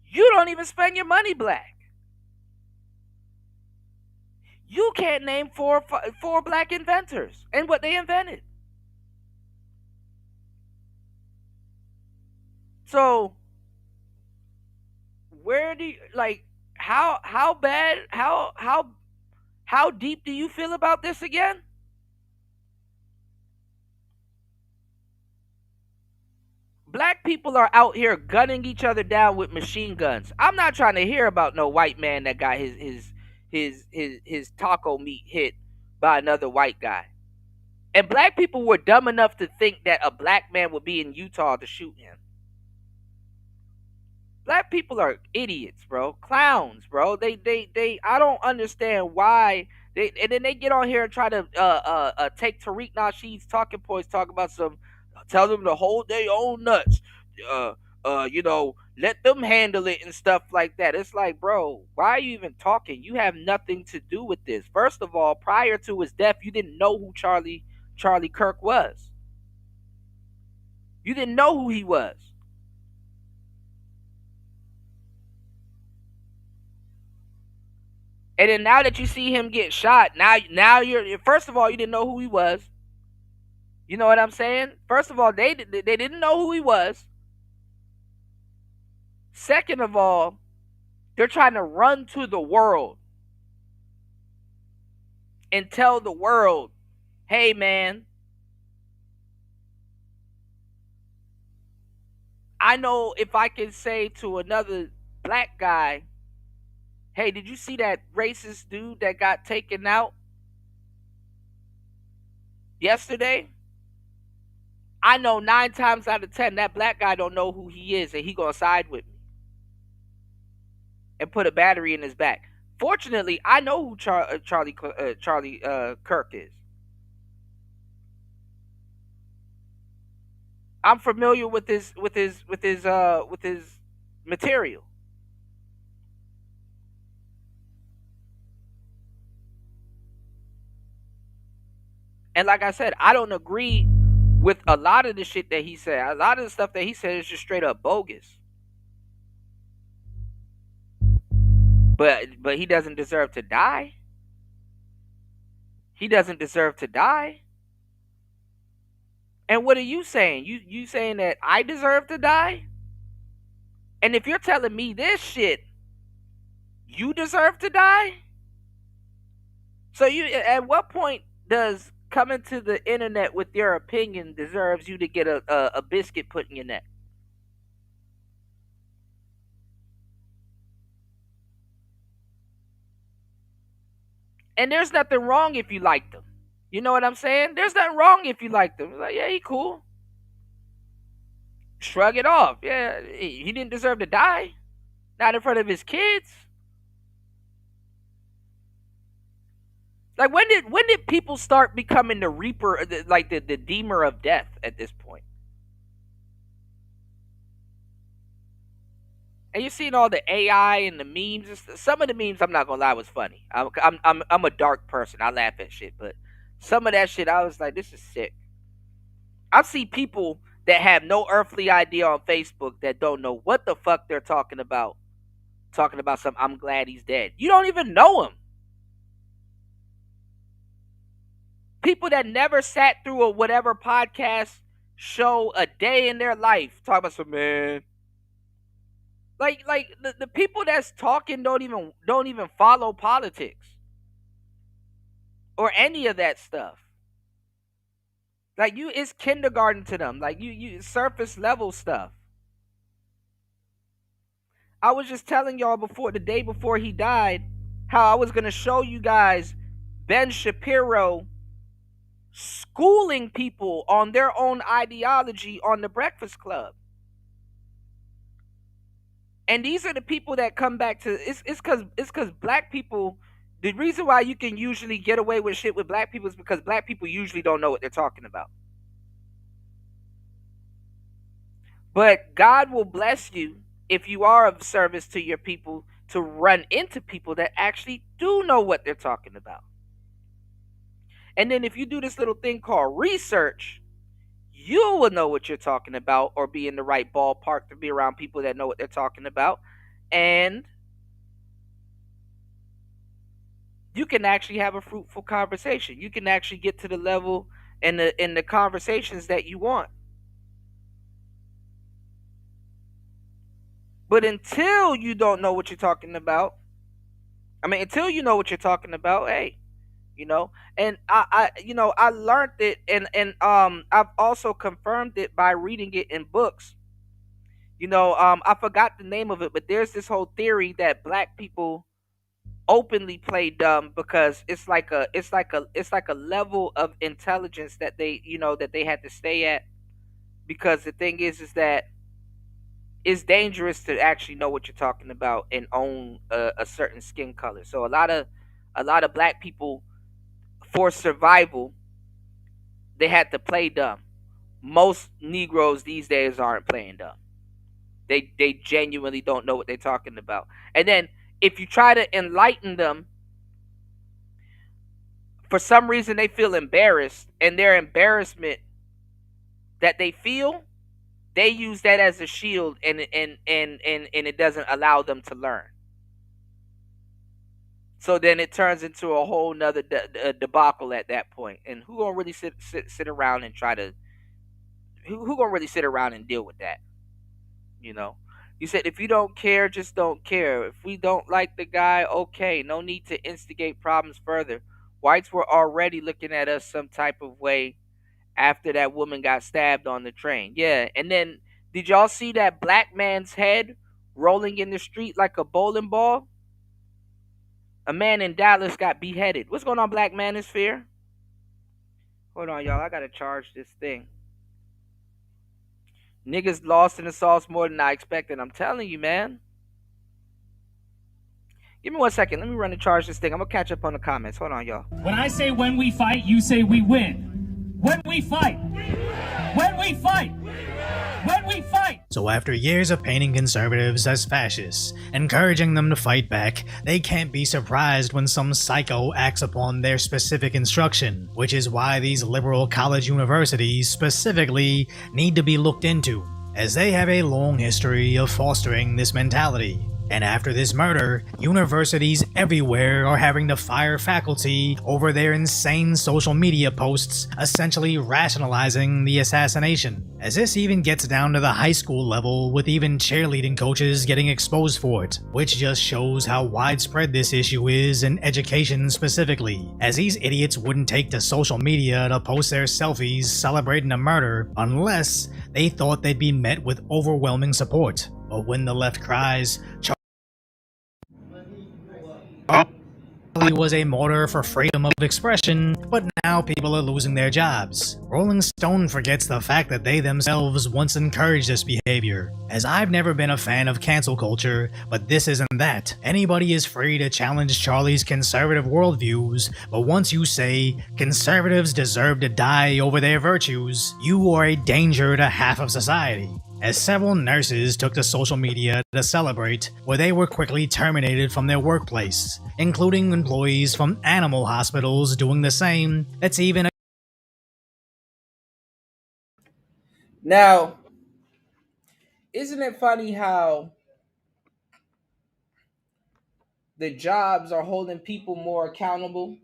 You don't even spend your money black. You can't name four black inventors and what they invented. So where do you, like, how bad, how deep do you feel about this again? Black people are out here gunning each other down with machine guns. I'm not trying to hear about no white man that got his taco meat hit by another white guy. And black people were dumb enough to think that a black man would be in Utah to shoot him. Black people are idiots, bro. Clowns, bro. They I don't understand why and then they get on here and try to take Tariq Nasheed's talking points, talk about some, tell them to hold their own nuts. Let them handle it and stuff like that. It's like, bro, why are you even talking? You have nothing to do with this. First of all, prior to his death, you didn't know who Charlie Kirk was. You didn't know who he was. And then now that you see him get shot, now you're, first of all, you didn't know who he was. You know what I'm saying? First of all, they didn't know who he was. Second of all, they're trying to run to the world and tell the world, hey man, I know if I can say to another black guy, hey, did you see that racist dude that got taken out yesterday? I know 9 times out of 10 that black guy don't know who he is, and he gonna side with me and put a battery in his back. Fortunately, I know who Charlie Kirk is. I'm familiar with his material. And like I said, I don't agree with a lot of the shit that he said. A lot of the stuff that he said is just straight up bogus. But he doesn't deserve to die. He doesn't deserve to die. And what are you saying? You saying that I deserve to die? And if you're telling me this shit, you deserve to die? So you, at what point does coming to the internet with your opinion deserves you to get a biscuit put in your neck? And there's nothing wrong if you like them. You know what I'm saying? There's nothing wrong if you like them. Like, yeah, he cool. Shrug it off. Yeah, he didn't deserve to die. Not in front of his kids. Like, when did people start becoming the reaper, like the deemer of death at this point? And you're seeing all the AI and the memes. Some of the memes, I'm not gonna lie, was funny. I'm a dark person. I laugh at shit, but some of that shit, I was like, this is sick. I see people that have no earthly idea on Facebook that don't know what the fuck they're talking about. Talking about some, I'm glad he's dead. You don't even know him. People that never sat through a whatever podcast show a day in their life. Talk about some man. Like the people that's talking don't even follow politics or any of that stuff. Like it's kindergarten to them. Like you surface level stuff. I was just telling y'all before the day before he died how I was gonna show you guys Ben Shapiro schooling people on their own ideology on the Breakfast Club. And these are the people that come back to it's cause black people, the reason why you can usually get away with shit with black people is because black people usually don't know what they're talking about. But God will bless you if you are of service to your people to run into people that actually do know what they're talking about. And then if you do this little thing called research, you will know what you're talking about or be in the right ballpark to be around people that know what they're talking about. And you can actually have a fruitful conversation. You can actually get to the level and the conversations that you want. But until you don't know what you're talking about, until you know what you're talking about, hey, and I learned it, and I've also confirmed it by reading it in books. I forgot the name of it, but there's this whole theory that black people openly play dumb because it's like a level of intelligence that they had to stay at, because the thing is that it's dangerous to actually know what you're talking about and own a certain skin color. So a lot of black people, for survival, they had to play dumb. Most Negroes these days aren't playing dumb. They genuinely don't know what they're talking about. And then if you try to enlighten them, for some reason they feel embarrassed, and their embarrassment that they feel, they use that as a shield, and it doesn't allow them to learn. So then it turns into a whole nother debacle at that point. And who gonna really sit around and try to who gonna really sit around and deal with that? You know, you said if you don't care, just don't care. If we don't like the guy, okay, no need to instigate problems further. Whites were already looking at us some type of way after that woman got stabbed on the train. Yeah, and then did y'all see that black man's head rolling in the street like a bowling ball? A man in Dallas got beheaded. What's going on, Black Manosphere? Hold on, y'all. I gotta charge this thing. Niggas lost in the sauce more than I expected. I'm telling you, man. Give me 1 second. Let me run and charge this thing. I'm gonna catch up on the comments. Hold on, y'all. When I say when we fight, you say we win. When we fight. When we fight. When we fight. So after years of painting conservatives as fascists, encouraging them to fight back, they can't be surprised when some psycho acts upon their specific instruction, which is why these liberal college universities specifically need to be looked into, as they have a long history of fostering this mentality. And after this murder, universities everywhere are having to fire faculty over their insane social media posts, essentially rationalizing the assassination. As this even gets down to the high school level, with even cheerleading coaches getting exposed for it, which just shows how widespread this issue is in education specifically, as these idiots wouldn't take to social media to post their selfies celebrating a murder unless they thought they'd be met with overwhelming support. But when the left cries, Charlie was a martyr for freedom of expression, but now people are losing their jobs. Rolling Stone forgets the fact that they themselves once encouraged this behavior, as I've never been a fan of cancel culture, but this isn't that. Anybody is free to challenge Charlie's conservative worldviews, but once you say conservatives deserve to die over their virtues, you are a danger to half of society. As several nurses took to social media to celebrate, where they were quickly terminated from their workplace, including employees from animal hospitals doing the same. That's even a Now, isn't it funny how the jobs are holding people more accountable?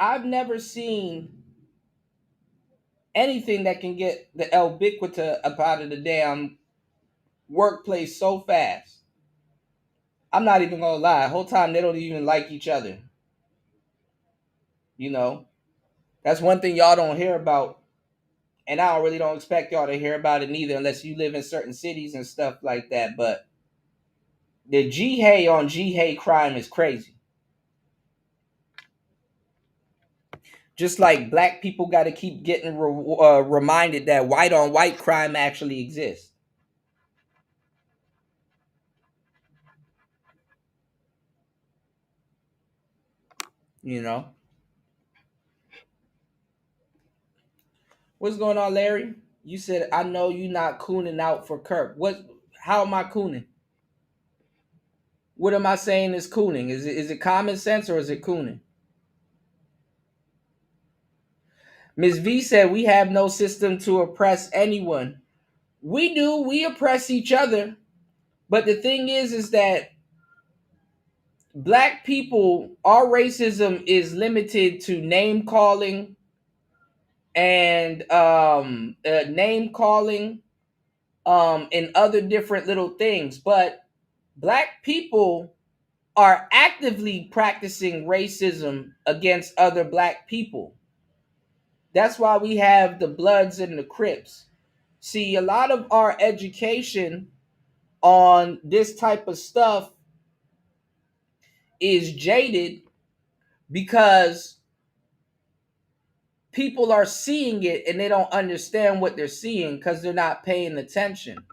I've never seen anything that can get the ubiquita up out of the damn workplace so fast. I'm not even gonna lie. The whole time they don't even like each other. You know, that's one thing y'all don't hear about, and I don't expect y'all to hear about it neither, unless you live in certain cities and stuff like that. But the Jihad on Jihad crime is crazy. Just like black people got to keep getting reminded that white on white crime actually exists. You know, what's going on, Larry? You said, I know you not cooning out for Kirk. What? How am I cooning? What am I saying is cooning? Is it common sense or is it cooning? Ms. V said, we have no system to oppress anyone. We do. We oppress each other. But the thing is that black people, our racism is limited to name calling and and other different little things. But black people are actively practicing racism against other black people. That's why we have the Bloods and the Crips. See, a lot of our education on this type of stuff is jaded because people are seeing it and they don't understand what they're seeing because they're not paying attention.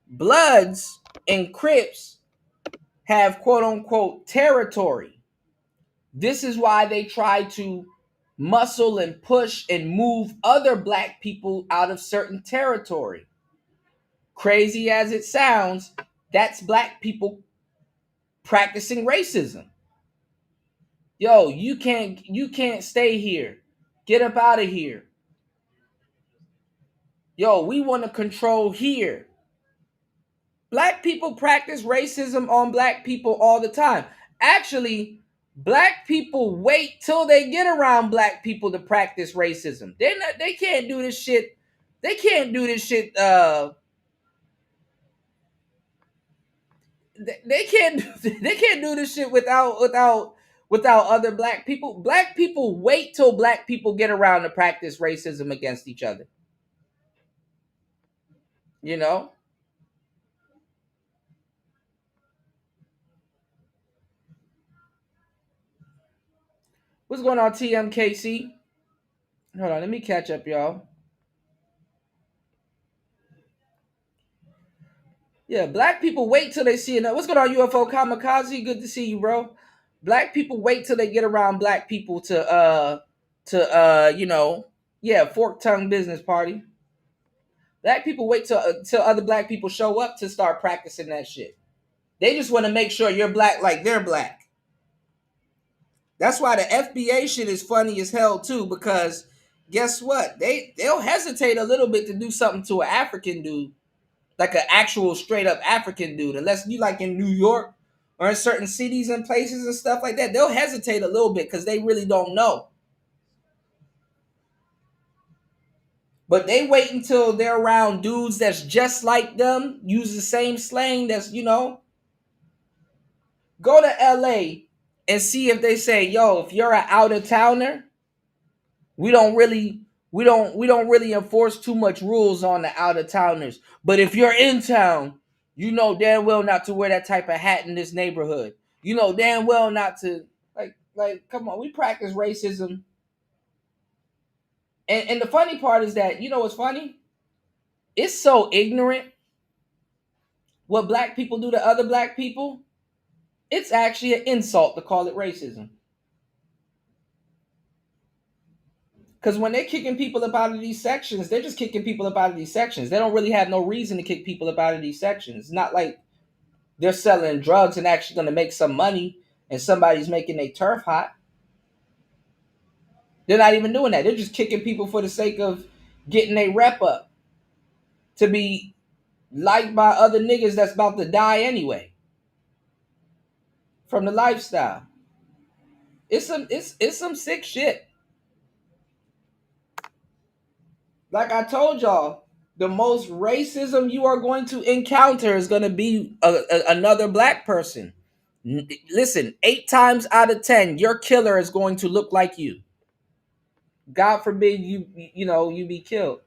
Bloods and Crips have quote unquote territory. This is why they try to muscle and push and move other black people out of certain territory. Crazy as it sounds, that's black people practicing racism. Yo, you can't stay here. Get up out of here. Yo, we want to control here. Black people practice racism on black people all the time. Actually, black people wait till they get around black people to practice racism. They can't do this shit. They can't do this shit. They can't do this shit without other black people. Black people wait till black people get around to practice racism against each other. You know? What's going on, TMKC? Hold on, let me catch up, y'all. Yeah, black people wait till they see enough. What's going on, UFO Kamikaze? Good to see you, bro. Black people wait till they get around black people to fork tongue business party. Black people wait till other black people show up to start practicing that shit. They just want to make sure you're black like they're black. That's why the FBA shit is funny as hell too, because guess what? They'll hesitate a little bit to do something to an African dude, like an actual straight up African dude, unless you like in New York or in certain cities and places and stuff like that. They'll hesitate a little bit because they really don't know. But they wait until they're around dudes that's just like them, use the same slang that's, go to LA and see if they say, yo, if you're an out of towner, we don't really enforce too much rules on the out of towners. But if you're in town, you know damn well not to wear that type of hat in this neighborhood. You know damn well not to like come on, we practice racism. And the funny part is that, you know what's funny? It's so ignorant what black people do to other black people. It's actually an insult to call it racism. Because when they're kicking people up out of these sections, they're just kicking people up out of these sections. They don't really have no reason to kick people up out of these sections. It's not like they're selling drugs and actually going to make some money and somebody's making their turf hot. They're not even doing that. They're just kicking people for the sake of getting their rep up to be liked by other niggas that's about to die anyway from the lifestyle. It's some sick shit. Like I told y'all, the most racism you are going to encounter is going to be another black person. Listen, 8 times out of 10, your killer is going to look like you. God forbid you be killed.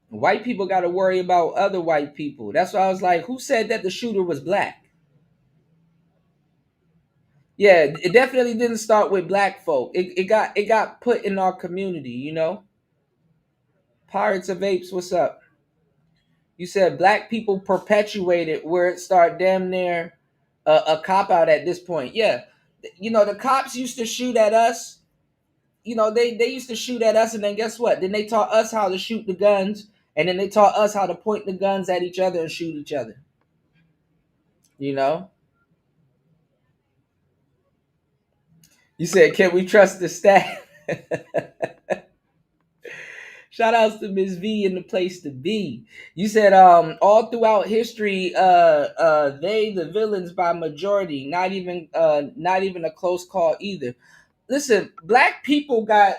White people got to worry about other white people. That's why I was like, who said that the shooter was black? Yeah, it definitely didn't start with black folk. It got put in our community, you know. Pirates of Apes, what's up? You said black people perpetuated where it started damn near a cop out at this point. Yeah, you know the cops used to shoot at us. You know they used to shoot at us, and then guess what? Then they taught us how to shoot the guns, and then they taught us how to point the guns at each other and shoot each other. You know. You said, can we trust the staff? Shout outs to Miss V in the place to be. You said all throughout history, they the villains by majority, not even a close call either. Listen, black people got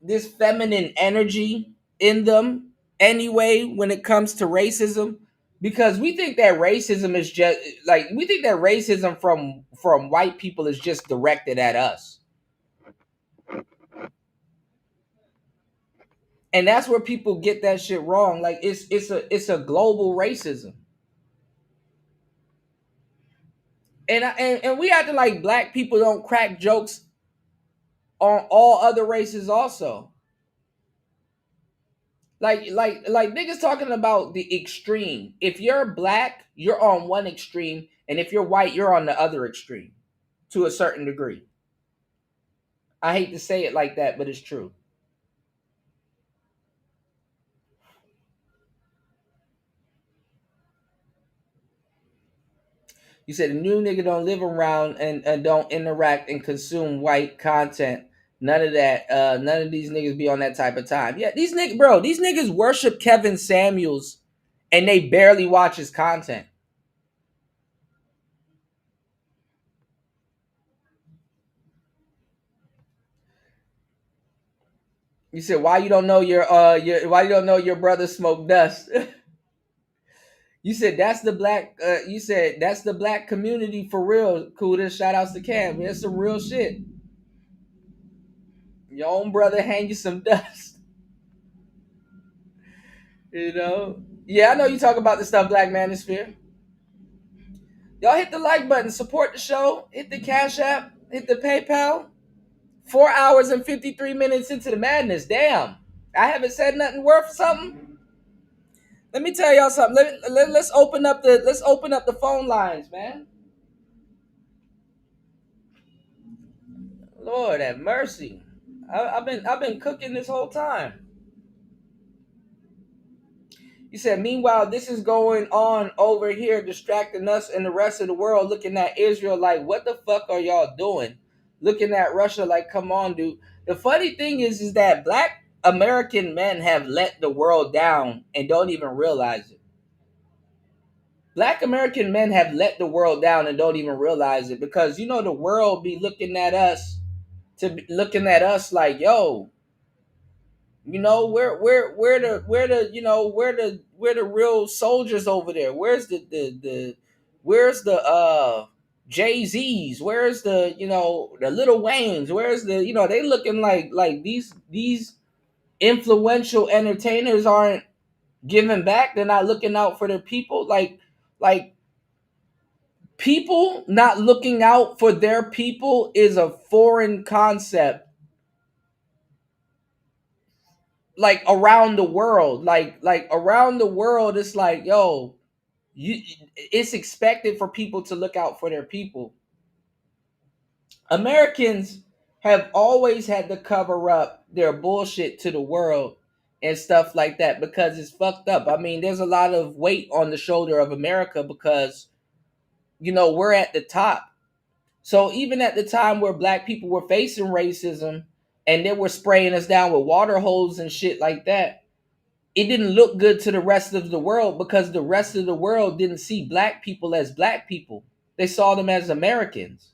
this feminine energy in them anyway when it comes to racism, because we think that racism is just like we think that racism from white people is just directed at us. And that's where people get that shit wrong. Like it's a global racism. And we acting like black people don't crack jokes on all other races also. Like niggas talking about the extreme. If you're black, you're on one extreme, and if you're white, you're on the other extreme to a certain degree. I hate to say it like that, but it's true. You said the new nigga don't live around and don't interact and consume white content. None of that. None of these niggas be on that type of time. Yeah, these niggas worship Kevin Samuels and they barely watch his content. You said why you don't know your brother smoked dust? You said that's the black community for real. Kuda, shout outs to Cam. That's some real shit. Your own brother hang you some dust. You know? Yeah, I know you talk about the stuff, Black Manosphere. Y'all hit the like button, support the show, hit the Cash App, hit the PayPal. 4 hours and 53 minutes into the madness. Damn. I haven't said nothing worth something. Let me tell y'all something. Let's open up the phone lines, man. Lord have mercy. I've been cooking this whole time. You said, meanwhile, this is going on over here, distracting us and the rest of the world, looking at Israel like, what the fuck are y'all doing? Looking at Russia like, come on, dude. The funny thing is that black American men have let the world down and don't even realize it. Black American men have let the world down and don't even realize it, because, you know, the world be looking at us like, yo, you know, where the real soldiers over there? Where's the Jay-Z's? Where's the Lil Waynes? Where's the they looking like these influential entertainers aren't giving back. They're not looking out for their people. Like people not looking out for their people is a foreign concept. Like around the world, like around the world, it's like, yo, it's expected for people to look out for their people. Americans have always had to cover up their bullshit to the world and stuff like that because it's fucked up. I mean, there's a lot of weight on the shoulder of America because, we're at the top. So even at the time where black people were facing racism and they were spraying us down with water hoses and shit like that, it didn't look good to the rest of the world because the rest of the world didn't see black people as black people. They saw them as Americans.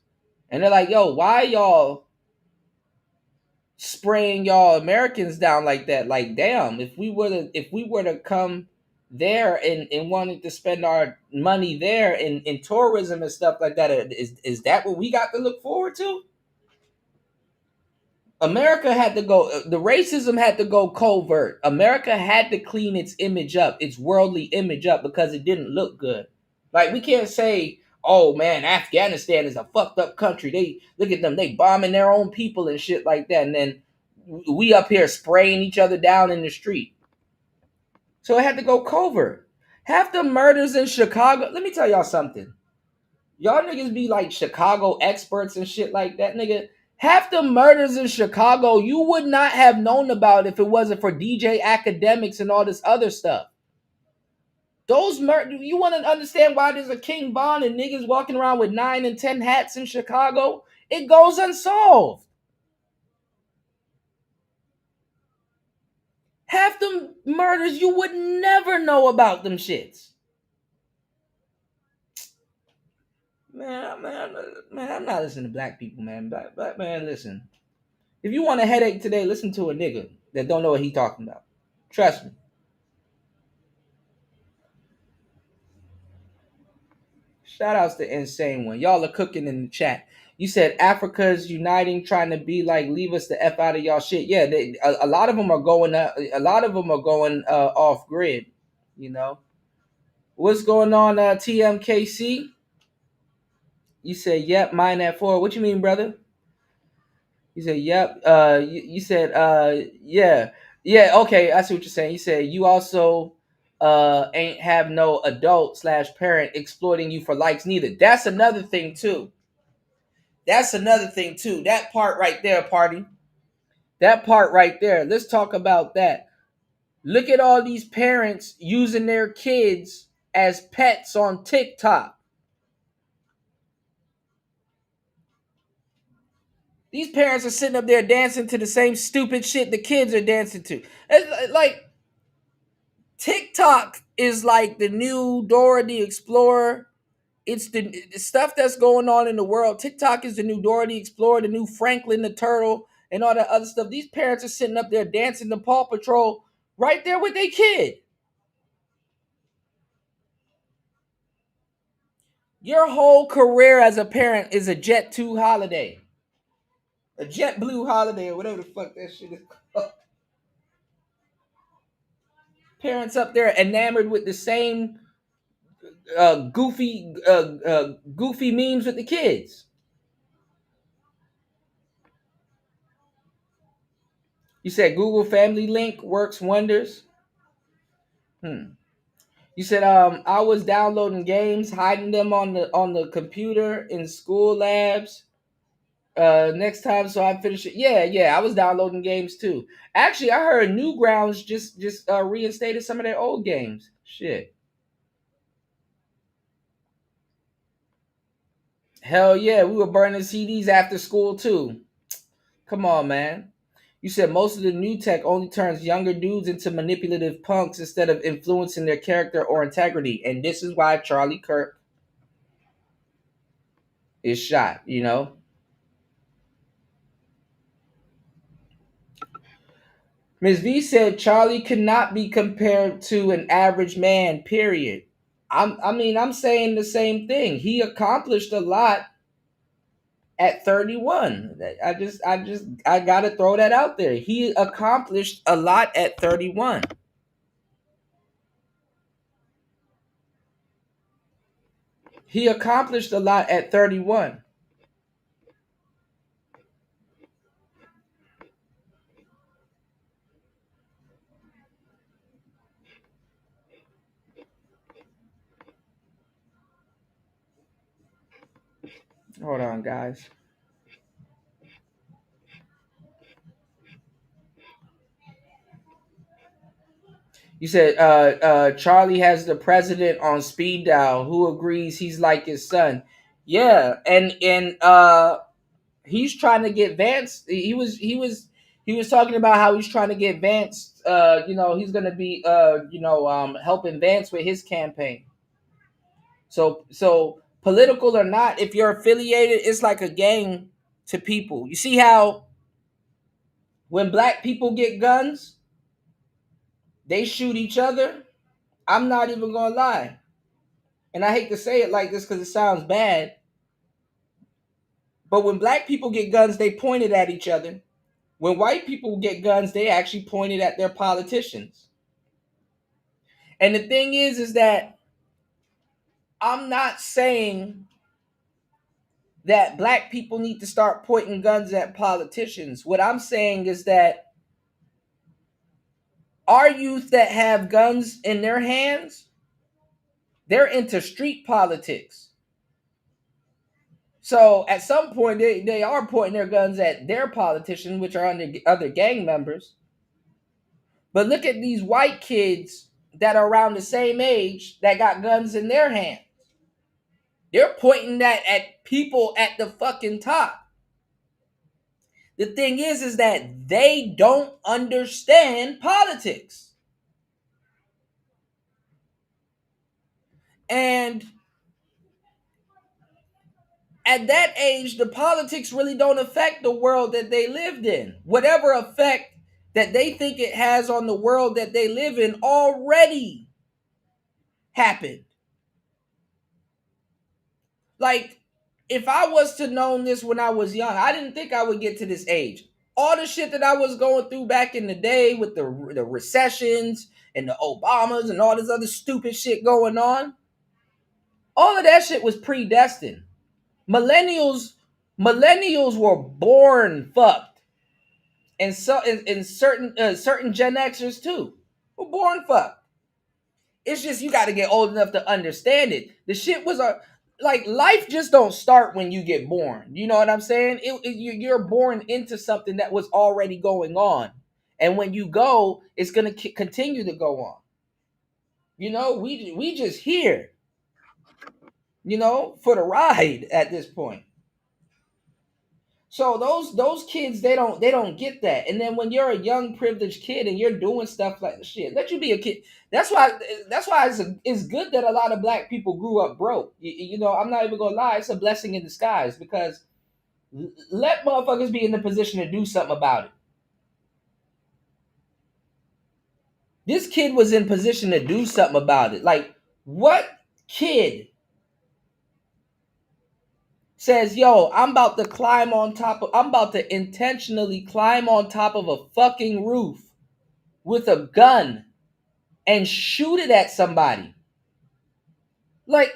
And they're like, yo, why y'all spraying y'all Americans down like that? Like, damn, if we were to come there and wanted to spend our money there in tourism and stuff like that, is that what we got to look forward to? America had to go, the racism had to go covert. America had to clean its image up, its worldly image up, because it didn't look good. Like, we can't say, oh man, Afghanistan is a fucked up country. They look at them, they bombing their own people and shit like that. And then we up here spraying each other down in the street. So it had to go covert. Half the murders in Chicago, let me tell y'all something. Y'all niggas be like Chicago experts and shit like that, nigga. Half the murders in Chicago you would not have known about if it wasn't for DJ Academics and all this other stuff. Those murders, you want to understand why there's a King Von and niggas walking around with 9 and 10 hats in Chicago? It goes unsolved. Half the murders you would never know about them shits. Man, I'm not listening to black people, man. Black man, listen. If you want a headache today, listen to a nigga that don't know what he talking about. Trust me. Shout outs to Insane One. Y'all are cooking in the chat. You said Africa's uniting, trying to be like, leave us the F out of y'all shit. Yeah, a lot of them are going off grid, you know. What's going on, TMKC? You said, yep, mine at 4. What you mean, brother? You said, yep. You said, yeah. Yeah, okay, I see what you're saying. You said you also ain't have no adult/parent exploiting you for likes neither. That's another thing, too. That part right there, party. That part right there. Let's talk about that. Look at all these parents using their kids as pets on TikTok. These parents are sitting up there dancing to the same stupid shit the kids are dancing to. It's like, TikTok is like the new Dora the Explorer. It's the stuff that's going on in the world. TikTok is the new Dora the Explorer, the new Franklin the Turtle, and all that other stuff. These parents are sitting up there dancing to Paw Patrol right there with their kid. Your whole career as a parent is a Jet2 holiday. A JetBlue holiday, or whatever the fuck that shit is called. Parents up there enamored with the same goofy memes with the kids. You said Google Family Link works wonders. You said I was downloading games, hiding them on the computer in school labs. Next time, so I finish it. Yeah, I was downloading games too. Actually, I heard Newgrounds just reinstated some of their old games. Shit. Hell yeah, we were burning CDs after school too. Come on, man. You said most of the new tech only turns younger dudes into manipulative punks instead of influencing their character or integrity. And this is why Charlie Kirk is shot, you know? Ms. V said Charlie could not be compared to an average man, period. I'm saying the same thing. He accomplished a lot at 31. I gotta throw that out there. He accomplished a lot at 31. He accomplished a lot at 31. Hold on, guys. You said Charlie has the president on speed dial. Who agrees he's like his son? Yeah, and he's trying to get Vance. He was He was talking about how he's trying to get Vance. He's gonna be helping Vance with his campaign. So political or not, if you're affiliated, it's like a gang to people. You see how when black people get guns, they shoot each other. I'm not even gonna lie, and I hate to say it like this because it sounds bad, but when black people get guns, they point it at each other. When white people get guns, they actually point it at their politicians. And the thing is that I'm not saying that black people need to start pointing guns at politicians. What I'm saying is that our youth that have guns in their hands, they're into street politics. So at some point, they are pointing their guns at their politicians, which are under other gang members. But look at these white kids that are around the same age that got guns in their hands. They're pointing that at people at the fucking top. The thing is that they don't understand politics. And at that age, the politics really don't affect the world that they lived in. Whatever effect that they think it has on the world that they live in already happened. Like, if I was to know this when I was young, I didn't think I would get to this age. All the shit that I was going through back in the day with the recessions and the Obamas and all this other stupid shit going on, all of that shit was predestined. Millennials were born fucked, and so in certain Gen Xers too were born fucked. It's just you got to get old enough to understand it. The shit was like life just don't start when you get born. You know what I'm saying? You're born into something that was already going on, and when you go, it's gonna continue to go on. You know, we just here. You know, for the ride at this point. So those kids, they don't get that. And then when you're a young privileged kid and you're doing stuff like shit, let you be a kid. That's why it's good that a lot of black people grew up broke. You know, I'm not even gonna lie, it's a blessing in disguise because let motherfuckers be in the position to do something about it. This kid was in position to do something about it. Like, what kid says, yo, I'm about to intentionally climb on top of a fucking roof with a gun and shoot it at somebody? Like,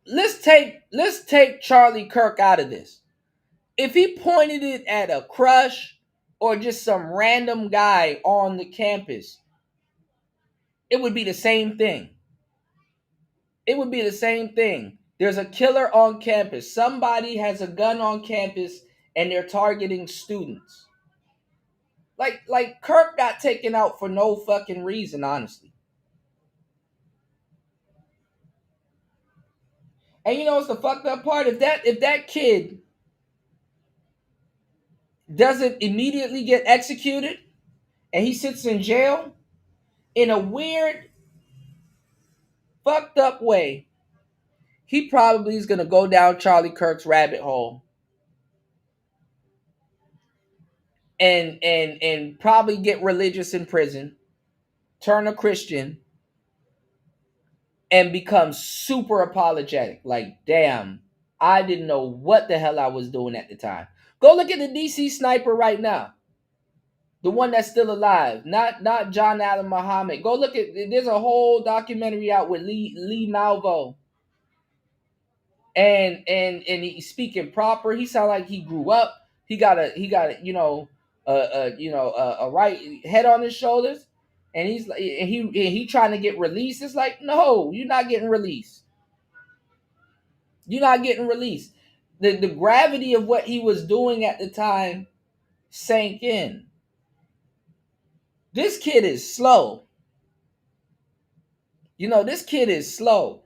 let's take Charlie Kirk out of this. If he pointed it at a crush or just some random guy on the campus, it would be the same thing. It would be the same thing. There's a killer on campus. Somebody has a gun on campus and they're targeting students. Like Kirk got taken out for no fucking reason, honestly. And you know what's the fucked up part? If that kid doesn't immediately get executed and he sits in jail in a weird, fucked up way, he probably is gonna go down Charlie Kirk's rabbit hole and probably get religious in prison, turn a Christian, and become super apologetic. Like, damn, I didn't know what the hell I was doing at the time. Go look at the DC sniper right now. The one that's still alive. Not John Allen Muhammad. Go look at, there's a whole documentary out with Lee Malvo. And he's speaking proper. He sound like he grew up. He got a right head on his shoulders. And he trying to get released. It's like, no, you're not getting released. You're not getting released. The gravity of what he was doing at the time sank in. This kid is slow. You know, this kid is slow.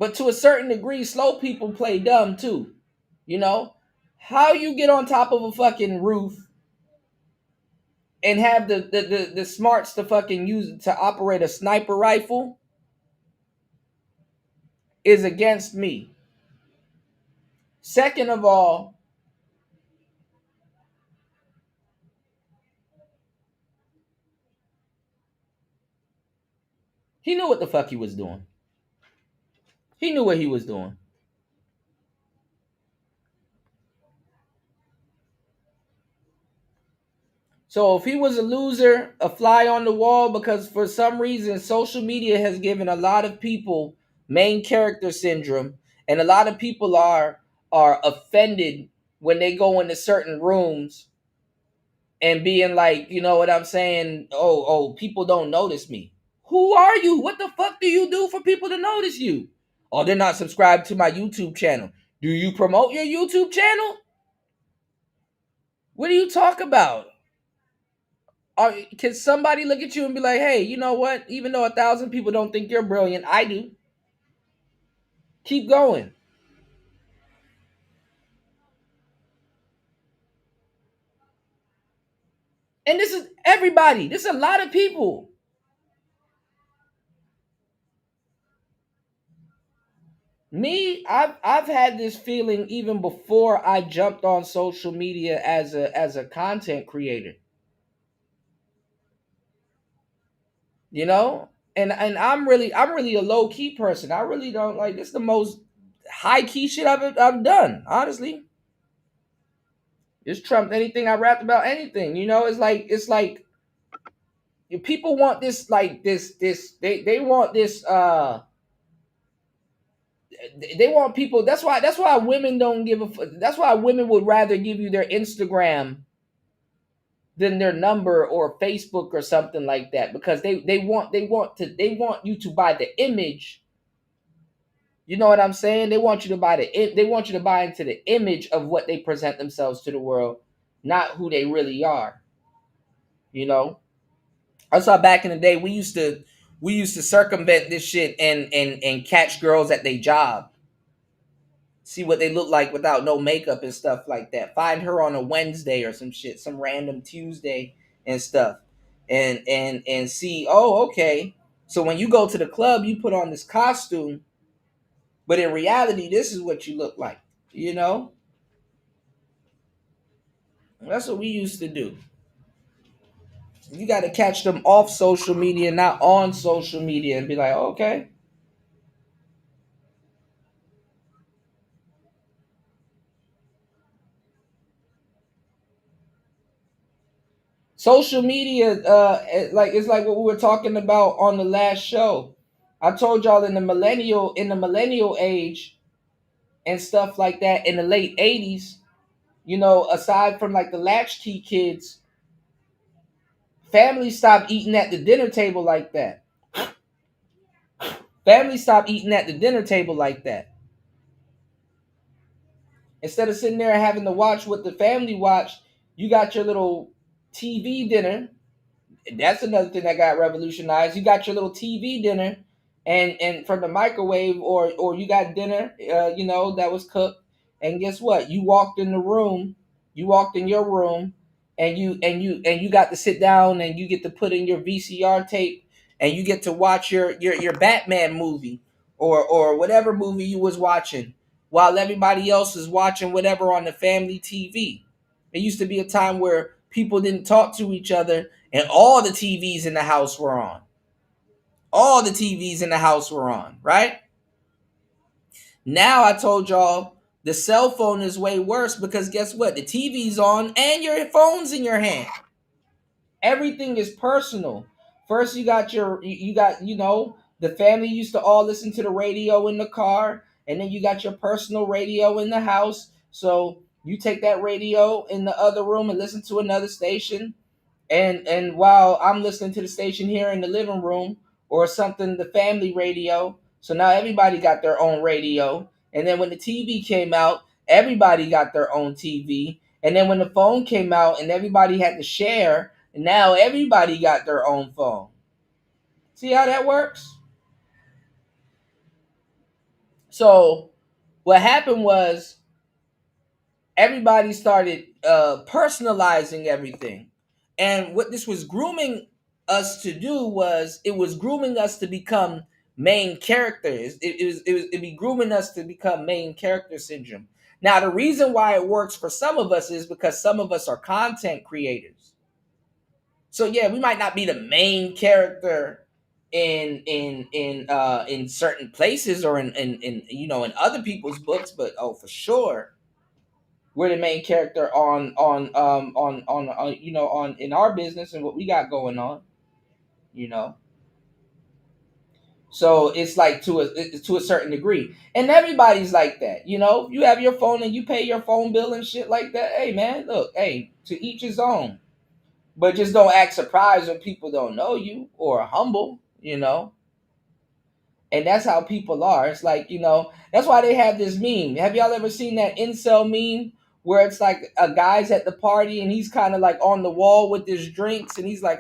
But to a certain degree, slow people play dumb too. You know? How you get on top of a fucking roof and have the smarts to fucking use to operate a sniper rifle is against me. Second of all, he knew what the fuck he was doing. He knew what he was doing. So if he was a loser, a fly on the wall, because for some reason social media has given a lot of people main character syndrome, and a lot of people are offended when they go into certain rooms and being like, you know what I'm saying? Oh, people don't notice me. Who are you? What the fuck do you do for people to notice you? Oh, they're not subscribed to my YouTube channel. Do you promote your YouTube channel? What do you talk about? Can somebody look at you and be like, hey, you know what? Even though 1,000 people don't think you're brilliant, I do. Keep going. And this is everybody. This is a lot of people. Me, I've had this feeling even before I jumped on social media as a content creator. You know? And I'm really a low key person. I really don't like this. Is the most high key shit I've done, honestly. It's trumped anything I rapped about, anything. You know, it's like people want this, like this they want this they want people. That's why women don't give a that's why women would rather give you their Instagram than their number or Facebook or something like that, because they want you to buy the image. You know what I'm saying? They want you to buy into the image of what they present themselves to the world, not who they really are. You know? I saw back in the day we used to circumvent this shit and catch girls at their job. See what they look like without no makeup and stuff like that. Find her on a Wednesday or some shit, some random Tuesday and stuff. And see, oh, okay. So when you go to the club, you put on this costume, but in reality, this is what you look like, you know? That's what we used to do. You got to catch them off social media, not on social media, and be like, oh, okay. Social media, it's like what we were talking about on the last show. I told y'all in the millennial age and stuff like that, in the late 80s, you know, aside from like the latchkey kids, families stopped eating at the dinner table like that. Families stopped eating at the dinner table like that. Instead of sitting there having to watch what the family watched, you got your little TV dinner. That's another thing that got revolutionized. You got your little TV dinner, and from the microwave, or you got dinner, you know, that was cooked. And guess what? You walked in your room, and you got to sit down, and you get to put in your VCR tape, and you get to watch your Batman movie or whatever movie you was watching, while everybody else is watching whatever on the family TV. It used to be a time where people didn't talk to each other, and all the TVs in the house were on. All the TVs in the house were on, right? Now I told y'all the cell phone is way worse, because guess what? The TV's on and your phone's in your hand. Everything is personal. First you got you know, the family used to all listen to the radio in the car, and then you got your personal radio in the house. So you take that radio in the other room and listen to another station. And while I'm listening to the station here in the living room or something, the family radio. So now everybody got their own radio. And then when the TV came out, everybody got their own TV. And then when the phone came out and everybody had to share, and now everybody got their own phone. See how that works? So what happened was everybody started personalizing everything, and what this was grooming us to do was it was grooming us to become main characters. It be grooming us to become main character syndrome. Now the reason why it works for some of us is because some of us are content creators. So yeah, we might not be the main character in certain places or in in other people's books, but oh for sure we're the main character on on in our business and what we got going on, you know. So it's like to a certain degree, and everybody's like that, you know. You have your phone and you pay your phone bill and shit like that. Hey man, look, hey, to each his own. But just don't act surprised when people don't know you or are humble, you know. And that's how people are. It's like, that's why they have this meme. Have y'all ever seen that incel meme where it's like a guy's at the party and he's kind of like on the wall with his drinks and he's like,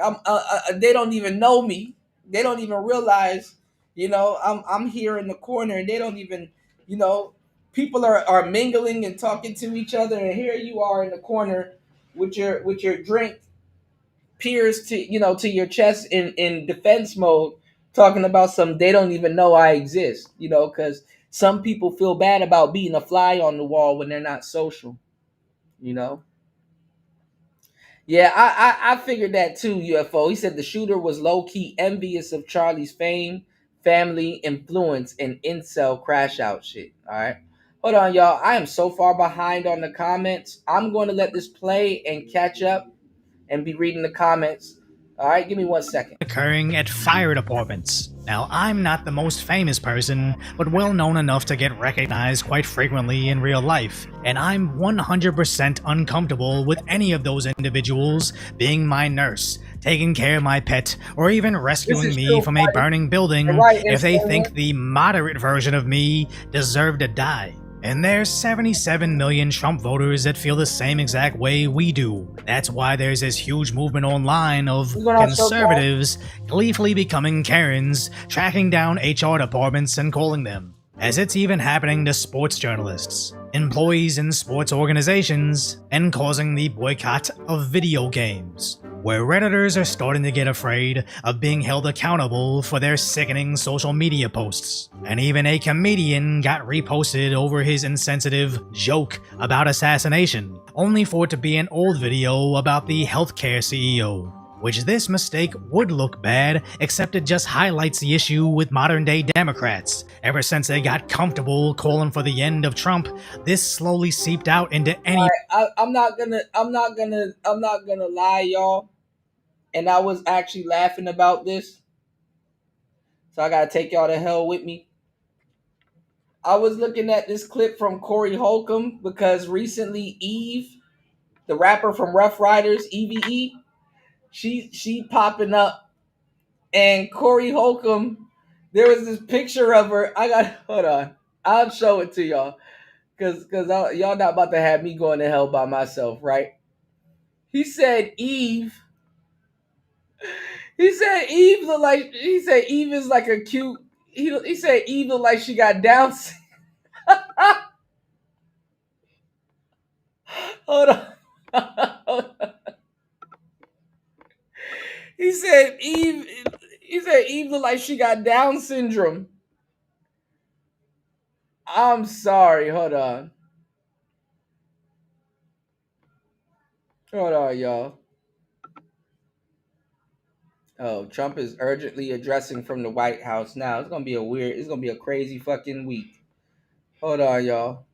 they don't even know me. They don't even realize, I'm here in the corner and they don't even, you know, people are mingling and talking to each other and here you are in the corner with your drink pierced to your chest in defense mode, talking about some they don't even know I exist, because some people feel bad about being a fly on the wall when they're not social, you know. Yeah, I figured that too. UFO, he said the shooter was low-key envious of Charlie's fame, family, influence, and incel crash out shit. All right, hold on y'all, I am so far behind on the comments. I'm going to let this play and catch up and be reading the comments. All right, give me 1 second. Occurring at fire departments. Now, I'm not the most famous person, but well known enough to get recognized quite frequently in real life, and I'm 100% uncomfortable with any of those individuals being my nurse, taking care of my pet, or even rescuing me from a burning building if they think the moderate version of me deserved to die. And there's 77 million Trump voters that feel the same exact way we do. That's why there's this huge movement online of conservatives gleefully becoming Karens, tracking down HR departments and calling them. As it's even happening to sports journalists, employees in sports organizations, and causing the boycott of video games, where Redditors are starting to get afraid of being held accountable for their sickening social media posts. And even a comedian got reposted over his insensitive joke about assassination, only for it to be an old video about the healthcare CEO. Which this mistake would look bad, except it just highlights the issue with modern-day Democrats. Ever since they got comfortable calling for the end of Trump, this slowly seeped out into any. I'm not gonna lie, y'all. And I was actually laughing about this, so I gotta take y'all to hell with me. I was looking at this clip from Corey Holcomb because recently Eve, the rapper from Rough Riders, EVE, she popping up, and Corey Holcomb, there was this picture of her. Hold on, I'll show it to y'all, cause y'all not about to have me going to hell by myself, right? He said Eve. He said Eve look like. He said Eve is like a cute. He said Eve look like she got Down syndrome. Hold on. Hold on. He said Eve. He said Eve looked like she got Down syndrome. I'm sorry. Hold on. Hold on, y'all. Oh, Trump is urgently addressing from the White House now. It's gonna be a crazy fucking week. Hold on, y'all.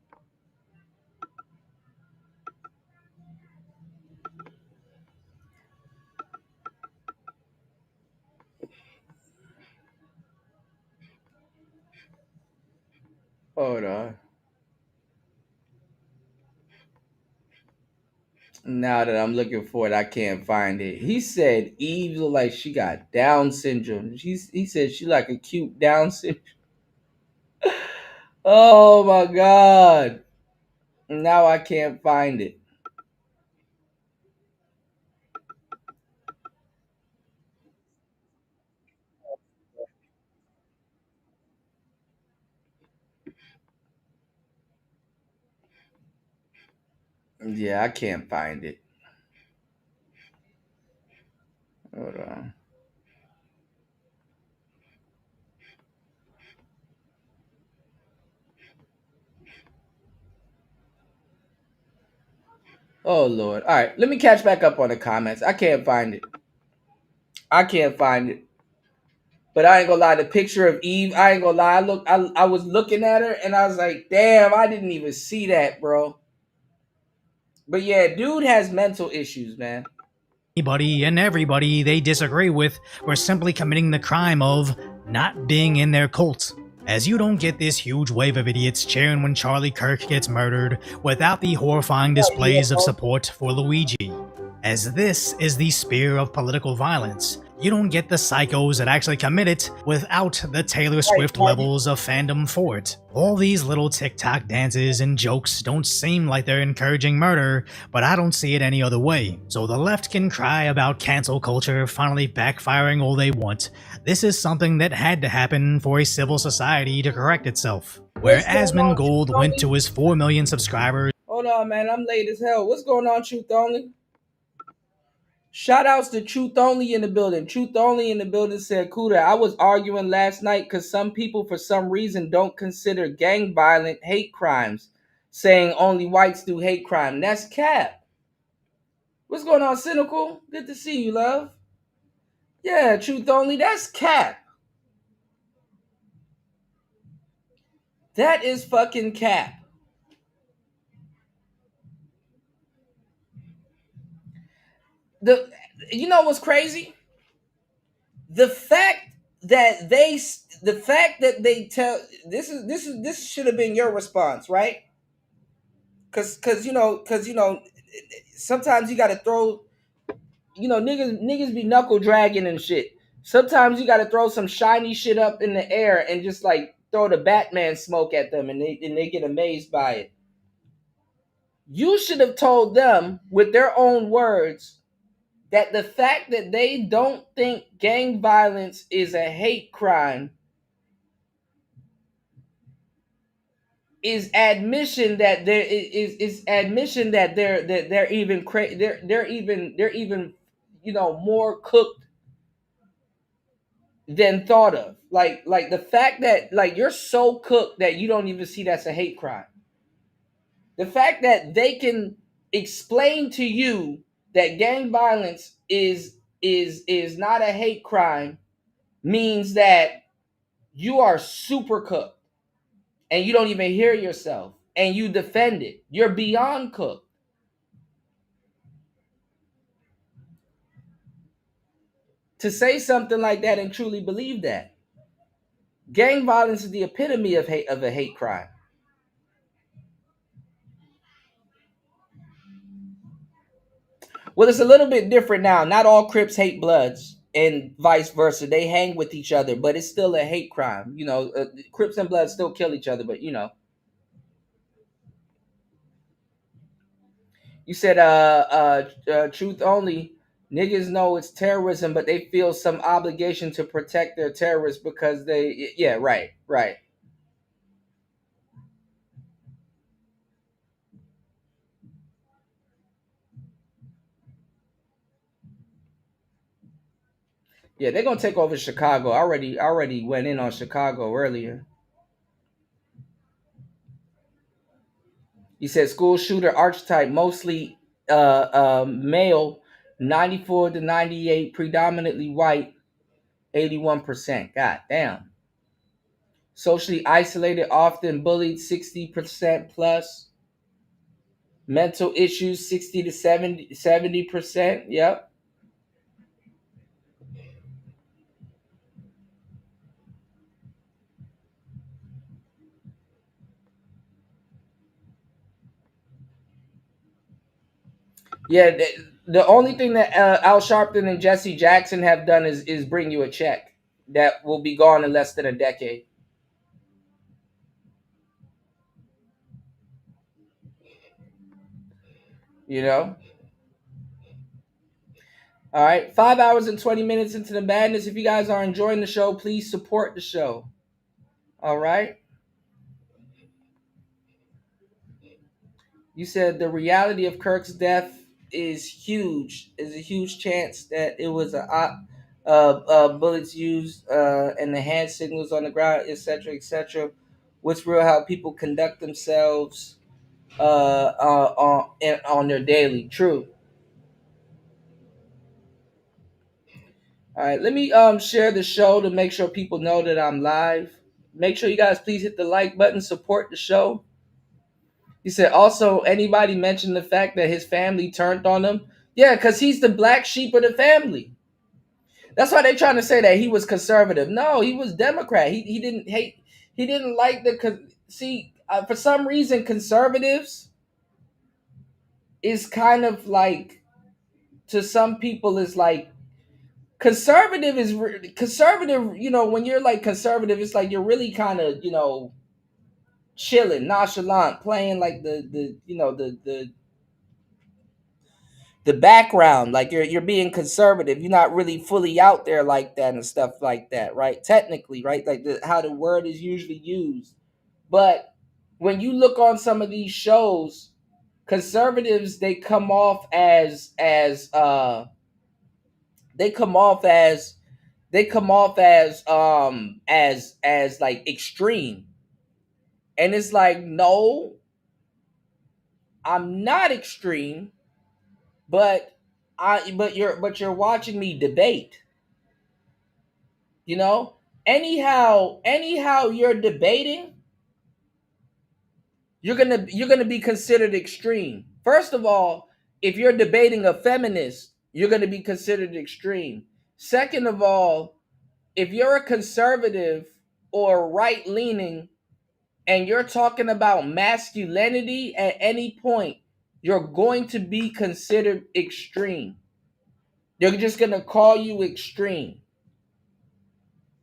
Hold on. Now that I'm looking for it, I can't find it. He said Eve looked like she got Down syndrome. He said she like a cute Down syndrome. Oh my god. Now I can't find it. Yeah, I can't find it. Hold on. Oh Lord. All right, let me catch back up on the comments. I can't find it. I can't find it. But I ain't gonna lie, the picture of Eve, I ain't gonna lie. I was looking at her and I was like, damn, I didn't even see that, bro. But yeah, dude has mental issues, man. Anybody and everybody they disagree with were simply committing the crime of not being in their cult. As you don't get this huge wave of idiots cheering when Charlie Kirk gets murdered without the horrifying displays of support for Luigi. As this is the sphere of political violence, you don't get the psychos that actually commit it without the Taylor Swift levels of fandom for it. All these little TikTok dances and jokes don't seem like they're encouraging murder, but I don't see it any other way. So the left can cry about cancel culture finally backfiring all they want. This is something that had to happen for a civil society to correct itself. Where Asmongold went to his 4 million subscribers. Hold on, man. I'm late as hell. What's going on, Truth Only? Shout outs to Truth Only in the building. Truth Only in the building said, Kuda, I was arguing last night because some people for some reason don't consider gang violent hate crimes, saying only whites do hate crime. That's cap. What's going on, Cynical? Good to see you, love. Yeah, Truth Only, that's cap. That is fucking cap. You know what's crazy? The fact that they tell this should have been your response, right? Cause you know sometimes you gotta throw, niggas be knuckle dragging and shit. Sometimes you gotta throw some shiny shit up in the air and just like throw the Batman smoke at them and they get amazed by it. You should have told them with their own words that the fact that they don't think gang violence is a hate crime is admission that they're even more cooked than thought of. Like the fact that like you're so cooked that you don't even see that's a hate crime. The fact that they can explain to you that gang violence is not a hate crime means that you are super cooked and you don't even hear yourself and you defend it. You're beyond cooked. To say something like that and truly believe that. Gang violence is the epitome of a hate crime. Well, it's a little bit different now. Not all Crips hate Bloods and vice versa. They hang with each other, but it's still a hate crime. Crips and Bloods still kill each other, but You said Truth Only, niggas know it's terrorism, but they feel some obligation to protect their terrorists because right. Yeah, they're gonna take over Chicago. I already went in on Chicago earlier. He said school shooter archetype, mostly male, 94 to 98, predominantly white, 81%. God damn. Socially isolated, often bullied, 60% plus. Mental issues, 60 to 70%. Yep. Yeah, the only thing that Al Sharpton and Jesse Jackson have done is bring you a check that will be gone in less than a decade. All right, 5 hours and 20 minutes into the madness. If you guys are enjoying the show, please support the show. All right. You said the reality of Kirk's death is huge. Is a huge chance that it was bullets used and the hand signals on the ground, etc., etc. What's real? How people conduct themselves on their daily. True. All right, let me share the show to make sure people know that I'm live. Make sure you guys please hit the like button, support the show. He said also anybody mentioned the fact that his family turned on him. Yeah, because he's the black sheep of the family. That's why they're trying to say that he was conservative. No, he was Democrat. He didn't hate. He didn't like for some reason conservatives is kind of like, to some people is like, conservative. You know, when you're like conservative, it's like you're really kind of, you know, chilling, nonchalant, playing like the background, like you're being conservative. You're not really fully out there like that and stuff like that, right? Technically, right? Like how the word is usually used. But when you look on some of these shows, conservatives, they come off as like extreme. And it's like, no, I'm not extreme, but you're watching me debate. You know? Anyhow you're debating, you're gonna be considered extreme. First of all, if you're debating a feminist, you're gonna be considered extreme. Second of all, if you're a conservative or right-leaning and you're talking about masculinity at any point, you're going to be considered extreme. They're just going to call you extreme.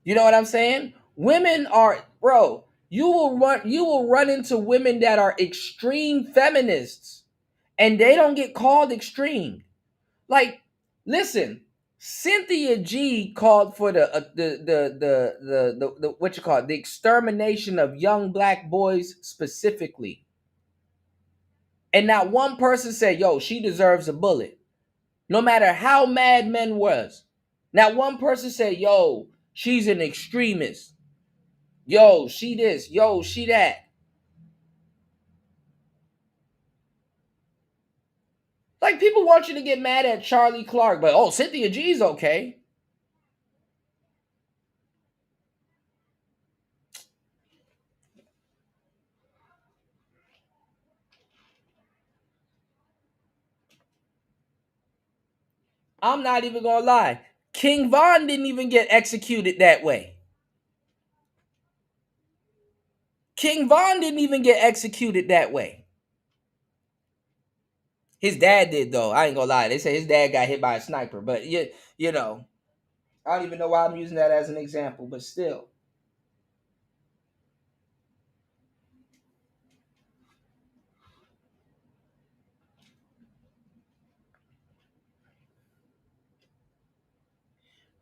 You know what I'm saying? Women are, bro, you will run into women that are extreme feminists and they don't get called extreme. Like, listen, Cynthia G called for the what you call it, the extermination of young black boys specifically. And not one person said, yo, she deserves a bullet. No matter how mad men was. Not one person said, yo, she's an extremist. Yo, she this. Yo, she that. Like, people want you to get mad at Charlie Clark, but, oh, Cynthia G's okay. I'm not even going to lie. King Von didn't even get executed that way. King Von didn't even get executed that way. His dad did, though. I ain't going to lie. They say his dad got hit by a sniper. But, you know, I don't even know why I'm using that as an example, but still.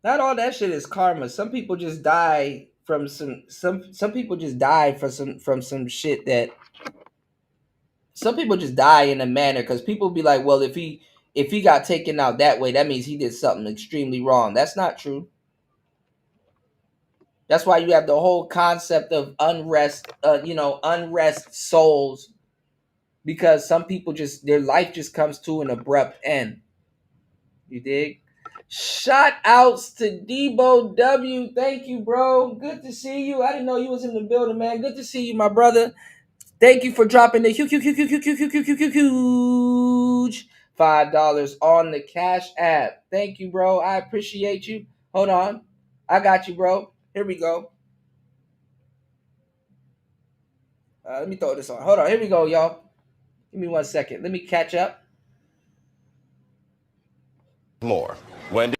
Not all that shit is karma. Some people just die from some people just die from some shit that some people just die in a manner because people be like, well, if he got taken out that way, that means he did something extremely wrong. That's not true. That's why you have the whole concept of unrest souls, because some people just, their life just comes to an abrupt end. You dig? Shout outs to Debo W. Thank you, bro. Good to see you. I didn't know you was in the building, man. Good to see you, my brother. Thank you for dropping the huge $5 on the Cash App. Thank you, bro. I appreciate you. Hold on. I got you, bro. Here we go. Let me throw this on. Hold on. Here we go, y'all. Give me 1 second. Let me catch up. More. Wendy?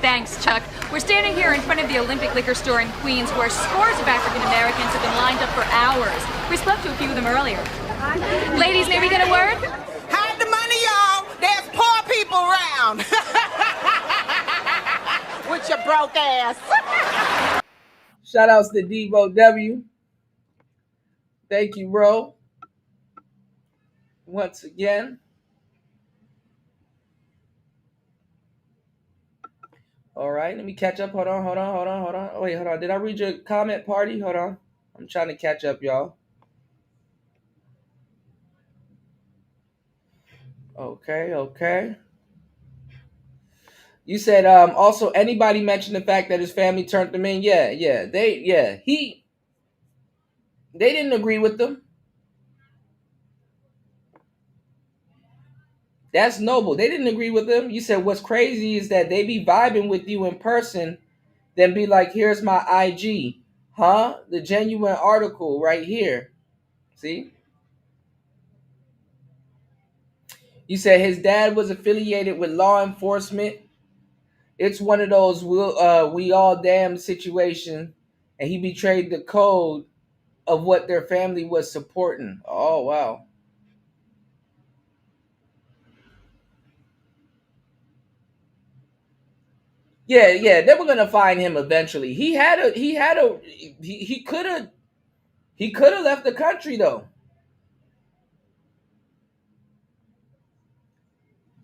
Thanks, Chuck. We're standing here in front of the Olympic Liquor Store in Queens, where scores of African Americans have been lined up for hours. We spoke to a few of them earlier. Ladies, may we get a word? Hide the money, y'all. There's poor people around. With your broke ass. Shout outs to Debo W. Thank you, bro. once again. All right, let me catch up. Hold on. Oh, wait, hold on. Did I read your comment, Party? Hold on. I'm trying to catch up, y'all. Okay. You said also anybody mentioned the fact that his family turned him in? Yeah. They didn't agree with them. That's noble. They didn't agree with him. You said what's crazy is that they be vibing with you in person, then be like, here's my IG. Huh? The genuine article right here. See? You said his dad was affiliated with law enforcement. It's one of those we all damn situation, and he betrayed the code of what their family was supporting. Oh wow. Yeah, they were gonna find him eventually. He could have left the country though.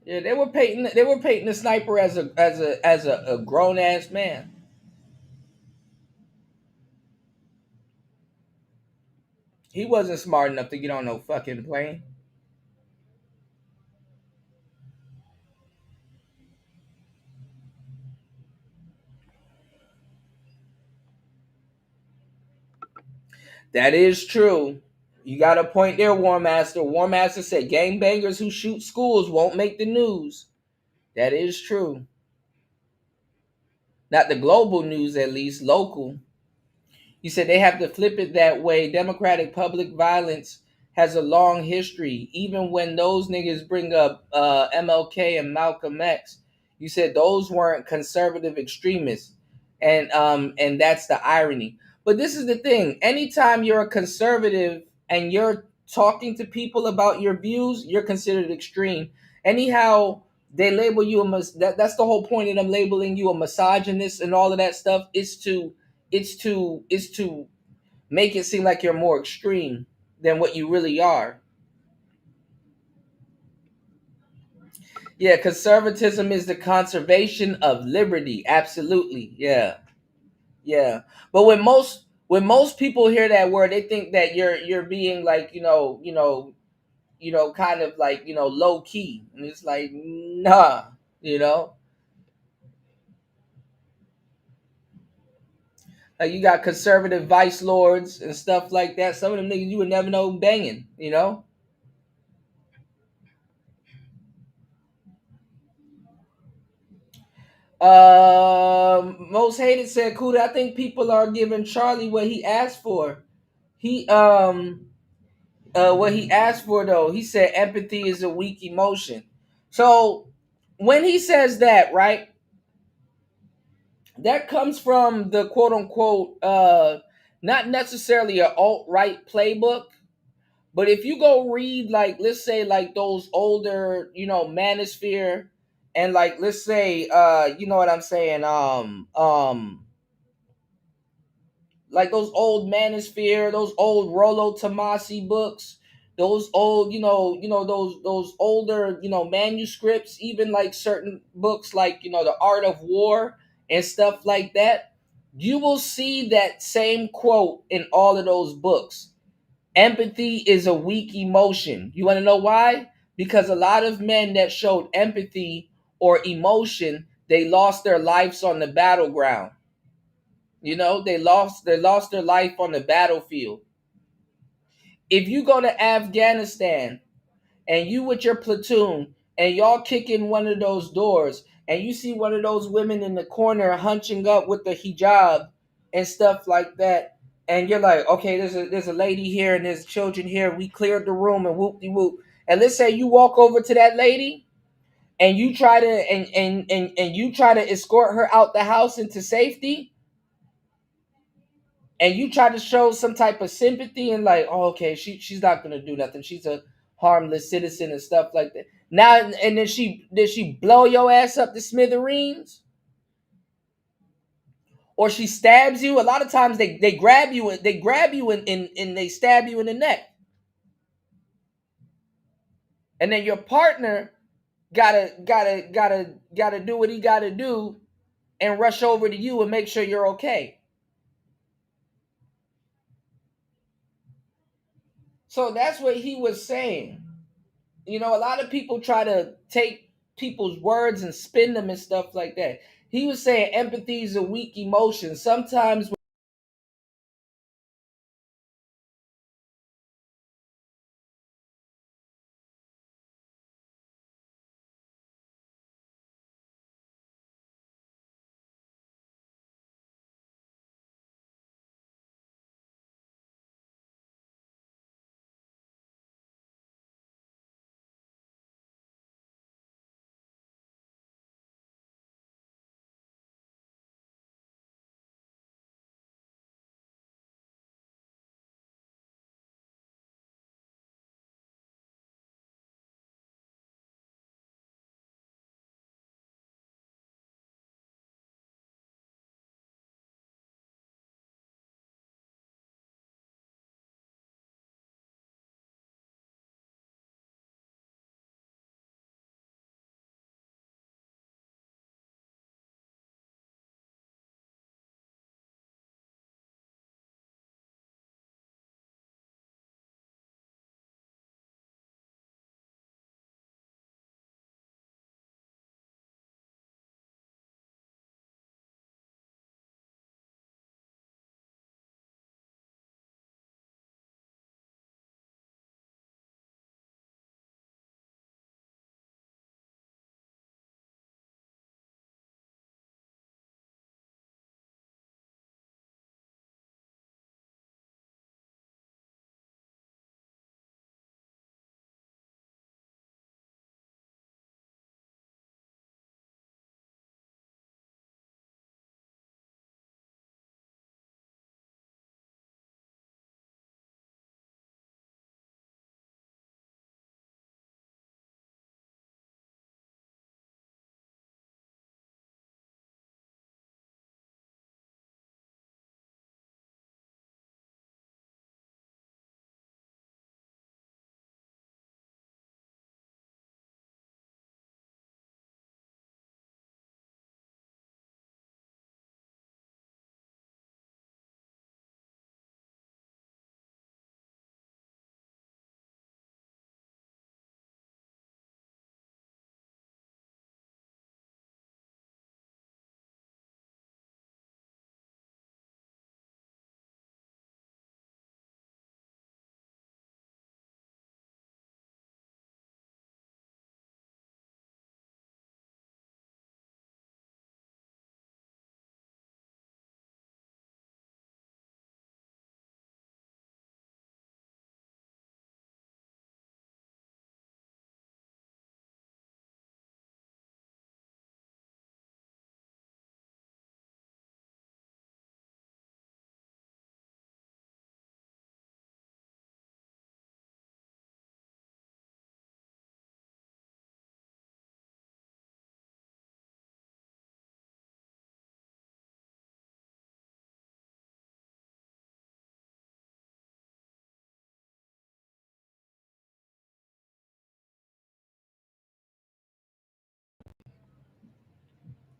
Yeah, they were painting the sniper as a grown ass man. He wasn't smart enough to get on no fucking plane. That is true. You got a point there, War Master. War Master said gangbangers who shoot schools won't make the news. That is true. Not the global news, at least local. You said they have to flip it that way. Democratic public violence has a long history. Even when those niggas bring up MLK and Malcolm X, you said those weren't conservative extremists, and that's the irony. But this is the thing: anytime you're a conservative and you're talking to people about your views, you're considered extreme. Anyhow, they label you that's the whole point of them labeling you a misogynist and all of that stuff. Is to make it seem like you're more extreme than what you really are. Yeah, conservatism is the conservation of liberty. Absolutely. Yeah. But when most people hear that word, they think that you're being like, kind of like, low key. And it's like, nah, Like you got conservative vice lords and stuff like that. Some of them niggas you would never know banging, Most hated said, Kuda, I think people are giving Charlie what he asked for. What he asked for though, he said empathy is a weak emotion. So when he says that, right, that comes from the quote unquote not necessarily an alt-right playbook, but if you go read, like, let's say like those older, Manosphere, and like let's say you know what I'm saying, like those old Manosphere, those old Rollo Tomasi books, those old, those older, manuscripts, even like certain books like, The Art of War and stuff like that, you will see that same quote in all of those books. Empathy is a weak emotion. You want to know why? Because a lot of men that showed empathy or emotion, they lost their lives on the battleground. They lost their life on the battlefield. If you go to Afghanistan and you with your platoon and y'all kick in one of those doors and you see one of those women in the corner hunching up with the hijab and stuff like that, and you're like, okay, there's a lady here and there's children here. We cleared the room and whoop-de-whoop. And let's say you walk over to that lady and you try to and you try to escort her out the house into safety. And you try to show some type of sympathy and like, oh, okay, she's not gonna do nothing. She's a harmless citizen and stuff like that. Now and then she blow your ass up to smithereens, or she stabs you. A lot of times they grab you and they stab you in the neck. and then your partner gotta do what he gotta do and rush over to you and make sure you're okay. So that's what he was saying. You know, a lot of people try to take people's words and spin them and stuff like that. He was saying empathy is a weak emotion. Sometimes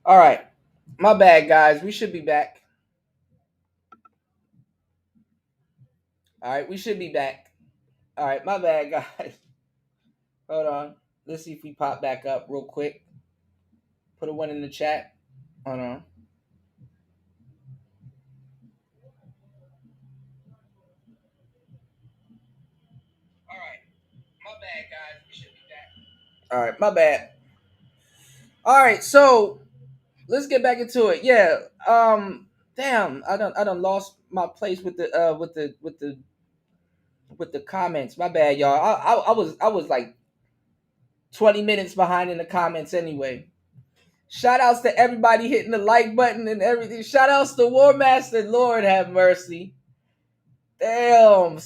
all right. My bad, guys. We should be back. All right, we should be back. All right, my bad, guys. Hold on. Let's see if we pop back up real quick. Put a one in the chat. Hold on. All right, my bad, guys. We should be back. All right, my bad. All right, so let's get back into it. Yeah. Damn, I done lost my place with the comments. My bad, y'all. I was like 20 minutes behind in the comments anyway. Shout outs to everybody hitting the like button and everything. Shout outs to War Master. Lord have mercy. Damn.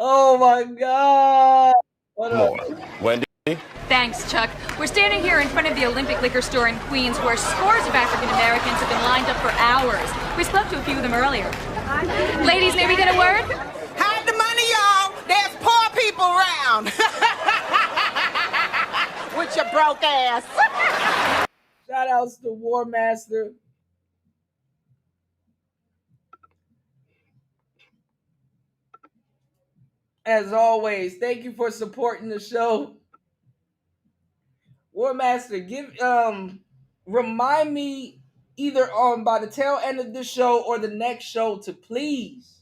Oh my God. More. Wendy. Thanks, Chuck. We're standing here in front of the Olympic Liquor Store in Queens where scores of African Americans have been lined up for hours. We spoke to a few of them earlier. Ladies, may we get a word? Hide the money, y'all. There's poor people around. With your broke ass. Shout outs to War Master. As always, thank you for supporting the show. War Master, remind me either by the tail end of this show or the next show to please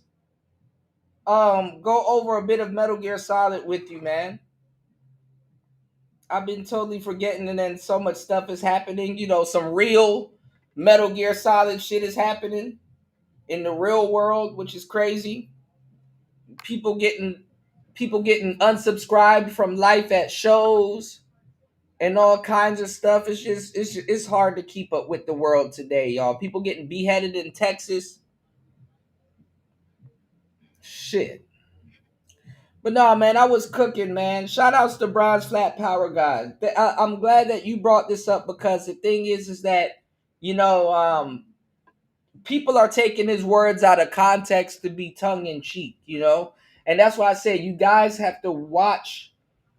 go over a bit of Metal Gear Solid with you, man. I've been totally forgetting, and then so much stuff is happening. You know, some real Metal Gear Solid shit is happening in the real world, which is crazy. People getting unsubscribed from life at shows and all kinds of stuff. It's hard to keep up with the world today, y'all. People getting beheaded in Texas. Shit. But no, man, I was cooking, man. Shout outs to Bronze Flat Power guys. I'm glad that you brought this up, because the thing is that, you know, people are taking his words out of context to be tongue in cheek, you know? And that's why I said you guys have to watch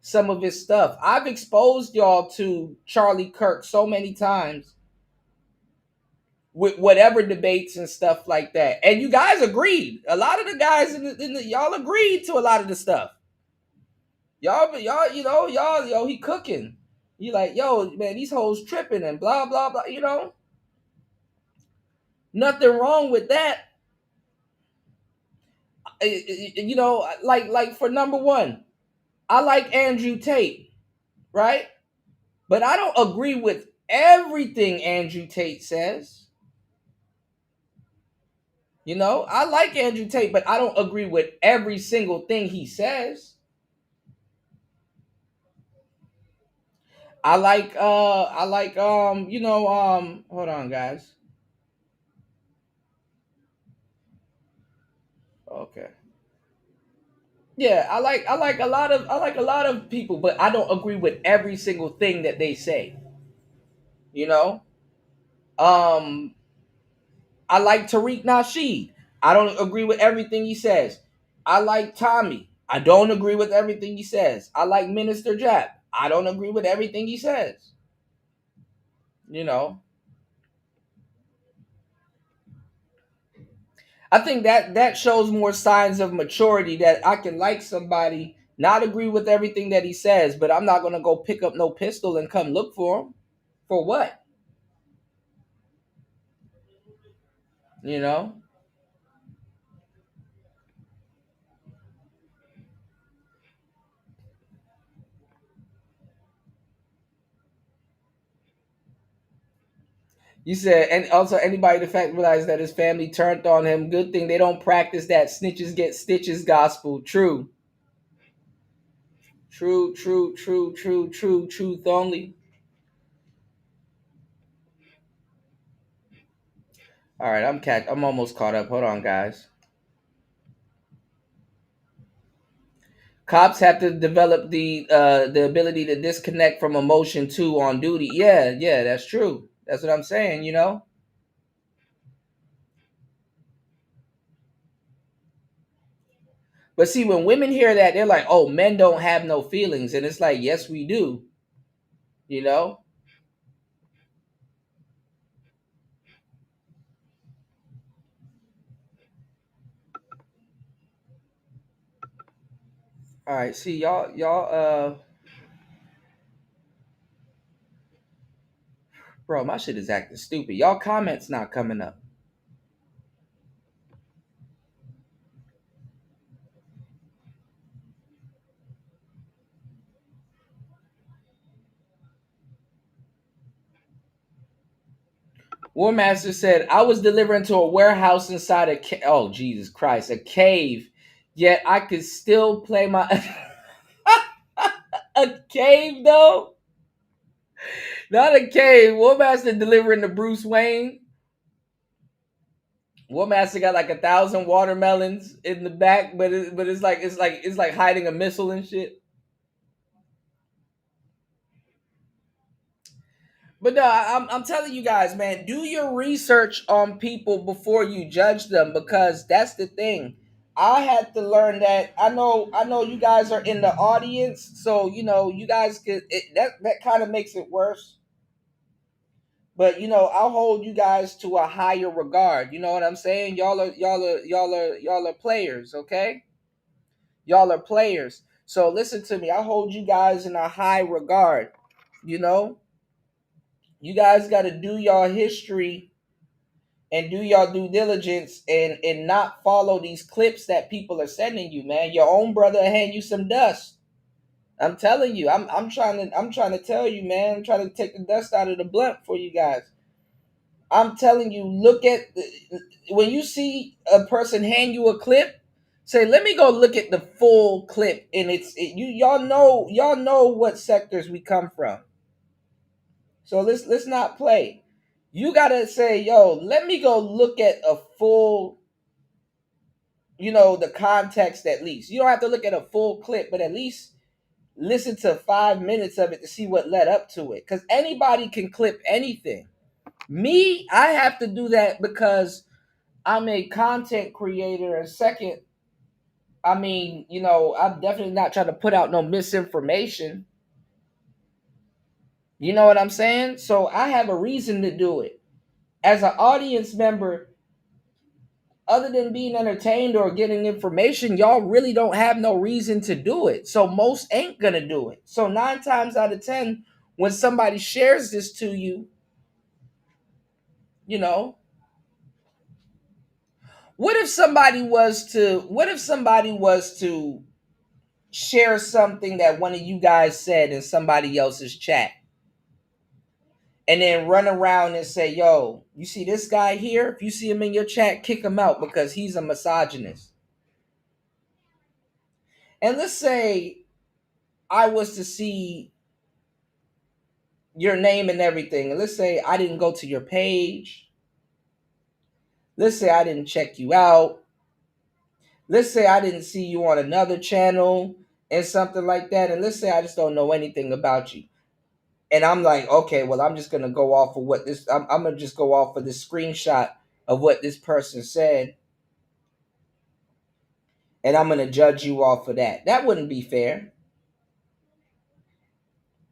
some of his stuff. I've exposed y'all to Charlie Kirk so many times with whatever debates and stuff like that. And you guys agreed. A lot of the guys y'all agreed to a lot of the stuff. Y'all, you know, yo, he cooking. You like, yo, man, these hoes tripping and blah, blah, blah, you know? Nothing wrong with that. You know, like for number one, I like Andrew Tate, right? But I don't agree with everything Andrew Tate says. You know, I like Andrew Tate, but I don't agree with every single thing he says. I like, you know, hold on, guys. Okay. Yeah, I like a lot of people, but I don't agree with every single thing that they say. You know? I like Tariq Nasheed. I don't agree with everything he says. I like Tommy. I don't agree with everything he says. I like Minister Jap. I don't agree with everything he says. You know? I think that shows more signs of maturity, that I can like somebody, not agree with everything that he says, but I'm not going to go pick up no pistol and come look for him. For what? You know? You said, and also anybody the fact realize that his family turned on him. Good thing they don't practice that snitches get stitches gospel. True. Truth only. All right, I'm almost caught up. Hold on, guys. Cops have to develop the ability to disconnect from emotion too on duty. Yeah, that's true. That's what I'm saying, you know? But see, when women hear that, they're like, oh, men don't have no feelings. And it's like, yes, we do. You know? All right, see, y'all, bro, my shit is acting stupid. Y'all comments not coming up. War Master said, I was delivered to a warehouse inside a oh, Jesus Christ, a cave, yet I could still play my... A cave, though? Not a cave. War Master delivering to Bruce Wayne. War Master got like 1,000 watermelons in the back, but it's like hiding a missile and shit. But no, I'm telling you guys, man, do your research on people before you judge them, because that's the thing. I had to learn that. I know you guys are in the audience, so you guys could that kind of makes it worse. But I'll hold you guys to a higher regard. You know what I'm saying? Y'all are players, okay? Y'all are players. So listen to me. I hold you guys in a high regard. You know, you guys got to do your history and do your due diligence, and not follow these clips that people are sending you, man. Your own brother will hand you some dust. I'm telling you. I'm trying to tell you, man. I'm trying to take the dust out of the blunt for you guys. I'm telling you, look at when you see a person hand you a clip, say, "Let me go look at the full clip." And y'all know what sectors we come from. So let's not play. You gotta say, "Yo, let me go look at a full, the context at least." You don't have to look at a full clip, but at least listen to 5 minutes of it to see what led up to it. Because anybody can clip anything. Me, I have to do that because I'm a content creator. And second, I'm definitely not trying to put out no misinformation. You know what I'm saying? So I have a reason to do it. As an audience member, other than being entertained or getting information, y'all really don't have no reason to do it. So most ain't gonna do it. So 9 times out of 10, when somebody shares this to you, what if somebody was to share something that one of you guys said in somebody else's chat, and then run around and say, "Yo, you see this guy here? If you see him in your chat, kick him out because he's a misogynist." And let's say I was to see your name and everything, and let's say I didn't go to your page. Let's say I didn't check you out. Let's say I didn't see you on another channel and something like that. And let's say I just don't know anything about you. And I'm like, okay, well, I'm just going to go off of what this, I'm going to just go off of this screenshot of what this person said. And I'm going to judge you off of that. That wouldn't be fair.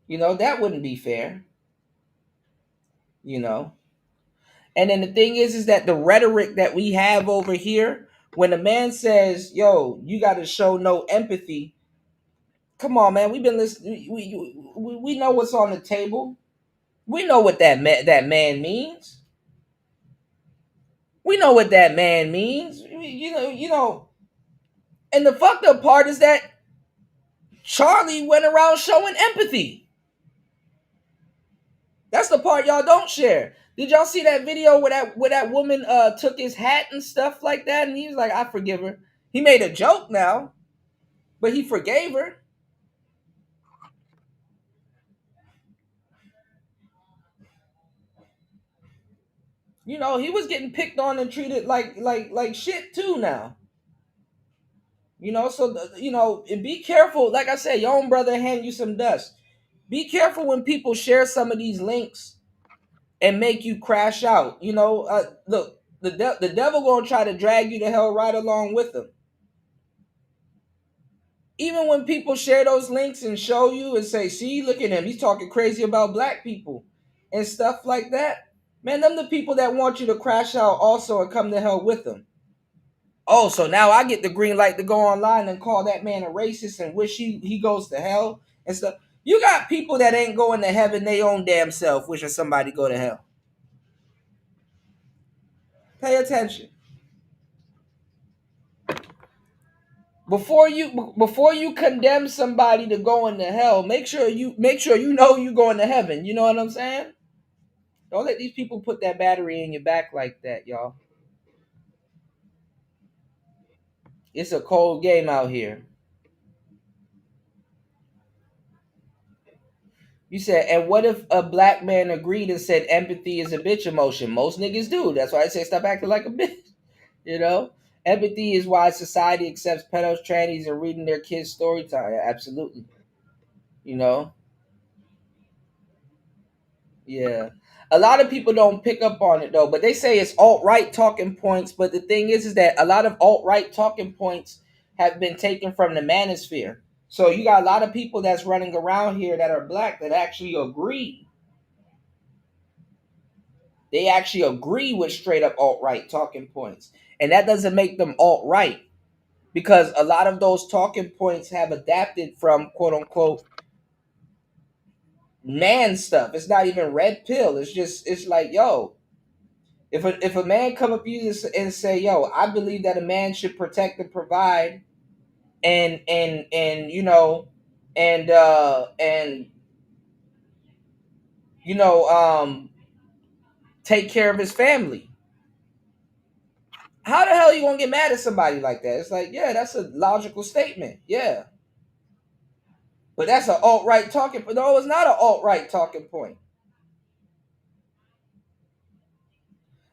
That wouldn't be fair. And then the thing is that the rhetoric that we have over here, when a man says, "Yo, you got to show no empathy," come on, man. We've been listening. We know what's on the table. We know what that man means. We know what that man means. And the fucked up part is that Charlie went around showing empathy. That's the part y'all don't share. Did y'all see that video where that woman took his hat and stuff like that? And he was like, "I forgive her." He made a joke now, but he forgave her. He was getting picked on and treated like shit too now. So and be careful. Like I said, your own brother hand you some dust. Be careful when people share some of these links and make you crash out. Look, the devil gonna try to drag you to hell right along with him. Even when people share those links and show you and say, "See, look at him, he's talking crazy about black people," and stuff like that, man, them the people that want you to crash out also and come to hell with them. Oh, so now I get the green light to go online and call that man a racist and wish he goes to hell and stuff. You got people that ain't going to heaven they own damn self wishing somebody go to hell. Pay attention. Before you condemn somebody to going to hell, make sure you know you going to heaven. You know what I'm saying? Don't let these people put that battery in your back like that, y'all. It's a cold game out here. You said, and what if a black man agreed and said empathy is a bitch emotion? Most niggas do. That's why I say stop acting like a bitch. Empathy is why society accepts pedos, trannies, and reading their kids' story time. Absolutely. Yeah. A lot of people don't pick up on it though, but they say it's alt-right talking points. But the thing is that a lot of alt-right talking points have been taken from the manosphere. So you got a lot of people that's running around here that are black that actually agree. They actually agree with straight up alt-right talking points. And that doesn't make them alt-right, because a lot of those talking points have adapted from quote unquote man stuff. It's not even red pill. It's like, yo, if a man come up to you and say, yo, I believe that a man should protect and provide and you know and you know take care of his family. How the hell are you gonna get mad at somebody like that? It's like, yeah, that's a logical statement. Yeah. But that's an alt-right talking point. No, it's not an alt-right talking point.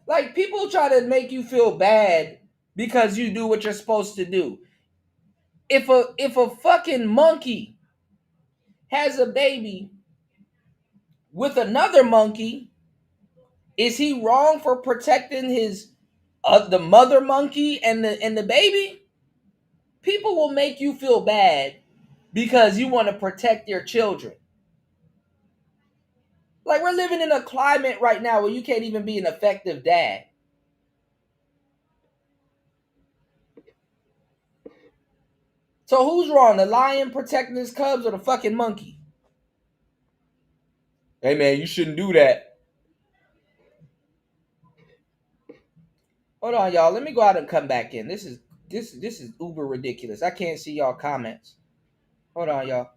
Like, people try to make you feel bad because you do what you're supposed to do. If a fucking monkey has a baby with another monkey, is he wrong for protecting his the mother monkey and the baby? People will make you feel bad because you want to protect your children. Like, we're living in a climate right now where you can't even be an effective dad. So who's wrong? The lion protecting his cubs or the fucking monkey? Hey man, you shouldn't do that. Hold on, y'all. Let me go out and come back in. This is uber ridiculous. I can't see y'all comments. Hold on, y'all.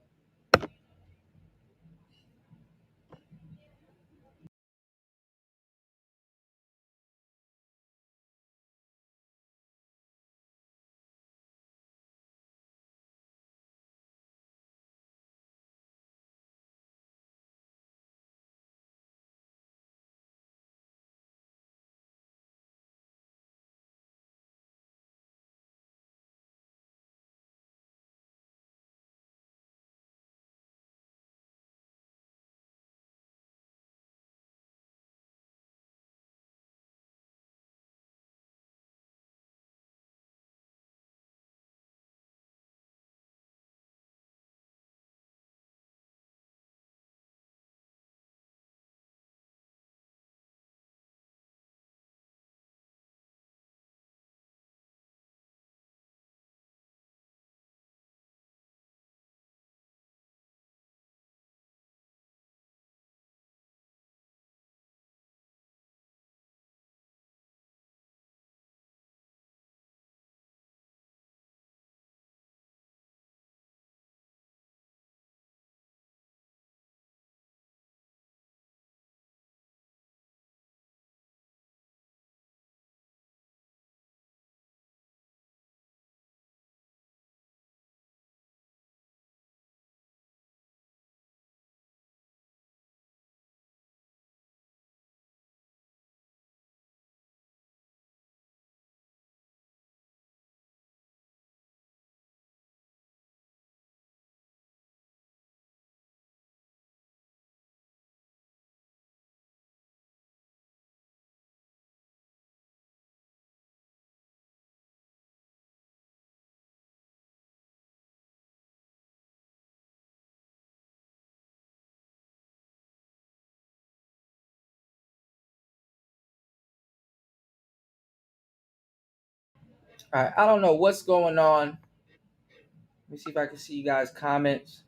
All right, I don't know what's going on. Let me see if I can see you guys' comments.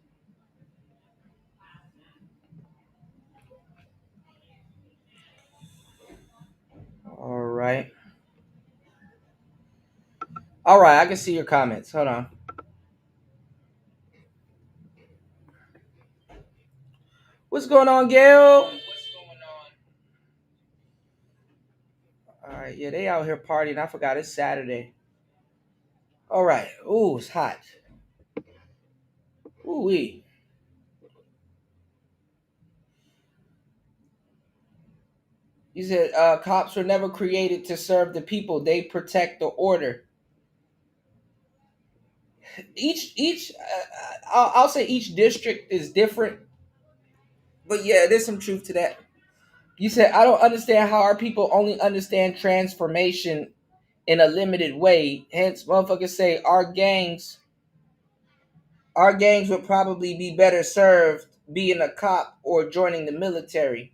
All right. All right, I can see your comments. Hold on. What's going on, Gail? All right, yeah, they out here partying. I forgot it's Saturday. All right. Ooh, it's hot. Ooh wee. You said cops were never created to serve the people. They protect the order. I'll say each district is different, but yeah, there's some truth to that. You said, I don't understand how our people only understand transformation in a limited way. Hence, motherfuckers say our gangs would probably be better served being a cop or joining the military.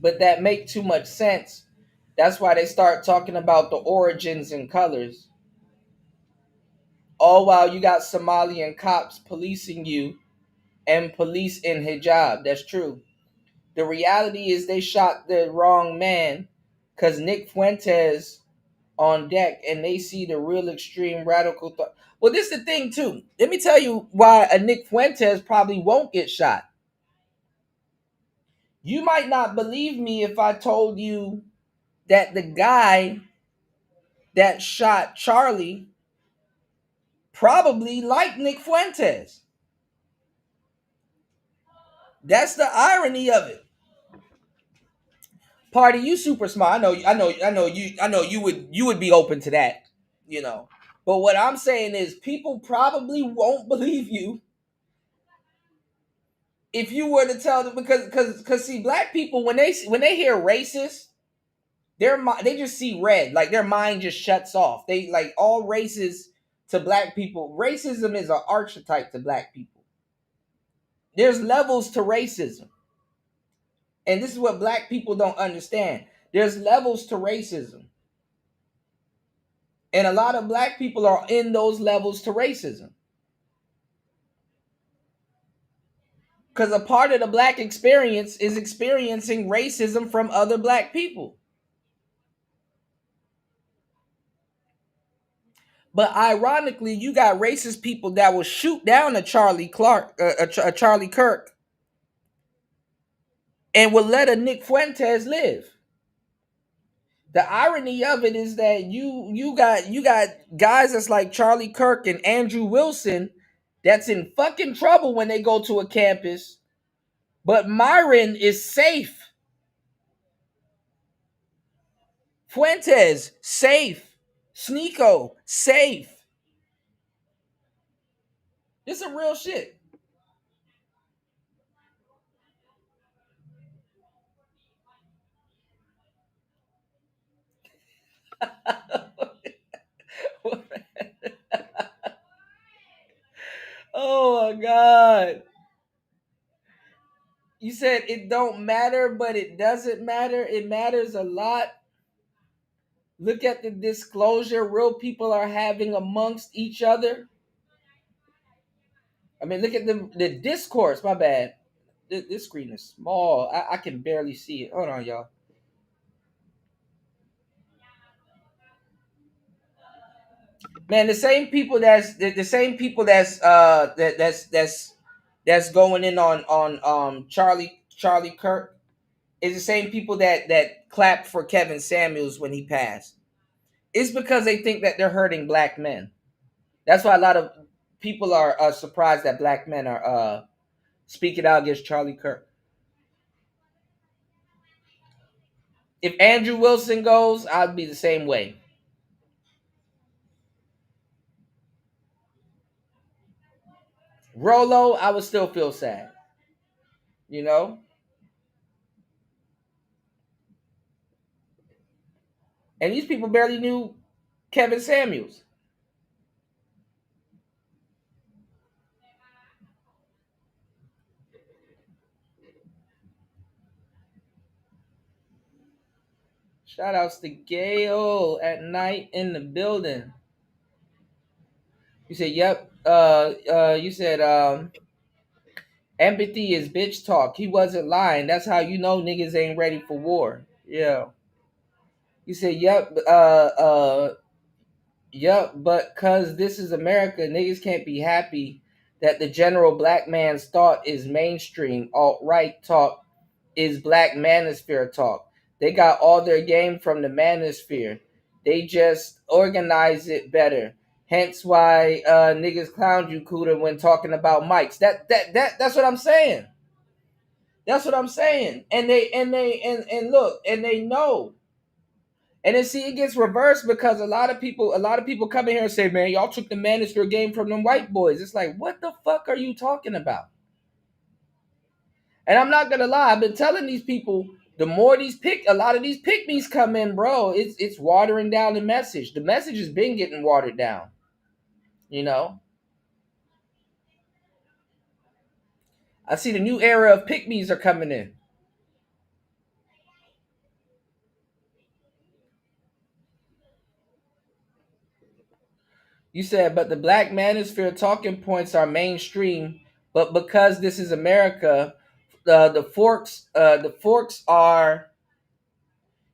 But that make too much sense. That's why they start talking about the origins and colors. All while you got Somalian cops policing you and police in hijab. That's true. The reality is they shot the wrong man because Nick Fuentes on deck and they see the real extreme radical thought. Well, this is the thing too. Let me tell you why a Nick Fuentes probably won't get shot. You might not believe me if I told you that the guy that shot Charlie probably liked Nick Fuentes. That's the irony of it. Party, you super smart. I know you would be open to that, you know. But what I'm saying is people probably won't believe you if you were to tell them, because see, black people when they hear racist, they just see red, like their mind just shuts off. They like all races to black people. Racism is an archetype to black people. There's levels to racism. And this is what black people don't understand. There's levels to racism. And a lot of black people are in those levels to racism. Because a part of the black experience is experiencing racism from other black people. But ironically, you got racist people that will shoot down a Charlie Kirk, and will let a Nick Fuentes live. The irony of it is that you got guys that's like Charlie Kirk and Andrew Wilson that's in fucking trouble when they go to a campus, but Myron is safe. Fuentes, safe. Sneeko, safe. This is real shit. Oh my God. You said it don't matter, but it doesn't matter. It matters a lot. Look at the disclosure real people are having amongst each other. I mean, look at the discourse. My bad. This screen is small. I can barely see it. Hold on, y'all. Man, the same people that's going in on Charlie Kirk is the same people that clapped for Kevin Samuels when he passed. It's because they think that they're hurting black men. That's why a lot of people are surprised that black men are speaking out against Charlie Kirk. If Andrew Wilson goes, I'd be the same way. Rolo, I would still feel sad. You know? And these people barely knew Kevin Samuels. Shout outs to Gail at night in the building. You said, yep. You said, empathy is bitch talk. He wasn't lying. That's how you know niggas ain't ready for war. Yeah. You said, yep. Yep. But cause this is America, niggas can't be happy that the general black man's thought is mainstream. Alt-right talk is black manosphere talk. They got all their game from the manosphere. They just organize it better. Hence why niggas clowned you, Kuda, when talking about mics. That's what I'm saying. That's what I'm saying. And look, and they know. And then see, it gets reversed because a lot of people come in here and say, man, y'all took the manosphere game from them white boys. It's like, what the fuck are you talking about? And I'm not gonna lie, I've been telling these people, the more a lot of these pick-me's come in, bro, it's watering down the message. The message has been getting watered down. You know? I see the new era of pick-me's are coming in. You said, but the Black Manosphere talking points are mainstream, but because this is America, the forks are.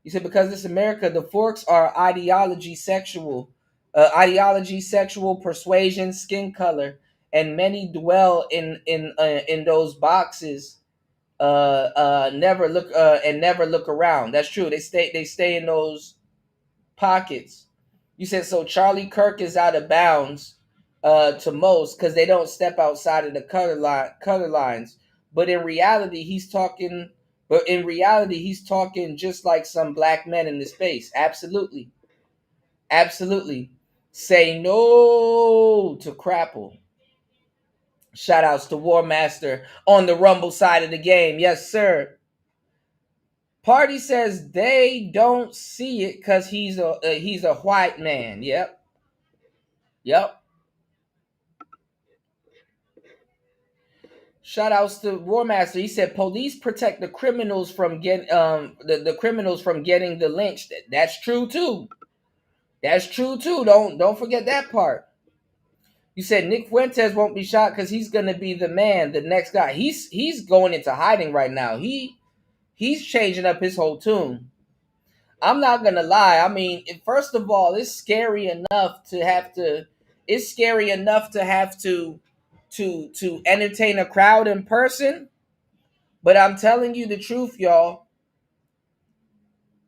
You said because this is America, the forks are ideology, sexual persuasion, skin color, and many dwell in those boxes. Never look around. That's true. They stay in those pockets. You said so. Charlie Kirk is out of bounds to most because they don't step outside of the color lines. But in reality, he's talking. But in reality, he's talking just like some black men in the space. Absolutely, absolutely. Say no to Crapple. Shout outs to War Master on the Rumble side of the game. Yes, sir. Party says they don't see it because he's a white man. Yep. Shout outs to War Master. He said police protect the criminals from getting the criminals from getting the lynch. That's true too. That's true too. Don't forget that part. You said Nick Fuentes won't be shot because he's gonna be the man, the next guy. He's going into hiding right now. He's changing up his whole tune. I'm not gonna lie. I mean, first of all, it's scary enough to have to. It's scary enough to have to entertain a crowd in person. But I'm telling you the truth, y'all.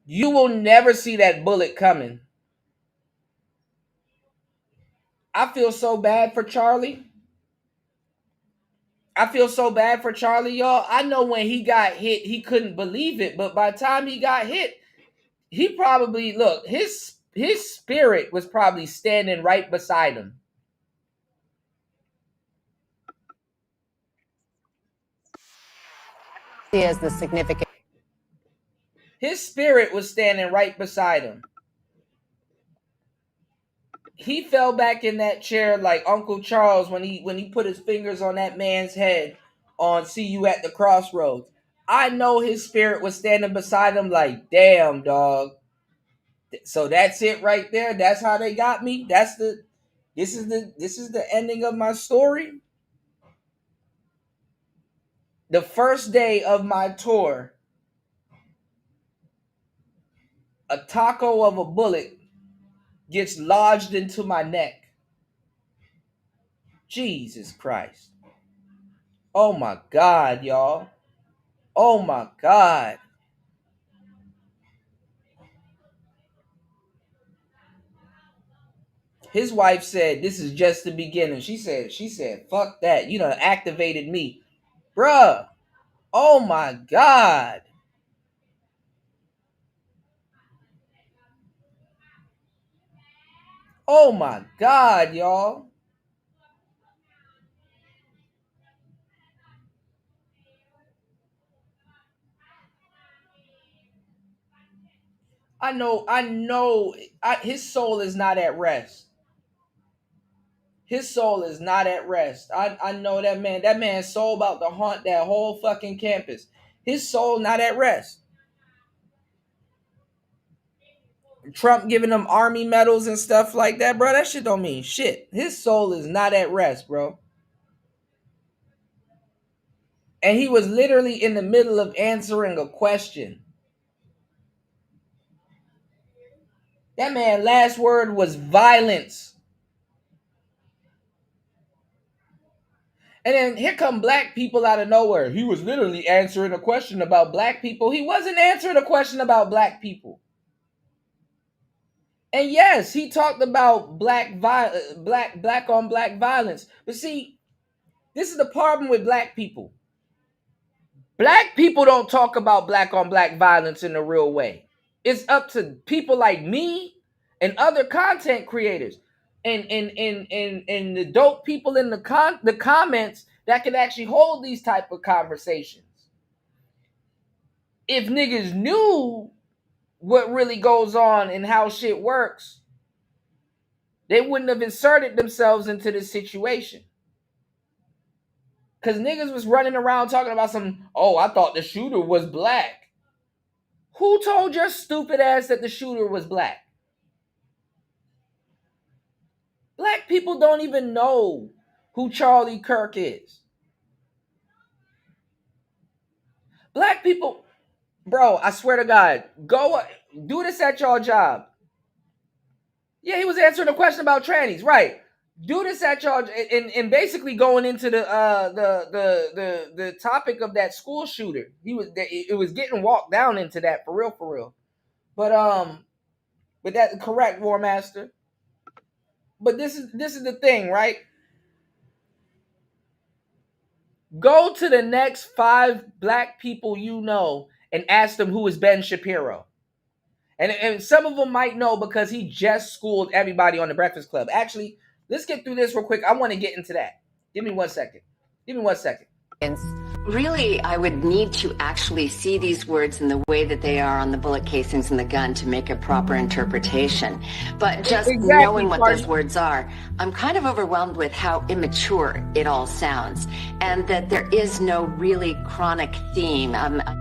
You will never see that bullet coming. I feel so bad for Charlie. Y'all. I know when he got hit, he couldn't believe it. But by the time he got hit, he probably his spirit was probably standing right beside him. As the significant. His spirit was standing right beside him. He fell back in that chair like Uncle Charles when he put his fingers on that man's head on See You at the Crossroads. I know his spirit was standing beside him like, damn, dog. So that's it right there. That's how they got me. This is the ending of my story. The first day of my tour, a taco of a bullet gets lodged into my neck. Jesus Christ. Oh my God, y'all. Oh my God. His wife said, this is just the beginning. She said, fuck that. You done activated me. Bruh. Oh my God. Oh my God, y'all. I know his soul is not at rest. His soul is not at rest. I know that man. That man's soul about to haunt that whole fucking campus. His soul not at rest. Trump giving them army medals and stuff like that, bro. That shit don't mean shit. His soul is not at rest, bro. And he was literally in the middle of answering a question. That man last word was violence. And then here come black people out of nowhere. He was literally answering a question about black people. He wasn't answering a question about black people. And yes, he talked about black on black violence. But see, this is the problem with black people. Black people don't talk about black on black violence in a real way. It's up to people like me and other content creators and the dope people in the comments that can actually hold these type of conversations. if niggas knew what really goes on and how shit works, they wouldn't have inserted themselves into this situation. Because niggas was running around talking about I thought the shooter was black. Who told your stupid ass that the shooter was black? Black people don't even know who Charlie Kirk is. Black people, bro, I swear to God, go do this at your job. Yeah, he was answering a question about trannies, right? Do this at y'all, and basically going into the topic of that school shooter. It was getting walked down into that for real. But that correct, War Master. But this is the thing, right? Go to the next 5 black people you know and ask them who is Ben Shapiro. And some of them might know because he just schooled everybody on the Breakfast Club. Actually, let's get through this real quick. I want to get into that. Give me 1 second. Really, I would need to actually see these words in the way that they are on the bullet casings in the gun to make a proper interpretation. But just knowing what those words are, I'm kind of overwhelmed with how immature it all sounds, and that there is no really chronic theme.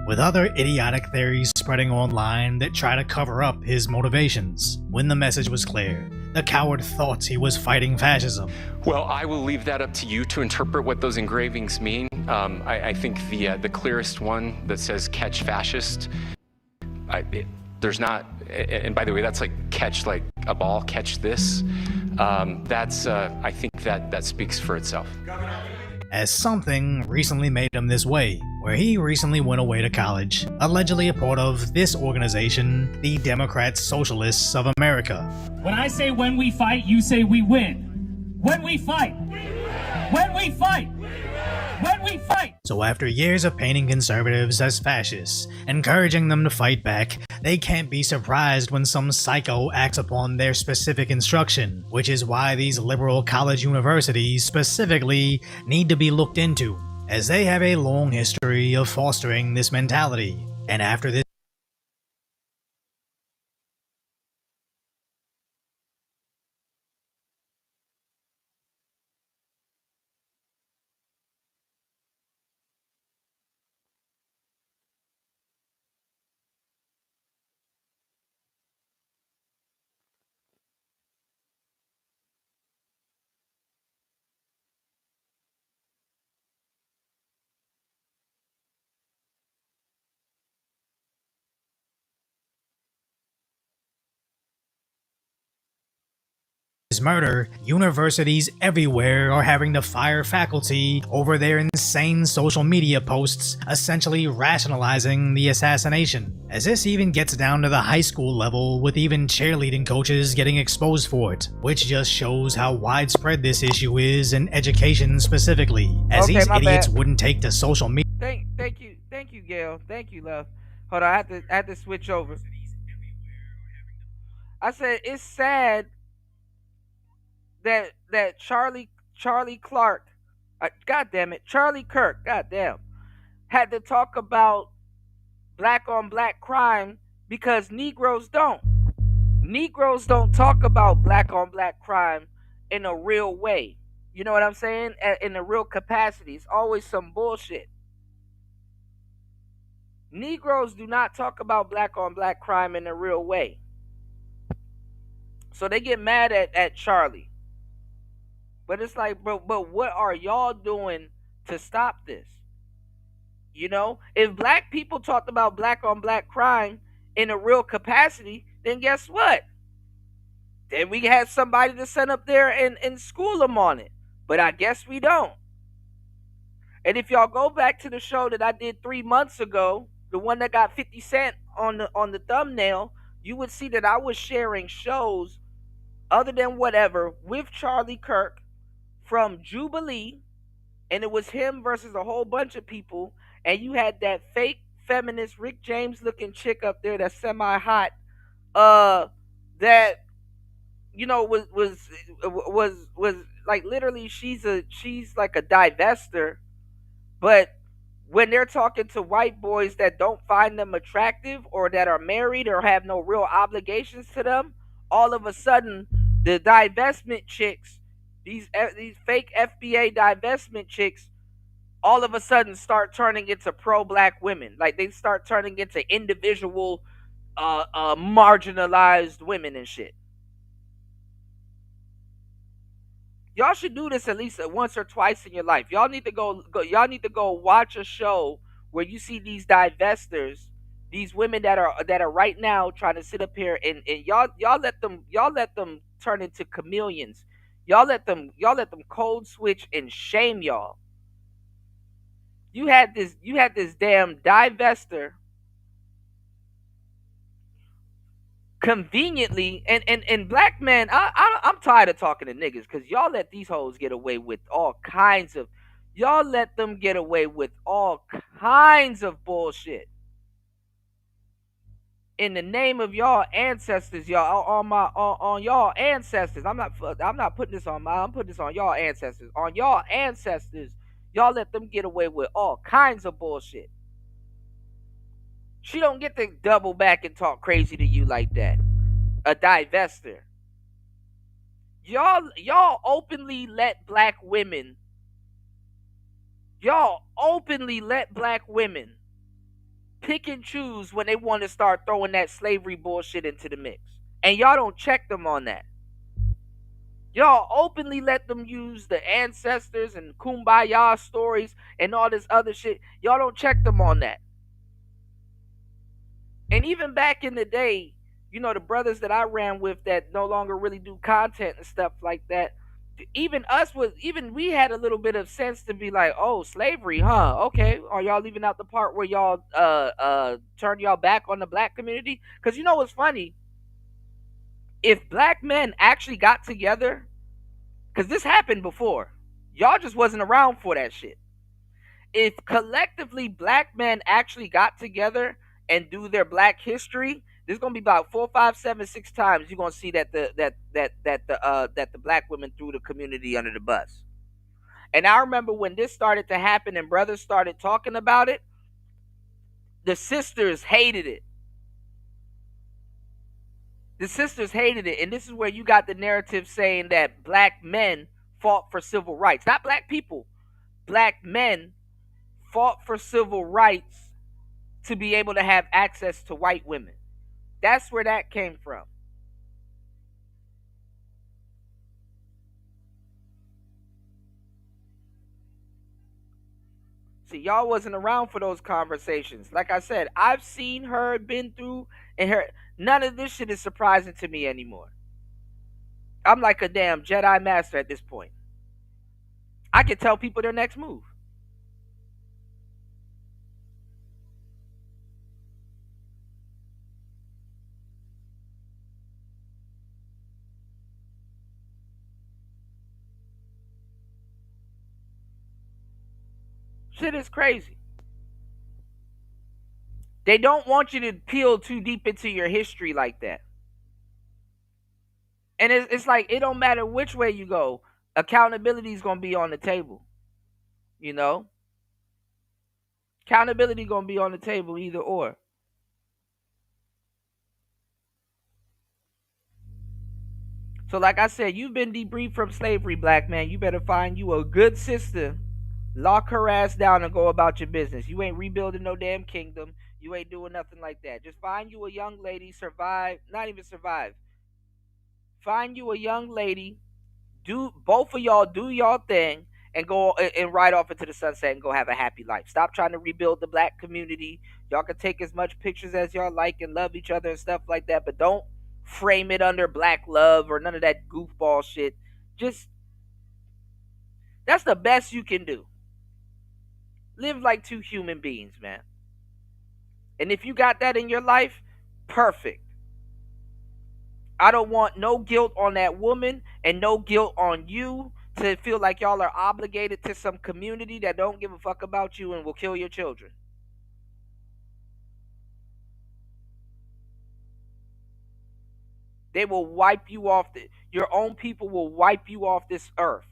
With other idiotic theories spreading online that try to cover up his motivations. When the message was clear, the coward thought he was fighting fascism. Well, I will leave that up to you to interpret what those engravings mean. I think the clearest one that says "catch fascist," there's not, and by the way, that's like catch like a ball, catch this. I think that speaks for itself. As something recently made him this way, where he recently went away to college, allegedly a part of this organization, the Democrat Socialists of America. When I say when we fight, you say we win. When we fight. When we fight. When we fight. So after years of painting conservatives as fascists, encouraging them to fight back, they can't be surprised when some psycho acts upon their specific instruction, which is why these liberal college universities specifically need to be looked into, as they have a long history of fostering this mentality. And after this murder, universities everywhere are having to fire faculty over their insane social media posts, essentially rationalizing the assassination. As this even gets down to the high school level, with even cheerleading coaches getting exposed for it, which just shows how widespread this issue is in education specifically, as these idiots wouldn't take to social media. Thank you, Gail. Thank you, love. Hold on, I had to switch over. I said it's sad that Charlie Clark, Charlie Kirk, goddamn, had to talk about black on black crime because Negroes don't. Negroes don't talk about black on black crime in a real way. You know what I'm saying? In a real capacity. It's always some bullshit. Negroes do not talk about black on black crime in a real way. So they get mad at Charlie. But it's like, bro, but what are y'all doing to stop this? You know, if black people talked about black on black crime in a real capacity, then guess what? Then we had somebody to send up there and school them on it. But I guess we don't. And if y'all go back to the show that I did 3 months ago, the one that got 50 Cent on the thumbnail, you would see that I was sharing shows other than whatever with Charlie Kirk from Jubilee, and it was him versus a whole bunch of people, and you had that fake feminist Rick James looking chick up there that's semi hot, that you know was like literally she's like a divester, but when they're talking to white boys that don't find them attractive or that are married or have no real obligations to them, all of a sudden the divestment chicks, these fake FBA divestment chicks, all of a sudden start turning into pro-black women. Like they start turning into individual marginalized women and shit. Y'all should do this at least once or twice in your life. Y'all need to y'all need to go watch a show where you see these divestors, these women that are right now trying to sit up here and y'all let them turn into chameleons. Y'all let them cold switch and shame y'all. You had this damn divester conveniently, and black men, I'm tired of talking to niggas because y'all let these hoes get away with all kinds of, y'all let them get away with all kinds of bullshit in the name of y'all ancestors, y'all, on y'all ancestors. I'm not putting this on I'm putting this on y'all ancestors. On y'all ancestors, y'all let them get away with all kinds of bullshit. She don't get to double back and talk crazy to you like that. A divester. Y'all openly let black women. Y'all openly let black women pick and choose when they want to start throwing that slavery bullshit into the mix. And y'all don't check them on that. Y'all openly let them use the ancestors and kumbaya stories and all this other shit. Y'all don't check them on that. And even back in the day, you know, the brothers that I ran with that no longer really do content and stuff like that, even we had a little bit of sense to be like, oh, slavery, huh? Okay. Are y'all leaving out the part where y'all turn y'all back on the black community? Because you know what's funny? If black men actually got together, because this happened before, y'all just wasn't around for that shit. If collectively black men actually got together and do their black history, there's gonna be about 4, 5, 7, 6 times you're gonna see that the black women threw the community under the bus. And I remember when this started to happen and brothers started talking about it, the sisters hated it. The sisters hated it, and this is where you got the narrative saying that black men fought for civil rights. Not black people. Black men fought for civil rights to be able to have access to white women. That's where that came from. See, y'all wasn't around for those conversations. Like I said, I've seen her, been through, and her. None of this shit is surprising to me anymore. I'm like a damn Jedi Master at this point. I can tell people their next move. Shit is crazy. They don't want you to peel too deep into your history like that. And it's like, it don't matter which way you go. Accountability is going to be on the table. You know? Accountability going to be on the table either or. So like I said, you've been debriefed from slavery, black man. You better find you a good sister. Lock her ass down and go about your business. You ain't rebuilding no damn kingdom. You ain't doing nothing like that. Just find you a young lady, survive, not even survive. Find you a young lady, both of y'all do y'all thing, and go and ride off into the sunset and go have a happy life. Stop trying to rebuild the black community. Y'all can take as much pictures as y'all like and love each other and stuff like that, but don't frame it under black love or none of that goofball shit. Just, that's the best you can do. Live like two human beings, man. And if you got that in your life, perfect. I don't want no guilt on that woman and no guilt on you to feel like y'all are obligated to some community that don't give a fuck about you and will kill your children. They will wipe you off. Your own people will wipe you off this earth.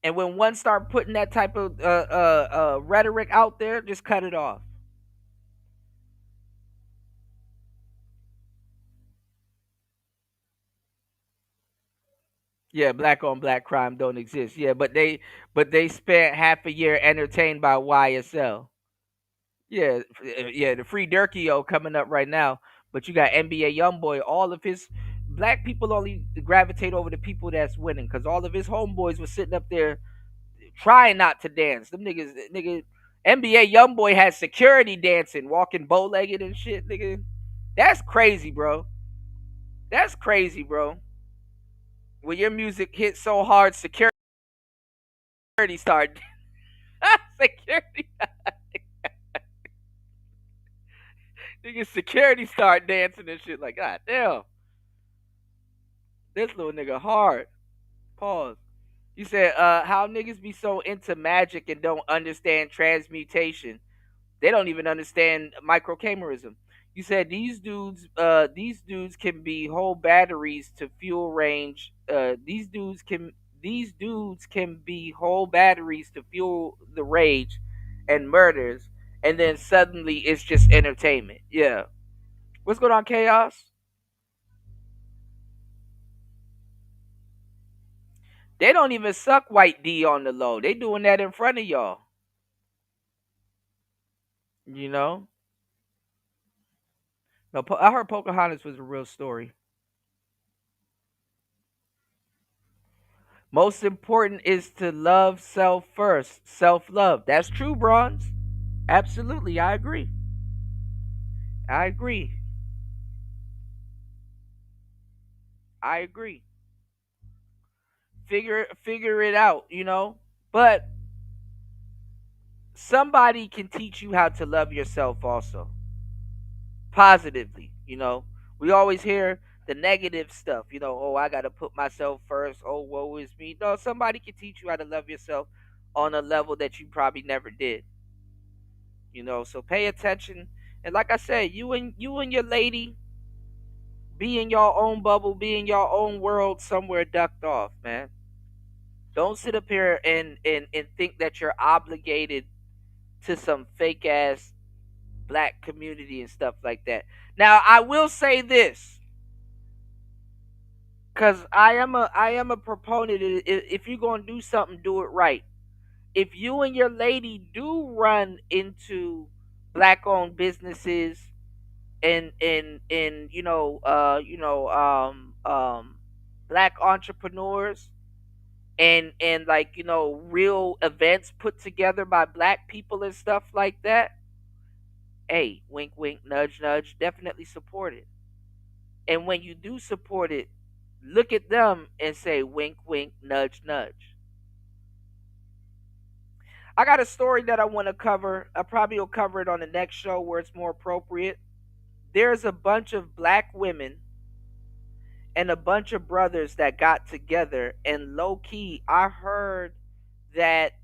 And when one start putting that type of rhetoric out there, just cut it off. Yeah, black on black crime don't exist. Yeah, but they spent half a year entertained by YSL. Yeah, yeah, the Free Durkio coming up right now. But you got NBA YoungBoy. All of his black people only gravitate over the people that's winning, because all of his homeboys was sitting up there trying not to dance. Them nigga, NBA YoungBoy had security dancing, walking bow legged and shit, nigga. That's crazy, bro. That's crazy, bro. When your music hit so hard, security start security nigga security start dancing and shit like, god damn. This little nigga hard. Pause. You said how niggas be so into magic and don't understand transmutation. They don't even understand microcamerism. You said these dudes can be whole batteries to fuel range. These dudes can be whole batteries to fuel the rage and murders, and then suddenly it's just entertainment. Yeah. What's going on, Chaos? They don't even suck White D on the low. They doing that in front of y'all. You know? No, I heard Pocahontas was a real story. Most important is to love self first. Self-love. That's true, Bronze. Absolutely, I agree. I agree. I agree. Figure it out, you know? But somebody can teach you how to love yourself also. Positively, you know. We always hear the negative stuff, you know, oh, I gotta put myself first, oh, woe is me. No, somebody can teach you how to love yourself on a level that you probably never did. You know, so pay attention. And like I said, you and your lady be in your own bubble, be in your own world somewhere ducked off, man. Don't sit up here and think that you're obligated to some fake ass black community and stuff like that. Now, I will say this, because I am a proponent. If you're gonna do something, do it right. If you and your lady do run into black owned businesses and black entrepreneurs and like, you know, real events put together by black people and stuff like that, hey, wink wink, nudge nudge, definitely support it. And when you do support it, look at them and say wink wink, nudge nudge. I got a story that I want to cover. I probably will cover it on the next show where it's more appropriate. There's a bunch of black women and a bunch of brothers that got together, and low key, I heard that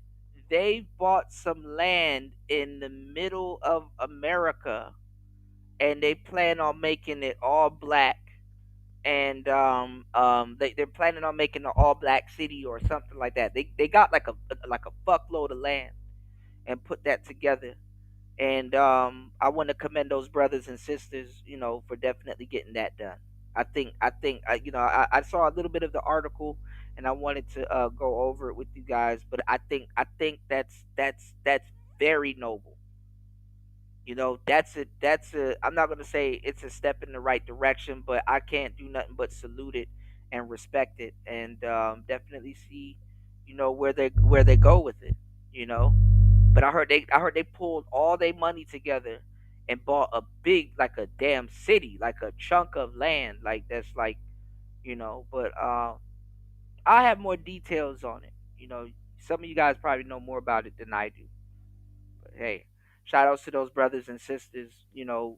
they bought some land in the middle of America, and they plan on making it all black. And they're planning on making an all black city or something like that. They got like a fuckload of land and put that together. And I want to commend those brothers and sisters, you know, for definitely getting that done. I saw a little bit of the article, and I wanted to go over it with you guys. But I think that's very noble. You know, that's a. I'm not gonna say it's a step in the right direction, but I can't do nothing but salute it and respect it, and definitely see, you know, where they go with it. You know, but I heard they pulled all their money together and bought a big, like a damn city, like a chunk of land, like that's like, you know. But I have more details on it. You know, some of you guys probably know more about it than I do. But hey, shout outs to those brothers and sisters. You know,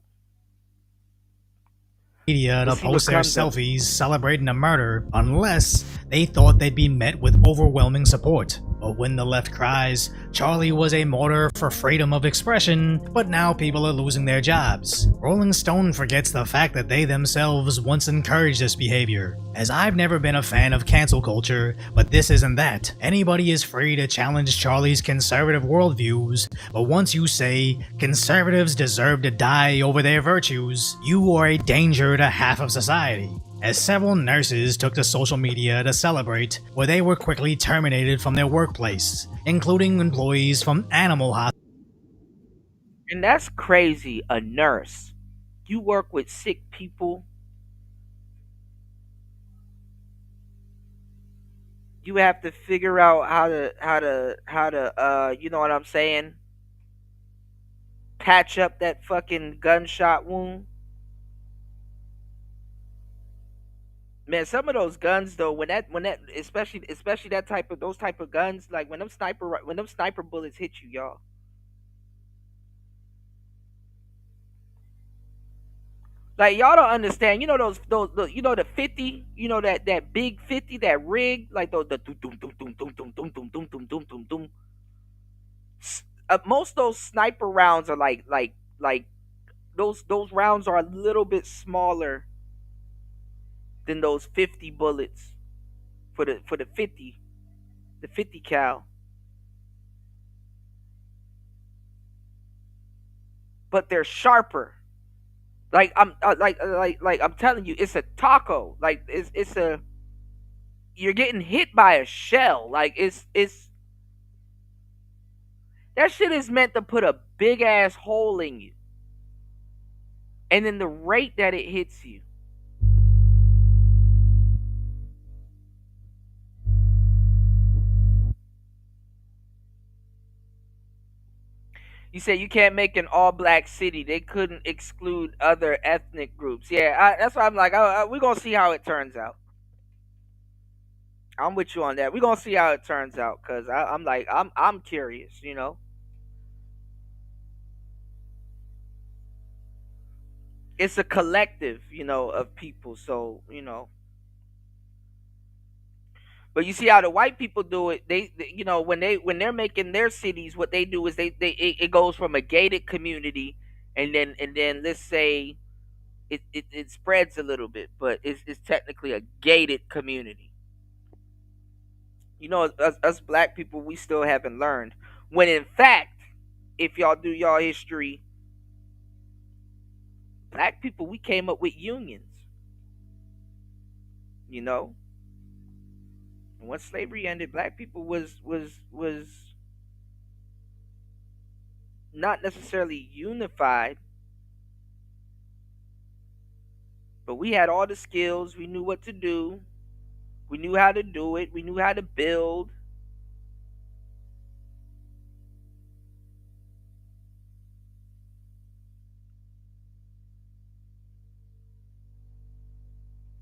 media to post their selfies celebrating a murder unless they thought they'd be met with overwhelming support. But when the left cries, Charlie was a martyr for freedom of expression, but now people are losing their jobs. Rolling Stone forgets the fact that they themselves once encouraged this behavior. As I've never been a fan of cancel culture, but this isn't that. Anybody is free to challenge Charlie's conservative worldviews, but once you say, conservatives deserve to die over their virtues, you are a danger to half of society. As several nurses took to social media to celebrate, where they were quickly terminated from their workplace, including employees from animal hospitals. And that's crazy. A nurse. You work with sick people. You have to figure out how to you know what I'm saying? Patch up that fucking gunshot wound. Man, some of those guns though, when that especially that type of those type of guns, like when them sniper bullets hit you, y'all. Like y'all don't understand. You know those you know the 50, you know that big 50, that rig, like the doom doom doom doom doom doom doom doom doom doom doom doom doom. Most of those sniper rounds are like those rounds are a little bit smaller than those 50 bullets for the 50 cal. But they're sharper. Like I'm like I'm telling you, it's a taco. Like it's a you're getting hit by a shell. Like it's that shit is meant to put a big ass hole in you. And then the rate that it hits you. You say you can't make an all-black city. They couldn't exclude other ethnic groups. Yeah, that's why I'm like, we're gonna see how it turns out. I'm with you on that. We're gonna see how it turns out, cause I'm like, I'm curious. You know, it's a collective, you know, of people. So you know, but you see how the white people do it. They you know, when they're making their cities, what they do is it goes from a gated community, and then let's say it spreads a little bit, but it's technically a gated community. You know, us black people, we still haven't learned. When in fact, if y'all do y'all history, black people, we came up with unions. You know, and once slavery ended, black people was not necessarily unified, but we had all the skills. We knew what to do. We knew how to do it. We knew how to build.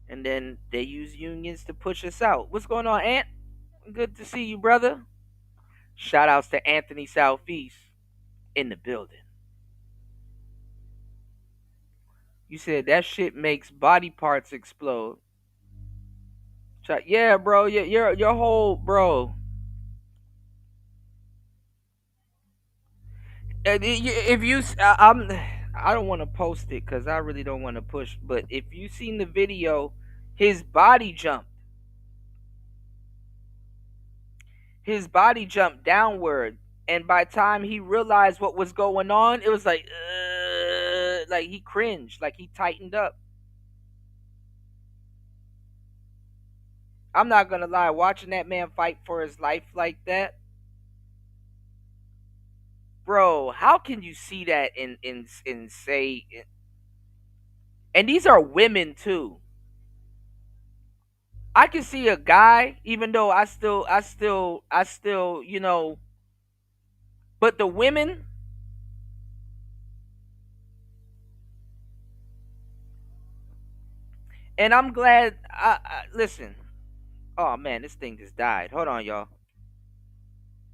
And then they use unions to push us out. What's going on, Ant? Good to see you, brother. Shout outs to Anthony Southeast in the building. You said that shit makes body parts explode. Yeah, bro. Your whole bro. If you, I don't want to post it because I really don't want to push. But if you seen the video, his body jumped. His body jumped downward, and by the time he realized what was going on, it was like he cringed, like he tightened up. I'm not gonna lie, watching that man fight for his life like that, bro. How can you see that and say? And these are women too. I can see a guy, even though I still, you know, but the women, and I'm glad. Listen. Oh man, this thing just died. Hold on, y'all.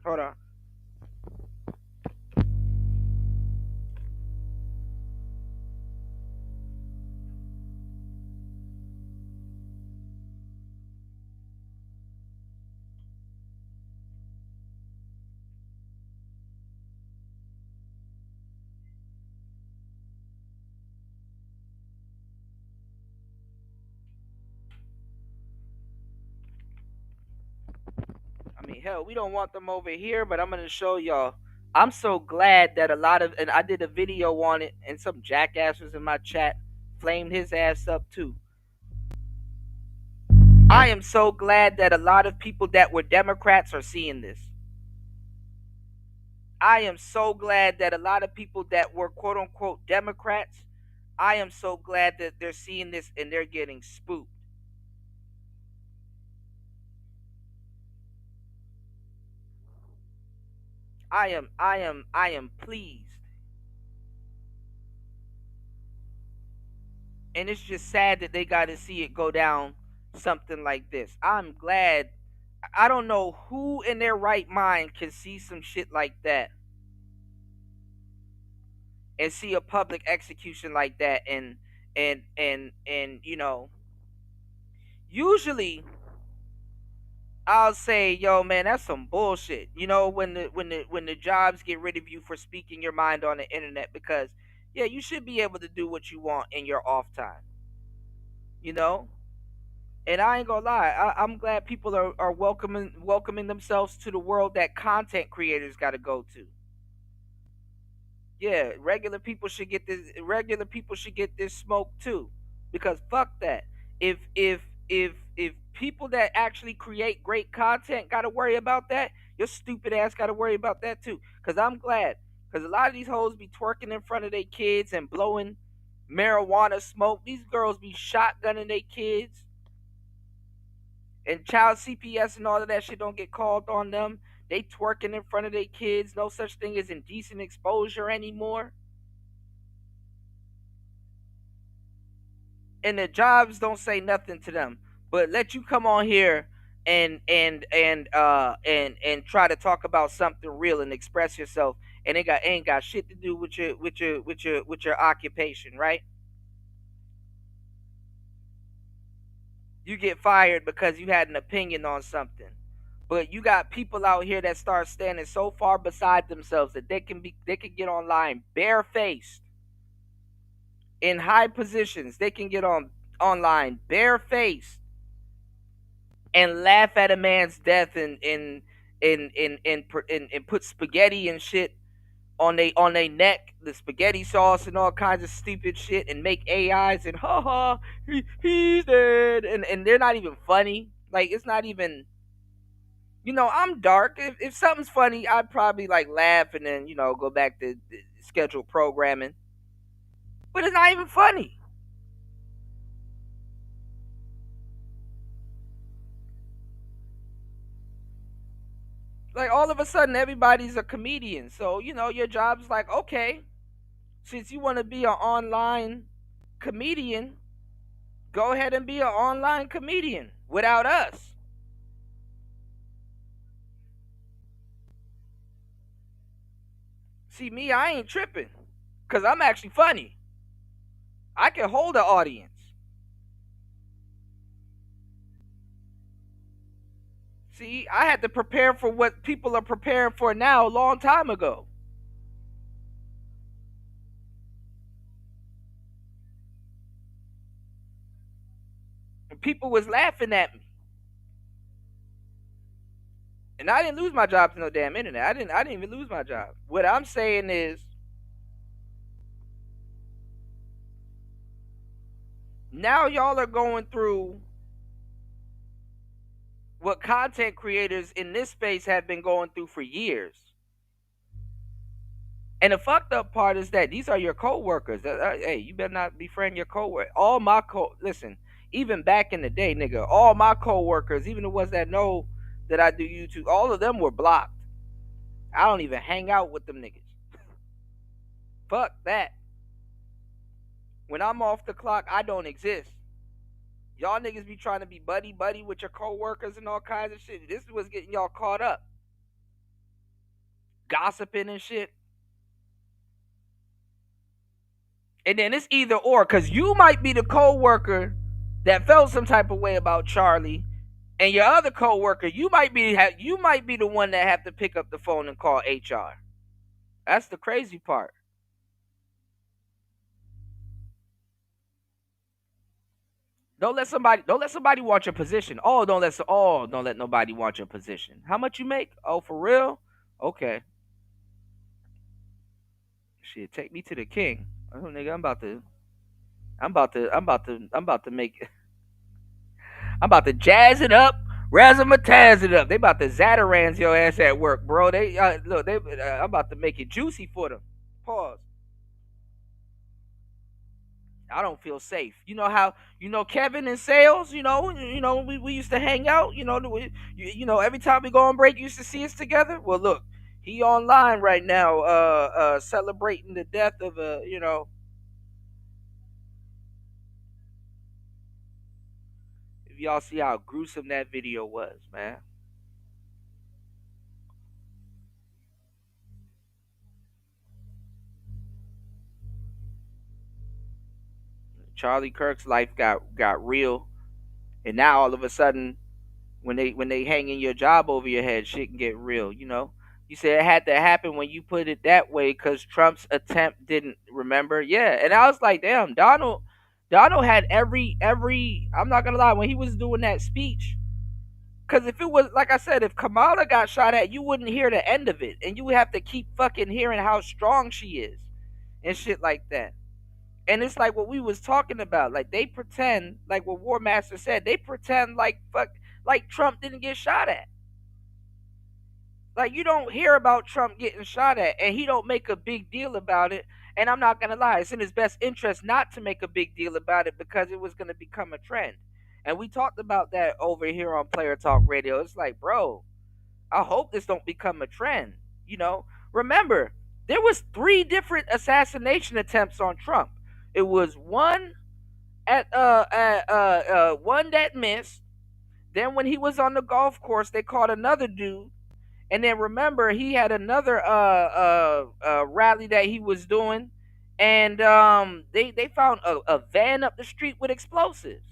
Hold on. hell, we don't want them over here, but I'm gonna show y'all. I'm so glad that a lot of, and I did a video on it, and some jackass was in my chat, flamed his ass up too. I am so glad that a lot of people that were Democrats are seeing this. I am so glad that a lot of people that were quote unquote Democrats, I am so glad that they're seeing this and they're getting spooked. I am pleased. And it's just sad that they got to see it go down something like this. I'm glad. I don't know who in their right mind can see some shit like that and see a public execution like that and you know, usually I'll say, yo, man, that's some bullshit. You know, when the jobs get rid of you for speaking your mind on the internet, because yeah, you should be able to do what you want in your off time. You know? And I ain't gonna lie, I'm glad people are welcoming themselves to the world that content creators gotta go to. Yeah, regular people should get this smoke too. Because fuck that. If people that actually create great content gotta worry about that, your stupid ass gotta worry about that too. Cause I'm glad. Cause a lot of these hoes be twerking in front of their kids and blowing marijuana smoke. These girls be shotgunning their kids. And child CPS and all of that shit don't get called on them. They twerking in front of their kids. No such thing as indecent exposure anymore. And the jobs don't say nothing to them, but let you come on here and try to talk about something real and express yourself, and it ain't got shit to do with your occupation, right? You get fired because you had an opinion on something. But you got people out here that start standing so far beside themselves that they can get online barefaced in high positions. They can get online barefaced and laugh at a man's death and put spaghetti and shit on they neck, the spaghetti sauce and all kinds of stupid shit, and make AIs and he's dead, and they're not even funny. Like, it's not even, you know, I'm dark. If something's funny, I'd probably like laugh and then, you know, go back to scheduled programming. But it's not even funny. Like, all of a sudden, everybody's a comedian. So, you know, your job's like, okay, since you want to be an online comedian, go ahead and be an online comedian without us. See, me, I ain't tripping, because I'm actually funny. I can hold an audience. See, I had to prepare for what people are preparing for now a long time ago. And people was laughing at me. And I didn't lose my job to no damn internet. I didn't even lose my job. What I'm saying is, now y'all are going through what content creators in this space have been going through for years. And the fucked up part is that these are your co-workers. Hey, you better not befriend your co-workers. Listen, even back in the day, nigga, all my co-workers, even the ones that know that I do YouTube, all of them were blocked. I don't even hang out with them niggas. Fuck that. When I'm off the clock, I don't exist. Y'all niggas be trying to be buddy with your co-workers and all kinds of shit. This is what's getting y'all caught up. Gossiping and shit. And then it's either or, because you might be the co-worker that felt some type of way about Charlie, and your other co-worker, you might be the one that have to pick up the phone and call HR. That's the crazy part. Don't let somebody want your position. Don't let nobody want your position. How much you make? Oh, for real? Okay. Shit, take me to the king. Oh, nigga, I'm about to make I'm about to jazz it up, razzmatazz it up. They about to Zatarans your ass at work, bro. They look, I'm about to make it juicy for them. Pause. I don't feel safe. You know how Kevin and Sales. We used to hang out. Every time we go on break, you used to see us together. Well, look, he online right now, celebrating the death of If y'all see how gruesome that video was, man. Charlie Kirk's life got real, and now all of a sudden, when they hanging your job over your head, shit can get real. You said it had to happen when you put it that way because Trump's attempt didn't remember. Yeah, and I was like, damn, Donald had every. I'm not gonna lie, when he was doing that speech, because if it was like I said, if Kamala got shot at, you wouldn't hear the end of it, and you would have to keep fucking hearing how strong she is and shit like that. And it's like what we was talking about. Like they pretend, like what War Master said, they pretend like like Trump didn't get shot at. Like you don't hear about Trump getting shot at, and he don't make a big deal about it. And I'm not gonna lie, it's in his best interest not to make a big deal about it because it was gonna become a trend. And we talked about that over here on Player Talk Radio. It's like, bro, I hope this don't become a trend. Remember, there was 3 different assassination attempts on Trump. It was one one that missed. Then when he was on the golf course, they caught another dude. And then remember, he had another rally that he was doing, and they found a van up the street with explosives.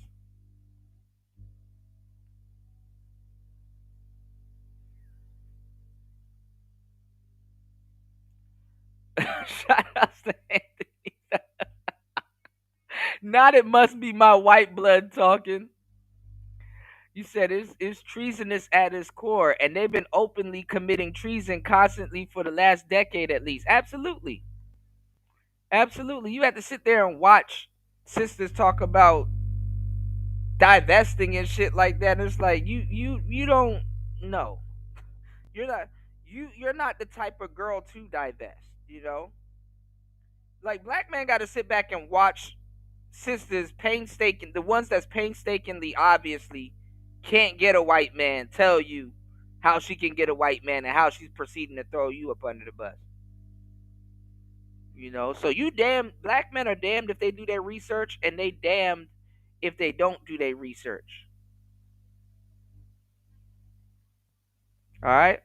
Shout out to Anthony. Not it must be my white blood talking. You said it's treasonous at its core, and they've been openly committing treason constantly for the last decade at least. Absolutely. Absolutely. You have to sit there and watch sisters talk about divesting and shit like that. And it's like you don't know. You're not the type of girl to divest. Like black men gotta sit back and watch sisters the ones that's painstakingly obviously can't get a white man tell you how she can get a white man and how she's proceeding to throw you up under the bus. So black men are damned if they do their research, and they damned if they don't do their research. All right.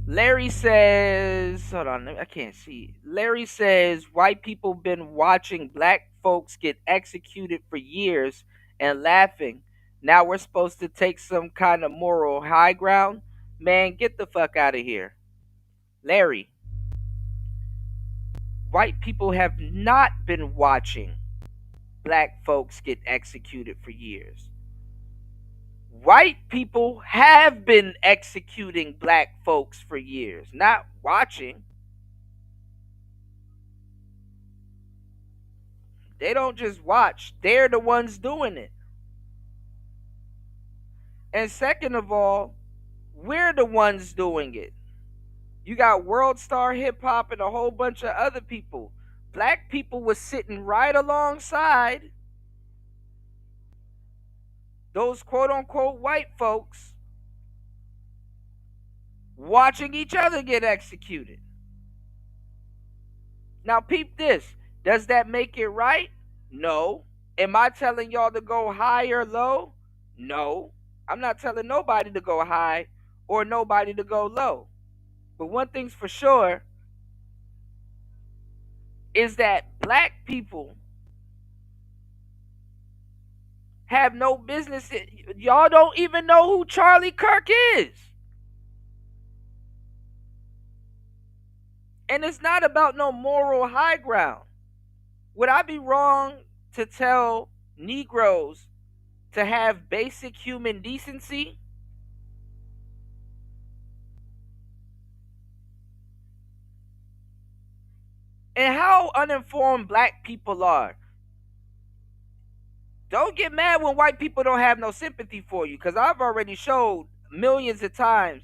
Larry says, hold on, I can't see. Larry says, white people been watching black folks get executed for years and laughing. Now we're supposed to take some kind of moral high ground? Man, get the fuck out of here. Larry, white people have not been watching black folks get executed for years. White people have been executing black folks for years, not watching. They don't just watch, they're the ones doing it. And second of all, we're the ones doing it. You got World Star Hip Hop and a whole bunch of other people. Black people was sitting right alongside those quote unquote white folks watching each other get executed. Now peep this. Does that make it right? No. Am I telling y'all to go high or low? No. I'm not telling nobody to go high or nobody to go low. But one thing's for sure is that black people have no business. Y'all don't even know who Charlie Kirk is. And it's not about no moral high ground. Would I be wrong to tell Negroes to have basic human decency? And how uninformed black people are. Don't get mad when white people don't have no sympathy for you, because I've already showed millions of times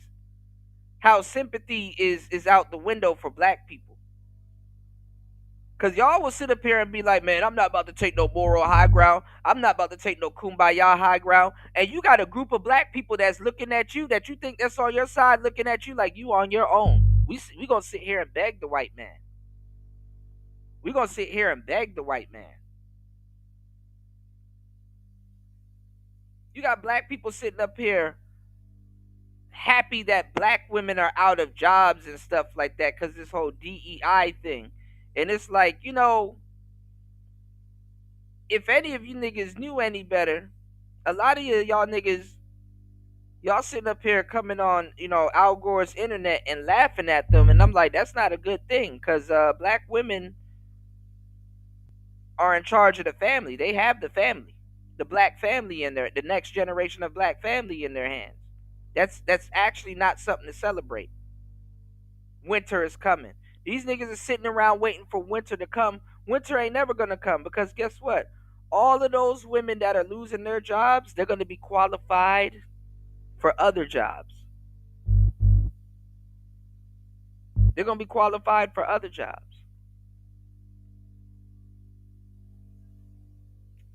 how sympathy is out the window for black people. Because y'all will sit up here and be like, man, I'm not about to take no moral high ground. I'm not about to take no kumbaya high ground. And you got a group of black people that's looking at you, that you think that's on your side, looking at you like you on your own. We going to sit here and beg the white man. We're going to sit here and beg the white man. You got black people sitting up here happy that black women are out of jobs and stuff like that because this whole DEI thing. And it's like, you know, if any of you niggas knew any better, a lot of y'all niggas, y'all sitting up here coming on, you know, Al Gore's internet and laughing at them. And I'm like, that's not a good thing, because black women are in charge of the family. They have the family, the black family in there, the next generation of black family in their hands. That's actually not something to celebrate. Winter is coming. These niggas are sitting around waiting for winter to come. Winter ain't never gonna come, because guess what? All of those women that are losing their jobs, they're gonna be qualified for other jobs. They're gonna be qualified for other jobs.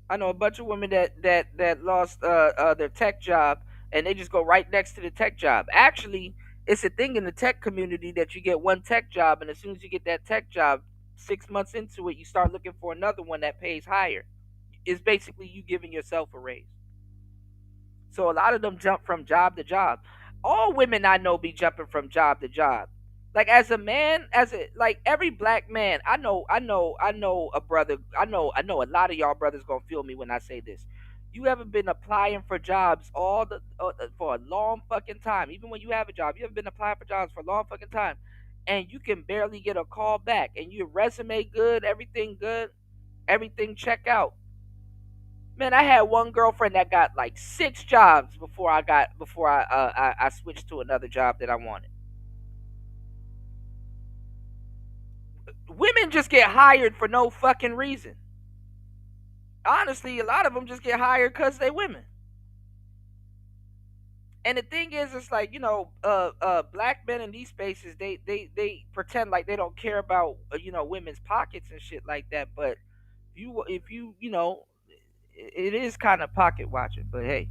I know a bunch of women that lost their tech job, and they just go right next to the tech job. Actually, it's a thing in the tech community that you get one tech job, and as soon as you get that tech job, 6 months into it, you start looking for another one that pays higher. It's basically you giving yourself a raise. So a lot of them jump from job to job. All women I know be jumping from job to job. Like as a man, like every black man, I know a brother, I know a lot of y'all brothers gonna feel me when I say this. You ever been applying for jobs for a long fucking time? Even when you have a job, you ever been applying for jobs for a long fucking time, and you can barely get a call back, and your resume good, everything check out. Man, I had one girlfriend that got like 6 jobs before I switched to another job that I wanted. Women just get hired for no fucking reason. Honestly, a lot of them just get hired because they women. And the thing is, it's like, you know, black men in these spaces, they pretend like they don't care about, you know, women's pockets and shit like that. But if you know, it is kind of pocket watching. But hey,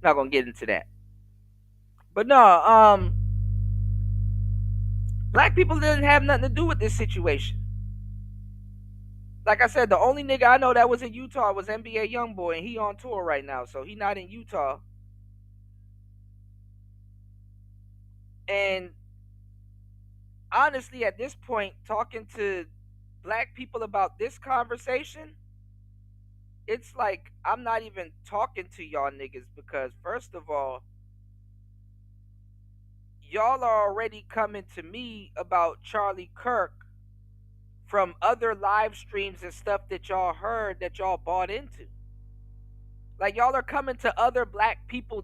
not gonna get into that. But no, black people didn't have nothing to do with this situation. Like I said, the only nigga I know that was in Utah was NBA Youngboy, and he on tour right now, so he not in Utah. And honestly, at this point, talking to black people about this conversation, it's like I'm not even talking to y'all niggas, because first of all, y'all are already coming to me about Charlie Kirk from other live streams and stuff that y'all heard, that y'all bought into. Like y'all are coming to other black people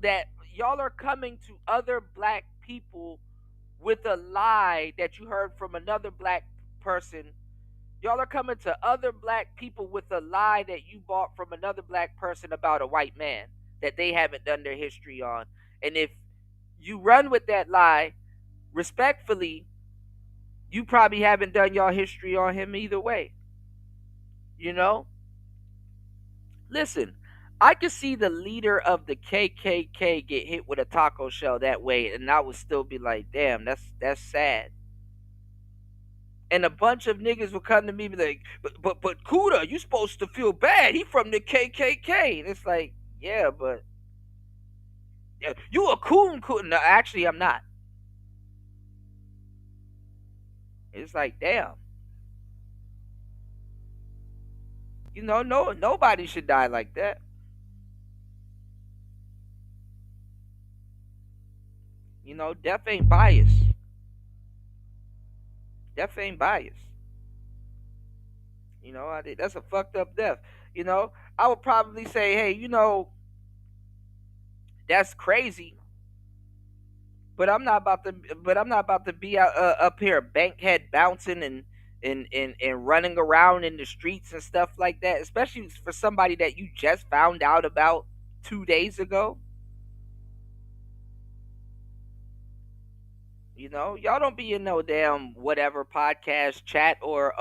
with a lie that you heard from another black person. Y'all are coming to other black people with a lie that you bought from another black person about a white man that they haven't done their history on. And if you run with that lie, respectfully, you probably haven't done your history on him either way. You know? Listen, I could see the leader of the KKK get hit with a taco shell that way, and I would still be like, damn, that's sad. And a bunch of niggas would come to me and be like, but Kuda, you supposed to feel bad. He from the KKK. And it's like, yeah, but you a coon. No, actually, I'm not. It's like, damn. You know, nobody should die like that. You know, death ain't biased. Death ain't biased. You know, that's a fucked up death. You know, I would probably say, hey, that's crazy, but I'm not about to. But I'm not about to be out, up here bankhead bouncing and running around in the streets and stuff like that. Especially for somebody that you just found out about 2 days ago. You know, y'all don't be in no damn whatever podcast chat or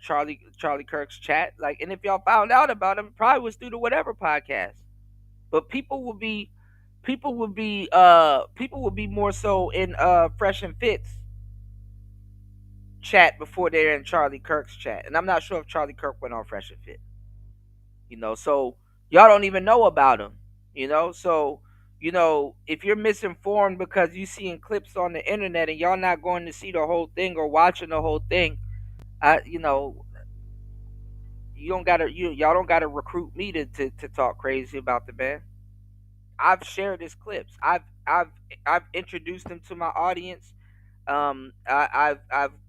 Charlie Kirk's chat. Like, and if y'all found out about him, it probably was through the whatever podcast. But people would be more so in Fresh and Fitz chat before they're in Charlie Kirk's chat. And I'm not sure if Charlie Kirk went on Fresh and Fit. You know, so y'all don't even know about him. You know, so if you're misinformed because you seeing clips on the internet and y'all not going to see the whole thing or watching the whole thing, y'all don't gotta recruit me to talk crazy about the man. I've shared his clips. I've introduced him to my audience. I've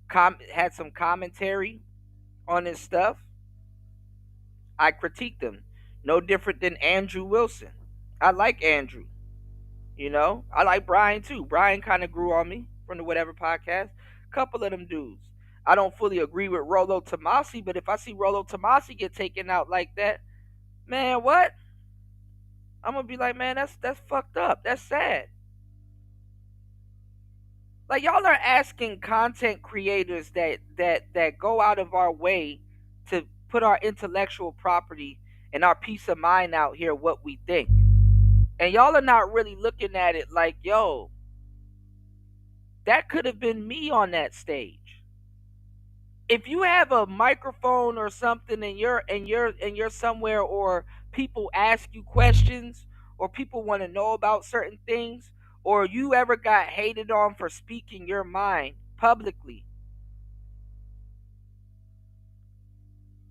had some commentary on his stuff. I critiqued him. No different than Andrew Wilson. I like Andrew. You know, I like Brian too. Brian kind of grew on me from the whatever podcast. Couple of them dudes. I don't fully agree with Rollo Tomasi, but if I see Rollo Tomasi get taken out like that, man, what? I'm gonna be like, man, that's fucked up. That's sad. Like, y'all are asking content creators that go out of our way to put our intellectual property and our peace of mind out here what we think. And y'all are not really looking at it like, yo, that could have been me on that stage. If you have a microphone or something and you're somewhere, or people ask you questions, or people want to know about certain things, or you ever got hated on for speaking your mind publicly,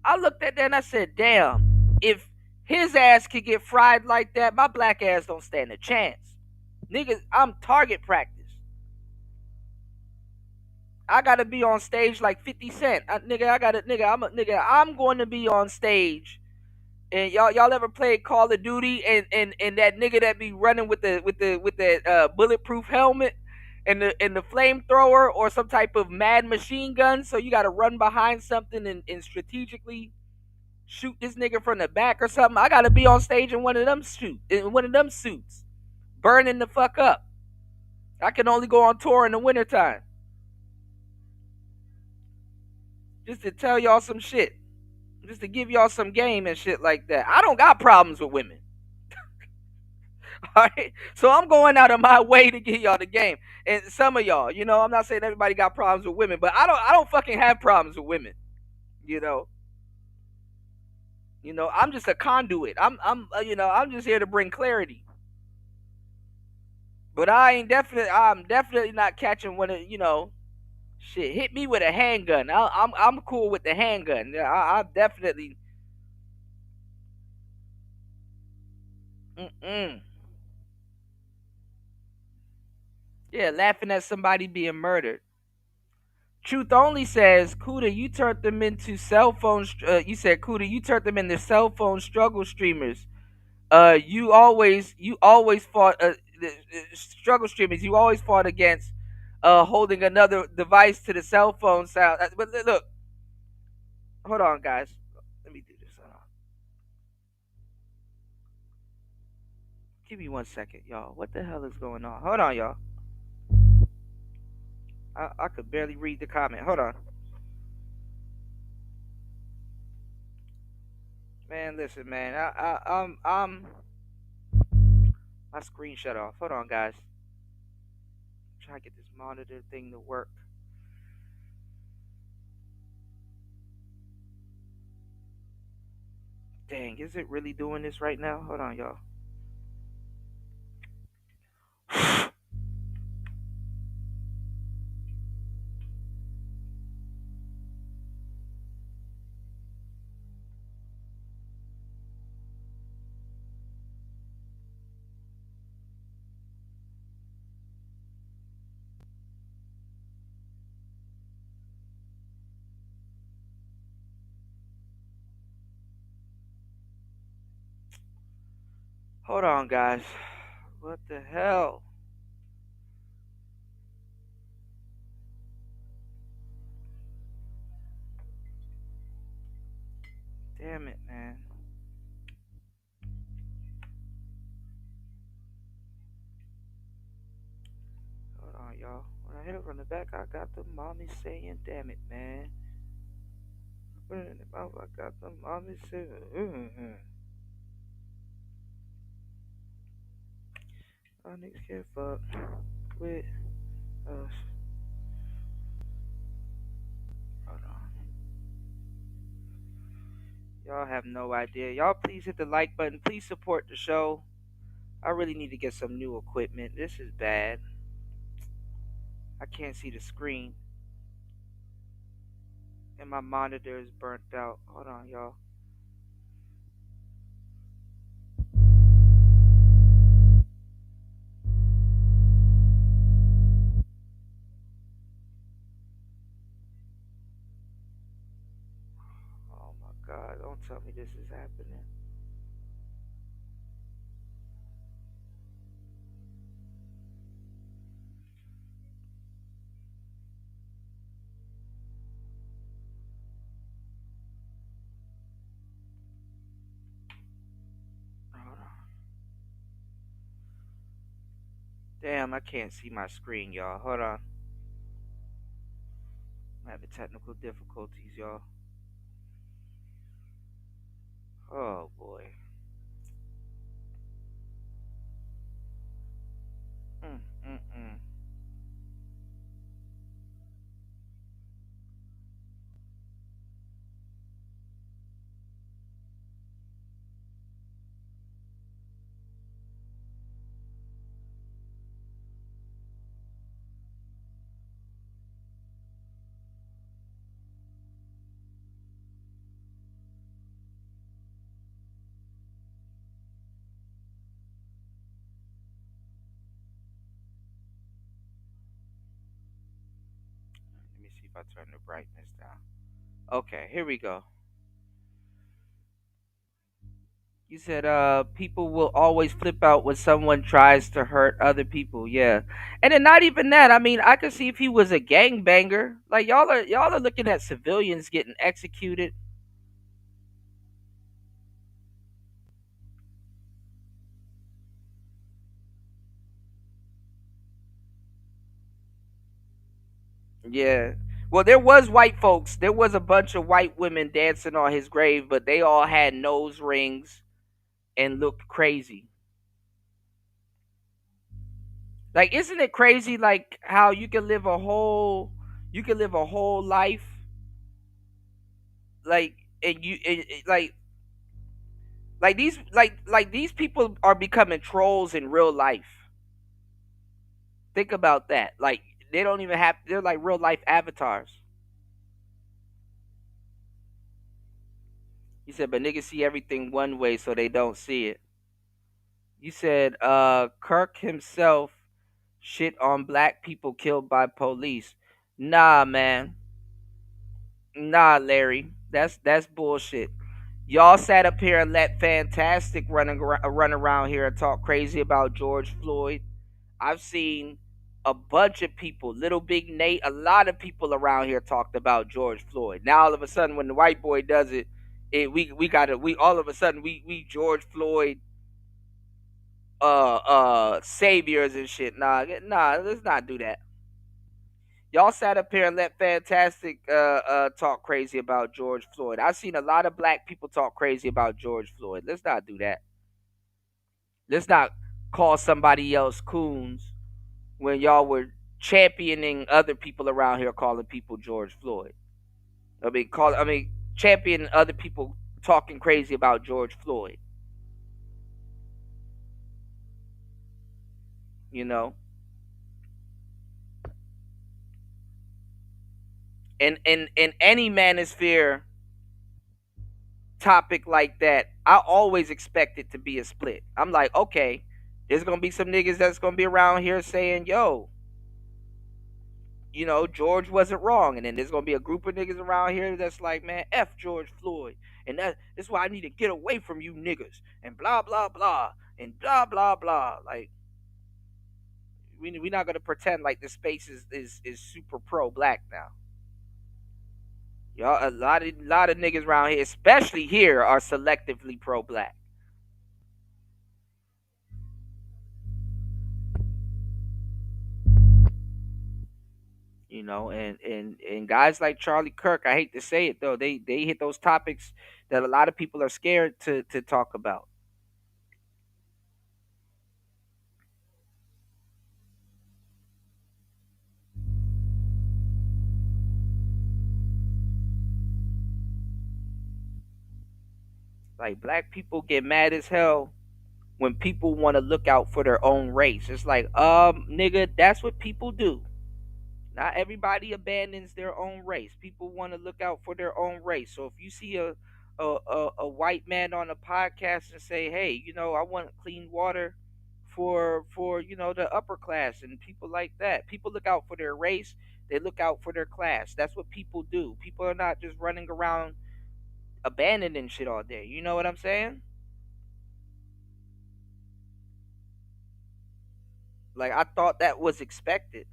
I looked at that and I said, damn, if his ass could get fried like that, my black ass don't stand a chance. Niggas, I'm target practice. I gotta be on stage like 50 Cent. I'm going to be on stage. And y'all ever played Call of Duty and that nigga that be running with that bulletproof helmet and the flamethrower or some type of mad machine gun, so you gotta run behind something and strategically shoot this nigga from the back or something. I gotta be on stage in one of them suits, burning the fuck up. I can only go on tour in the wintertime. Just to tell y'all some shit. Just to give y'all some game and shit like that. I don't got problems with women. Alright? So I'm going out of my way to get y'all the game. And some of y'all, I'm not saying everybody got problems with women, but I don't fucking have problems with women. I'm just a conduit. I'm just here to bring clarity. But I'm definitely not catching one of, shit. Hit me with a handgun. I'm cool with the handgun. I definitely. Yeah, laughing at somebody being murdered. Truth Only says, Kuda, you turned them into cell phone. You said, Kuda, you turned them into cell phone struggle streamers. You always fought struggle streamers. You always fought against holding another device to the cell phone sound. But look, hold on, guys. Let me do this. Hold on. Give me 1 second, y'all. What the hell is going on? Hold on, y'all. I could barely read the comment. Hold on. Man, listen, man. I'm my screen shut off. Hold on, guys. Try to get this monitor thing to work. Dang, is it really doing this right now? Hold on, y'all. Hold on, guys. What the hell? Damn it, man. Hold on, y'all. When I hit it from the back, I got the mommy saying, damn it, man. Put it in the mouth, I got the mommy saying, Y'all niggas can't fuck with us. Hold on. Y'all have no idea. Y'all please hit the like button. Please support the show. I really need to get some new equipment. This is bad. I can't see the screen. And my monitor is burnt out. Hold on, y'all. Oh my God, don't tell me this is happening. Hold on. Damn, I can't see my screen, y'all. Hold on. I'm having technical difficulties, y'all. Oh boy. Mm. Let me see if I turn the brightness down. Okay, here we go. You said people will always flip out when someone tries to hurt other people. Yeah. And then not even that. I mean, I could see if he was a gangbanger. Like y'all are looking at civilians getting executed. Yeah. Well, there was white folks. There was a bunch of white women dancing on his grave, but they all had nose rings and looked crazy. Like, isn't it crazy? Like how you can live a whole life, like, and like these people are becoming trolls in real life. Think about that. Like they don't even have. They're like real life avatars. You said, but niggas see everything one way, so they don't see it. You said, Kirk himself shit on black people killed by police. Nah, man. Nah, Larry. That's bullshit. Y'all sat up here and let Fantastic run around here and talk crazy about George Floyd. I've seen a bunch of people, Little Big Nate, a lot of people around here talked about George Floyd. Now all of a sudden, when the white boy does it, we got to we all of a sudden we George Floyd saviors and shit. Nah, let's not do that. Y'all sat up here and let Fantastic talk crazy about George Floyd. I've seen a lot of black people talk crazy about George Floyd. Let's not do that. Let's not call somebody else coons when y'all were championing other people around here calling people George Floyd. I mean championing other people talking crazy about George Floyd. You know? In any manosphere topic like that, I always expect it to be a split. I'm like, okay, there's gonna be some niggas that's gonna be around here saying, yo, you know, George wasn't wrong. And then there's gonna be a group of niggas around here that's like, man, F George Floyd. And that's why I need to get away from you niggas. And blah blah blah. and blah blah blah. Like we're not gonna pretend like the space is super pro black now. Y'all, a lot of niggas around here, especially here, are selectively pro black. And guys like Charlie Kirk, I hate to say it though, they hit those topics that a lot of people are scared to talk about. Like black people get mad as hell when people want to look out for their own race. It's like, nigga, that's what people do. Not everybody abandons their own race. People want to look out for their own race. So if you see a white man on a podcast and say, "Hey, I want clean water for the upper class and people like that," people look out for their race. They look out for their class. That's what people do. People are not just running around abandoning shit all day. You know what I'm saying? Like I thought that was expected.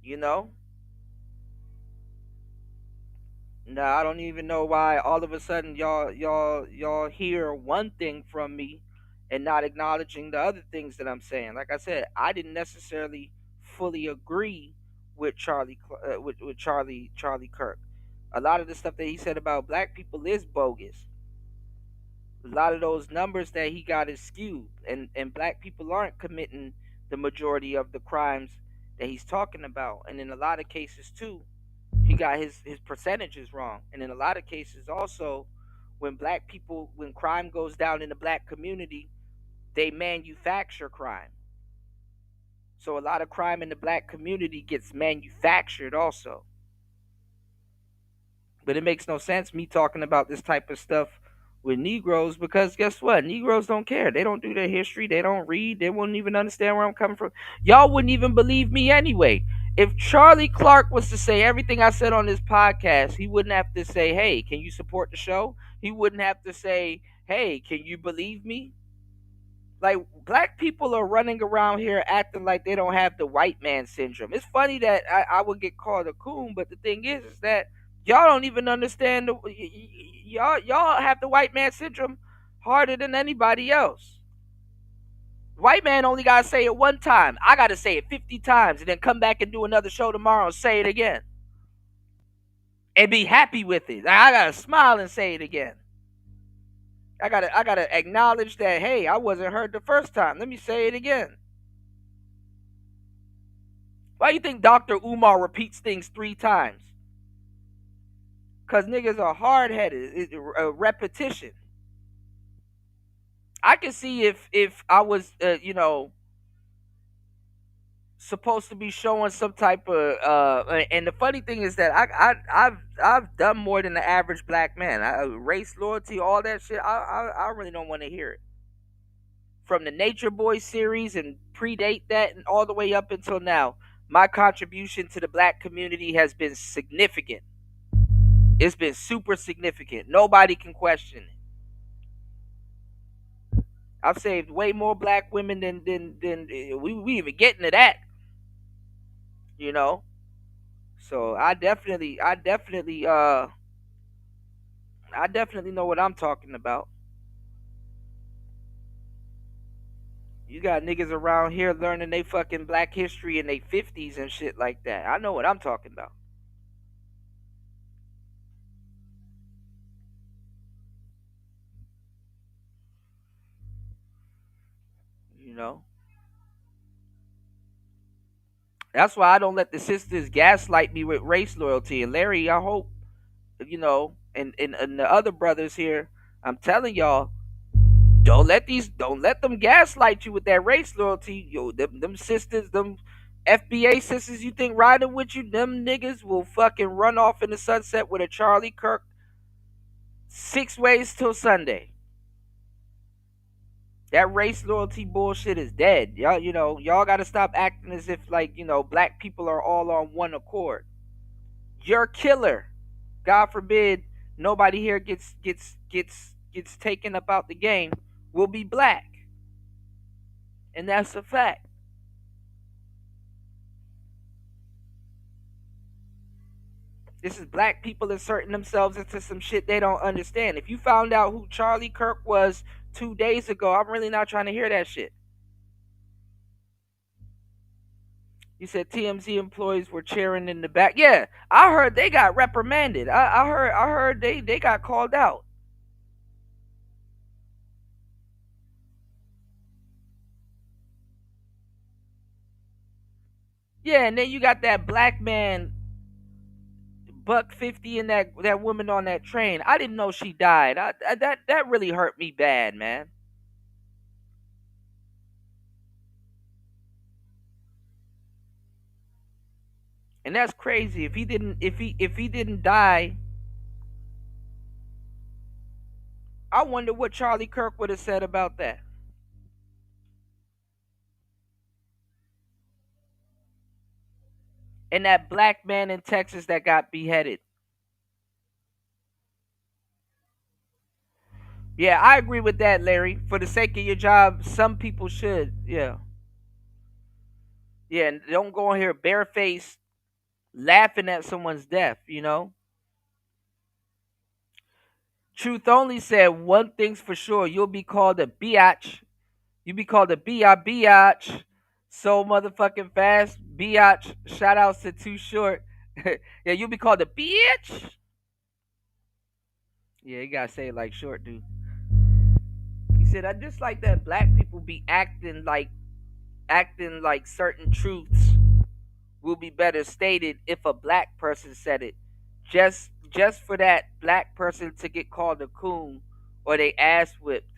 You know? Now I don't even know why all of a sudden y'all hear one thing from me and not acknowledging the other things that I'm saying. Like I said, I didn't necessarily fully agree with Charlie Kirk. A lot of the stuff that he said about black people is bogus. A lot of those numbers that he got is skewed, and black people aren't committing the majority of the crimes that he's talking about. And in a lot of cases too, he got his percentages wrong. And in a lot of cases also, when crime goes down in the black community, they manufacture crime. So a lot of crime in the black community gets manufactured also. But it makes no sense me talking about this type of stuff with Negroes, because guess what? Negroes don't care. They don't do their history. They don't read. They wouldn't even understand where I'm coming from. Y'all wouldn't even believe me anyway. If Charlie Clark was to say everything I said on this podcast, he wouldn't have to say, "Hey, can you support the show?" He wouldn't have to say, "Hey, can you believe me?" Like, black people are running around here acting like they don't have the white man syndrome. It's funny that I would get called a coon, but the thing is that y'all don't even understand. Y'all have the white man syndrome harder than anybody else. White man only gotta say it one time. I gotta say it 50 times and then come back and do another show tomorrow and say it again. And be happy with it. I gotta smile and say it again. I gotta acknowledge that, hey, I wasn't heard the first time. Let me say it again. Why do you think Dr. Umar repeats things 3 times? Because niggas are hard-headed. It's a repetition. I can see if I was, supposed to be showing some type of, and the funny thing is that I've done more than the average black man. Race, loyalty, all that shit. I really don't want to hear it. From the Nature Boy series and predate that and all the way up until now, my contribution to the black community has been significant. It's been super significant. Nobody can question it. I've saved way more black women than we even getting to that. So I definitely know what I'm talking about. You got niggas around here learning they fucking black history in their 50s and shit like that. I know what I'm talking about. That's why I don't let the sisters gaslight me with race loyalty. And Larry, I hope, and the other brothers here, I'm telling y'all, don't let them gaslight you with that race loyalty. Yo, them sisters, them FBA sisters you think riding with you, them niggas will fucking run off in the sunset with a Charlie Kirk 6 ways till Sunday. That race loyalty bullshit is dead. Y'all gotta stop acting as if black people are all on one accord. Your killer, God forbid, nobody here gets taken up out the game, will be black. And that's a fact. This is black people inserting themselves into some shit they don't understand. If you found out who Charlie Kirk was 2 days ago, I'm really not trying to hear that shit. You said TMZ employees were cheering in the back. Yeah, I heard they got reprimanded. I heard they got called out. Yeah, and then you got that black man $150 and that woman on that train. I didn't know she died. That really hurt me bad, man. And that's crazy. If he didn't die, I wonder what Charlie Kirk would have said about that. And that black man in Texas that got beheaded. Yeah, I agree with that, Larry. For the sake of your job, some people should. Yeah. Yeah, and don't go on here barefaced laughing at someone's death, you know? Truth Only said one thing's for sure, you'll be called a biatch. You'll be called a biatch so motherfucking fast. Biatch. Shout outs to Too Short. Yeah, you'll be called a bitch. Yeah, you gotta say it like Short, dude. He said, I just like that black people be acting like certain truths will be better stated if a black person said it. Just for that black person to get called a coon or they ass whipped.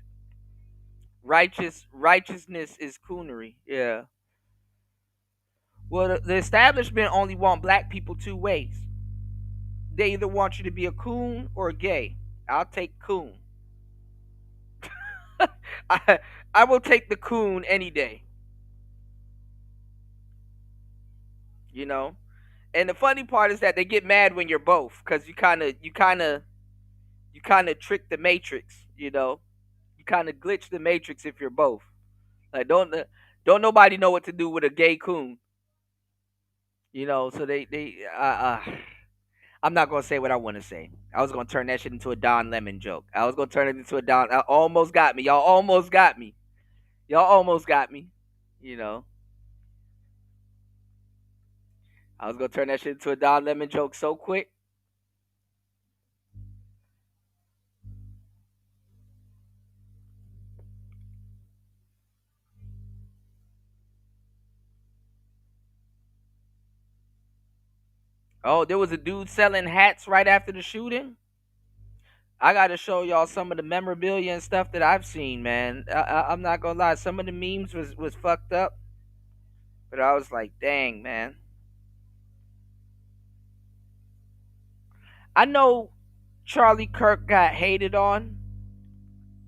Righteousness is coonery. Yeah. Well, the establishment only want black people two ways. They either want you to be a coon or gay. I'll take coon. I will take the coon any day. You know? And the funny part is that they get mad when you're both, because you kind of trick the matrix, you know. You kind of glitch the matrix if you're both. Like don't nobody know what to do with a gay coon. You know, so I'm not gonna say what I want to say. I was gonna turn that shit into a Don Lemon joke. I was gonna turn it into a Don. Almost got me. Y'all almost got me. Y'all almost got me. You know. I was gonna turn that shit into a Don Lemon joke so quick. Oh, there was a dude selling hats right after the shooting. I got to show y'all some of the memorabilia and stuff that I've seen, man. I'm not gonna lie, some of the memes was fucked up, but I was like, dang, man. I know Charlie Kirk got hated on,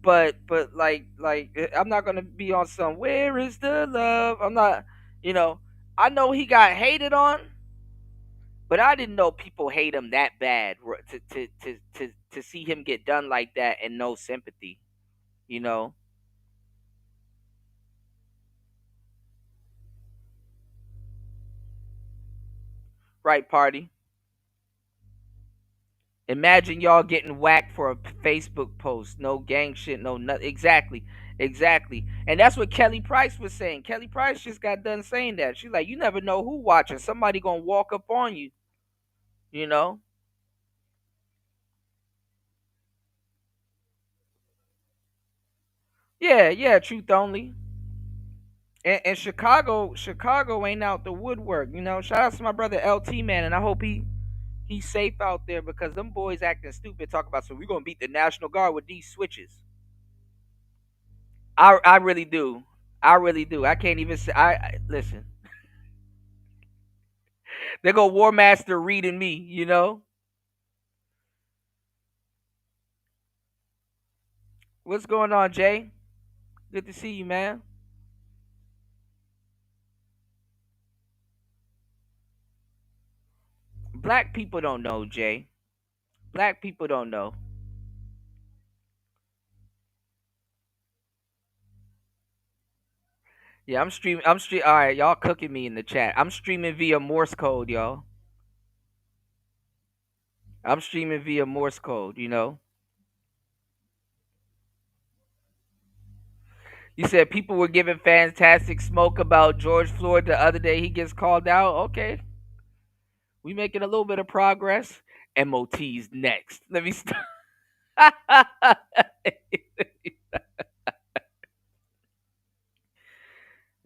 but I'm not gonna be on some where is the love. I'm not, you know. I know he got hated on, but I didn't know people hate him that bad to see him get done like that and no sympathy, you know. Right, party. Imagine y'all getting whacked for a Facebook post. No gang shit, no nothing. Exactly. Exactly. And that's what Kelly Price was saying. Kelly Price just got done saying that. She's like, you never know who watching. Somebody gonna walk up on you. You know? Yeah, truth only. And Chicago ain't out the woodwork. You know, shout out to my brother LT, man, and I hope he's safe out there because them boys acting stupid. Talk about, so we're gonna beat the National Guard with these switches. I really do. I really do. I can't even say. I listen. They go War Master reading me. You know what's going on, Jay? Good to see you, man. Black people don't know, Jay. Black people don't know. Yeah, I'm streaming. All right, y'all cooking me in the chat. I'm streaming via Morse code, y'all. I'm streaming via Morse code. You said people were giving fantastic smoke about George Floyd the other day. He gets called out. Okay, we making a little bit of progress. MOT's next. Let me start.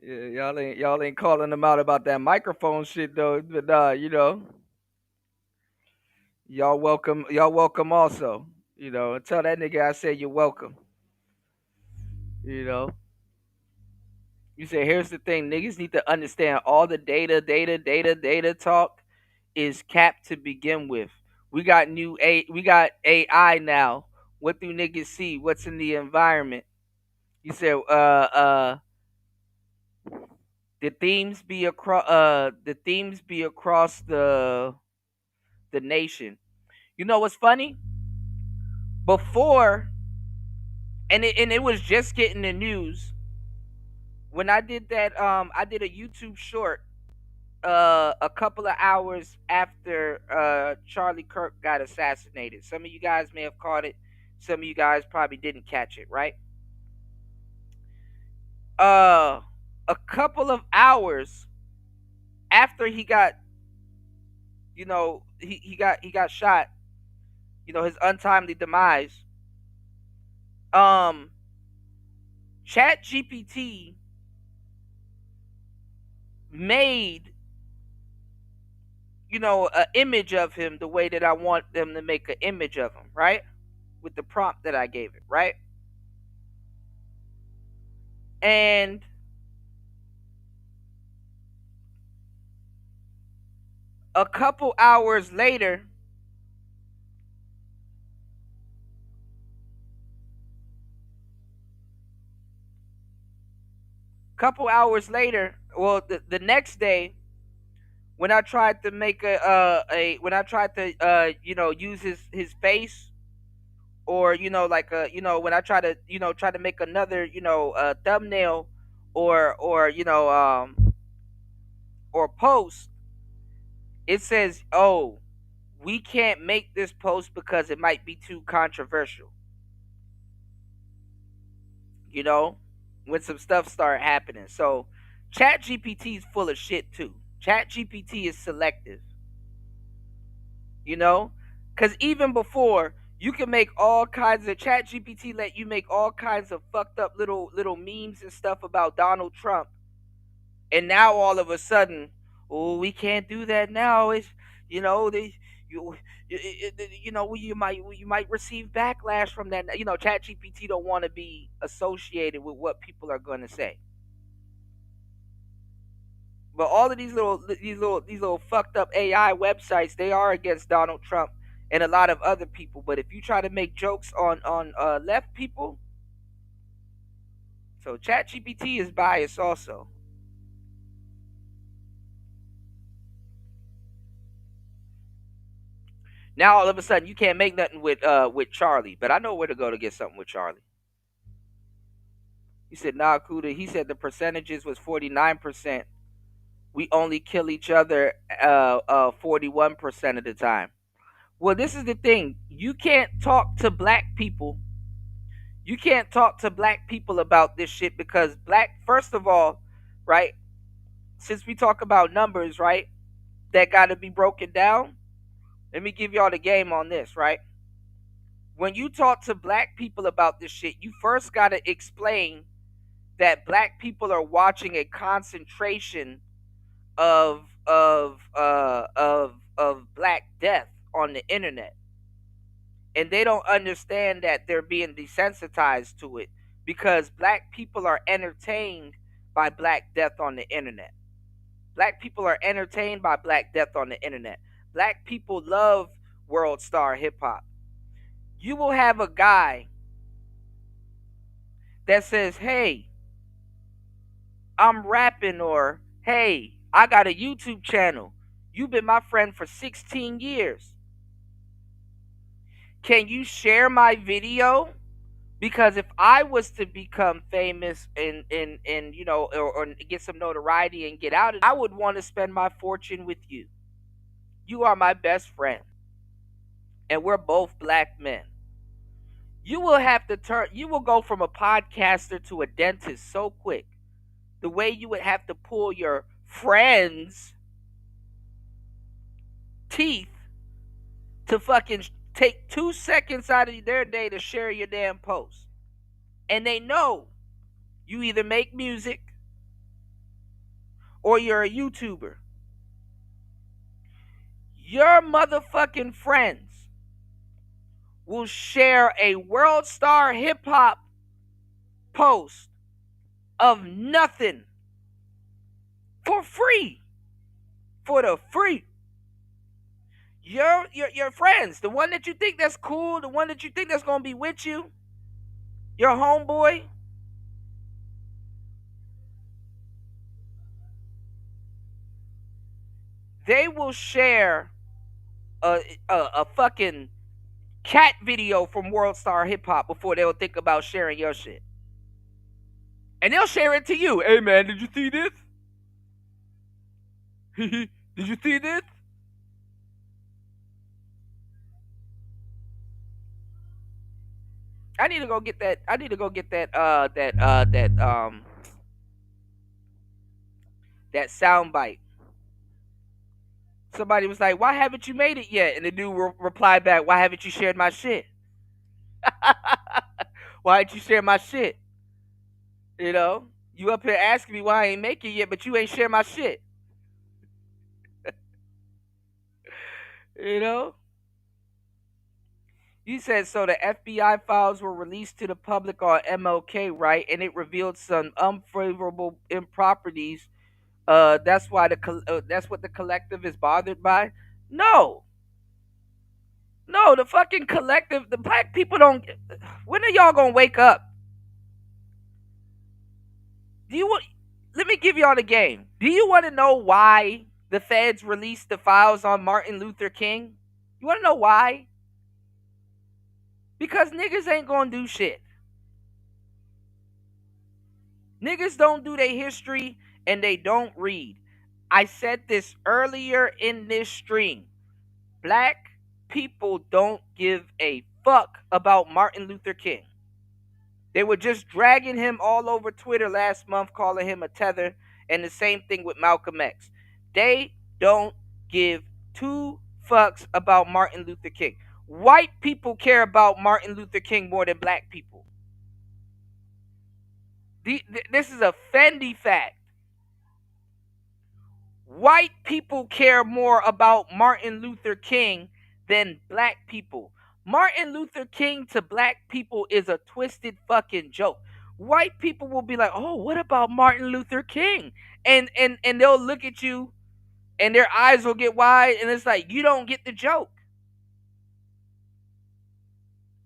Yeah, y'all ain't calling them out about that microphone shit though. But y'all welcome also. Tell that nigga I said you're welcome. You know. You say here's the thing, niggas need to understand all the data talk is capped to begin with. We got AI now. What do niggas see? What's in the environment? You said the themes be across the nation. You know what's funny? Before, and it was just getting the news when I did that. I did a YouTube short a couple of hours after Charlie Kirk got assassinated. Some of you guys may have caught it. Some of you guys probably didn't catch it, right? A couple of hours after he got, he got shot, his untimely demise. Chat GPT made an image of him the way that I want them to make an image of him, right? With the prompt that I gave it, right? And a couple hours later, well, the next day, when I tried to make use his face, or when I try to make another thumbnail, or or post, it says, oh, we can't make this post because it might be too controversial. When some stuff start happening. So ChatGPT is full of shit too. ChatGPT is selective. Because even before, you can make all kinds of ChatGPT let you make all kinds of fucked up little memes and stuff about Donald Trump. And now all of a sudden, oh, we can't do that now. It's you might receive backlash from that. ChatGPT don't want to be associated with what people are going to say. But all of these little fucked up AI websites, they are against Donald Trump and a lot of other people. But if you try to make jokes on left people, so ChatGPT is biased also. Now all of a sudden you can't make nothing with Charlie, but I know where to go to get something with Charlie. He said, nah, Kuda. He said the percentages was 49%. We only kill each other 41% of the time. Well, this is the thing. You can't talk to black people. You can't talk to black people about this shit because first of all, right? Since we talk about numbers, right? That got to be broken down. Let me give y'all the game on this, right? When you talk to black people about this shit, you first got to explain that black people are watching a concentration of black death on the internet, and they don't understand that they're being desensitized to it because black people are entertained by black death on the internet. Black people are entertained by black death on the internet. Black people love world star hip hop. You will have a guy that says, hey, I'm rapping, or hey, I got a YouTube channel. You've been my friend for 16 years. Can you share my video? Because if I was to become famous and you know, or get some notoriety and get out of it, I would want to spend my fortune with you. You are my best friend. And we're both black men. You will go from a podcaster to a dentist so quick. The way you would have to pull your friends' teeth to fucking take 2 seconds out of their day to share your damn post. And they know you either make music or you're a YouTuber. Your motherfucking friends will share a world star hip hop post of nothing for free. For the free. Your friends, the one that you think that's cool, the one that you think that's gonna be with you, your homeboy, they will share a fucking cat video from World Star Hip Hop before they'll think about sharing your shit. And they'll share it to you. Hey man, did you see this? Did you see this? I need to go get that. I need to go get that soundbite. Somebody was like, "Why haven't you made it yet?" And the dude replied back, "Why haven't you shared my shit? Why didn't you share my shit? You know, you up here asking me why I ain't make it yet, but you ain't share my shit." You know? You said, so the FBI files were released to the public on MLK, right? And it revealed some unfavorable improprieties. That's why that's what the collective is bothered by. No, the fucking collective, the black people don't. When are y'all gonna wake up? Let me give y'all the game. Do you want to know why the feds released the files on Martin Luther King? You want to know why? Because niggas ain't gonna do shit. Niggas don't do their history and they don't read. I said this earlier in this stream. Black people don't give a fuck about Martin Luther King. They were just dragging him all over Twitter last month, calling him a tether, and the same thing with Malcolm X. They don't give 2 fucks about Martin Luther King. White people care about Martin Luther King more than black people. This is a Fendi fact. White people care more about Martin Luther King than black people. Martin Luther King to black people is a twisted fucking joke. White people will be like, "Oh, what about Martin Luther King?" And they'll look at you and their eyes will get wide and it's like, you don't get the joke.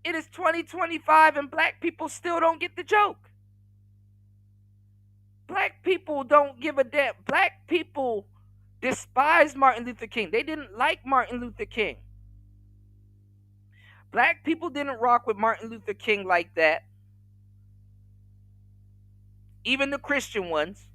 It is 2025 and black people still don't get the joke. Black people don't give a damn. Black people despise Martin Luther King. They didn't like Martin Luther King. Black people didn't rock with Martin Luther King like that. Even the Christian ones.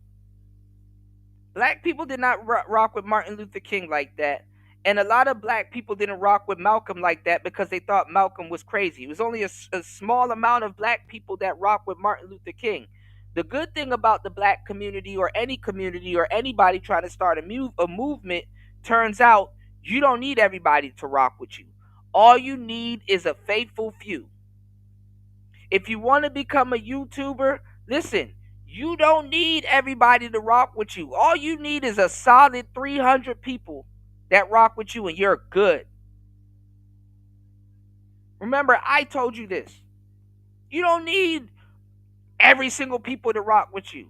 Black people did not rock with Martin Luther King like that. And a lot of black people didn't rock with Malcolm like that because they thought Malcolm was crazy. It was only a small amount of black people that rock with Martin Luther King. The good thing about the black community or any community or anybody trying to start a movement, turns out you don't need everybody to rock with you. All you need is a faithful few. If you want to become a YouTuber, listen, you don't need everybody to rock with you. All you need is a solid 300 people that rock with you and you're good. Remember, I told you this. You don't need every single people to rock with you.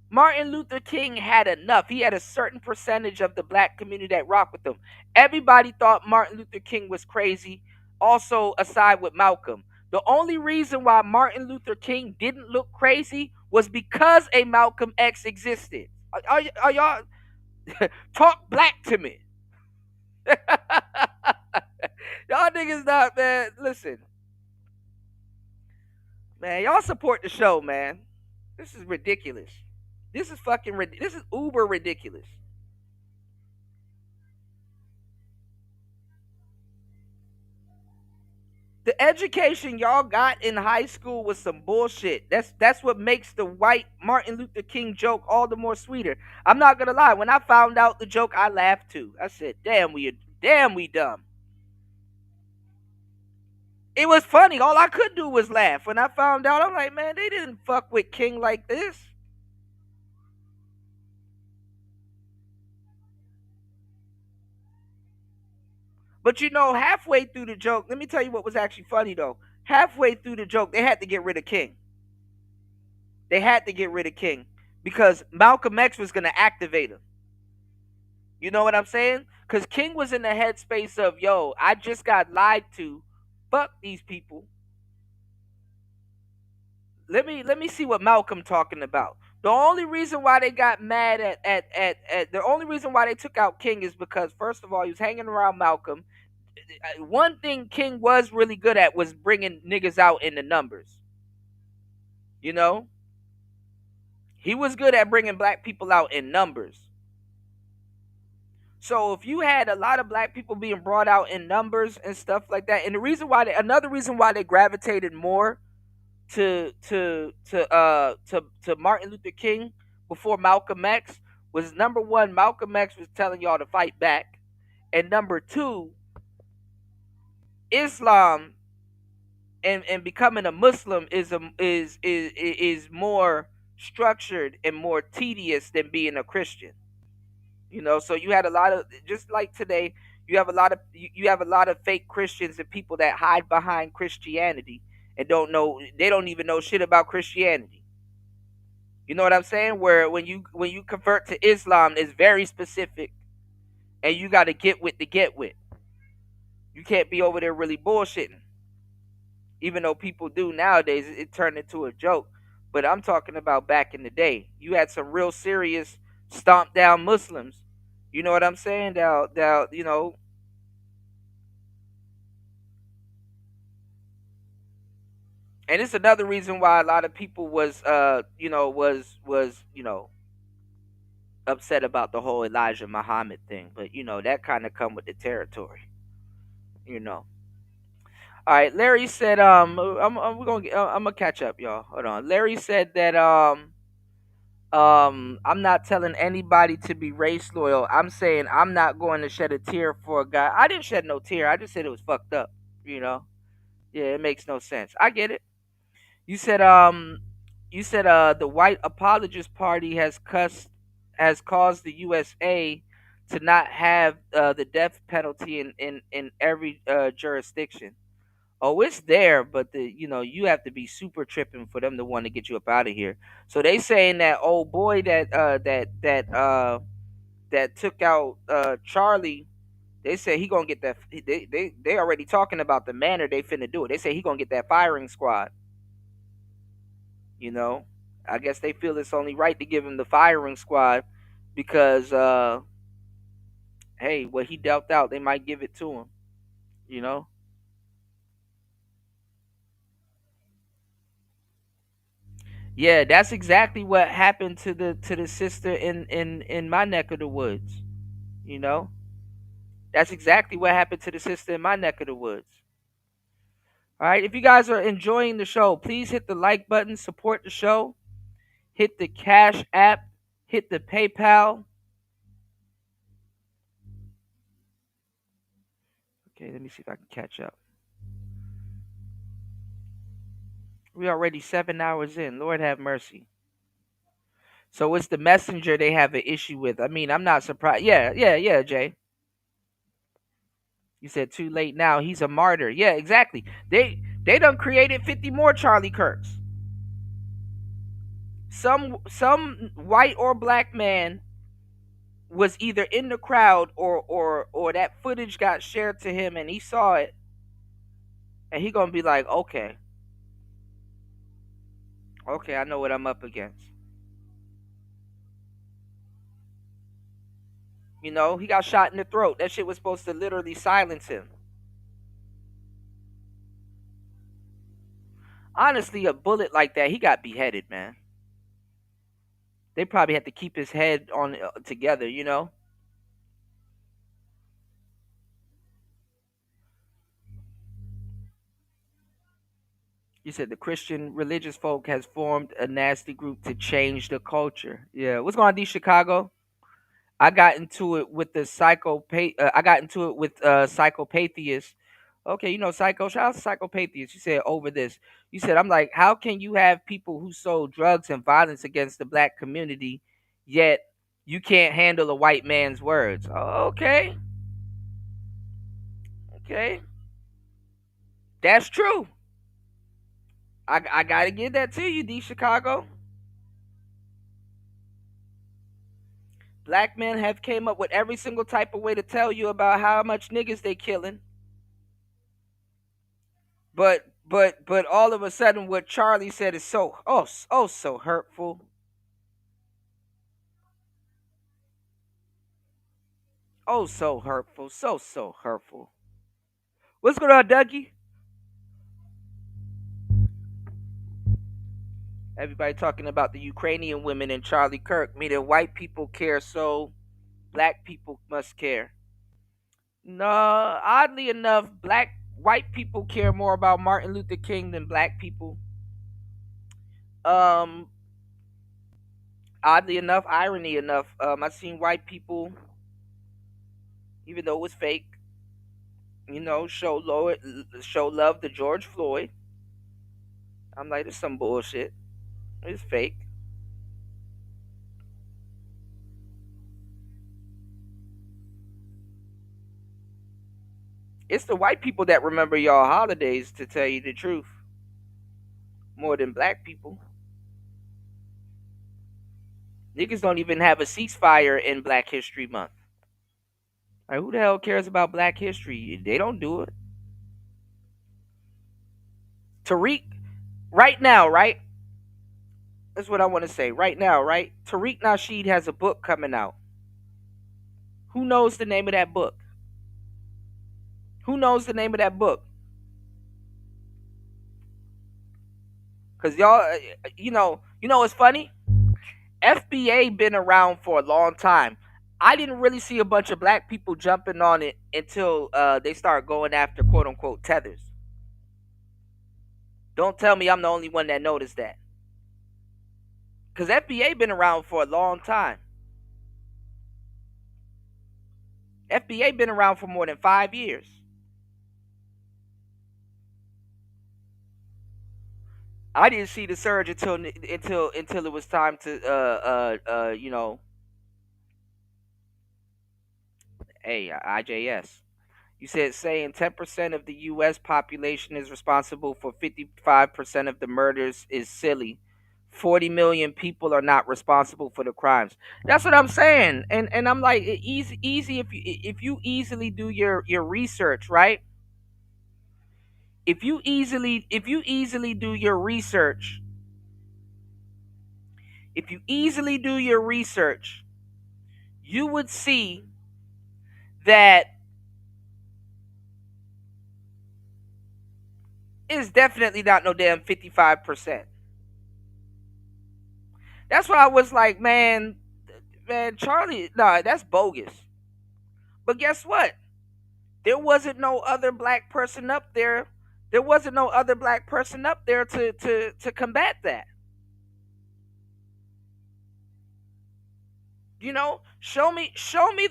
Martin Luther King had enough. He had a certain percentage of the black community that rocked with him. Everybody thought Martin Luther King was crazy, also aside with Malcolm. The only reason why Martin Luther King didn't look crazy was because a Malcolm X existed. Are y'all talk black to me? Y'all niggas not, man. Listen. Man, y'all support the show, man. This is ridiculous. This is fucking this is uber ridiculous. The education y'all got in high school was some bullshit. That's what makes the white Martin Luther King joke all the more sweeter. I'm not gonna lie. When I found out the joke, I laughed too. I said, "Damn, we dumb." It was funny. All I could do was laugh. When I found out, I'm like, man, they didn't fuck with King like this. But you know, halfway through the joke, let me tell you what was actually funny though. Halfway through the joke, they had to get rid of King. They had to get rid of King because Malcolm X was going to activate him. You know what I'm saying? Because King was in the headspace of, yo, I just got lied to. Fuck these people. Let me see what Malcolm talking about. The only reason why they got mad at the only reason why they took out King is because, first of all, he was hanging around Malcolm. One thing King was really good at was bringing niggas out in the numbers. You know? He was good at bringing black people out in numbers. So if you had a lot of black people being brought out in numbers and stuff like that, and another reason why they gravitated more to Martin Luther King before Malcolm X was, number one, Malcolm X was telling y'all to fight back, and number two, Islam and becoming a Muslim is more structured and more tedious than being a Christian. You know, so you had a lot of, just like today, you have a lot of fake Christians and people that hide behind Christianity and they don't even know shit about Christianity. You know what I'm saying? Where when you convert to Islam, it's very specific, and you got to get with the get with. You can't be over there really bullshitting. Even though people do nowadays, it turned into a joke. But I'm talking about back in the day. You had some real serious stomp down Muslims. You know what I'm saying? You know. And it's another reason why a lot of people was upset about the whole Elijah Muhammad thing. But that kind of come with the territory. All right, Larry said I'm gonna catch up, y'all. Hold on. Larry said that I'm not telling anybody to be race loyal. I'm saying I'm not going to shed a tear for a guy. I didn't shed no tear. I just said it was fucked up. Yeah, it makes no sense. I get it. You said the white apologist party has caused the USA to not have the death penalty in every jurisdiction. Oh, it's there, but you have to be super tripping for them to want to get you up out of here. So they saying that old boy that took out Charlie, they say he gonna get that. They already talking about the manner they finna do it. They say he gonna get that firing squad. I guess they feel it's only right to give him the firing squad because hey, what he dealt out, they might give it to him. Yeah, that's exactly what happened to the sister in my neck of the woods. That's exactly what happened to the sister in my neck of the woods. All right, if you guys are enjoying the show, please hit the like button, support the show, hit the Cash App, hit the PayPal. Okay, let me see if I can catch up. We're already 7 hours in. Lord have mercy. So it's the messenger they have an issue with. I mean, I'm not surprised. Yeah, Jay. You said too late now. He's a martyr. Yeah, exactly. They done created 50 more Charlie Kirks. Some white or black man was either in the crowd or that footage got shared to him and he saw it. And he gonna be like, okay, I know what I'm up against. He got shot in the throat. That shit was supposed to literally silence him. Honestly, a bullet like that, he got beheaded, man. They probably had to keep his head on together, you know. You said the Christian religious folk has formed a nasty group to change the culture. Yeah, what's going on, D Chicago? I got into it with the I got into it with psychopatheists. Okay, you know, psycho. Shout out to psychopatheists. You said over this. You said, I'm like, how can you have people who sold drugs and violence against the black community, yet you can't handle a white man's words? Okay, okay, that's true. I gotta give that to you, D Chicago. Black men have came up with every single type of way to tell you about how much niggas they killing. But all of a sudden what Charlie said is so hurtful. Oh, so hurtful. So hurtful. What's going on, Dougie? Everybody talking about the Ukrainian women and Charlie Kirk, meaning white people care, so black people must care. No, oddly enough, white people care more about Martin Luther King than black people. Um, Oddly enough, irony enough, I seen white people, even though it was fake, you know, show love to George Floyd. I'm like, it's some bullshit. It's fake. It's the white people that remember y'all holidays, to tell you the truth, more than black people. Niggas don't even have a ceasefire in Black History Month. Like, who the hell cares about Black history? They don't do it. Tariq, right now, right? That's what I want to say. Right now, right? Tariq Nasheed has a book coming out. Who knows the name of that book? Who knows the name of that book? Cause y'all, you know what's funny? FBA been around for a long time. I didn't really see a bunch of black people jumping on it until they start going after quote unquote tethers. Don't tell me I'm the only one that noticed that. Cause FBA been around for a long time. FBA been around for more than 5 years. I didn't see the surge until it was time to you know. Hey, IJS. You said saying 10% of the U.S. population is responsible for 55% of the murders is silly. 40 million people are not responsible for the crimes. That's what I'm saying, and I'm like, easy if you easily do your research, right? If you easily do your research, you would see that it's definitely not no damn 55%. That's why I was like, man, Charlie, nah, that's bogus. But guess what? There wasn't no other black person up there. There wasn't no other black person up there to combat that. You know, show me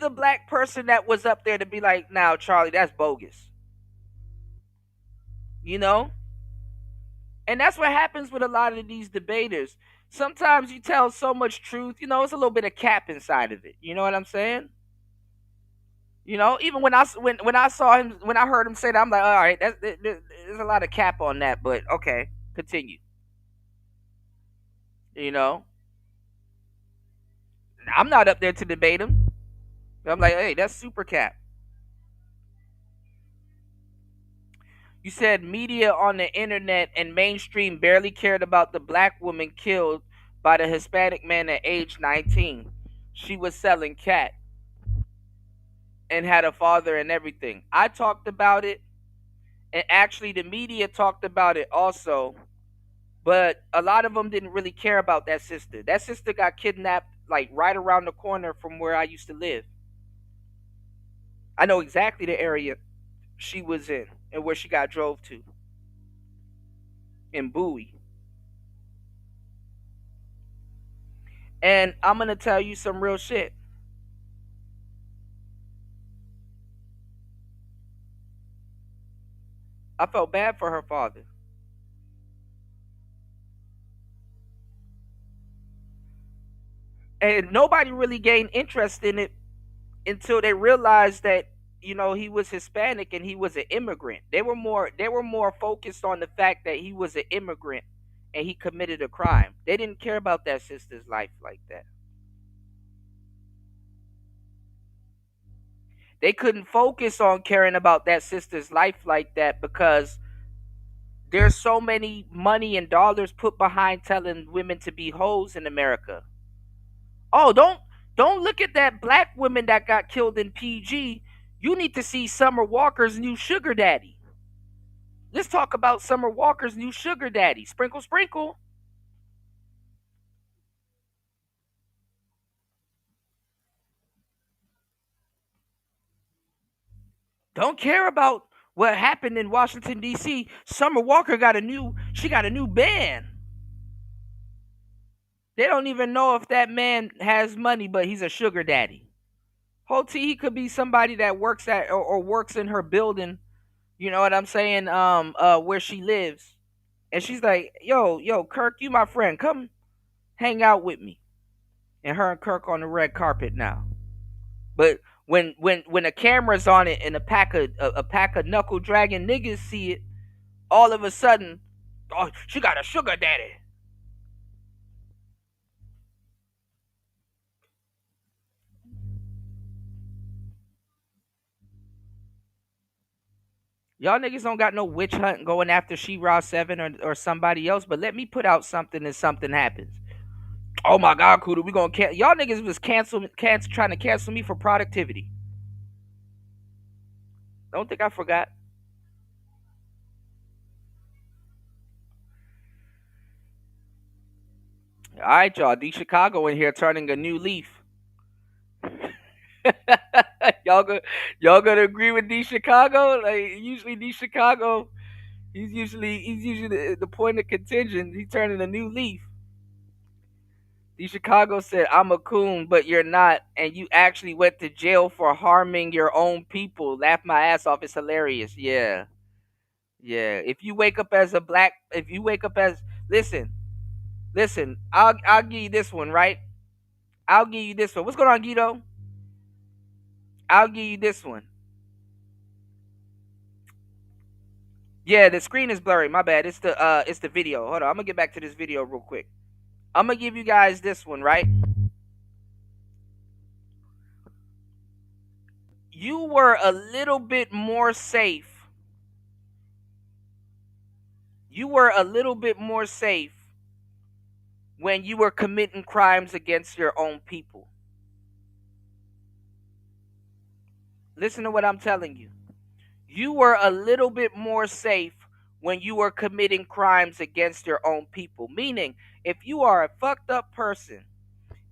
the black person that was up there to be like, now, Charlie, that's bogus. You know? And that's what happens with a lot of these debaters. Sometimes you tell so much truth, you know, it's a little bit of cap inside of it. You know what I'm saying? You know, even when I saw him, when I heard him say that, I'm like, all right, there's a lot of cap on that, but okay, continue. You know, I'm not up there to debate him. I'm like, hey, that's super cap. You said media on the internet and mainstream barely cared about the black woman killed by the Hispanic man at age 19. She was selling cat and had a father and everything. I talked about it, and actually the media talked about it also. But a lot of them didn't really care about that sister. That sister got kidnapped like right around the corner from where I used to live. I know exactly the area she was in and where she got drove to in Bowie. And I'm going to tell you some real shit. I felt bad for her father. And nobody really gained interest in it until they realized that, you know, he was Hispanic and he was an immigrant. They were more focused on the fact that he was an immigrant and he committed a crime. They didn't care about that sister's life like that. They couldn't focus on caring about that sister's life like that because there's so many money and dollars put behind telling women to be hoes in America. Oh, don't look at that black woman that got killed in PG. You need to see Summer Walker's new sugar daddy. Let's talk about Summer Walker's new sugar daddy. Sprinkle, sprinkle. Don't care about what happened in Washington D.C. Summer Walker got a new band. They don't even know if that man has money, but he's a sugar daddy. Whole T, he could be somebody that works at or works in her building. You know what I'm saying? Where she lives, and she's like, yo, Kirk, you my friend, come hang out with me. And her and Kirk on the red carpet now. But when the camera's on it and a pack of knuckle dragging niggas see it, all of a sudden, oh, she got a sugar daddy. Y'all niggas don't got no witch hunt going after She-Ra 7 or somebody else, but let me put out something and something happens. Oh my God, Kuda, we gonna cancel. Y'all niggas was trying to cancel me for productivity. Don't think I forgot. All right, y'all. D Chicago in here turning a new leaf. y'all gonna agree with D Chicago? Like usually D Chicago, he's usually the point of contention. He's turning a new leaf. D Chicago said, "I'm a coon, but you're not, and you actually went to jail for harming your own people." Laugh my ass off. It's hilarious. Yeah, yeah. If you wake up as listen, I'll give you this one, right? I'll give you this one. What's going on, Guido? I'll give you this one. Yeah, the screen is blurry. My bad. It's the video. Hold on. I'm gonna get back to this video real quick. I'm gonna give you guys this one, right? You were a little bit more safe. You were a little bit more safe when you were committing crimes against your own people. Listen to what I'm telling you. You were a little bit more safe when you were committing crimes against your own people. Meaning, if you are a fucked up person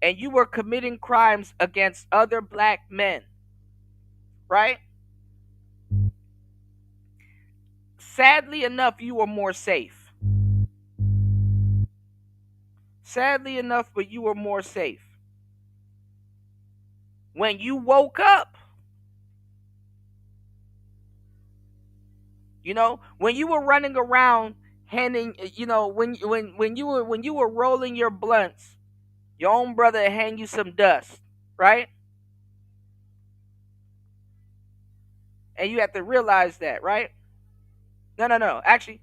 and you were committing crimes against other black men, right? Sadly enough, you were more safe. Sadly enough, but you were more safe. When you woke up, you know, when you were running around handing, you know, when you were rolling your blunts, your own brother hang you some dust, right? And you have to realize that, right? No. Actually,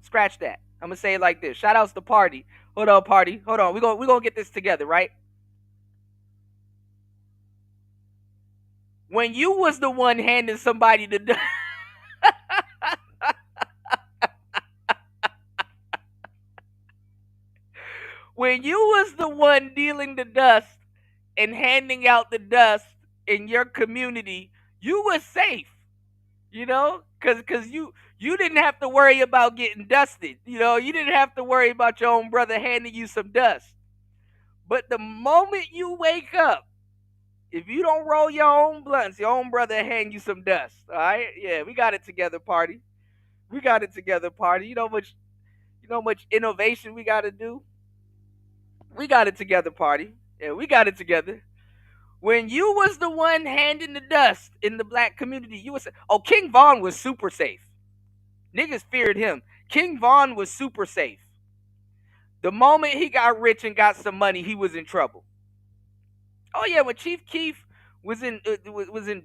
scratch that. I'm gonna say it like this. Shout outs to Party. Hold on, Party. Hold on. We gonna get this together, right? When you was the one handing somebody the dust. When you was the one dealing the dust and handing out the dust in your community, you was safe. You know, Cause you didn't have to worry about getting dusted. You know, you didn't have to worry about your own brother handing you some dust. But the moment you wake up, if you don't roll your own blunts, your own brother hand you some dust. All right? Yeah, we got it together, party. We got it together, party. You know how much innovation we gotta do? We got it together, party. Yeah, we got it together. When you was the one handing the dust in the black community, you was King Von was super safe. Niggas feared him. King Von was super safe. The moment he got rich and got some money, he was in trouble. Oh yeah, when Chief Keef was in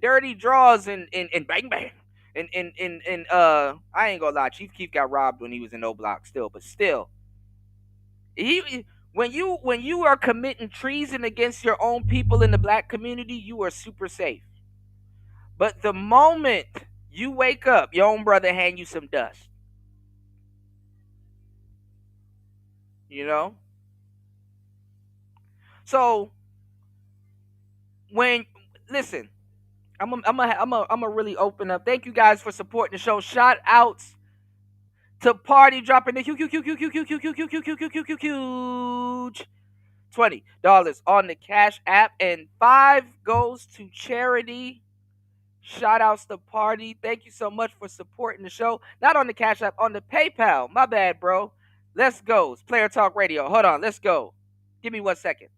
dirty draws and bang bang and I ain't gonna lie, Chief Keef got robbed when he was in O Block still, but still, he when you are committing treason against your own people in the black community, you are super safe. But the moment you wake up, your own brother hand you some dust. You know? So when listen, I'm gonna really open up. Thank you guys for supporting the show. Shout outs to Party dropping the huge $20 on the Cash App, and 5 goes to charity. Shout outs to Party. Thank you so much for supporting the show. Not on the Cash App, on the PayPal. My bad, bro. Let's go. It's Player Talk Radio. Hold on, let's go. Give me 1 second.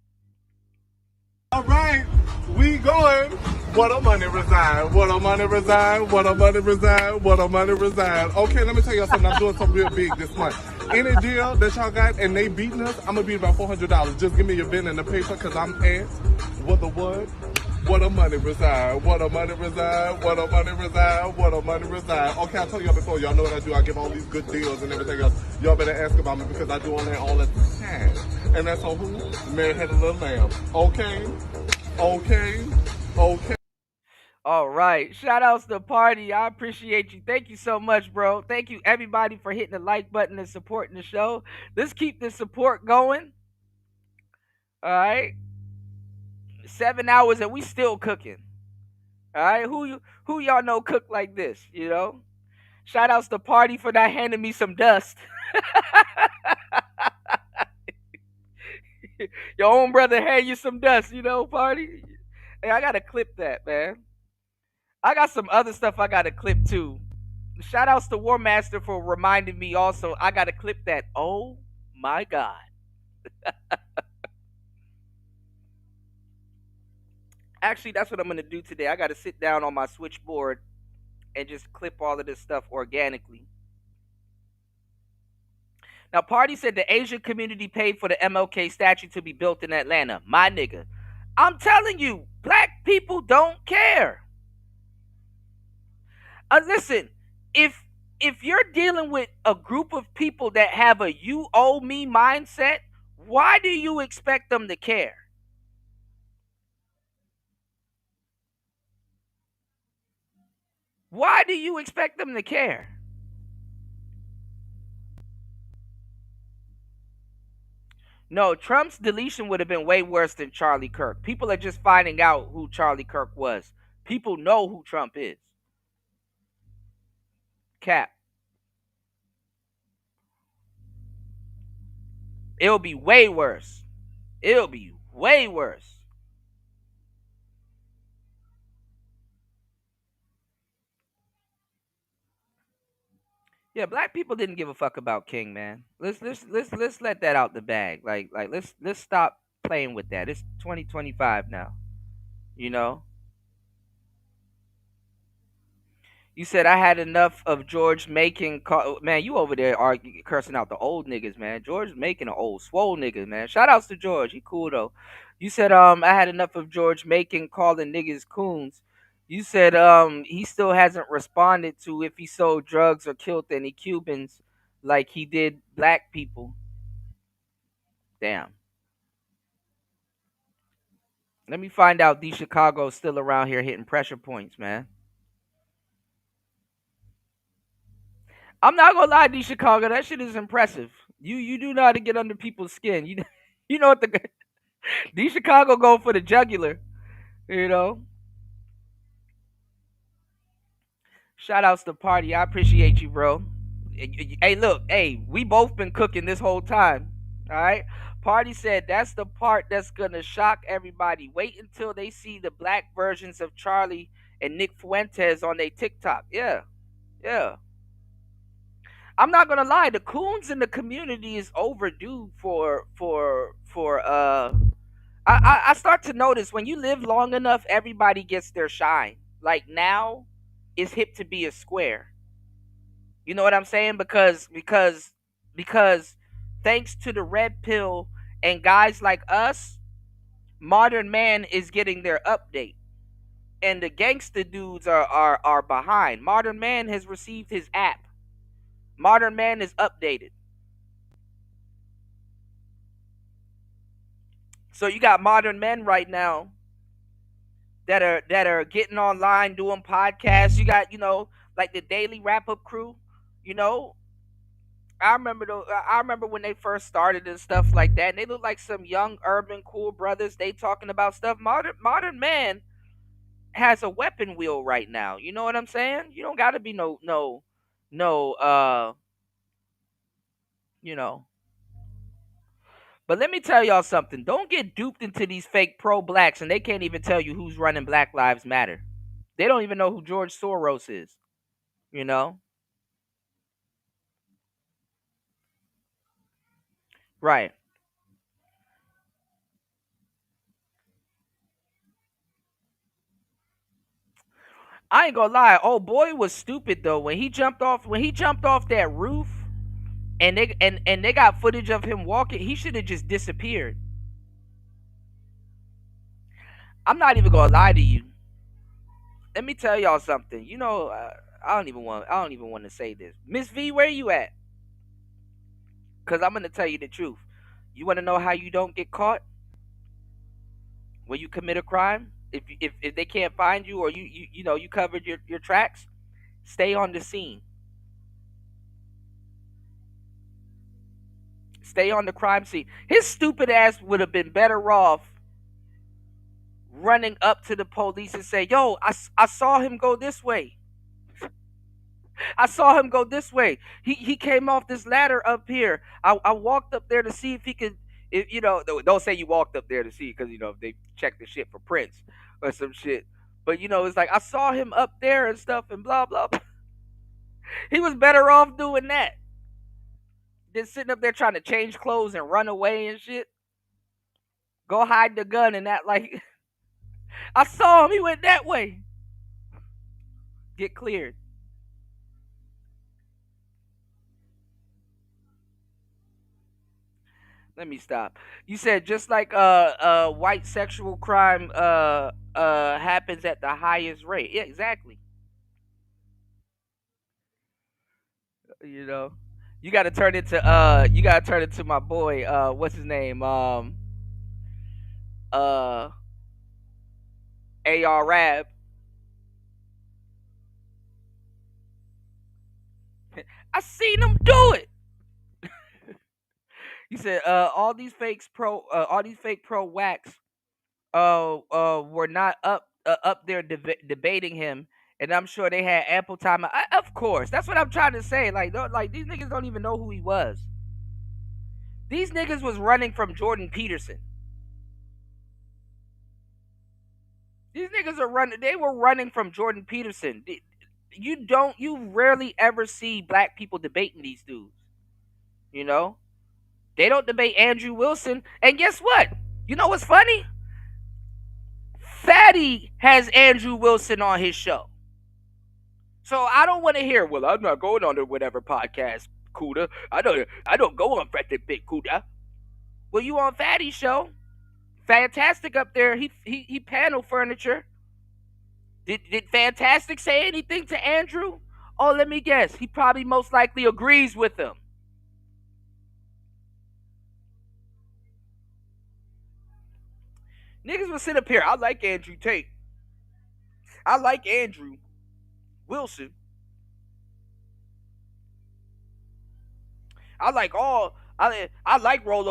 All right, we going. What a money reside, what a money reside, what a money reside, what a money reside. Okay, let me tell y'all something. I'm doing something real big this month. Any deal that y'all got and they beating us, I'm gonna beat about $400. Just give me your VIN and the paper, because I'm at what the what? What a money reside, what a money reside, what a money reside, what a money reside. Okay, I told y'all before, y'all know what I do. I give all these good deals and everything else. Y'all better ask about me, because I do on that all the time. And that's on who? Mary Had a Little Lamb. Okay, okay, okay. All right. Shout outs to Party. I appreciate you. Thank you so much, bro. Thank you, everybody, for hitting the like button and supporting the show. Let's keep the support going. All right. 7 hours and we still cooking. All right. Who y'all know cook like this, you know? Shout outs to Party for not handing me some dust. Your own brother hand you some dust, you know, Party? Hey, I got to clip that, man. I got some other stuff I got to clip too. Shout outs to War Master for reminding me also. I got to clip that. Oh my God. Actually, that's what I'm going to do today. I got to sit down on my switchboard and just clip all of this stuff organically. Now, Party said the Asian community paid for the MLK statue to be built in Atlanta. My nigga. I'm telling you, black people don't care. Listen, if you're dealing with a group of people that have a you owe me mindset, why do you expect them to care? Why do you expect them to care? No, Trump's deletion would have been way worse than Charlie Kirk. People are just finding out who Charlie Kirk was. People know who Trump is. Cap. It'll be way worse. It'll be way worse. Yeah, black people didn't give a fuck about King, man. Let's let that out the bag. Like let's stop playing with that. It's 2025 now. You know? You said I had enough of George Macon. Man, you over there cursing out the old niggas, man. George Macon, an old swole nigga, man. Shout outs to George. He cool though. You said I had enough of George Macon calling niggas coons. You said he still hasn't responded to if he sold drugs or killed any Cubans like he did black people. Damn. Let me find out D Chicago's still around here hitting pressure points, man. I'm not gonna lie, D Chicago, that shit is impressive. You do know how to get under people's skin. You know what the D Chicago go for the jugular, you know. Shout outs to Party. I appreciate you, bro. Hey, look, hey, we both been cooking this whole time. All right. Party said that's the part that's gonna shock everybody. Wait until they see the black versions of Charlie and Nick Fuentes on their TikTok. Yeah, yeah. I'm not gonna lie, the coons in the community is overdue for. I start to notice when you live long enough, everybody gets their shine. Like now, it's hip to be a square. You know what I'm saying? Because thanks to the red pill and guys like us, modern man is getting their update. And the gangster dudes are behind. Modern man has received his app. Modern man is updated. So you got modern men right now that are getting online doing podcasts. You got, like the Daily Wrap Up crew, you know. I remember when they first started and stuff like that. And they look like some young urban cool brothers. They talking about stuff. Modern man has a weapon wheel right now. You know what I'm saying? You don't gotta be no you know. But let me tell y'all something. Don't get duped into these fake pro-blacks and they can't even tell you who's running Black Lives Matter. They don't even know who George Soros is. You know? Right. I ain't gonna lie. Oh boy was stupid though. When he jumped off that roof and they got footage of him walking, he should have just disappeared. I'm not even gonna lie to you. Let me tell y'all something. I don't even want to say this. Miss V, where you at? Cause I'm gonna tell you the truth. You want to know how you don't get caught when you commit a crime? If they can't find you or you covered your tracks, stay on the scene. Stay on the crime scene. His stupid ass would have been better off running up to the police and say, "Yo, I saw him go this way. I saw him go this way. He came off this ladder up here. I walked up there to see if he could." Don't say you walked up there to see because they check the shit for prints or some shit. But it's like I saw him up there and stuff and blah blah. He was better off doing that than sitting up there trying to change clothes and run away and shit. Go hide the gun and that like I saw him. He went that way. Get cleared. Let me stop. You said just like white sexual crime happens at the highest rate. Yeah, exactly. You gotta turn it to my boy, what's his name? AR Rab. I seen him do it. You said all these fake pro whacks were not up there debating him, and I'm sure they had ample time. Of course, that's what I'm trying to say. Like these niggas don't even know who he was. These niggas was running from Jordan Peterson. These niggas are running. They were running from Jordan Peterson. You rarely ever see black people debating these dudes. They don't debate Andrew Wilson. And guess what? You know what's funny? Fatty has Andrew Wilson on his show. So I don't want to hear, well, I'm not going on to whatever podcast, Kuda. I don't go on Fred the Big Kuda. Well, you on Fatty's show. Fantastic up there. He panel furniture. Did Fantastic say anything to Andrew? Oh, let me guess. He probably most likely agrees with him. Niggas will sit up here. I like Andrew Tate. I like Andrew Wilson. I like Rollo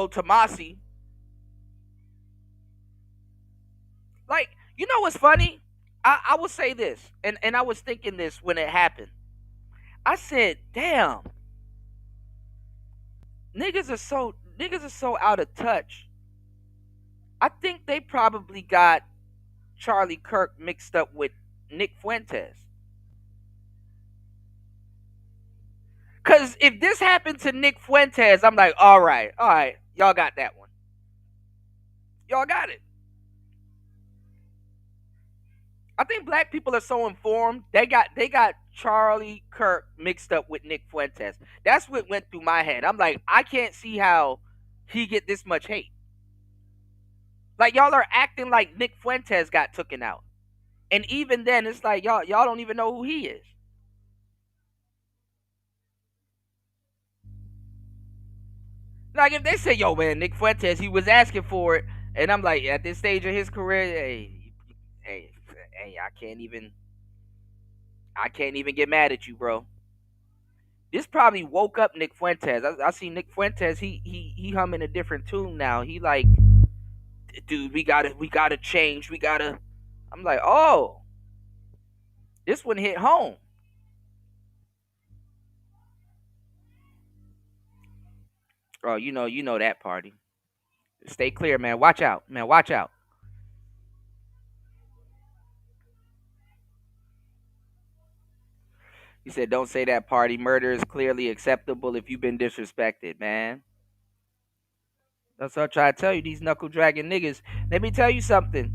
Tomasi. Like, you know what's funny? I will say this, and I was thinking this when it happened. I said, damn, niggas are so out of touch. I think they probably got Charlie Kirk mixed up with Nick Fuentes. Cause if this happened to Nick Fuentes, I'm like, all right, y'all got that one. Y'all got it. I think black people are so informed. They got Charlie Kirk mixed up with Nick Fuentes. That's what went through my head. I'm like, I can't see how he get this much hate. Like, y'all are acting like Nick Fuentes got taken out. And even then, it's like y'all don't even know who he is. Like, if they say, yo, man, Nick Fuentes, he was asking for it, and I'm like, at this stage of his career, hey, I can't even get mad at you, bro. This probably woke up Nick Fuentes. I see Nick Fuentes, he humming a different tune now. He like, dude, we gotta change. I'm like, oh, this one hit home. Oh, you know that party. Stay clear, man. Watch out, man. Watch out. He said, don't say that, party. Murder is clearly acceptable if you've been disrespected, man. That's what I try to tell you, these knuckle dragging niggas. Let me tell you something.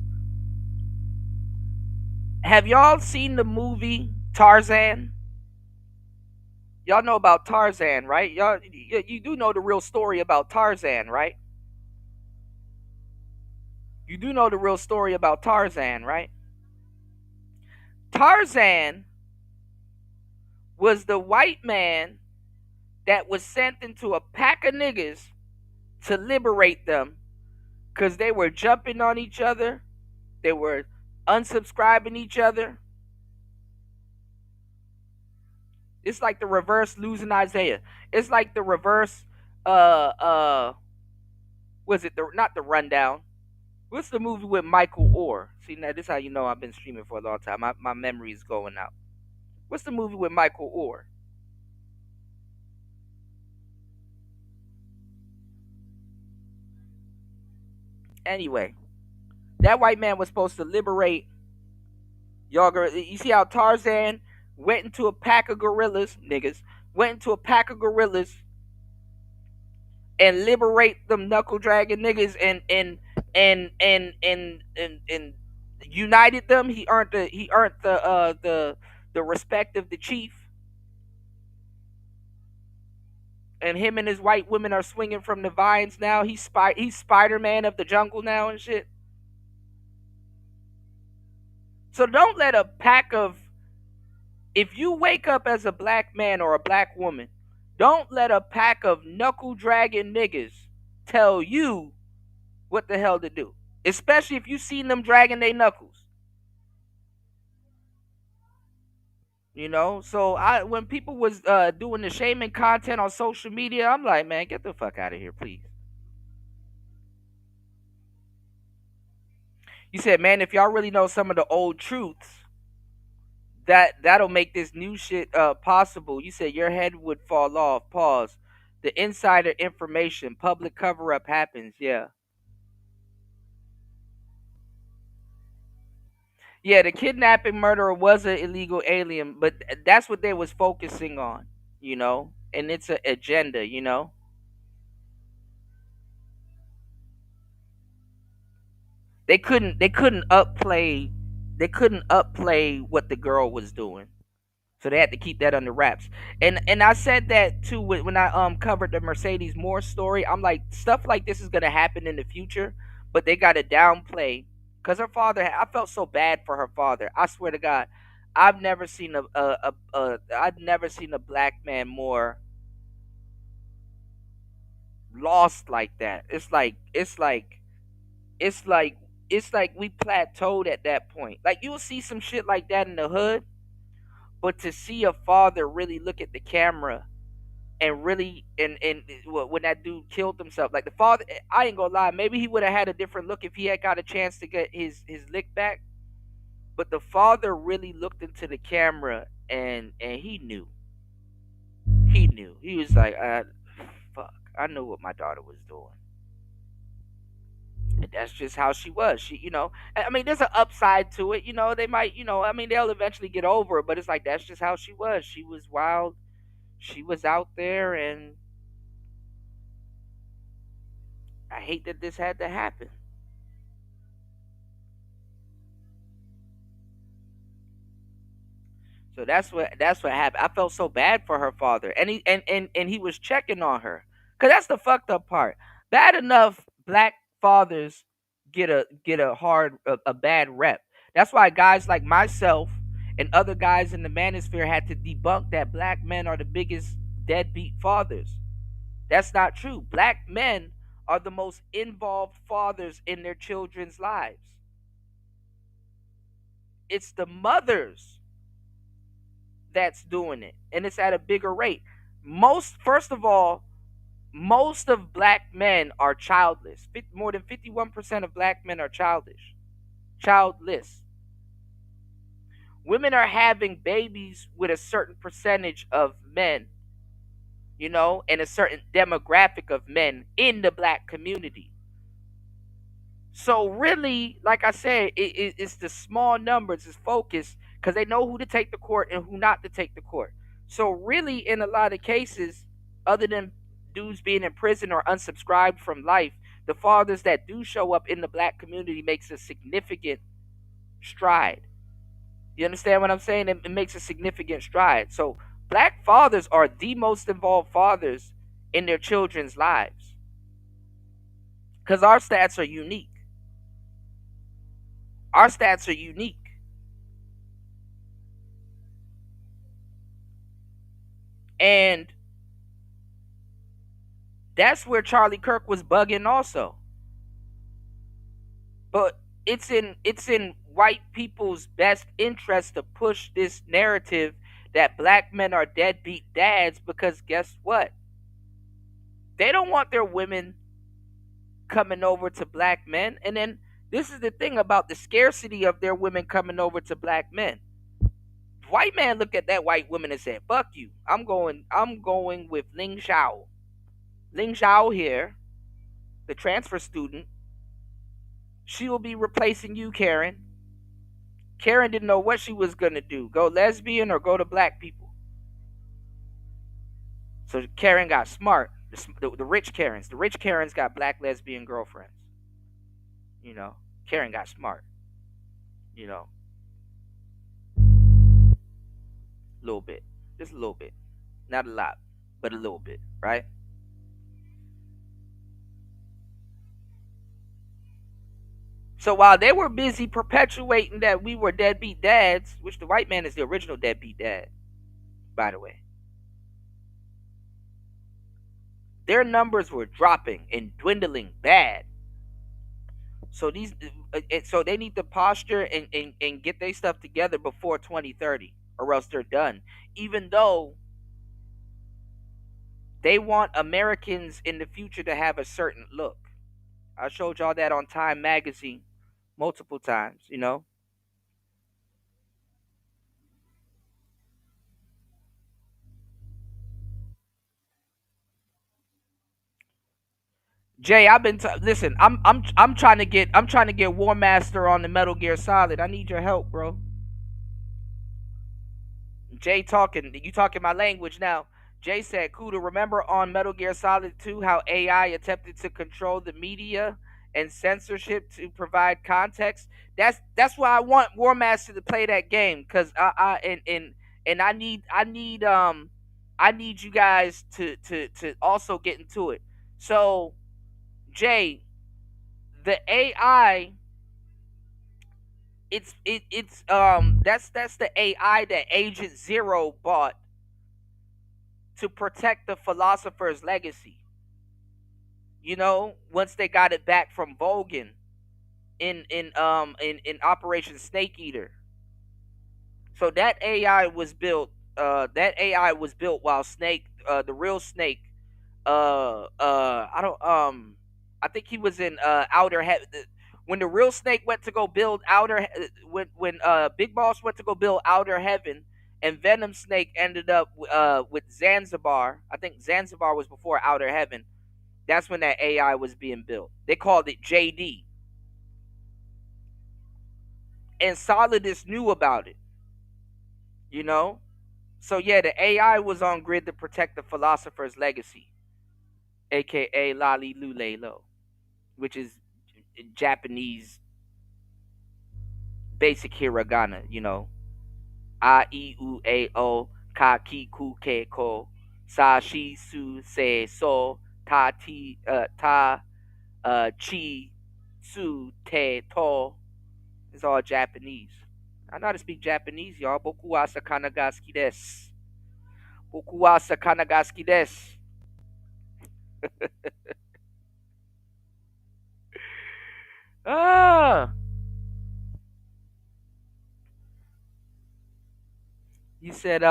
Have y'all seen the movie Tarzan? Y'all know about Tarzan, right? You do know the real story about Tarzan, right? You do know the real story about Tarzan, right? Tarzan was the white man that was sent into a pack of niggas to liberate them because they were jumping on each other. They were unsubscribing each other. It's like the reverse losing Isaiah. It's like the reverse was it not the rundown? What's the movie with Michael Orr? See, now this is how you know I've been streaming for a long time. My memory is going out. What's the movie with Michael Orr? Anyway, that white man was supposed to liberate y'all. You see how Tarzan went into a pack of gorillas, niggas, went into a pack of gorillas and liberate them knuckle dragging niggas and united them. He earned the respect of the chief. And him and his white women are swinging from the vines now. He's Spider-Man of the jungle now and shit. So don't let a pack of... If you wake up as a black man or a black woman, don't let a pack of knuckle-dragging niggas tell you what the hell to do. Especially if you seen them dragging their knuckles. You know, so when people was doing the shaming content on social media, I'm like, man, get the fuck out of here, please. You said, man, if y'all really know some of the old truths, that'll make this new shit possible. You said your head would fall off. Pause. The insider information, public cover-up happens. Yeah. Yeah, the kidnapping murderer was an illegal alien, but that's what they was focusing on, you know, and it's an agenda, you know. They couldn't upplay what the girl was doing, so they had to keep that under wraps. And I said that too when I covered the Mercedes Moore story. I'm like, stuff like this is gonna happen in the future, but they got to downplay. Because her father, I felt so bad for her father. I swear to God, I've never seen a black man more lost like that. It's like we plateaued at that point. Like, you'll see some shit like that in the hood, but to see a father really look at the camera and really and when that dude killed himself, like the father, I ain't gonna lie, maybe he would have had a different look if he had got a chance to get his lick back. But the father really looked into the camera and he knew. He knew. He was like, fuck, I knew what my daughter was doing. And that's just how she was. She, I mean, there's an upside to it. They might, I mean, they'll eventually get over it, but it's like, that's just how she was. She was wild. She was out there, and I hate that this had to happen. So that's what happened. I felt so bad for her father, and he was checking on her, cause that's the fucked up part. Bad enough, black fathers get a bad rep. That's why guys like myself and other guys in the manosphere had to debunk that black men are the biggest deadbeat fathers. That's not true. Black men are the most involved fathers in their children's lives. It's the mothers that's doing it, and it's at a bigger rate. First of all, most of black men are childless. More than 51% of black men are childless. Women are having babies with a certain percentage of men, and a certain demographic of men in the black community. So really, like I said, it's the small numbers, it's focused, because they know who to take to court and who not to take to court. So really, in a lot of cases, other than dudes being in prison or unsubscribed from life, the fathers that do show up in the black community makes a significant stride. You understand what I'm saying? It makes a significant stride. So black fathers are the most involved fathers in their children's lives, because our stats are unique. Our stats are unique. And that's where Charlie Kirk was bugging also. But it's in white people's best interest to push this narrative that black men are deadbeat dads, because guess what? They don't want their women coming over to black men. And then this is the thing about the scarcity of their women coming over to black men. White man looked at that white woman and said, fuck you. I'm going with Ling Xiao. Ling Xiao here, the transfer student, she will be replacing you, Karen. Karen didn't know what she was going to do. Go lesbian or go to black people. So Karen got smart. The rich Karens. The rich Karens got black lesbian girlfriends. Karen got smart. A little bit. Just a little bit. Not a lot, but a little bit, right? So while they were busy perpetuating that we were deadbeat dads, which the white man is the original deadbeat dad, by the way, their numbers were dropping and dwindling bad. So so they need to posture and get their stuff together before 2030, or else they're done. Even though they want Americans in the future to have a certain look. I showed y'all that on Time Magazine multiple times, Jay, I've been listen. I'm trying to get War Master on the Metal Gear Solid. I need your help, bro. Jay you talking my language now. Jay said, Kuda, remember on Metal Gear Solid 2 how AI attempted to control the media and censorship to provide context? That's why I want War Master to play that game, because I need you guys to also get into it. So Jay, the AI, that's the AI that Agent Zero bought to protect the philosopher's legacy. Once they got it back from Vogan in Operation Snake Eater. So that AI was built. While Snake, the real Snake, I think he was in Outer Heaven. when the real Snake went to go build when Big Boss went to go build Outer Heaven, and Venom Snake ended up with Zanzibar. I think Zanzibar was before Outer Heaven. That's when that AI was being built. They called it JD. And Solidus knew about it. You know? So yeah, the AI was on grid to protect the philosopher's legacy, aka Lali Lule Lo, which is Japanese basic hiragana, you know. A I U A O ka ki ku ke ko sa shi su se so ta ti ta chi su te to. It's all Japanese. I know how to speak Japanese, y'all. Boku wa sakana ga suki desu. Boku wa sakana ga suki desu. Ah. You said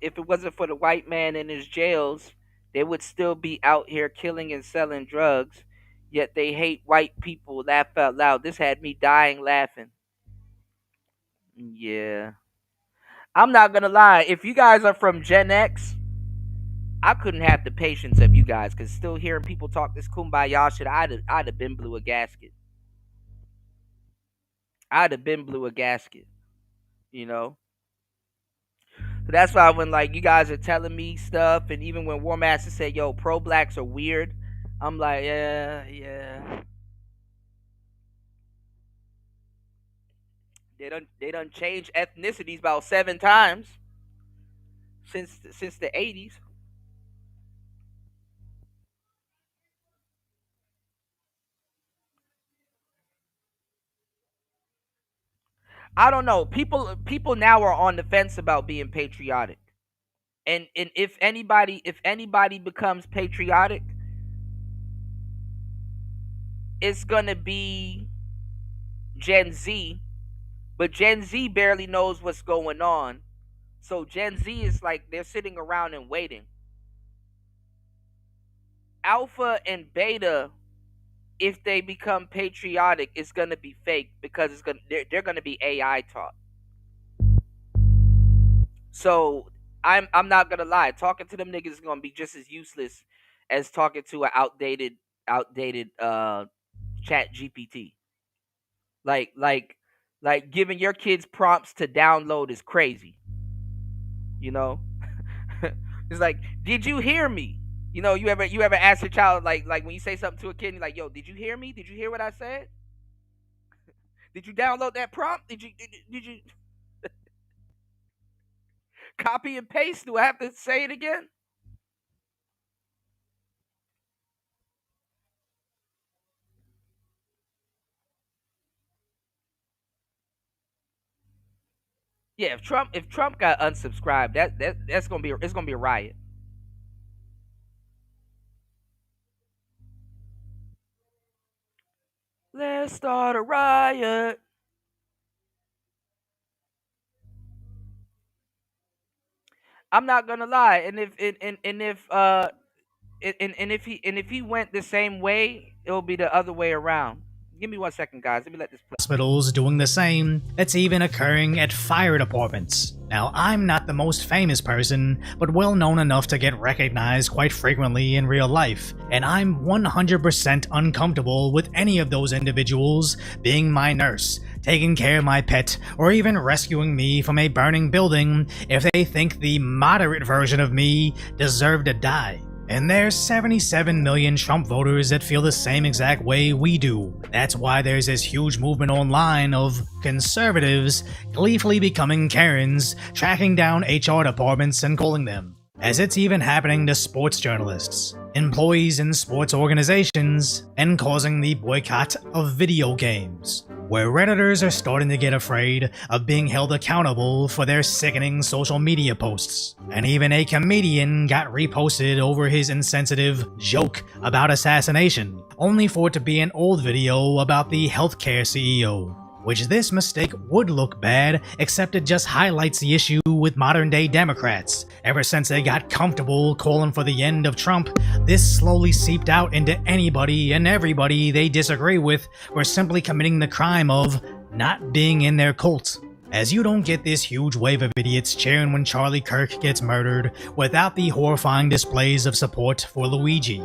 if it wasn't for the white man in his jails, they would still be out here killing and selling drugs. Yet they hate white people. Laugh out loud. This had me dying laughing. Yeah. I'm not gonna lie. If you guys are from Gen X, I couldn't have the patience of you guys, because still hearing people talk this kumbaya shit, I'd have been blew a gasket. I'd have been blew a gasket. You know? So that's why when like you guys are telling me stuff, and even when War Master said, yo, pro blacks are weird, I'm like, yeah. They done changed ethnicities about 7 times since the 80s. I don't know. People now are on the fence about being patriotic. And if anybody becomes patriotic, it's gonna be Gen Z. But Gen Z barely knows what's going on. So Gen Z is like they're sitting around and waiting. Alpha and Beta, if they become patriotic, it's gonna be fake, because they're gonna be AI taught. So I'm not gonna lie, talking to them niggas is gonna be just as useless as talking to an outdated Chat GPT. Like giving your kids prompts to download is crazy. You know? It's like, did you hear me? You know, you ever ask your child, like when you say something to a kid, you're like, yo, did you hear me? Did you hear what I said? Did you download that prompt? Did you copy and paste? Do I have to say it again? Yeah, if Trump got unsubscribed, it's gonna be a riot. Let's start a riot. I'm not gonna lie, and if he went the same way, it'll be the other way around. Give me 1 second, guys. Let me let this play. Hospitals doing the same. That's even occurring at fire departments. Now, I'm not the most famous person, but well known enough to get recognized quite frequently in real life, and I'm 100% uncomfortable with any of those individuals being my nurse, taking care of my pet, or even rescuing me from a burning building if they think the moderate version of me deserved to die. And there's 77 million Trump voters that feel the same exact way we do. That's why there's this huge movement online of conservatives gleefully becoming Karens, tracking down HR departments and calling them. As it's even happening to sports journalists, employees in sports organizations, and causing the boycott of video games, where Redditors are starting to get afraid of being held accountable for their sickening social media posts. And even a comedian got reposted over his insensitive joke about assassination, only for it to be an old video about the healthcare CEO. Which this mistake would look bad, except it just highlights the issue with modern day Democrats. Ever since they got comfortable calling for the end of Trump, This slowly seeped out into anybody and everybody they disagree with were simply committing the crime of not being in their cult. As you don't get this huge wave of idiots cheering when Charlie Kirk gets murdered without the horrifying displays of support for Luigi.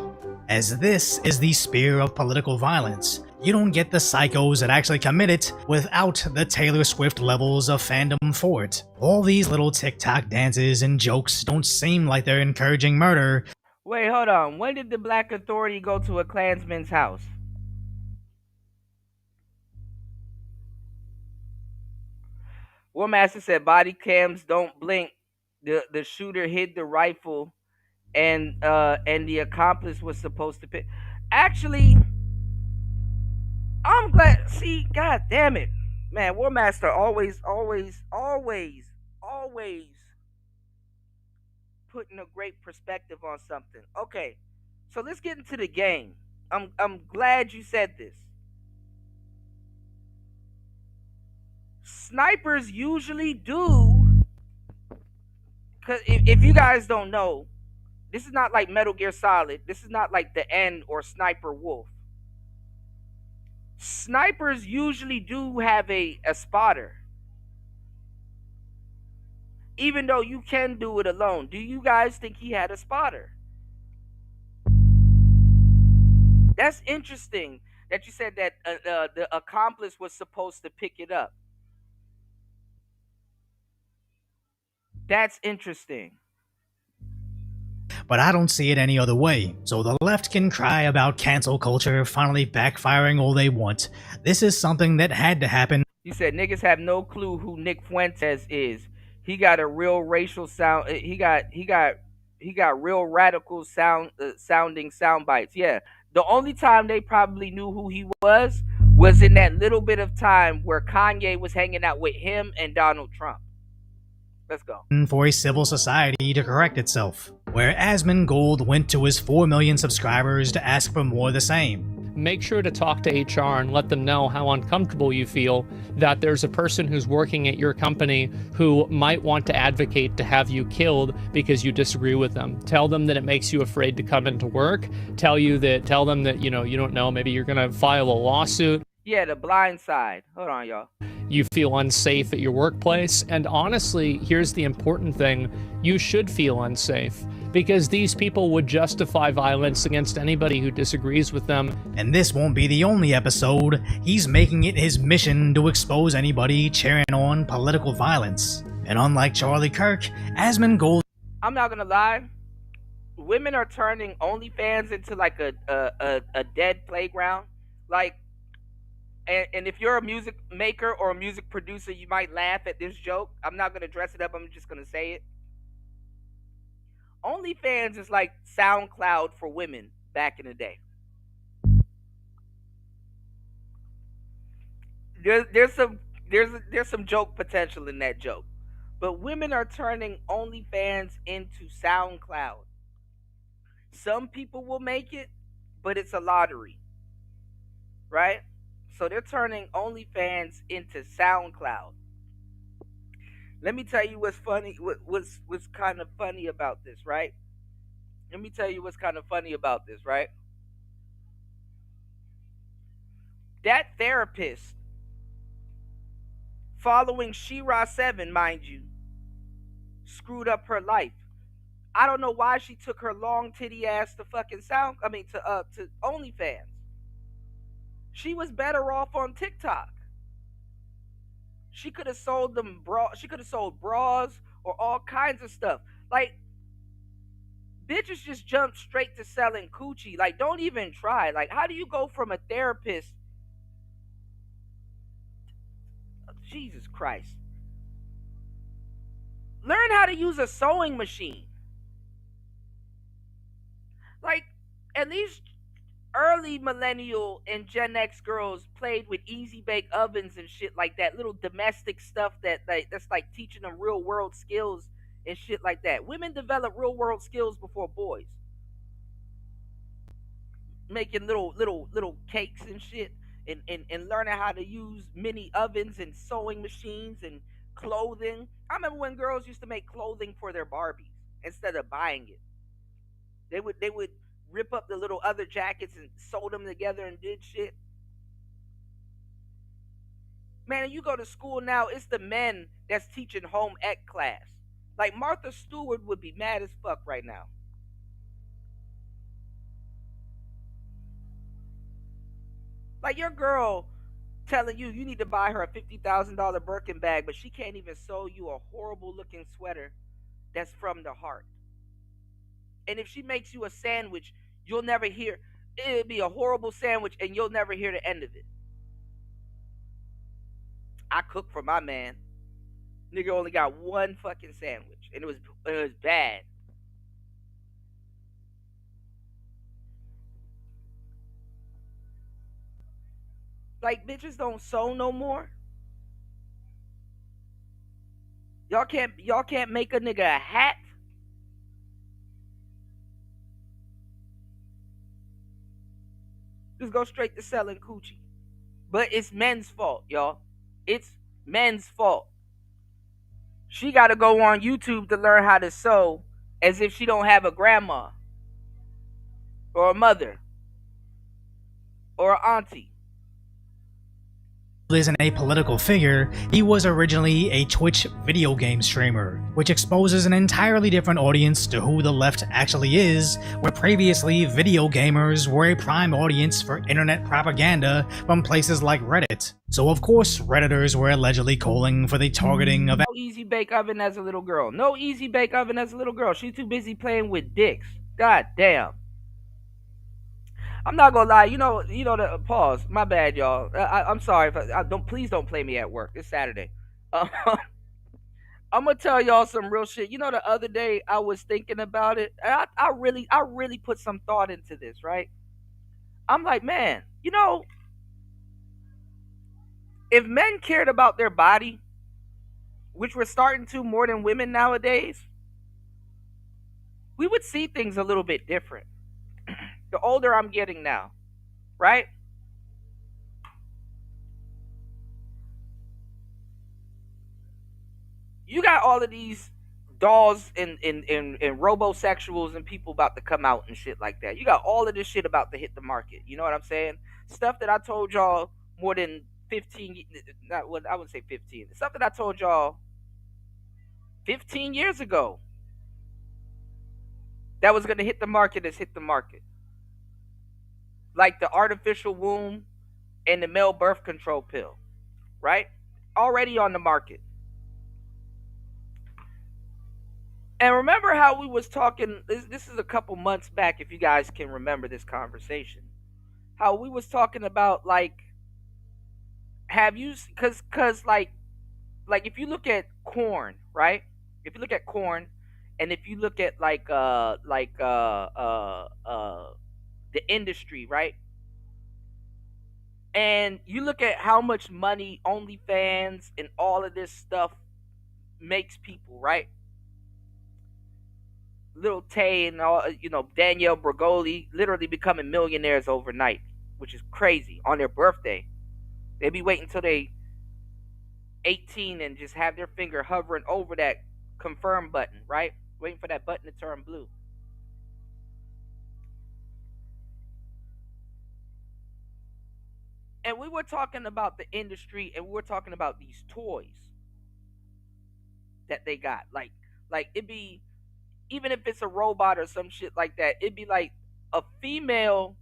As this is the spear of political violence, you don't get the psychos that actually commit it without the Taylor Swift levels of fandom for it. All these little TikTok dances and jokes don't seem like they're encouraging murder. Wait, hold on. When did the Black Authority go to a Klansman's house? War Master said body cams don't blink. The shooter hid the rifle, and the accomplice was supposed to pick. Actually, I'm glad. See, god damn it, man. War Master always putting a great perspective on something. Okay, so let's get into the game. I'm glad you said this. Snipers usually do, because if you guys don't know, this is not like Metal Gear Solid. This is not like The End or Sniper Wolf. Snipers usually do have a spotter, even though you can do it alone. Do you guys think he had a spotter? That's interesting that you said that the accomplice was supposed to pick it up. That's interesting. But I don't see it any other way, so the left can cry about cancel culture finally backfiring all they want. This is something that had to happen. You said niggas have no clue who Nick Fuentes is. He got a real racial sound. He got real radical sounding sound bites. Yeah, the only time they probably knew who he was in that little bit of time where Kanye was hanging out with him and Donald Trump. Let's go. For a civil society to correct itself, where Asmongold went to his 4 million subscribers to ask for more of the same. Make sure to talk to HR and let them know how uncomfortable you feel that there's a person who's working at your company who might want to advocate to have you killed because you disagree with them. Tell them that it makes you afraid to come into work. Tell them that, you don't know, maybe you're going to file a lawsuit. Yeah, the blind side. Hold on, y'all. You feel unsafe at your workplace. And honestly, here's the important thing. You should feel unsafe because these people would justify violence against anybody who disagrees with them. And this won't be the only episode. He's making it his mission to expose anybody cheering on political violence. And unlike Charlie Kirk, Asmongold... I'm not gonna lie. Women are turning OnlyFans into like a dead playground. Like, and if you're a music maker or a music producer, you might laugh at this joke. I'm not gonna dress it up. I'm just gonna say it. OnlyFans is like SoundCloud for women back in the day. There's some joke potential in that joke, but women are turning OnlyFans into SoundCloud. Some people will make it, but it's a lottery, right? So they're turning OnlyFans into SoundCloud. Let me tell you what's funny. What's kind of funny about this, right? Let me tell you what's kind of funny about this, right? That therapist, following She-Ra 7, mind you, screwed up her life. I don't know why she took her long titty ass to to OnlyFans. She was better off on TikTok. She could have sold She could have sold bras or all kinds of stuff. Like, bitches just jump straight to selling coochie. Like, don't even try. Like, how do you go from a therapist? Jesus Christ. Learn how to use a sewing machine. Like, at least early millennial and Gen X girls played with easy bake ovens and shit like that, little domestic stuff that's like teaching them real world skills and shit like that. Women develop real world skills before boys. Making little cakes and shit and learning how to use mini ovens and sewing machines and clothing. I remember when girls used to make clothing for their Barbies instead of buying it. They would rip up the little other jackets and sew them together and did shit. Man, you go to school now, it's the men that's teaching home ec class. Like Martha Stewart would be mad as fuck right now. Like your girl telling you need to buy her a $50,000 Birkin bag, but she can't even sew you a horrible looking sweater that's from the heart. And if she makes you a sandwich, you'll never hear, it'll be a horrible sandwich and you'll never hear the end of it. I cook for my man. Nigga only got one fucking sandwich and it was bad. Like bitches don't sew no more. Y'all can't make a nigga a hat. Just go straight to selling coochie. But it's men's fault, y'all. It's men's fault. She got to go on YouTube to learn how to sew as if she don't have a grandma or a mother or an auntie. Isn't a political figure, he was originally a Twitch video game streamer, which exposes an entirely different audience to who the left actually is, where previously video gamers were a prime audience for internet propaganda from places like Reddit. So of course, Redditors were allegedly calling for the targeting of— No Easy Bake Oven as a little girl. No Easy Bake Oven as a little girl. She's too busy playing with dicks. God damn. I'm not gonna lie, the pause. My bad, y'all. I'm sorry if please don't play me at work. It's Saturday. I'm gonna tell y'all some real shit. The other day I was thinking about it. I really put some thought into this, right? I'm like, man, if men cared about their body, which we're starting to more than women nowadays, we would see things a little bit different. The older I'm getting now, right? You got all of these dolls and robosexuals and people about to come out and shit like that. You got all of this shit about to hit the market. You know what I'm saying? Stuff that I told y'all more than 15, I wouldn't say 15. Stuff that I told y'all 15 years ago that was going to hit the market has hit the market. Like the artificial womb and the male birth control pill, right? Already on the market. And remember how we was talking, this is a couple months back, if you guys can remember this conversation, how we was talking about, like, have you, because like if you look at corn, right? If you look at corn, and if you look at the industry, right? And you look at how much money OnlyFans and all of this stuff makes people, right? Lil Tay and all, Danielle Bregoli literally becoming millionaires overnight, which is crazy, on their birthday. They be waiting until they 18 and just have their finger hovering over that confirm button, right? Waiting for that button to turn blue. And we were talking about the industry, and we were talking about these toys that they got. Like it'd be, even if it's a robot or some shit like that, it'd be like a female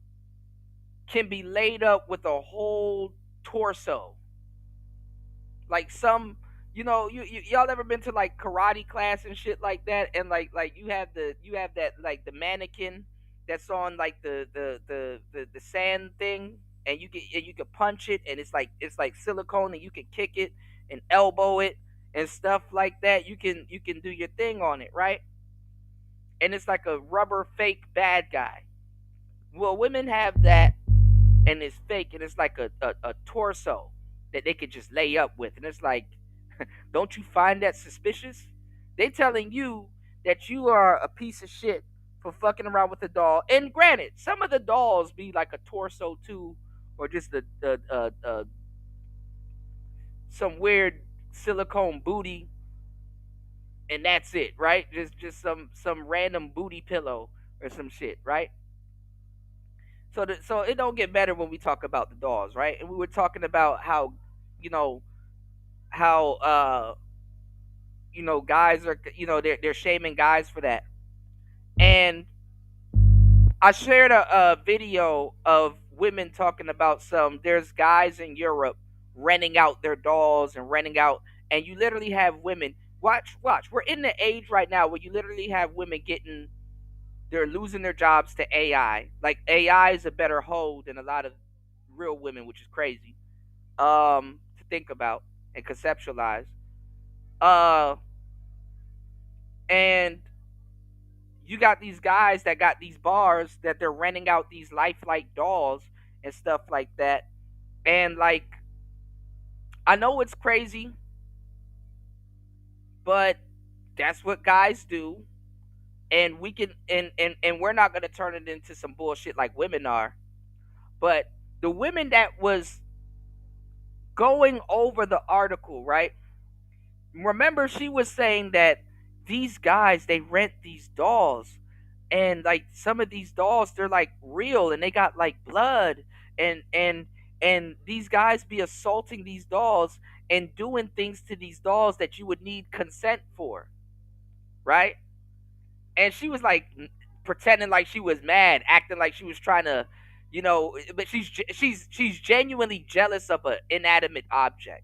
can be laid up with a whole torso. Like some, y'all ever been to like karate class and shit like that? And like you have that like the mannequin that's on like the sand thing. And you can punch it, and it's like silicone, and you can kick it and elbow it and stuff like that. You can do your thing on it, right? And it's like a rubber fake bad guy. Well, women have that, and it's fake, and it's like a torso that they could just lay up with, and it's like, don't you find that suspicious? They telling you that you are a piece of shit for fucking around with a doll. And granted, some of the dolls be like a torso too. Or just some weird silicone booty, and that's it, right? Just some random booty pillow or some shit, right? So it don't get better when we talk about the dolls, right? And we were talking about how, you know, how guys are, they're shaming guys for that. And I shared a video of women talking about there's guys in Europe renting out their dolls and renting out, and you literally have women. Watch. We're in the age right now where you literally have women they're losing their jobs to AI. Like AI is a better hold than a lot of real women, which is crazy to think about and conceptualize. And you got these guys that got these bars that they're renting out these lifelike dolls and stuff like that. And like, I know it's crazy, but that's what guys do. And we can and we're not gonna turn it into some bullshit like women are. But the women that was going over the article, right? Remember, she was saying that these guys, they rent these dolls, and like some of these dolls, they're like real and they got like blood, and these guys be assaulting these dolls and doing things to these dolls that you would need consent for, right? And she was like pretending like she was mad, acting like she was trying to, but she's genuinely jealous of an inanimate object.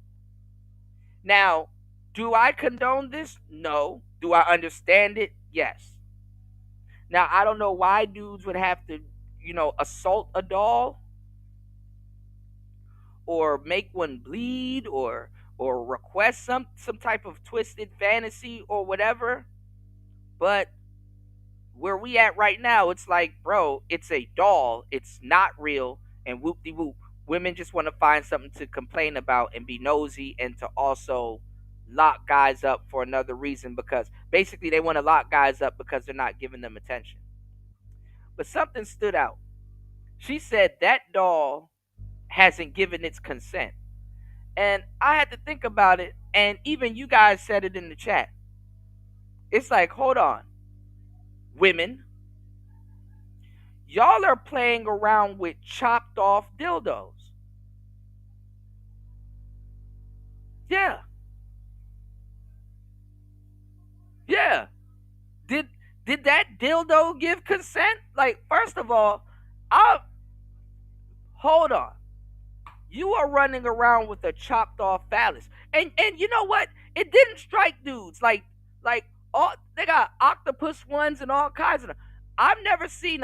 Now, do I condone this? No. Do I understand it? Yes. Now, I don't know why dudes would have to, assault a doll or make one bleed or request some type of twisted fantasy or whatever. But where we at right now, it's like, bro, it's a doll. It's not real. And whoop-de-whoop. Women just want to find something to complain about and be nosy, and to also lock guys up for another reason, because basically they want to lock guys up because they're not giving them attention. But something stood out. She said that doll hasn't given its consent. And I had to think about it, and even you guys said it in the chat. It's like, hold on. Women, y'all are playing around with chopped off dildos. Yeah. Yeah. Did that dildo give consent? Like, first of all, hold on. You are running around with a chopped off phallus. And you know what? It didn't strike dudes. Like all they got octopus ones and all kinds of them. I've never seen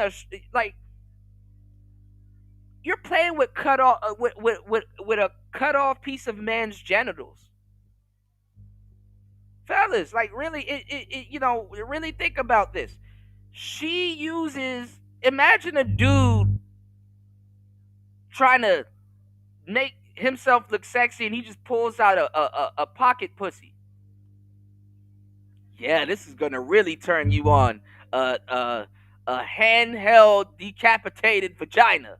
you're playing with cut off with a cut off piece of man's genitals. Fellas, like really, really think about this. Imagine a dude trying to make himself look sexy and he just pulls out a pocket pussy. Yeah, this is gonna really turn you on. A handheld decapitated vagina.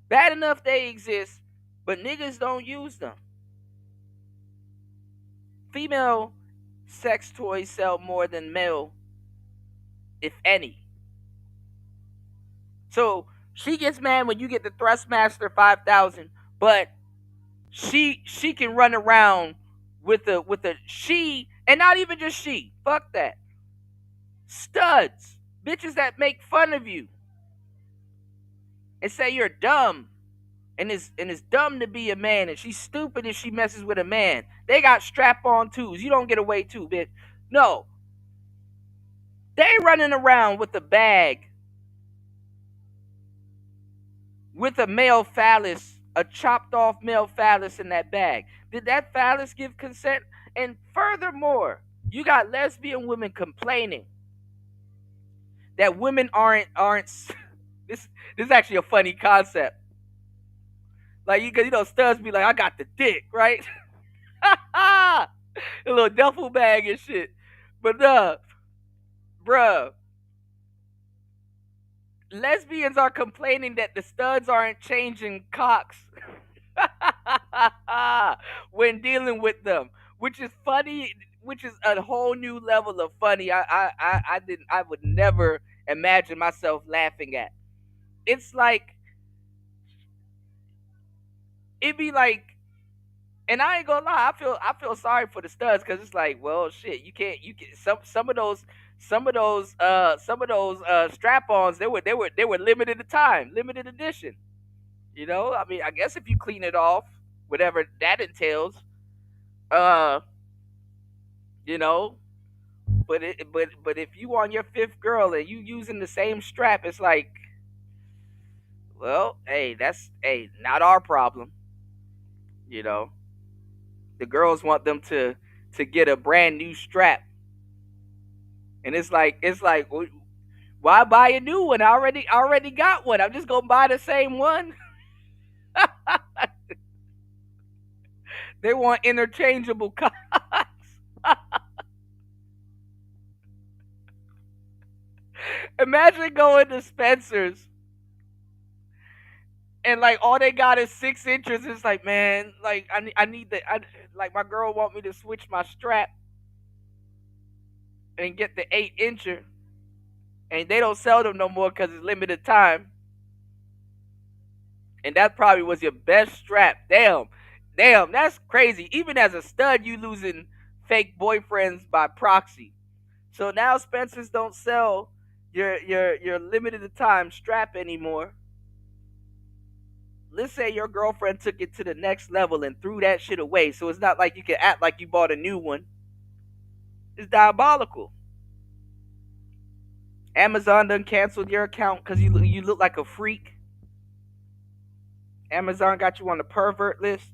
Bad enough they exist, but niggas don't use them. Female sex toys sell more than male, if any. So she gets mad when you get the Thrustmaster 5000, but she can run around with a and not even just she. Fuck that. Studs, bitches that make fun of you and say you're dumb, and it's dumb to be a man, and she's stupid if she messes with a man. They got strap-on twos. You don't get away too, bitch. No. They running around with a bag with a male phallus, a chopped off male phallus in that bag. Did that phallus give consent? And furthermore, you got lesbian women complaining that women aren't this is actually a funny concept. Like, studs be like, I got the dick, right? A little duffel bag and shit. But bruh, lesbians are complaining that the studs aren't changing cocks when dealing with them, which is funny, which is a whole new level of funny. I would never imagine myself laughing at. it's like it'd be like, and I ain't gonna lie, I feel sorry for the studs because it's like, well, shit, you can some of those strap-ons they were limited time, limited edition. You know, I mean, I guess if you clean it off, whatever that entails, uh, you know, but if you on your fifth girl and you using the same strap, it's like, well, hey, that's not our problem. You know, the girls want them to get a brand new strap, and it's like why buy a new one? I already got one. I'm just gonna buy the same one. They want interchangeable cocks. Imagine going to Spencer's and like all they got is 6 inches. It's like, man, like I need like my girl want me to switch my strap and get the 8-incher, and they don't sell them no more because it's limited time. And that probably was your best strap. Damn, that's crazy. Even as a stud, you losing fake boyfriends by proxy. So now Spencer's don't sell your limited time strap anymore. Let's say your girlfriend took it to the next level and threw that shit away. So it's not like you can act like you bought a new one. It's diabolical. Amazon done canceled your account because you look like a freak. Amazon got you on the pervert list.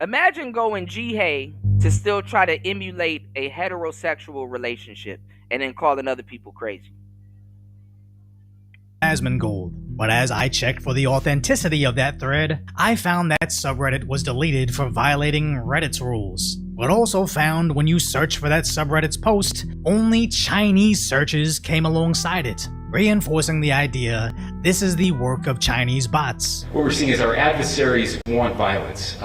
Imagine going Jihei to still try to emulate a heterosexual relationship and then calling other people crazy. Asmongold. But as I checked for the authenticity of that thread, I found that subreddit was deleted for violating Reddit's rules. But also found when you search for that subreddit's post, only Chinese searches came alongside it, reinforcing the idea this is the work of Chinese bots. What we're seeing is our adversaries want violence.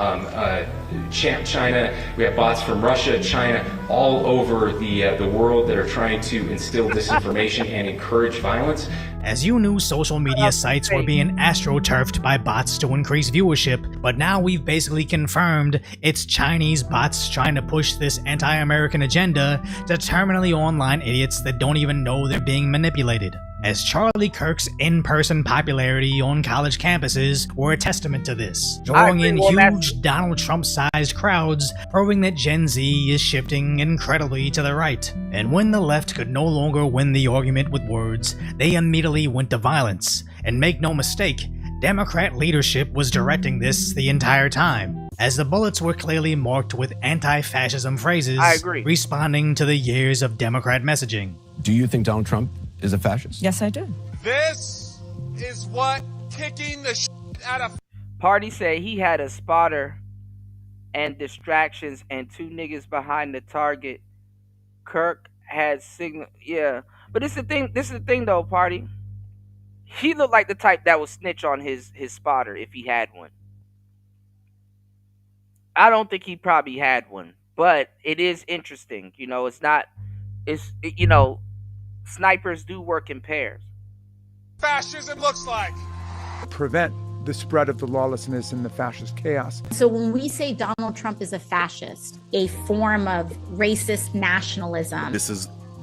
China, we have bots from Russia, China, all over the world that are trying to instill disinformation and encourage violence. As you knew, social media sites were being astroturfed by bots to increase viewership, but now we've basically confirmed it's Chinese bots trying to push this anti-American agenda to terminally online idiots that don't even know they're being manipulated. As Charlie Kirk's in-person popularity on college campuses were a testament to this, drawing in huge Donald Trump-sized crowds, proving that Gen Z is shifting incredibly to the right. And when the left could no longer win the argument with words, they immediately went to violence. And make no mistake, Democrat leadership was directing this the entire time, as the bullets were clearly marked with anti-fascism phrases, responding to the years of Democrat messaging. Do you think Donald Trump is a fascist? Yes, I do. This is what kicking the shit out of. Party said he had a spotter and distractions and 2 niggas behind the target. Kirk had signal. Yeah, but this is the thing though, Party. He looked like the type that would snitch on his spotter if he had one. I don't think he probably had one, but it is interesting. You know, snipers do work in pairs. Fascism looks like. Prevent the spread of the lawlessness and the fascist chaos. So when we say Donald Trump is a fascist, a form of racist nationalism.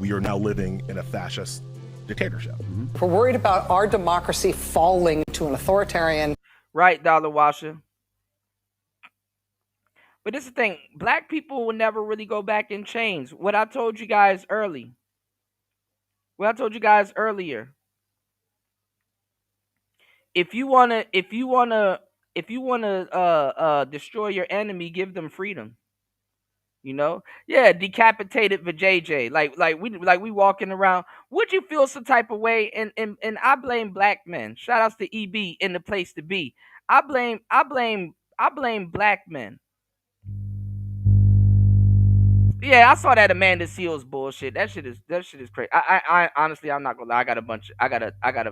We are now living in a fascist dictatorship. We're worried about our democracy falling to an authoritarian. Right, Dollar Washer. But this is the thing. Black people will never really go back in chains. What I told you guys earlier. If you wanna destroy your enemy, give them freedom. You know, yeah, decapitated vajayjay. Like we walking around. Would you feel some type of way? And I blame black men. Shout outs to EB in the place to be. I blame black men. Yeah, I saw that Amanda Seals bullshit. That shit is crazy. I honestly, I'm not gonna lie. I got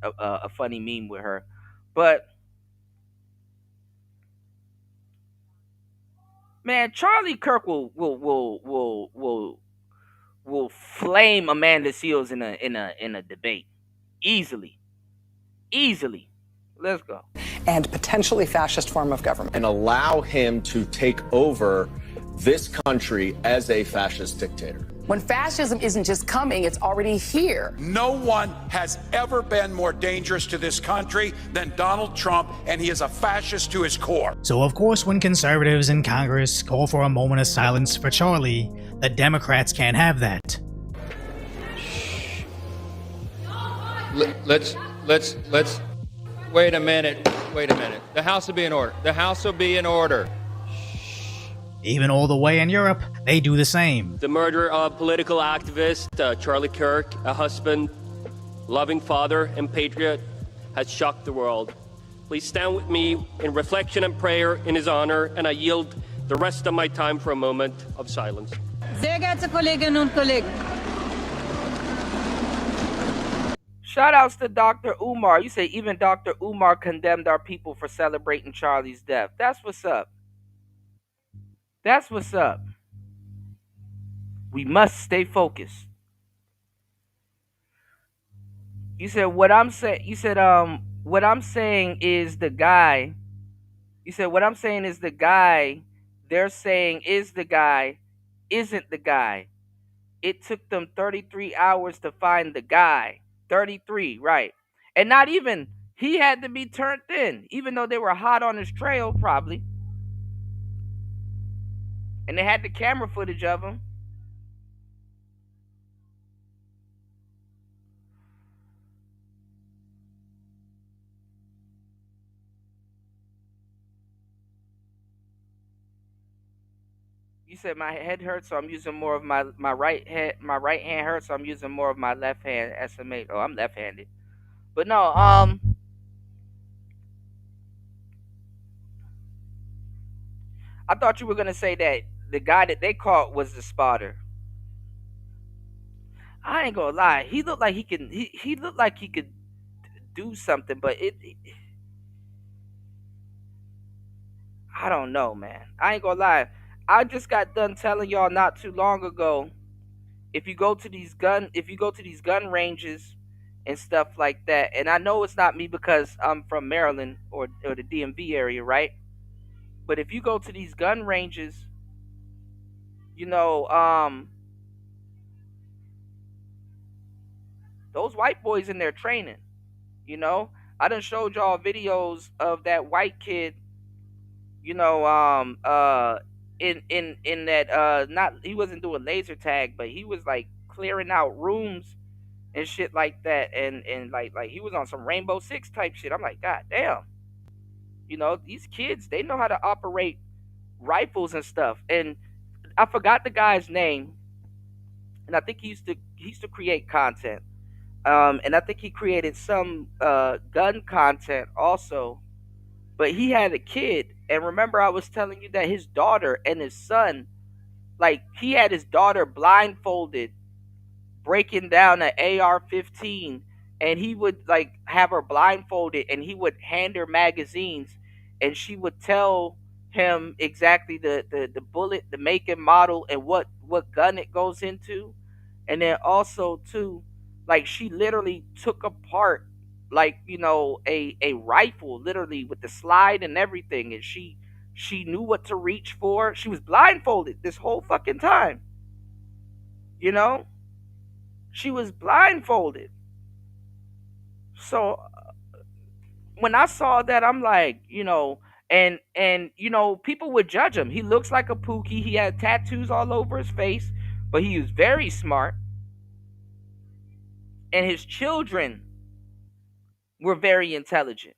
a funny meme with her, but man, Charlie Kirk will will flame Amanda Seals in a debate easily. Let's go. And potentially fascist form of government. And allow him to take over this country as a fascist dictator. When fascism isn't just coming, it's already here. No one has ever been more dangerous to this country than Donald Trump, and he is a fascist to his core. So of course, when conservatives in Congress call for a moment of silence for Charlie, the Democrats can't have that. Let's wait a minute. The House will be in order. The House will be in order. Even all the way in Europe, they do the same. The murder of political activist Charlie Kirk, a husband, loving father, and patriot, has shocked the world. Please stand with me in reflection and prayer in his honor, and I yield the rest of my time for a moment of silence. Sehr geehrte Kolleginnen und Kollegen. Shout outs to Dr. Umar. You say even Dr. Umar condemned our people for celebrating Charlie's death. That's what's up. That's what's up. We must stay focused. You said what I'm saying. You said what I'm saying is the guy. You said what I'm saying is the guy. They're saying is the guy, isn't the guy. It took them 33 hours to find the guy. 33, right? And not even he had to be turned in, even though they were hot on his trail, probably. And they had the camera footage of him. You said my head hurts, so I'm using more of my right hand. My right hand hurts, so I'm using more of my left hand. Estimate. Oh, I'm left-handed. But no, I thought you were gonna say that the guy that they caught was the spotter. I ain't gonna lie. He looked like he can. He looked like he could do something, but I don't know, man. I ain't gonna lie. I just got done telling y'all not too long ago. If you go to these gun ranges and stuff like that, and I know it's not me because I'm from Maryland or the DMV area, right? But if you go to these gun ranges, you know, those white boys in there training. You know, I done showed y'all videos of that white kid. You know, in that not he wasn't doing laser tag, but he was like clearing out rooms and shit like that, and like he was on some Rainbow Six type shit. I'm like, God damn. You know, these kids, they know how to operate rifles and stuff. And I forgot the guy's name, and I think he used to create content. And I think he created some gun content also. But he had a kid, and remember I was telling you that his daughter and his son, like he had his daughter blindfolded, breaking down an AR-15, and he would like have her blindfolded, and he would hand her magazines, and she would tell him exactly the bullet, the make and model, and what gun it goes into. And then also too, like she literally took apart like, you know, a rifle, literally with the slide and everything, and she knew what to reach for. She was blindfolded this whole fucking time. You know? She was blindfolded. So when I saw that, I'm like, you know, and you know, people would judge him. He looks like a Pookie. He had tattoos all over his face, but he was very smart. And his children were very intelligent.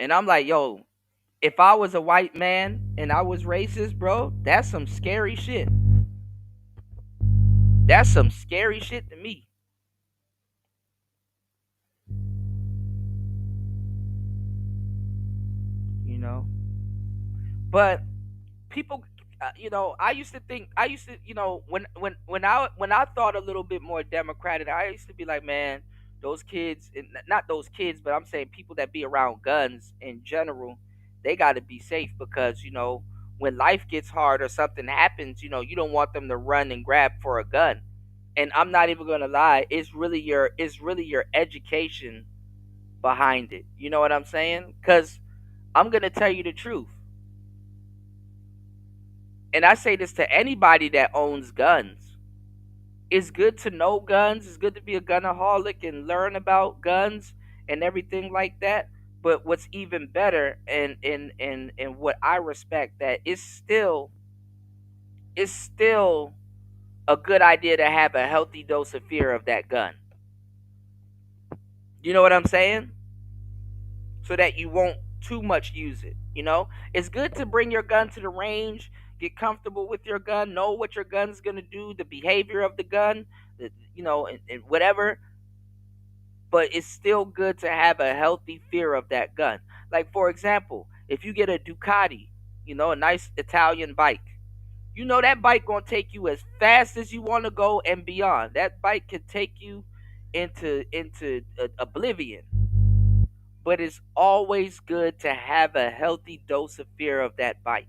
And I'm like, yo, if I was a white man and I was racist, bro, that's some scary shit. That's some scary shit to me. You know? But people, you know, I used to, you know, when I thought a little bit more Democratic, I used to be like, man, those kids, not those kids, but I'm saying people that be around guns in general, they got to be safe because, you know, when life gets hard or something happens, you know, you don't want them to run and grab for a gun. And I'm not even gonna lie, it's really your education behind it. You know what I'm saying? Because I'm gonna tell you the truth. And I say this to anybody that owns guns. It's good to know guns. It's good to be a gunaholic and learn about guns and everything like that. But what's even better and what I respect that it's still a good idea to have a healthy dose of fear of that gun. You know what I'm saying? So that you won't too much use it. You know, it's good to bring your gun to the range, get comfortable with your gun, know what your gun's gonna do, the behavior of the gun, you know, and whatever. But it's still good to have a healthy fear of that gun. Like, for example, if you get a Ducati, you know, a nice Italian bike, you know that bike gonna take you as fast as you want to go and beyond. That bike can take you into oblivion. But it's always good to have a healthy dose of fear of that bike,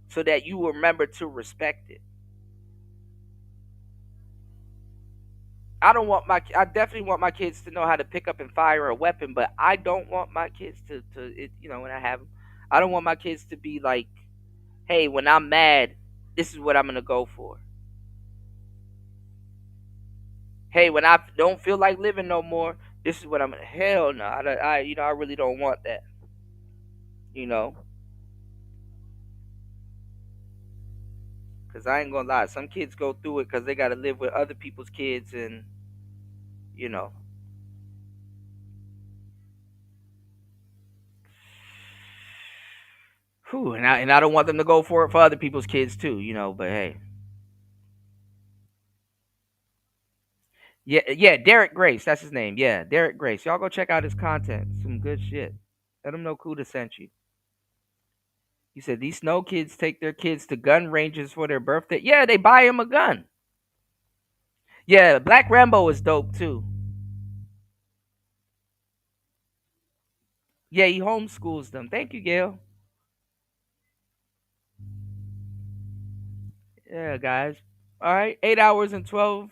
so that you remember to respect it. I definitely want my kids to know how to pick up and fire a weapon, but I don't want my kids to you know, when I have them, I don't want my kids to be like, hey, when I'm mad, this is what I'm gonna go for. Hey, when I don't feel like living no more, this is what I'm gonna. Hell no, I really don't want that. You know, because I ain't gonna lie, some kids go through it because they gotta live with other people's kids, and you know. Whew, and I don't want them to go for it for other people's kids too, you know. But hey. Yeah, Derek Grace, that's his name. Yeah, Derek Grace. Y'all go check out his content. Some good shit. Let him know Kuda sent you. He said these snow kids take their kids to gun ranges for their birthday. Yeah, they buy him a gun. Yeah, Black Rambo is dope too. Yeah, he homeschools them. Thank you, Gail. Yeah, guys. All right, 8 hours and 12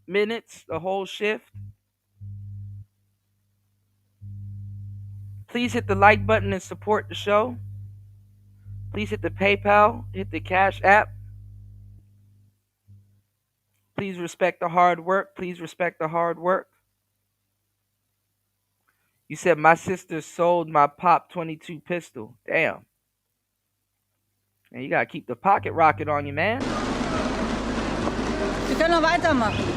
minutes, the whole shift. Please hit the like button and support the show. Please hit the PayPal, hit the Cash App. Please respect the hard work. Please respect the hard work. You said my sister sold my Pop 22 pistol. Damn. And you gotta keep the pocket rocket on you, man. Wir können noch weitermachen.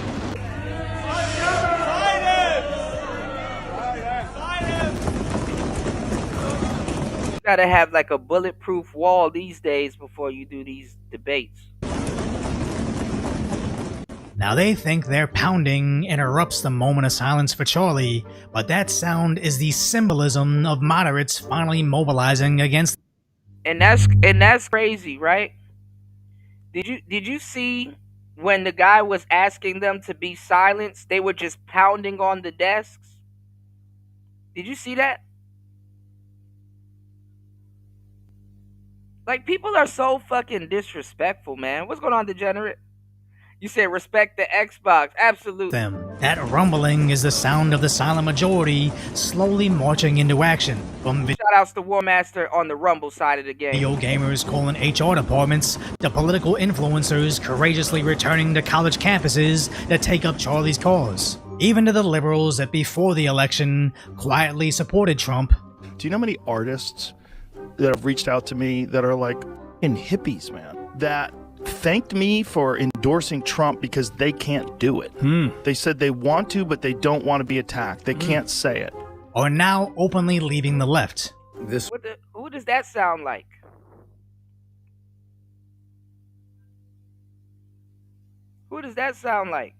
You gotta have like a bulletproof wall these days before you do these debates. Now they think their pounding interrupts the moment of silence for Charlie, but that sound is the symbolism of moderates finally mobilizing against. And that's crazy, right? Did you see when the guy was asking them to be silenced, they were just pounding on the desks? Did you see that? Like, people are so fucking disrespectful, man. What's going on, Degenerate? You said respect the Xbox. Absolutely. That rumbling is the sound of the silent majority slowly marching into action. From Shout outs to War Master on the Rumble side of the game. Video gamers calling HR departments, the political influencers courageously returning to college campuses to take up Charlie's cause. Even to the liberals that before the election quietly supported Trump. Do you know how many artists that have reached out to me that are like in hippies, man, that thanked me for endorsing Trump because they can't do it. They said they want to, but they don't want to be attacked. They can't say it. Are now openly leaving the left. Who does that sound like? Who does that sound like?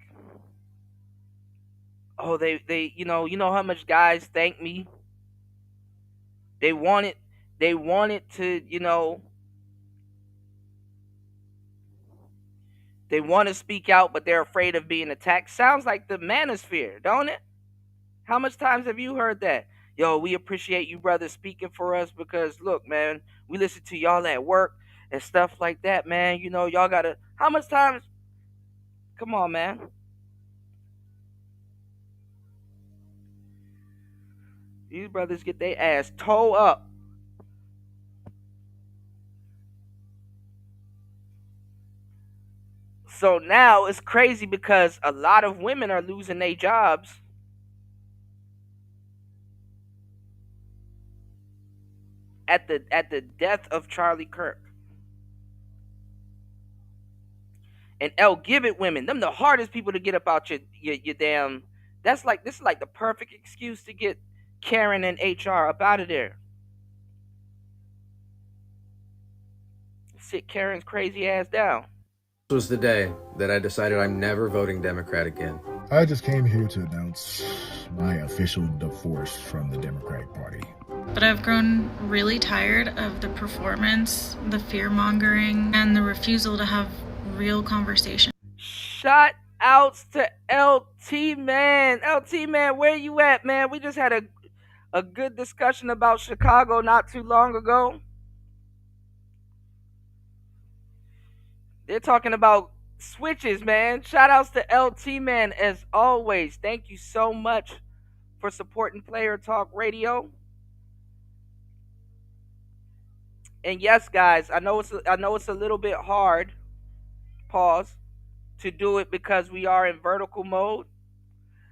Oh, they you know how much guys thank me? They wanted to, you know, they want to speak out, but they're afraid of being attacked. Sounds like the manosphere, don't it? How much times have you heard that? yo, we appreciate you brothers speaking for us because look, man, we listen to y'all at work and stuff like that, man. You know, y'all gotta, how much times, come on, man. These brothers get their ass toe up. So now it's crazy because a lot of women are losing their jobs at the death of Charlie Kirk. And Gibbet women, them the hardest people to get up out your damn. This is like the perfect excuse to get Karen and HR up out of there. Sit Karen's crazy ass down. This was the day that I decided I'm never voting Democrat again. I just came here to announce my official divorce from the Democratic Party. But I've grown really tired of the performance, the fear-mongering, and the refusal to have real conversation. Shout outs to LT man. LT man, where you at, man? We just had a good discussion about Chicago not too long ago. They're talking about switches, man. Shout outs to LT man as always. Thank you so much for supporting Player Talk Radio. And yes, guys, I know it's a little bit hard, pause, to do it because we are in vertical mode.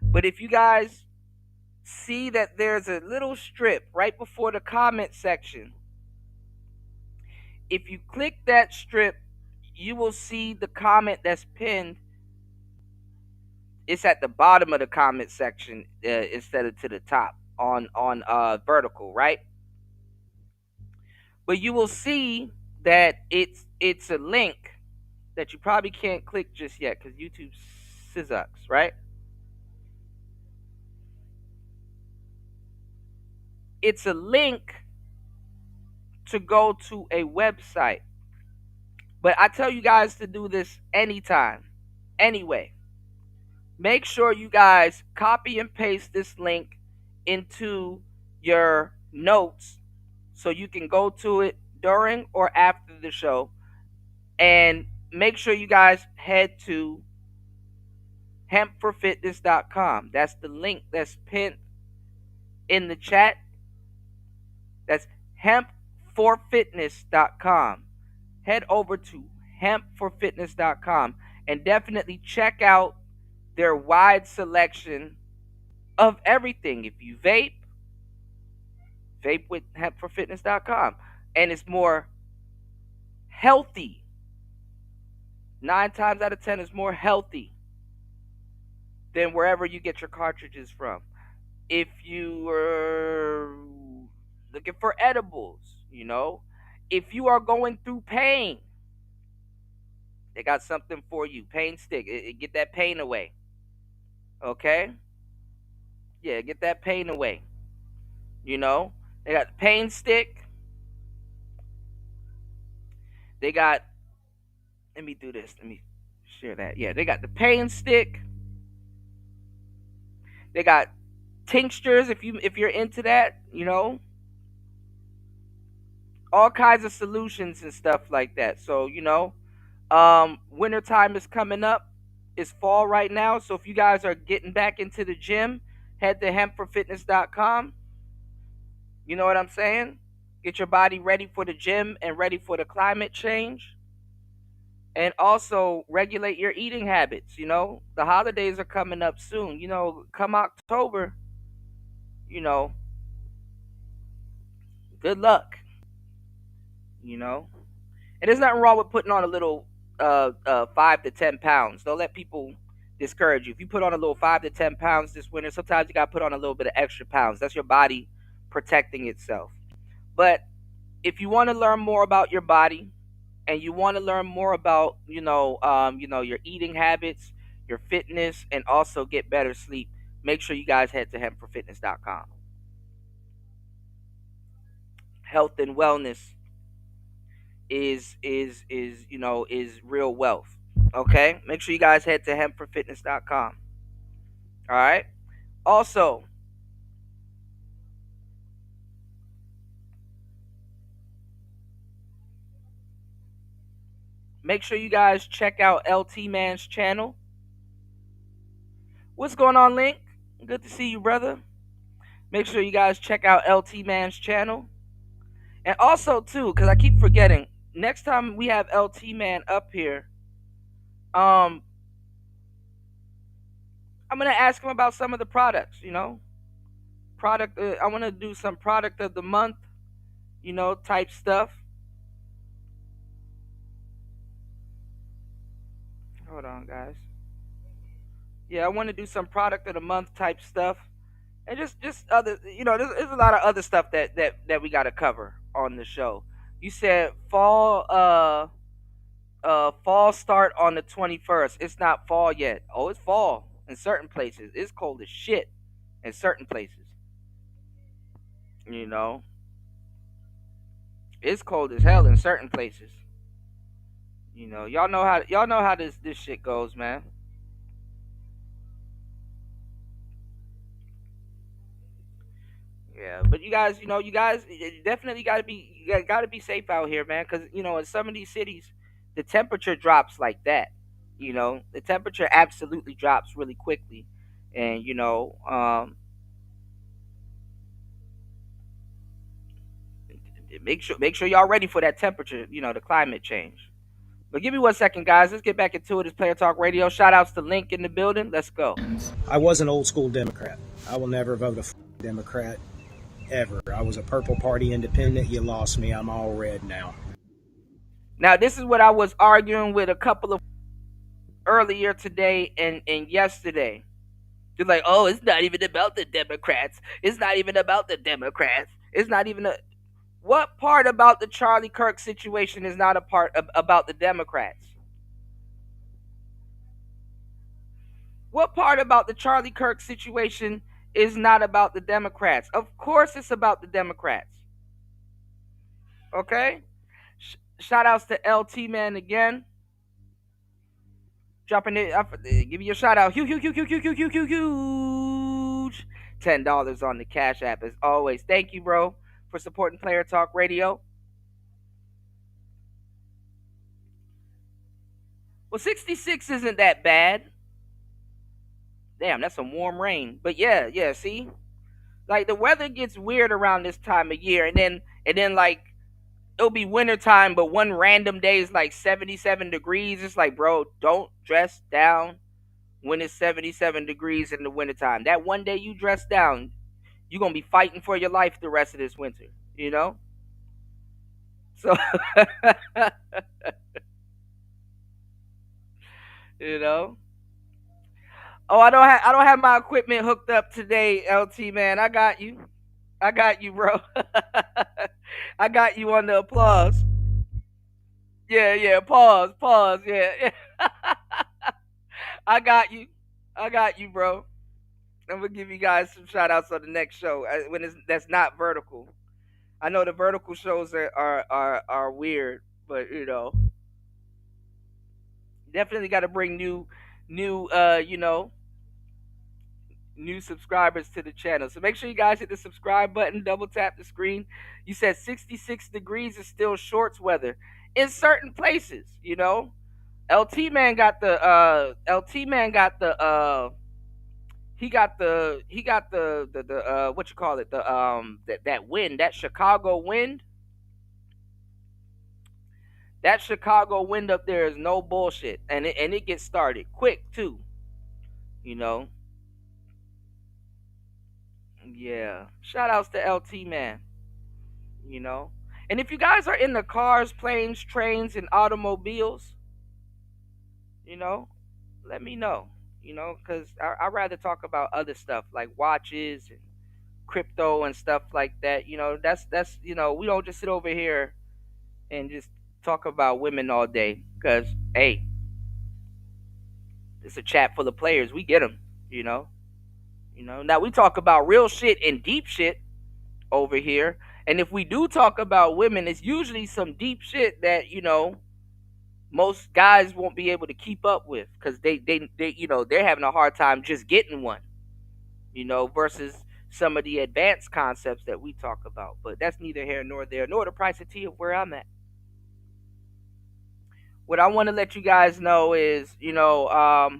But if you guys see that there's a little strip right before the comment section, if you click that strip, you will see the comment that's pinned. It's at the bottom of the comment section instead of to the top on vertical, right? But you will see that it's a link that you probably can't click just yet because YouTube sucks, right? It's a link to go to a website. But I tell you guys to do this anytime. Anyway, make sure you guys copy and paste this link into your notes so you can go to it during or after the show. And make sure you guys head to hempforfitness.com. That's the link that's pinned in the chat. That's hempforfitness.com. Head over to hempforfitness.com and definitely check out their wide selection of everything. If you vape with hempforfitness.com. And it's more healthy. 9 times out of 10 is more healthy than wherever you get your cartridges from. If you are looking for edibles, you know, if you are going through pain, they got something for you. Pain stick. Get that pain away. Okay? Yeah, get that pain away. You know? They got the pain stick. They got, let me do this. Let me share that. Yeah, they got the pain stick. They got tinctures if you're into that, you know. All kinds of solutions and stuff like that. So, you know, wintertime is coming up. It's fall right now. So if you guys are getting back into the gym, head to hempforfitness.com. You know what I'm saying? Get your body ready for the gym and ready for the climate change. And also regulate your eating habits. You know, the holidays are coming up soon. You know, come October, you know, good luck. You know, and there's nothing wrong with putting on a little 5 to 10 pounds. Don't let people discourage you. If you put on a little 5 to 10 pounds this winter, sometimes you got to put on a little bit of extra pounds. That's your body protecting itself. But if you want to learn more about your body and you want to learn more about, you know, your eating habits, your fitness, and also get better sleep, make sure you guys head to hempforfitness.com. Health and wellness is real wealth. Okay? Make sure you guys head to hempforfitness.com. All right? Also, Make sure you guys check out LT Man's channel. What's going on, Link? Good to see you, brother. Make sure you guys check out LT Man's channel. And also, too, because I keep forgetting, next time we have LT Man up here, I'm going to ask him about some of the products, you know. I want to do some product of the month, you know, type stuff. Hold on, guys. Yeah, I want to do some product of the month type stuff. And just other, you know, there's a lot of other stuff that we got to cover on the show. You said fall start on the 21st. It's not fall yet. Oh, it's fall in certain places. It's cold as shit in certain places. You know, it's cold as hell in certain places. You know, y'all know how this shit goes, man. Yeah, but you guys definitely gotta be safe out here, man. Because you know, in some of these cities, the temperature drops like that. You know, the temperature absolutely drops really quickly, and you know, make sure y'all ready for that temperature. You know, the climate change. But give me 1 second, guys. Let's get back into it. It's Player Talk Radio. Shout outs to Link in the building. Let's go. I was an old school Democrat. I will never vote a Democrat ever. I was a Purple Party independent. You lost me. I'm all red now. Now, this is what I was arguing with a couple of earlier today and yesterday. They're like, oh, it's not even about the Democrats. It's not even about the Democrats. It's not even a... What part about the Charlie Kirk situation is not a part about the Democrats? What part about the Charlie Kirk situation is not about the Democrats? Of course it's about the Democrats. Okay? Shout outs to LT Man again. Dropping it up. Give you a shout out. Huge. $10 on the Cash App as always. Thank you, bro, for supporting Player Talk Radio. Well, 66 isn't that bad. Damn, that's some warm rain. But yeah, see? Like, the weather gets weird around this time of year. And then like, it'll be wintertime, but one random day is like 77 degrees. It's like, bro, don't dress down when it's 77 degrees in the wintertime. That one day you dress down, you're going to be fighting for your life the rest of this winter, you know? So, you know? Oh, I don't have my equipment hooked up today, LT Man. I got you, bro. I got you on the applause. Yeah. Pause. Yeah. I got you, bro. I'm gonna give you guys some shout outs on the next show when that's not vertical. I know the vertical shows are weird, but you know, definitely got to bring new subscribers to the channel. So make sure you guys hit the subscribe button, double tap the screen. You said 66 degrees is still shorts weather in certain places, you know. LT Man got the what you call it, that wind, that Chicago wind. That Chicago wind up there is no bullshit, and it gets started quick too, you know. Yeah, shout outs to LT Man, you know. And if you guys are in the cars, planes, trains, and automobiles, you know, let me know, you know, because I'd rather talk about other stuff like watches and crypto and stuff like that. You know, that's you know, we don't just sit over here and just talk about women all day, because hey, it's a chat full of players. We get them, you know. Now we talk about real shit and deep shit over here, and if we do talk about women, it's usually some deep shit that, you know, most guys won't be able to keep up with, because they you know, they're having a hard time just getting one, you know, versus some of the advanced concepts that we talk about. But that's neither here nor there, nor the price of tea of where I'm at. what I want to let you guys know is, yeah,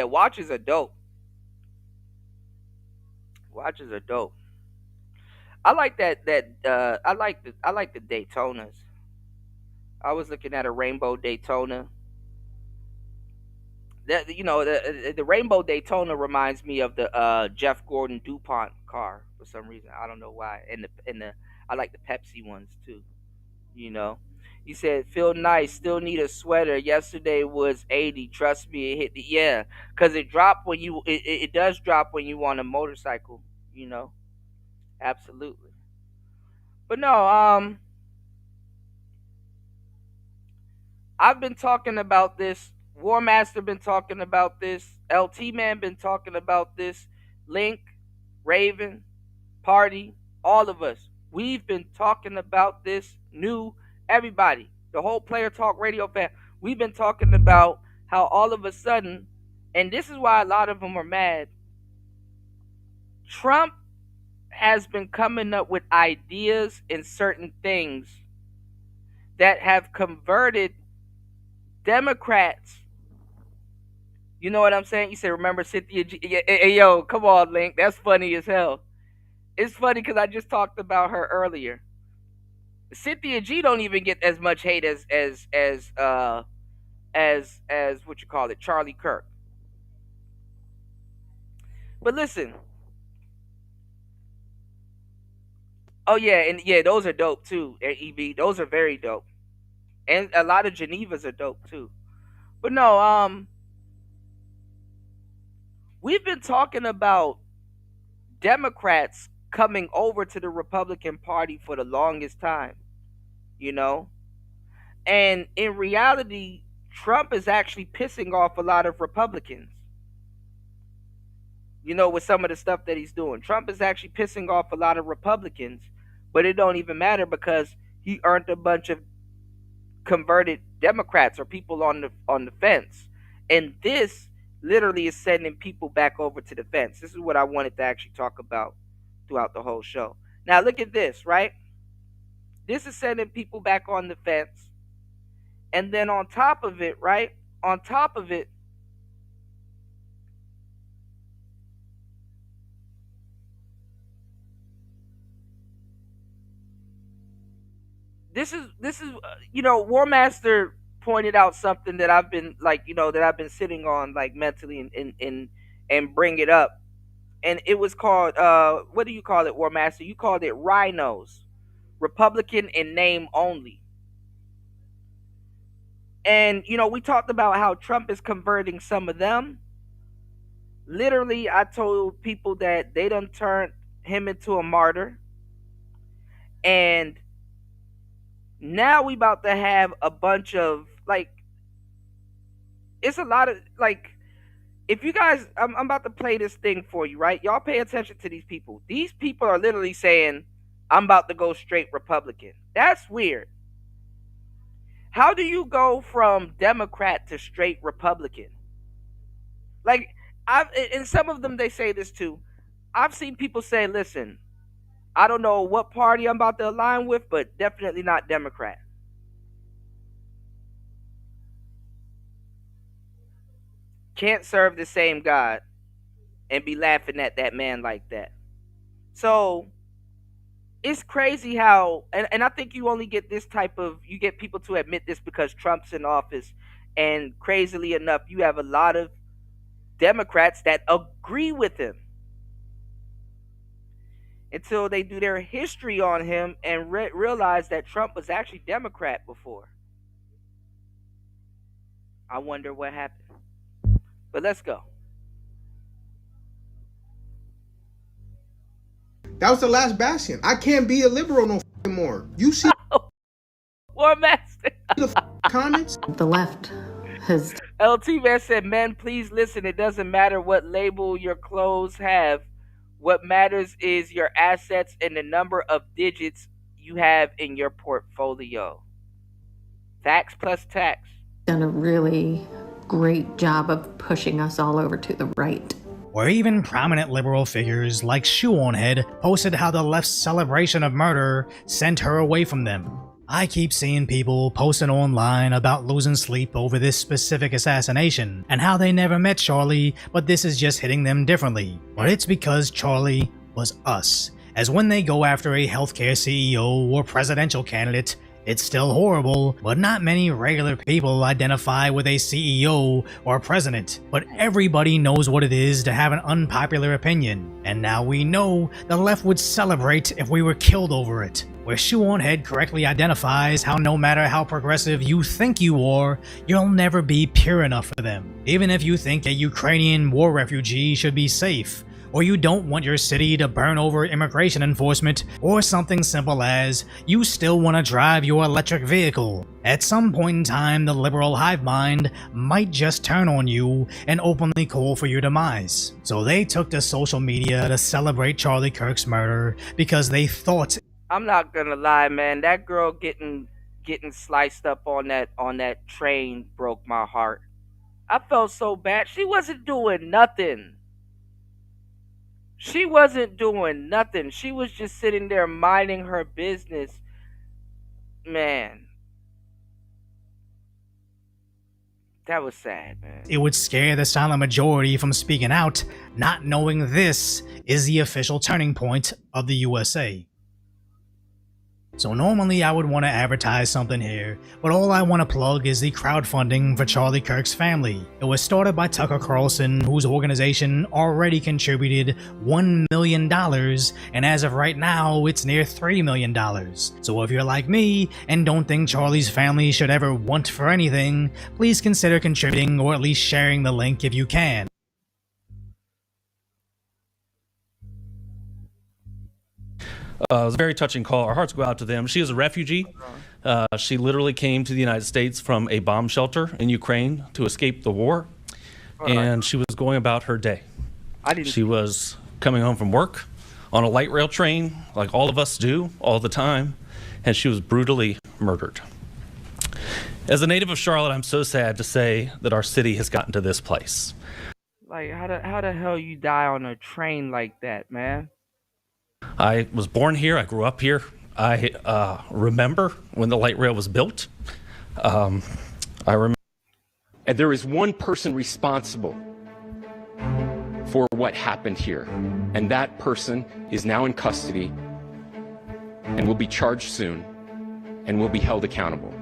watches are dope. Watches are dope. I like I like the Daytonas. I was looking at a rainbow Daytona. The rainbow Daytona reminds me of the Jeff Gordon DuPont car for some reason. I don't know why. And the I like the Pepsi ones too. You said feel nice, still need a sweater. Yesterday was 80. Trust me, it hit the because it dropped when it does drop when you on a motorcycle. Absolutely. But no, I've been talking about this. War Master been talking about this. LT Man been talking about this. Link, Raven, Party, all of us. We've been talking about this. Everybody, the whole Player Talk Radio fan. We've been talking about how all of a sudden, and this is why a lot of them are mad. Trump has been coming up with ideas and certain things that have converted Democrats. You know what I'm saying? You say, remember Cynthia G? Hey, yo, come on, Link. That's funny as hell. It's funny because I just talked about her earlier. Cynthia G don't even get as much hate as what you call it, Charlie Kirk. But listen. Oh yeah, and yeah, those are dope too. EB, those are very dope. And a lot of Genevas are dope too. But no, we've been talking about Democrats coming over to the Republican Party for the longest time, and in reality, Trump is actually pissing off a lot of Republicans. With some of the stuff that he's doing, Trump is actually pissing off a lot of Republicans, but it don't even matter because he earned a bunch of converted Democrats or people on the fence, and this literally is sending people back over to the fence. This is what I wanted to actually talk about throughout the whole show. Now look at this, right? This is sending people back on the fence, and then on top of it, right? On top of it, this is War Master pointed out something that I've been sitting on mentally and bring it up, and it was called what do you call it, War Master? You called it rhinos, Republican in name only. And we talked about how Trump is converting some of them. Literally, I told people that they done turned him into a martyr, and now we about to have a bunch of it's a lot of if you guys, I'm about to play this thing for you, right? Y'all pay attention to these people. These people are literally saying, I'm about to go straight Republican. That's weird. How do you go from Democrat to straight Republican? And some of them, they say this too. I've seen people say, listen, I don't know what party I'm about to align with, but definitely not Democrat. Can't serve the same God and be laughing at that man like that. So it's crazy how, and I think you only get you get people to admit this because Trump's in office, and crazily enough, you have a lot of Democrats that agree with him until they do their history on him and realize that Trump was actually Democrat before. I wonder what happened. But let's go. That was the last bastion. I can't be a liberal no more. You see War Master. The comments? The left has... LT Man said, men, please listen. It doesn't matter what label your clothes have. What matters is your assets and the number of digits you have in your portfolio. Facts plus tax. Done a really great job of pushing us all over to the right. Or even prominent liberal figures like Shoe-on-Head posted how the left's celebration of murder sent her away from them. I keep seeing people posting online about losing sleep over this specific assassination and how they never met Charlie, but this is just hitting them differently. But it's because Charlie was us. As when they go after a healthcare CEO or presidential candidate, it's still horrible, but not many regular people identify with a CEO or president. But everybody knows what it is to have an unpopular opinion, and now we know the left would celebrate if we were killed over it. Where Shoe-on-Head correctly identifies how no matter how progressive you think you are, you'll never be pure enough for them. Even if you think a Ukrainian war refugee should be safe, or you don't want your city to burn over immigration enforcement, or something simple as you still want to drive your electric vehicle. At some point in time, the liberal hive mind might just turn on you and openly call for your demise. So they took to social media to celebrate Charlie Kirk's murder because they thought. I'm not gonna lie, man. That girl getting sliced up on that train broke my heart. I felt so bad. She wasn't doing nothing. She wasn't doing nothing. She was just sitting there minding her business. Man. That was sad, man. It would scare the silent majority from speaking out, not knowing this is the official turning point of the USA. So normally I would want to advertise something here, but all I want to plug is the crowdfunding for Charlie Kirk's family. It was started by Tucker Carlson, whose organization already contributed $1 million, and as of right now, it's near $3 million. So if you're like me, and don't think Charlie's family should ever want for anything, please consider contributing or at least sharing the link if you can. It was a very touching call. Our hearts go out to them. She is a refugee. She literally came to the United States from a bomb shelter in Ukraine to escape the war. And she was going about her day. She was coming home from work on a light rail train, like all of us do all the time, and she was brutally murdered. As a native of Charlotte, I'm so sad to say that our city has gotten to this place. Like, how the hell you die on a train like that, man? I was born here. I grew up here. I remember when the light rail was built. I remember. And there is one person responsible for what happened here. And that person is now in custody and will be charged soon and will be held accountable.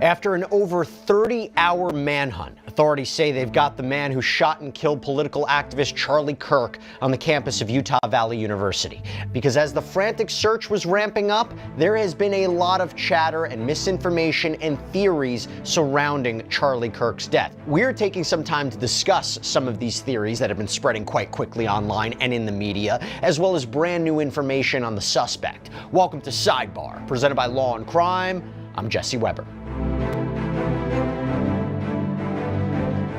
After an over 30-hour manhunt, authorities say they've got the man who shot and killed political activist Charlie Kirk on the campus of Utah Valley University. Because as the frantic search was ramping up, there has been a lot of chatter and misinformation and theories surrounding Charlie Kirk's death. We're taking some time to discuss some of these theories that have been spreading quite quickly online and in the media, as well as brand new information on the suspect. Welcome to Sidebar, presented by Law and Crime. I'm Jesse Weber.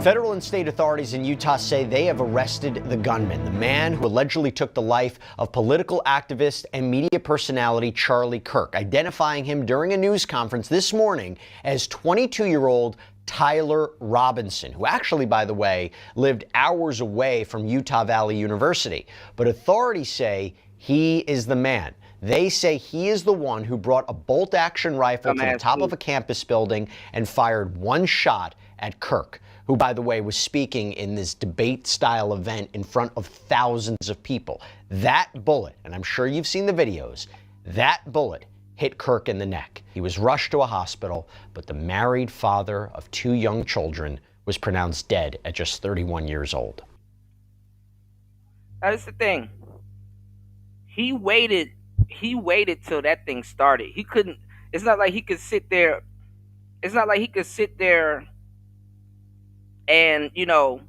Federal and state authorities in Utah say they have arrested the gunman, the man who allegedly took the life of political activist and media personality Charlie Kirk, identifying him during a news conference this morning as 22-year-old Tyler Robinson, who actually, by the way, lived hours away from Utah Valley University. But authorities say he is the man. They say he is the one who brought a bolt-action rifle to the top of a campus building and fired one shot at Kirk, who, by the way, was speaking in this debate-style event in front of thousands of people. That bullet, and I'm sure you've seen the videos, that bullet hit Kirk in the neck. He was rushed to a hospital, but the married father of 2 young children was pronounced dead at just 31 years old. That's the thing. He waited till that thing started. He couldn't, it's not like he could sit there and, you know,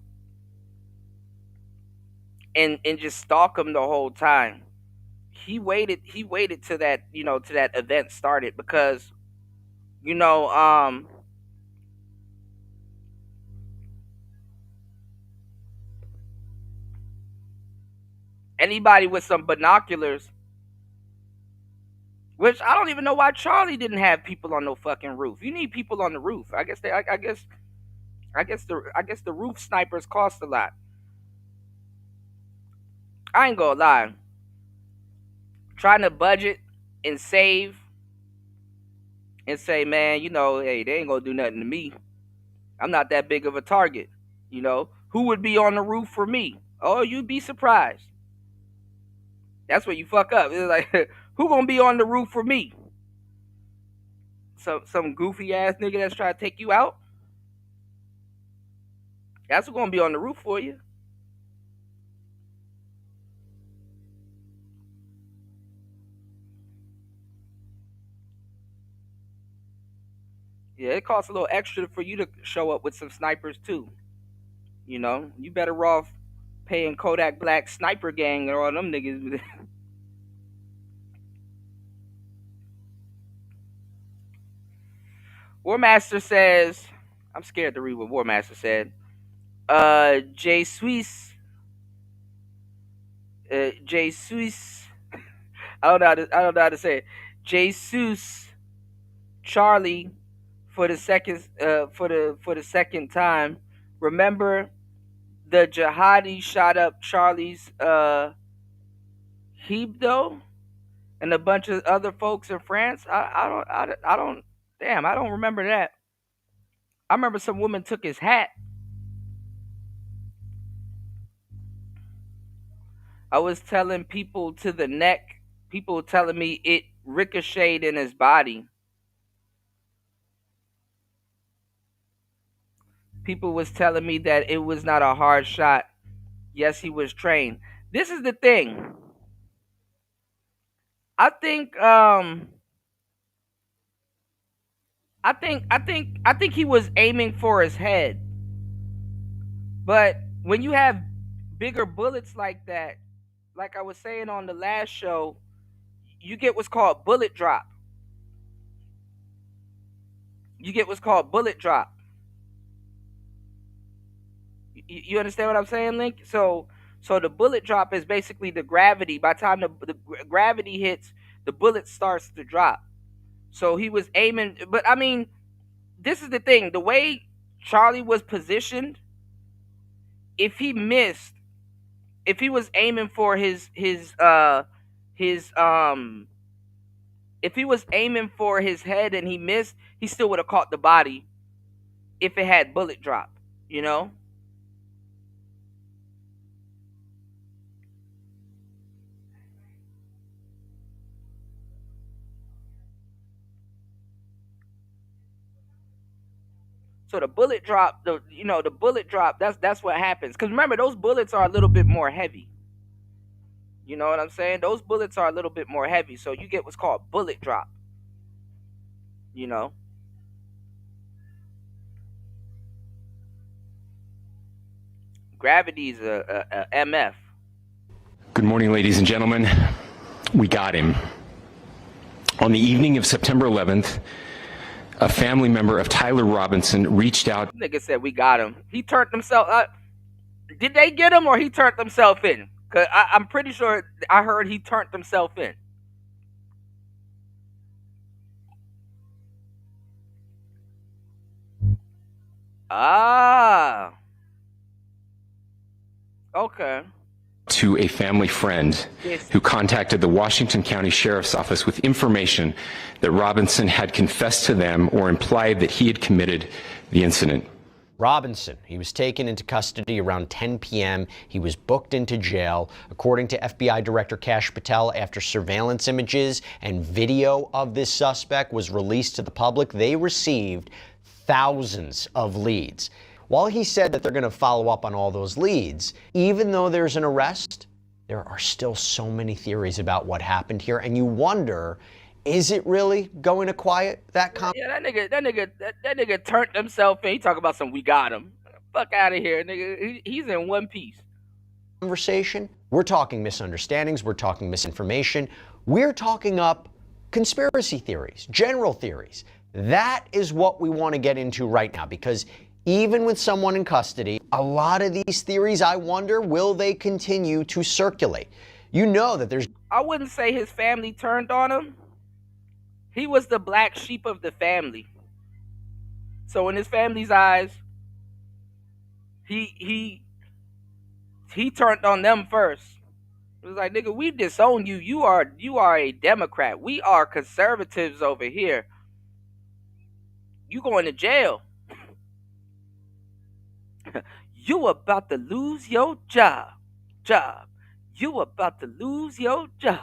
and just stalk him the whole time. He waited till that, you know, till that event started because, you know, anybody with some binoculars, which I don't even know why Charlie didn't have people on no fucking roof. You need people on the roof. I guess the roof snipers cost a lot. I ain't gonna lie. Trying to budget and save and say, man, hey, they ain't gonna do nothing to me. I'm not that big of a target. Who would be on the roof for me? Oh, you'd be surprised. That's where you fuck up. It's like, who gonna be on the roof for me? Some goofy ass nigga that's trying to take you out? That's who's gonna be on the roof for you. Yeah, it costs a little extra for you to show up with some snipers too. You better off paying Kodak Black Sniper Gang or all them niggas. Warmaster says, I'm scared to read what Warmaster said. J Swiss, I don't know how to say it. Jesus Charlie for the second time. Remember the jihadi shot up Charlie's Hebdo and a bunch of other folks in France. I don't remember that. I remember some woman took his hat. I was telling people to the neck, people telling me it ricocheted in his body. People was telling me that it was not a hard shot. Yes, he was trained. This is the thing. I think he was aiming for his head. But when you have bigger bullets like that, like I was saying on the last show, you get what's called bullet drop. You understand what I'm saying, Link? So the bullet drop is basically the gravity. By the time the gravity hits, the bullet starts to drop. So he was aiming, but I mean, this is the thing. The way Charlie was positioned, if he missed, if he was aiming for if he was aiming for his head and he missed, he still would have caught the body if it had bullet drop, So the bullet drop, that's what happens. Because remember, those bullets are a little bit more heavy. You know what I'm saying? Those bullets are a little bit more heavy. So you get what's called bullet drop. Gravity's a MF. Good morning, ladies and gentlemen. We got him. On the evening of September 11th, a family member of Tyler Robinson reached out. Nigga said we got him. He turned himself up. Did they get him or he turned himself in? Because I'm pretty sure I heard he turned himself in. Ah. Okay. To a family friend who contacted the Washington County Sheriff's Office with information that Robinson had confessed to them or implied that he had committed the incident. Robinson, he was taken into custody around 10 p.m. He was booked into jail. According to FBI Director Kash Patel, after surveillance images and video of this suspect was released to the public, they received thousands of leads. While he said that they're going to follow up on all those leads, even though there's an arrest, there are still so many theories about what happened here, and you wonder, is it really going to quiet that Yeah, that nigga turned himself in. He talk about some we got him. Fuck out of here, nigga. He's in one piece. Conversation. We're talking misunderstandings. We're talking misinformation. We're talking up conspiracy theories, general theories. That is what we want to get into right now, because even with someone in custody, a lot of these theories, I wonder, will they continue to circulate? You know that there's... I wouldn't say his family turned on him. He was the black sheep of the family. So in his family's eyes, he turned on them first. It was like, nigga, we disown you. You are a Democrat. We are conservatives over here. You going to jail. You about to lose your job. You about to lose your job.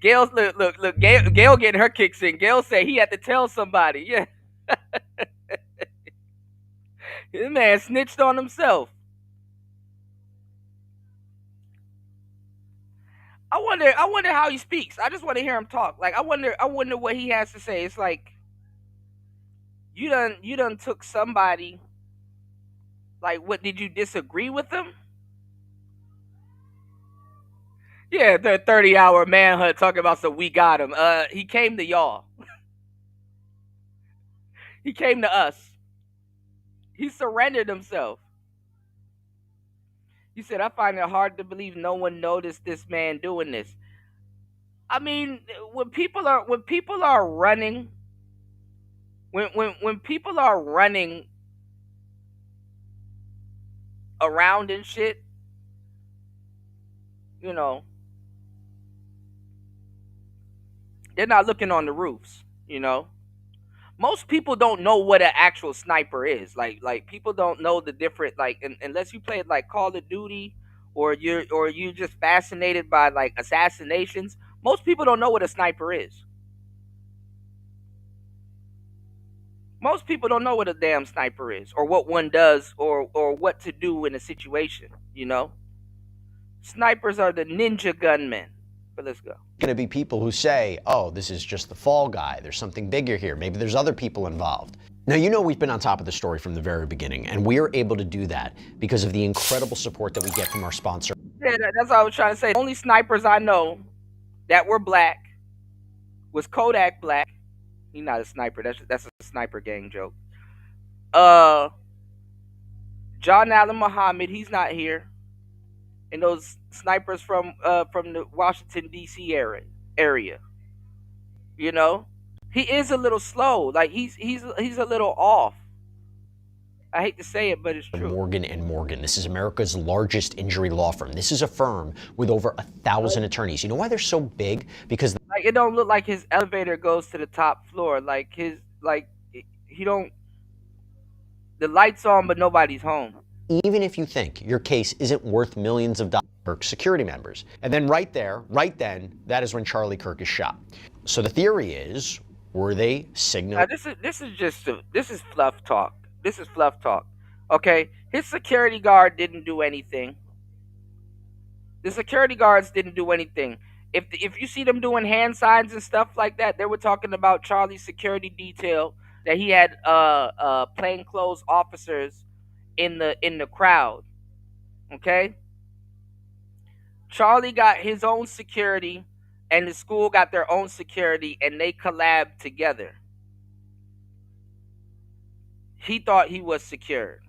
Gail, look. Gail getting her kicks in. Gail said he had to tell somebody. Yeah. This man snitched on himself. I wonder how he speaks. I just want to hear him talk. Like, I wonder what he has to say. It's like, you done took somebody. Like, what, did you disagree with them? Yeah, the 30-hour manhunt talking about some we got him. He came to y'all. He came to us. He surrendered himself. He said, I find it hard to believe no one noticed this man doing this. I mean, when people are running, when people are running around and shit, you know, they're not looking on the roofs, you know. Most people don't know what an actual sniper is. Like people don't know the different, like, unless you played like Call of Duty or you're just fascinated by like assassinations. Most people don't know what a sniper is. Most people don't know what a damn sniper is, or what one does, or what to do in a situation, you know. Snipers are the ninja gunmen. But let's go. Going to be people who say, oh, this is just the fall guy. There's something bigger here. Maybe there's other people involved. Now, you know, we've been on top of the story from the very beginning, and we are able to do that because of the incredible support that we get from our sponsor. Yeah, that's what I was trying to say. The only snipers I know that were black was Kodak Black. He's not a sniper. That's a sniper gang joke. John Allen Muhammad, he's not here. And those snipers from the Washington D.C. area, you know, he is a little slow. Like he's a little off. I hate to say it, but it's true. Morgan & Morgan. This is America's largest injury law firm. This is a firm with over 1,000 attorneys. You know why they're so big? Because like it don't look like his elevator goes to the top floor. Like he don't. The lights on, but nobody's home. Even if you think your case isn't worth millions of dollars, Kirk security members. And then right then, that is when Charlie Kirk is shot. So the theory is, were they signaling? This is fluff talk. This is fluff talk. Okay? His security guard didn't do anything. The security guards didn't do anything. If you see them doing hand signs and stuff like that, they were talking about Charlie's security detail, that he had plainclothes officers in the crowd. Okay? Charlie got his own security and the school got their own security, and they collabed together. He thought he was secured.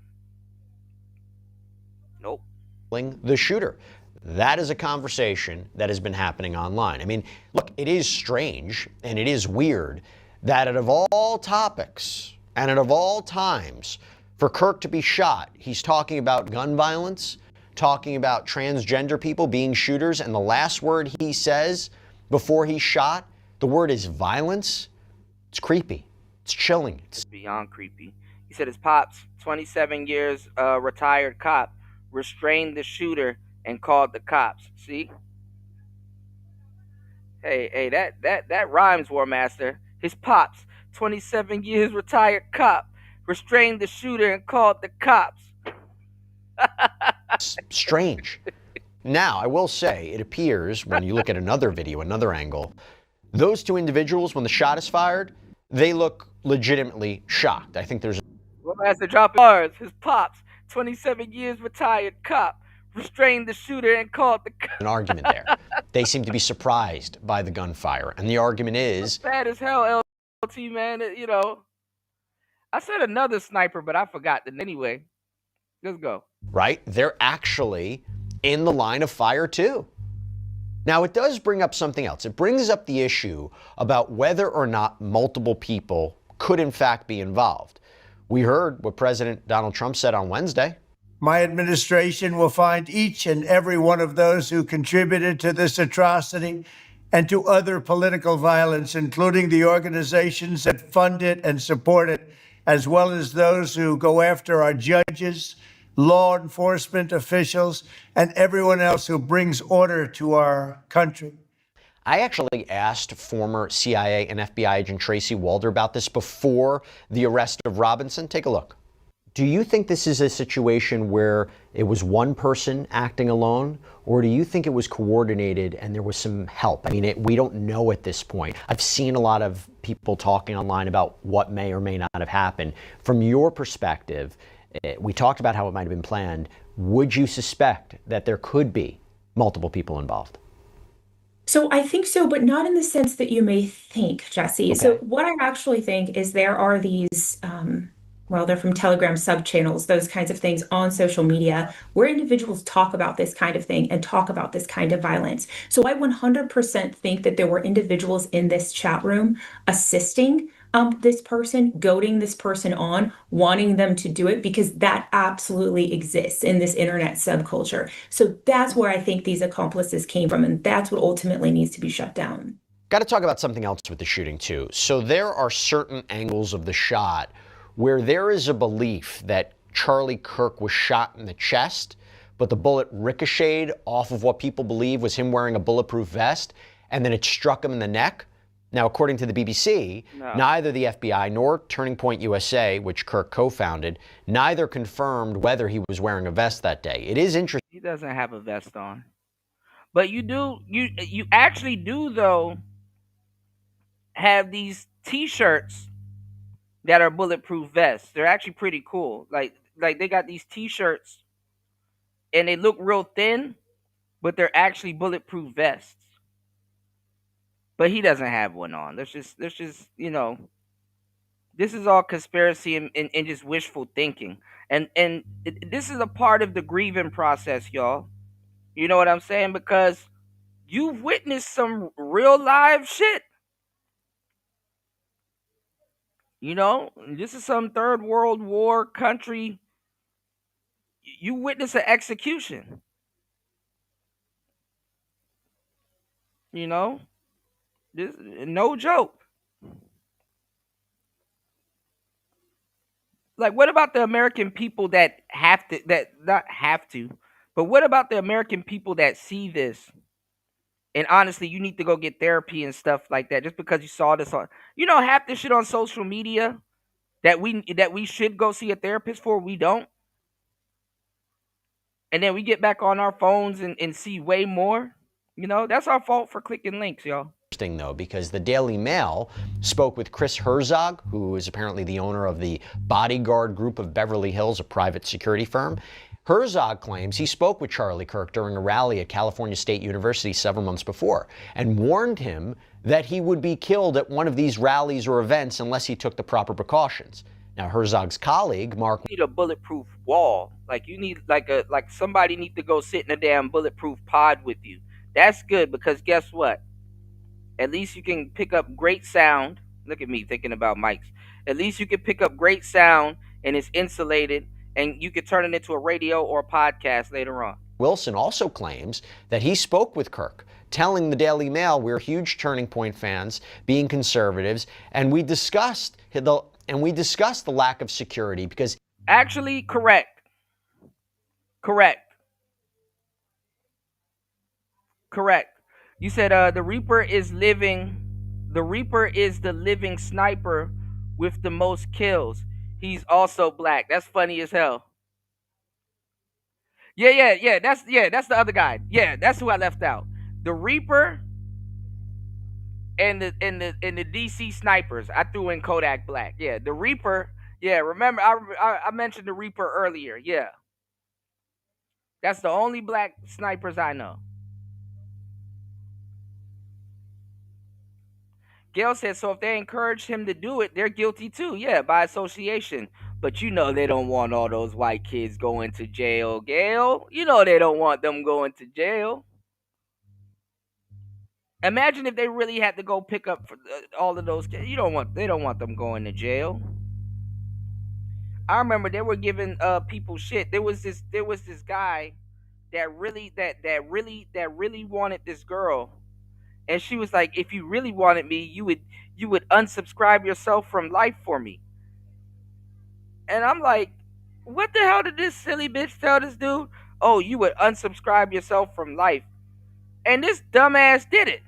Nope. The shooter. That is a conversation that has been happening online. I mean, look, it is strange and it is weird that out of all topics and out of all times, for Kirk to be shot, he's talking about gun violence, talking about transgender people being shooters, and the last word he says before he's shot, the word is violence. It's creepy. It's chilling. It's beyond creepy. He said his pops, 27 years, retired cop, restrained the shooter and called the cops. See? Hey, that rhymes, War Master. His pops, 27 years, retired cop, restrained the shooter and called the cops. Strange. Now, I will say, it appears, when you look at another video, another angle, those two individuals, when the shot is fired, they look legitimately shocked. I think there's... War Master dropping bars. His pops, 27 years, retired cop, restrained the shooter and called the cops. An argument there. They seem to be surprised by the gunfire. And the argument is... That's bad as hell, LT, man. You know, I said another sniper, but I forgot. Anyway, let's go. Right? They're actually in the line of fire, too. Now, it does bring up something else. It brings up the issue about whether or not multiple people could, in fact, be involved. We heard what President Donald Trump said on Wednesday. My administration will find each and every one of those who contributed to this atrocity and to other political violence, including the organizations that fund it and support it, as well as those who go after our judges, law enforcement officials, and everyone else who brings order to our country. I actually asked former CIA and FBI agent Tracy Walder about this before the arrest of Robinson. Take a look. Do you think this is a situation where it was one person acting alone, or do you think it was coordinated and there was some help? I mean, we don't know at this point. I've seen a lot of people talking online about what may or may not have happened. From your perspective, we talked about how it might have been planned. Would you suspect that there could be multiple people involved? So I think so, but not in the sense that you may think, Jesse. Okay. So what I actually think is there are these, well, they're from Telegram subchannels, those kinds of things on social media where individuals talk about this kind of thing and talk about this kind of violence. So I 100% think that there were individuals in this chat room assisting this person, goading this person on, wanting them to do it, because that absolutely exists in this internet subculture. So that's where I think these accomplices came from, and that's what ultimately needs to be shut down. Got to talk about something else with the shooting too. So there are certain angles of the shot where there is a belief that Charlie Kirk was shot in the chest, but the bullet ricocheted off of what people believe was him wearing a bulletproof vest, and then it struck him in the neck. Now, according to the BBC, neither the FBI nor Turning Point USA, which Kirk co-founded, neither confirmed whether he was wearing a vest that day. It is interesting. He doesn't have a vest on. But you actually do, though, have these T-shirts that are bulletproof vests. They're actually pretty cool. Like they got these T-shirts, and they look real thin, but they're actually bulletproof vests. But he doesn't have one on. There's just this is all conspiracy and just wishful thinking. And this is a part of the grieving process, y'all. You know what I'm saying? Because you've witnessed some real live shit. You know, this is some third world war country. You witness an execution. You know? This no joke. Like, what about the American people that not have to, but what about the American people that see this? And honestly, you need to go get therapy and stuff like that just because you saw this on, half this shit on social media that we should go see a therapist for, we don't. And then we get back on our phones and see way more. That's our fault for clicking links, y'all. Though, because the Daily Mail spoke with Chris Herzog, who is apparently the owner of the Bodyguard Group of Beverly Hills, a private security firm. Herzog claims he spoke with Charlie Kirk during a rally at California State University several months before and warned him that he would be killed at one of these rallies or events unless he took the proper precautions. Now, Herzog's colleague, Mark... You need a bulletproof wall. Like, you need, like somebody need to go sit in a damn bulletproof pod with you. That's good, because guess what? At least you can pick up great sound. Look at me thinking about mics. At least you can pick up great sound, and it's insulated, and you can turn it into a radio or a podcast later on. Wilson also claims that he spoke with Kirk, telling the Daily Mail we're huge Turning Point fans, being conservatives, and we discussed the lack of security because... Actually, correct. You said the Reaper is the living sniper with the most kills. He's also black. That's funny as hell. Yeah. That's the other guy. Yeah, that's who I left out. The Reaper and the DC snipers. I threw in Kodak Black. Yeah, the Reaper. Yeah, remember I mentioned the Reaper earlier. Yeah. That's the only black snipers I know. Gail said, so if they encourage him to do it, they're guilty too. Yeah, by association. But they don't want all those white kids going to jail, Gail. They don't want them going to jail. Imagine if they really had to go pick up all of those kids. They don't want them going to jail. I remember they were giving people shit. There was this guy that really wanted this girl, and she was like, if you really wanted me, you would unsubscribe yourself from life for me. And I'm like, what the hell did this silly bitch tell this dude? Oh, you would unsubscribe yourself from life. And this dumbass did it.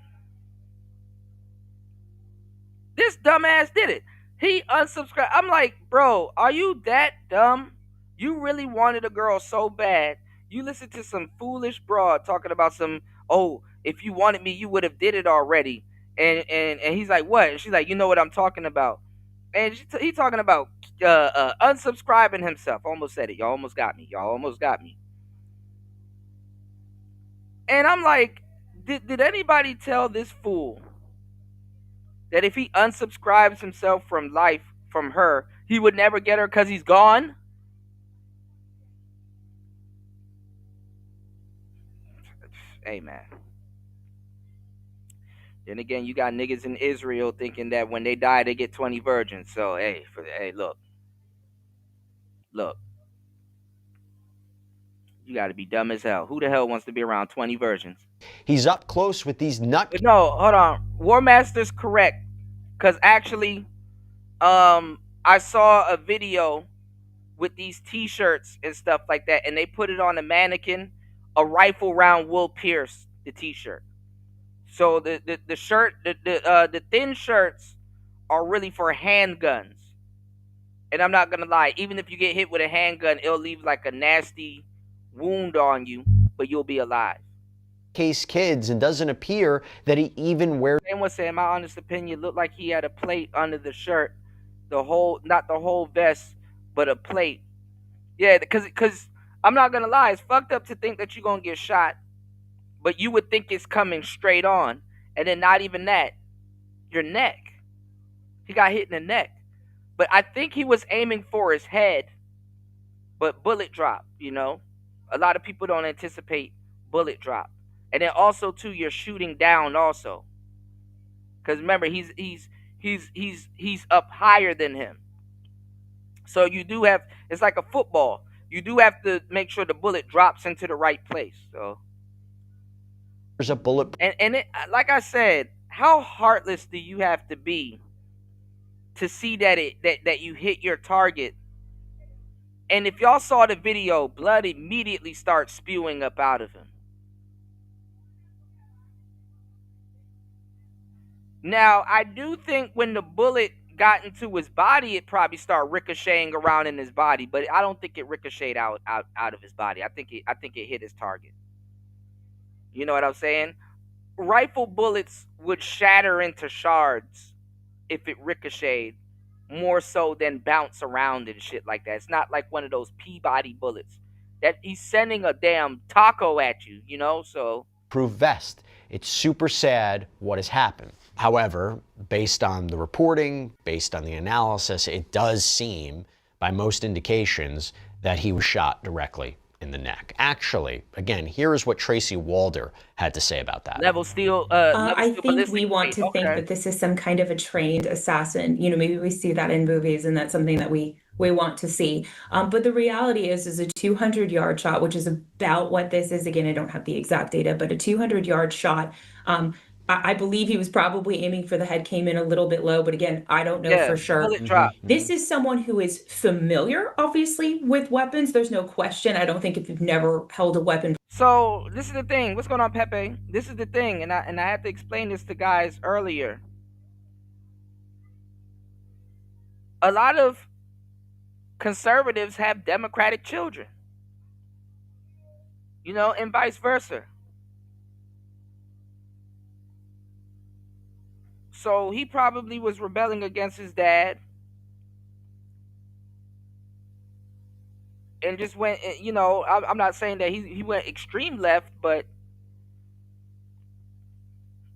He unsubscribed. I'm like, bro, are you that dumb? You really wanted a girl so bad. You listened to some foolish broad talking about some, oh, if you wanted me, you would have did it already. And he's like, what? And she's like, you know what I'm talking about. And he talking about unsubscribing himself. Almost said it. Y'all almost got me. And I'm like, did anybody tell this fool that if he unsubscribes himself from life from her, he would never get her because he's gone? Hey, man. Then again, you got niggas in Israel thinking that when they die, they get 20 virgins. So, hey, look. You got to be dumb as hell. Who the hell wants to be around 20 virgins? He's up close with these nut. No, hold on. War Master's correct. Because actually, I saw a video with these T-shirts and stuff like that, and they put it on a mannequin. A rifle round will pierce the T-shirt. So the shirt, the thin shirts are really for handguns. And I'm not gonna lie, even if you get hit with a handgun, it'll leave like a nasty wound on you, but you'll be alive. Case kids, and doesn't appear that he even wears. Same was saying, my honest opinion, looked like he had a plate under the shirt, not the whole vest, but a plate. Yeah, because I'm not gonna lie, it's fucked up to think that you're gonna get shot, but you would think it's coming straight on, and then not even that, your neck. He got hit in the neck, but I think he was aiming for his head, but bullet drop. You know, a lot of people don't anticipate bullet drop. And then also too, you're shooting down also, because remember he's up higher than him. So you do have, it's like a football. You do have to make sure the bullet drops into the right place. So there's a bullet. And it, like I said, how heartless do you have to be to see that you hit your target? And if y'all saw the video, blood immediately starts spewing up out of him. Now, I do think when the bullet got into his body, it probably started ricocheting around in his body, but I don't think it ricocheted out of his body. I think it hit his target. You know what I'm saying? Rifle bullets would shatter into shards if it ricocheted, more so than bounce around and shit like that. It's not like one of those Peabody bullets that he's sending a damn taco at you, you know? So proof vest. It's super sad what has happened. However, based on the reporting, based on the analysis, it does seem, by most indications, that he was shot directly in the neck. Actually, again, here is what Tracy Walder had to say about that. Level steel. I think we want to think that this is some kind of a trained assassin. You know, maybe we see that in movies, and that's something that we want to see. But the reality is a 200-yard shot, which is about what this is. Again, I don't have the exact data, but a 200-yard shot. I believe he was probably aiming for the head, came in a little bit low, but again, I don't know for sure. This is someone who is familiar, obviously, with weapons. There's no question. I don't think if you've never held a weapon. So this is the thing. What's going on, Pepe? This is the thing, and I had to explain this to guys earlier. A lot of conservatives have Democratic children, you know, and vice versa. So he probably was rebelling against his dad and just went, you know, I'm not saying that he went extreme left, but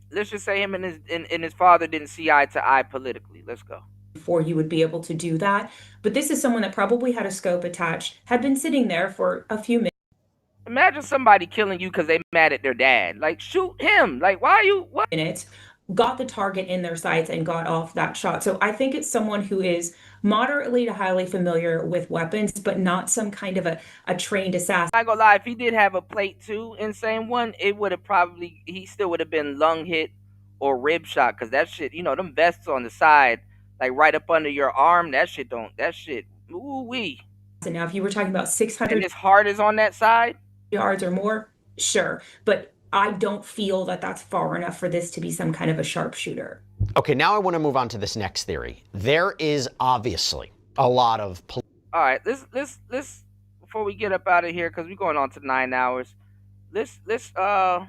let's just say him and his father didn't see eye to eye politically. Let's go. Before you would be able to do that. But this is someone that probably had a scope attached, had been sitting there for a few minutes. Imagine somebody killing you because they mad at their dad. Like, shoot him. Like, why are you? What? Minutes. got the target in their sights and got off that shot. So I think it's someone who is moderately to highly familiar with weapons, but not some kind of a trained assassin. I ain't gonna lie, if he did have a plate 2 insane one, it would have probably, he still would have been lung hit or rib shot, because that shit, you know, them vests on the side, like right up under your arm, that shit, ooh wee. So now if you were talking about 600 and his heart is on that side yards or more, sure, but I don't feel that that's far enough for this to be some kind of a sharpshooter. Okay, now I want to move on to this next theory. There is obviously a lot of... All right, let's before we get up out of here, because we're going on to 9 hours, let's go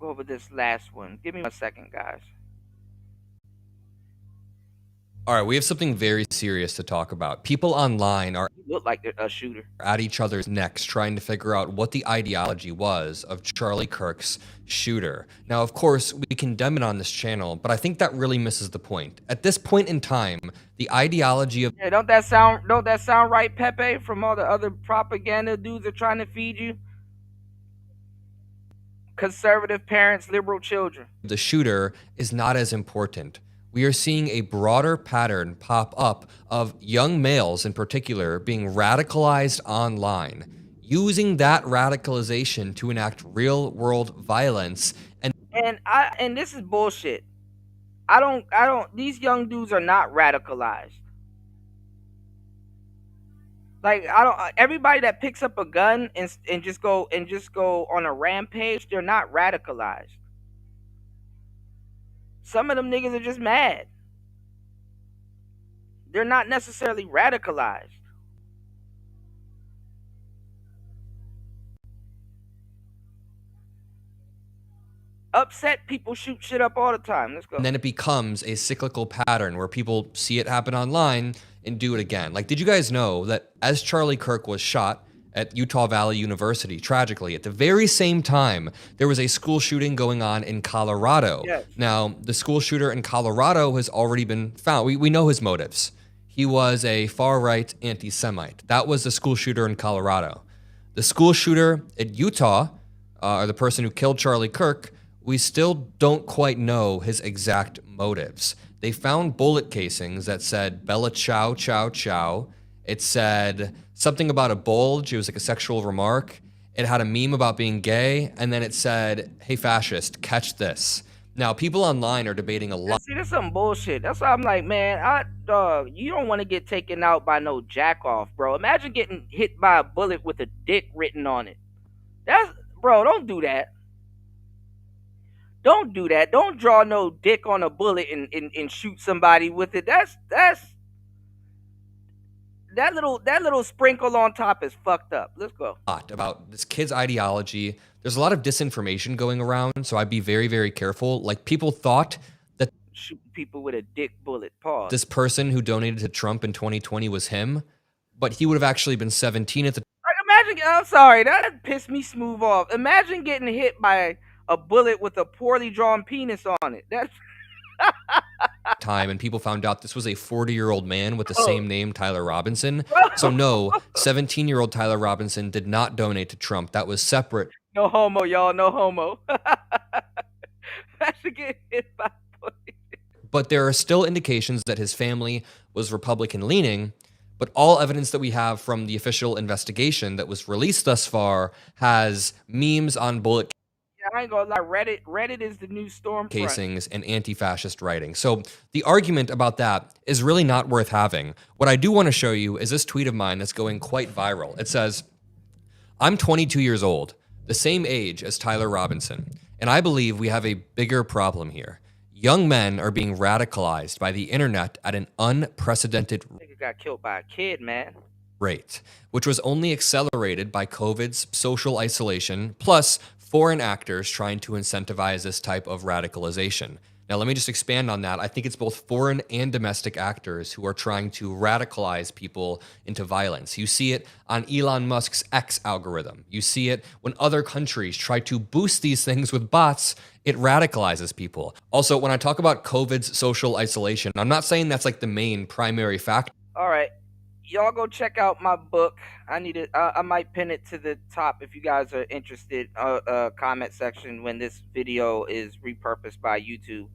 over this last one. Give me 1 second, guys. All right, we have something very serious to talk about. People online are look like a shooter at each other's necks trying to figure out what the ideology was of Charlie Kirk's shooter. Now, of course, we condemn it on this channel, but I think that really misses the point. At this point in time, the ideology of don't that sound right, Pepe, from all the other propaganda dudes are trying to feed you? Conservative parents, liberal children. The shooter is not as important. We are seeing a broader pattern pop up of young males in particular being radicalized online, using that radicalization to enact real world violence. And this is bullshit. These young dudes are not radicalized. Like, everybody that picks up a gun and just go on a rampage, they're not radicalized. Some of them niggas are just mad. They're not necessarily radicalized. Upset people shoot shit up all the time. Let's go. And then it becomes a cyclical pattern where people see it happen online and do it again. Like, did you guys know that as Charlie Kirk was shot at Utah Valley University, tragically, at the very same time, there was a school shooting going on in Colorado. Yes. Now, the school shooter in Colorado has already been found. We know his motives. He was a far-right anti-Semite. That was the school shooter in Colorado. The school shooter at Utah, or the person who killed Charlie Kirk, we still don't quite know his exact motives. They found bullet casings that said Bella Ciao, Ciao, Ciao. It said something about a bulge. It was like a sexual remark. It had a meme about being gay. And then it said, hey, fascist, catch this. Now, people online are debating a lot. See, that's some bullshit. That's why I'm like, man, you don't want to get taken out by no jack off, bro. Imagine getting hit by a bullet with a dick written on it. Bro, don't do that. Don't do that. Don't draw no dick on a bullet and shoot somebody with it. That little sprinkle on top is fucked up. Let's go. About this kid's ideology. There's a lot of disinformation going around, so I'd be very, very careful. Like, people thought that shooting people with a dick bullet, pause. This person who donated to Trump in 2020 was him, but he would have actually been 17 at the Imagine, I'm sorry, that pissed me smooth off. Imagine getting hit by a bullet with a poorly drawn penis on it. That's time, and people found out this was a 40-year-old man with the same name, Tyler Robinson. So no, 17-year-old Tyler Robinson did not donate to Trump. That was separate. No homo, y'all. No homo. I should get hit by But there are still indications that his family was Republican-leaning, but all evidence that we have from the official investigation that was released thus far has memes on bullet I ain't gonna lie, Reddit is the new storm casings and anti-fascist writing. So the argument about that is really not worth having. What I do want to show you is this tweet of mine that's going quite viral. It says, I'm 22 years old, the same age as Tyler Robinson, and I believe we have a bigger problem here. Young men are being radicalized by the internet at an unprecedented Nigga got killed by a kid, man. rate, which was only accelerated by COVID's social isolation, plus foreign actors trying to incentivize this type of radicalization. Now, let me just expand on that. I think it's both foreign and domestic actors who are trying to radicalize people into violence. You see it on Elon Musk's X algorithm. You see it when other countries try to boost these things with bots. It radicalizes people. Also, when I talk about COVID's social isolation, I'm not saying that's like the main primary factor. All right. y'all go check out my book. I might pin it to the top if you guys are interested. Comment section when this video is repurposed by YouTube.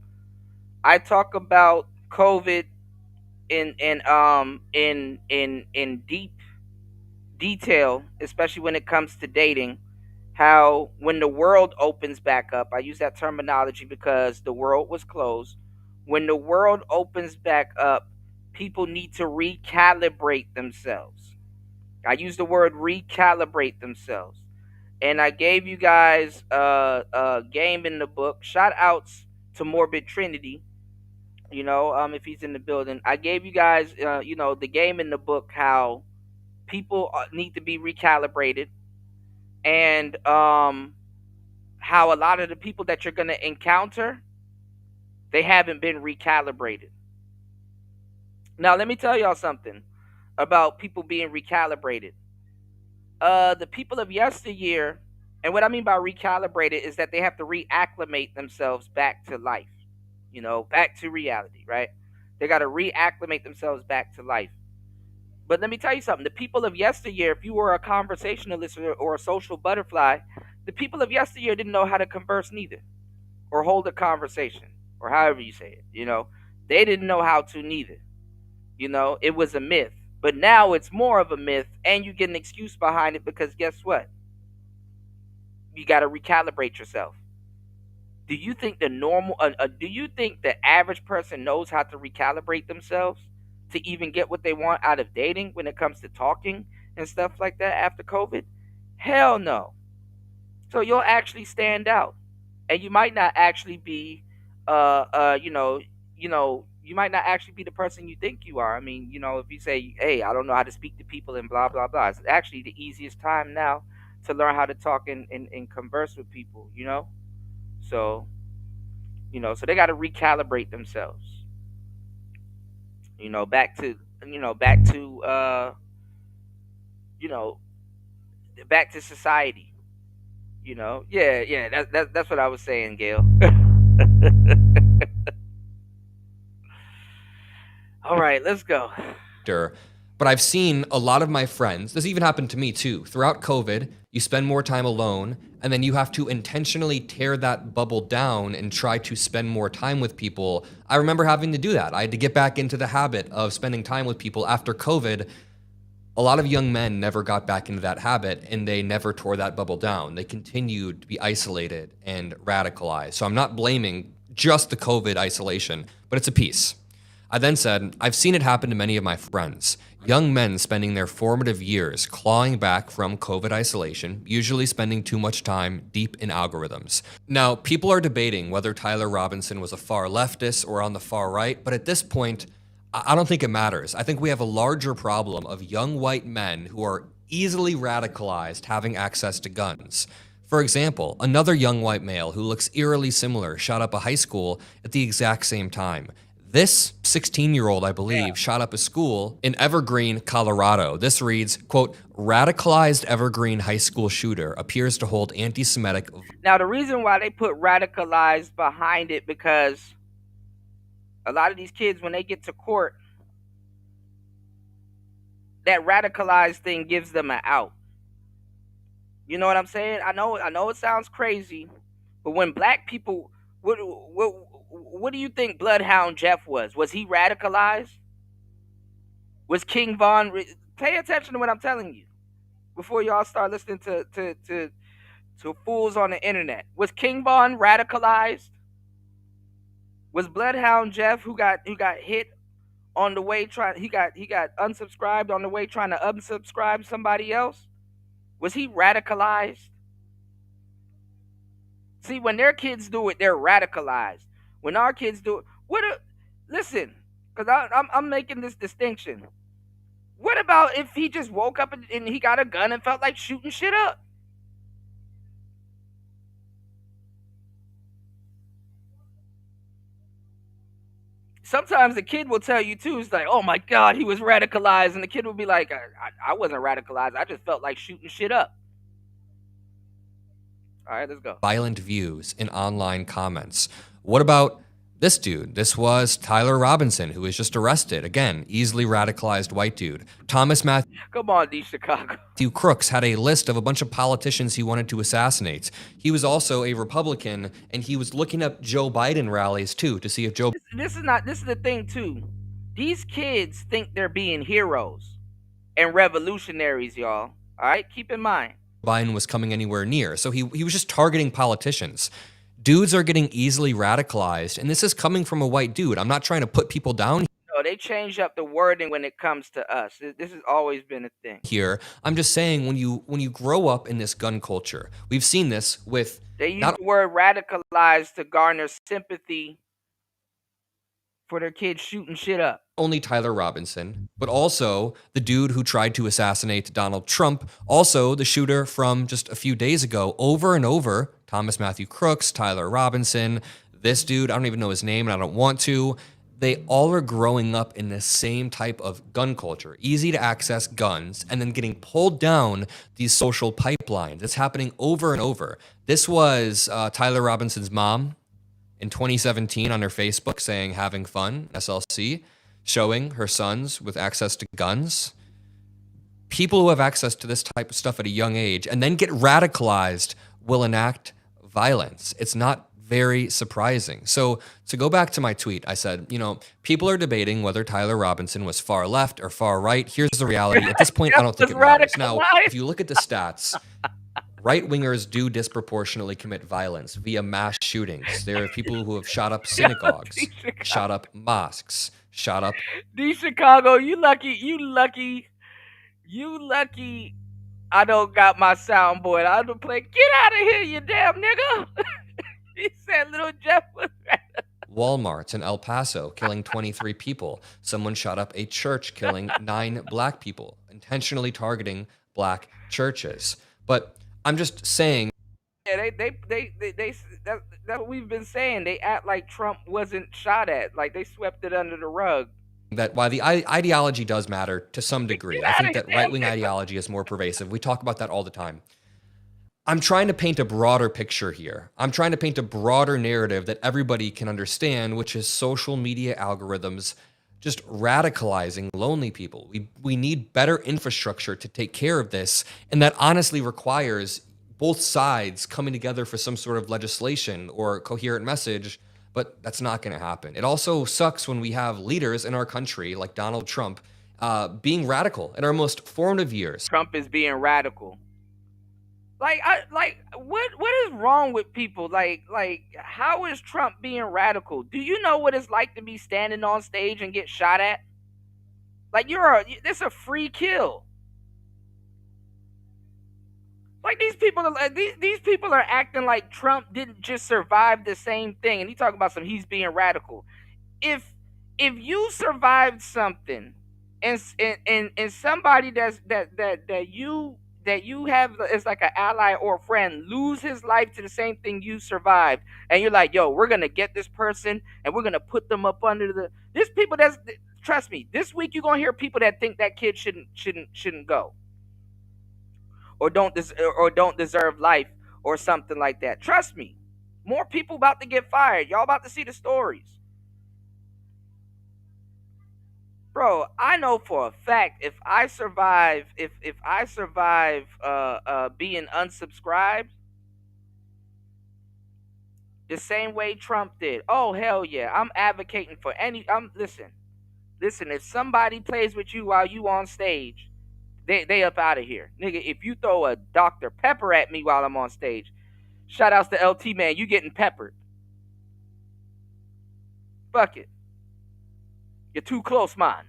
I talk about COVID in deep detail, especially when it comes to dating. How when the world opens back up, I use that terminology because the world was closed. When the world opens back up, people need to recalibrate themselves. I use the word recalibrate themselves. And I gave you guys a game in the book. Shout outs to Morbid Trinity, if he's in the building. I gave you guys, the game in the book, how people need to be recalibrated, and how a lot of the people that you're going to encounter, they haven't been recalibrated. Now, let me tell y'all something about people being recalibrated. The people of yesteryear, and what I mean by recalibrated is that they have to reacclimate themselves back to life, back to reality, right? They got to reacclimate themselves back to life. But let me tell you something. The people of yesteryear, if you were a conversationalist or a social butterfly, the people of yesteryear didn't know how to converse neither, or hold a conversation, or however you say it, They didn't know how to neither. It was a myth. But now it's more of a myth, and you get an excuse behind it because guess what? You got to recalibrate yourself. Do you think the average person knows how to recalibrate themselves to even get what they want out of dating when it comes to talking and stuff like that after COVID? Hell no. So you'll actually stand out, and you might not actually be, you might not actually be the person you think you are. I mean, if you say, hey, I don't know how to speak to people and blah, blah, blah, it's actually the easiest time now to learn how to talk and converse with people, So, so they got to recalibrate themselves. Back to society. That's what I was saying, Gail. All right, let's go. But I've seen a lot of my friends, this even happened to me too. Throughout COVID, you spend more time alone, and then you have to intentionally tear that bubble down and try to spend more time with people. I remember having to do that. I had to get back into the habit of spending time with people after COVID. A lot of young men never got back into that habit, and they never tore that bubble down. They continued to be isolated and radicalized. So I'm not blaming just the COVID isolation, but it's a piece. I then said, I've seen it happen to many of my friends. Young men spending their formative years clawing back from COVID isolation, usually spending too much time deep in algorithms. Now, people are debating whether Tyler Robinson was a far leftist or on the far right, but at this point, I don't think it matters. I think we have a larger problem of young white men who are easily radicalized having access to guns. For example, another young white male who looks eerily similar shot up a high school at the exact same time. This 16-year-old, I believe, shot up a school in Evergreen, Colorado. This reads, quote, radicalized Evergreen high school shooter appears to hold anti-Semitic. Now, the reason why they put radicalized behind it, because a lot of these kids, when they get to court, that radicalized thing gives them an out. You know what I'm saying? I know it sounds crazy, but when black people, what do you think Bloodhound Jeff was? Was he radicalized? Was King Von? Pay attention to what I'm telling you before y'all start listening to fools on the internet. Was King Von radicalized? Was Bloodhound Jeff, who got hit on the way he got unsubscribed on the way trying to unsubscribe somebody else? Was he radicalized? See, when their kids do it, they're radicalized. When our kids do it, listen, because I'm making this distinction. What about if he just woke up and he got a gun and felt like shooting shit up? Sometimes the kid will tell you too, it's like, oh my God, he was radicalized. And the kid will be like, I wasn't radicalized. I just felt like shooting shit up. All right, let's go. Violent views in online comments. What about this dude. This was Tyler Robinson, who was just arrested. Again, easily radicalized white dude. Thomas Matthew Come on, D. Chicago. Crooks had a list of a bunch of politicians he wanted to assassinate. He was also a Republican, and he was looking up Joe Biden rallies too to see if Joe This is the thing too. These kids think they're being heroes and revolutionaries, y'all. All right, keep in mind. Biden was coming anywhere near. So he was just targeting politicians. Dudes are getting easily radicalized, and this is coming from a white dude. I'm not trying to put people down No, they changed up the wording when it comes to us. This has always been a thing. here. I'm just saying when you grow up in this gun culture, we've seen this with They use the word radicalized to garner sympathy for their kids shooting shit up. only Tyler Robinson, but also the dude who tried to assassinate Donald Trump, also the shooter from just a few days ago, over and over, Thomas Matthew Crooks, Tyler Robinson, this dude, I don't even know his name and I don't want to. They all are growing up in this same type of gun culture, easy to access guns, and then getting pulled down these social pipelines. It's happening over and over. This was Tyler Robinson's mom in 2017 on her Facebook saying, having fun, SLC, showing her sons with access to guns. People who have access to this type of stuff at a young age and then get radicalized will enact violence. It's not very surprising. So to go back to my tweet, I said, people are debating whether Tyler Robinson was far left or far right. Here's the reality. At this point, I don't think it matters. Now, if you look at the stats, right-wingers do disproportionately commit violence via mass shootings. There are people who have shot up synagogues, shot up mosques, shot up... D. Chicago, you lucky I don't got my soundboard. I don't play, get out of here, you damn nigga. He said little Jeff was Walmart in El Paso killing 23 people. Someone shot up a church killing 9 black people, intentionally targeting black churches. But I'm just saying. Yeah, that's what we've been saying. They act like Trump wasn't shot at, like they swept it under the rug. That while the ideology does matter to some degree, I think that right-wing ideology is more pervasive. We talk about that all the time. I'm trying to paint a broader picture here. I'm trying to paint a broader narrative that everybody can understand, which is social media algorithms just radicalizing lonely people. We need better infrastructure to take care of this, and that honestly requires both sides coming together for some sort of legislation or coherent message, but that's not going to happen. It also sucks when we have leaders in our country like Donald Trump being radical in our most formative years. Trump is being radical. What is wrong with people? Like, how is Trump being radical? Do you know what it's like to be standing on stage and get shot at? Like, this a free kill. Like, these people are acting like Trump didn't just survive the same thing, and he talking about he's being radical. If you survived something, and somebody that you have as like an ally or a friend lose his life to the same thing you survived, and you're like, yo, we're gonna get this person and we're gonna put them up under there's people trust me, this week you're gonna hear people that think that kid shouldn't go, or don't deserve life or something like that. Trust me, more people about to get fired. Y'all about to see the stories. Bro, I know for a fact if I survive being unsubscribed the same way Trump did, oh hell yeah, I'm advocating for listen, if somebody plays with you while you on stage, they up out of here. Nigga, if you throw a Dr. Pepper at me while I'm on stage, shout outs to LT, man, you getting peppered. Fuck it. You're too close, man.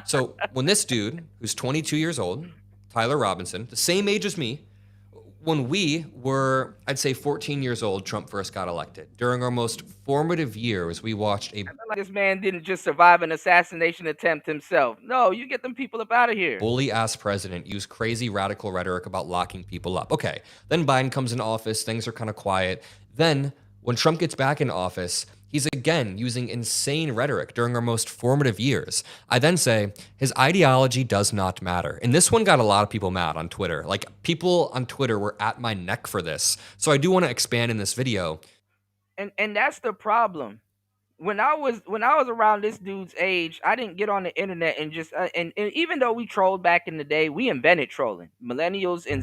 So when this dude, who's 22 years old, Tyler Robinson, the same age as me, when we were, I'd say 14 years old, Trump first got elected. During our most formative years, we watched this man didn't just survive an assassination attempt himself. No, you get them people up out of here. Bully-ass president use crazy radical rhetoric about locking people up. Okay, then Biden comes into office, things are kind of quiet. Then when Trump gets back in office, he's again using insane rhetoric during our most formative years. I then say, his ideology does not matter. And this one got a lot of people mad on Twitter. Like, people on Twitter were at my neck for this. So I do want to expand in this video. And that's the problem. When I was around this dude's age, I didn't get on the internet and just and even though we trolled back in the day, we invented trolling. Millennials and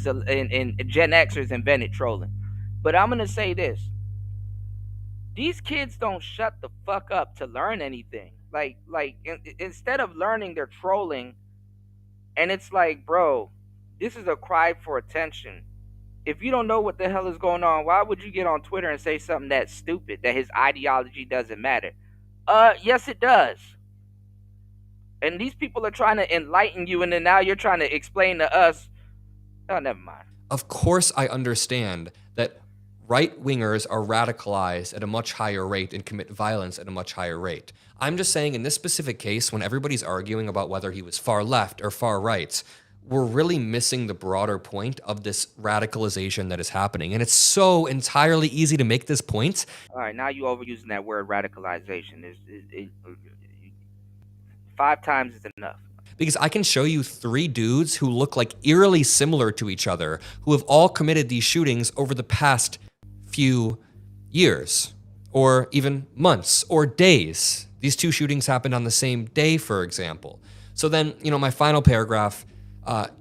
Gen Xers invented trolling. But I'm gonna say this: these kids don't shut the fuck up to learn anything. Instead of learning, they're trolling, and it's like, bro, this is a cry for attention. If you don't know what the hell is going on, why would you get on Twitter and say something that's stupid, that his ideology doesn't matter? Yes, it does. And these people are trying to enlighten you, and then now you're trying to explain to us. Oh, never mind. Of course, I understand that right-wingers are radicalized at a much higher rate and commit violence at a much higher rate. I'm just saying in this specific case, when everybody's arguing about whether he was far left or far right, we're really missing the broader point of this radicalization that is happening. And it's so entirely easy to make this point. All right, now you overusing that word radicalization. 5 times is enough. Because I can show you 3 dudes who look like eerily similar to each other, who have all committed these shootings over the past few years, or even months, or days. These 2 shootings happened on the same day, for example. So then, my final paragraph,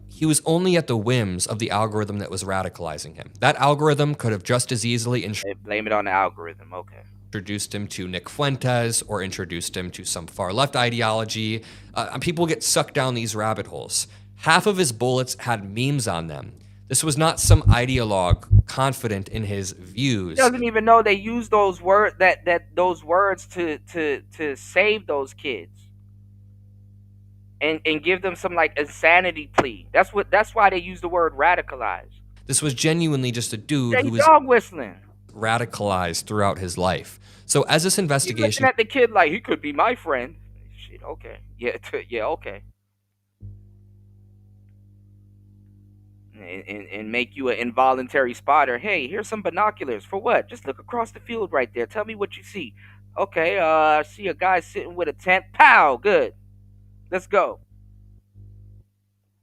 he was only at the whims of the algorithm that was radicalizing him. That algorithm could have just as easily blame it on the algorithm, okay. Introduced him to Nick Fuentes or introduced him to some far left ideology. People get sucked down these rabbit holes. Half of his bullets had memes on them. This was not some ideologue confident in his views. He doesn't even know they use those words those words to save those kids. And give them some like insanity plea. That's why they use the word radicalized. This was genuinely just a dude who was dog whistling. Radicalized throughout his life. So as this investigation, looking at the kid like he could be my friend. Shit, okay, yeah, okay. And make you an involuntary spotter. Hey, here's some binoculars. For what? Just look across the field right there. Tell me what you see. Okay, I see a guy sitting with a tent. Pow, good. Let's go.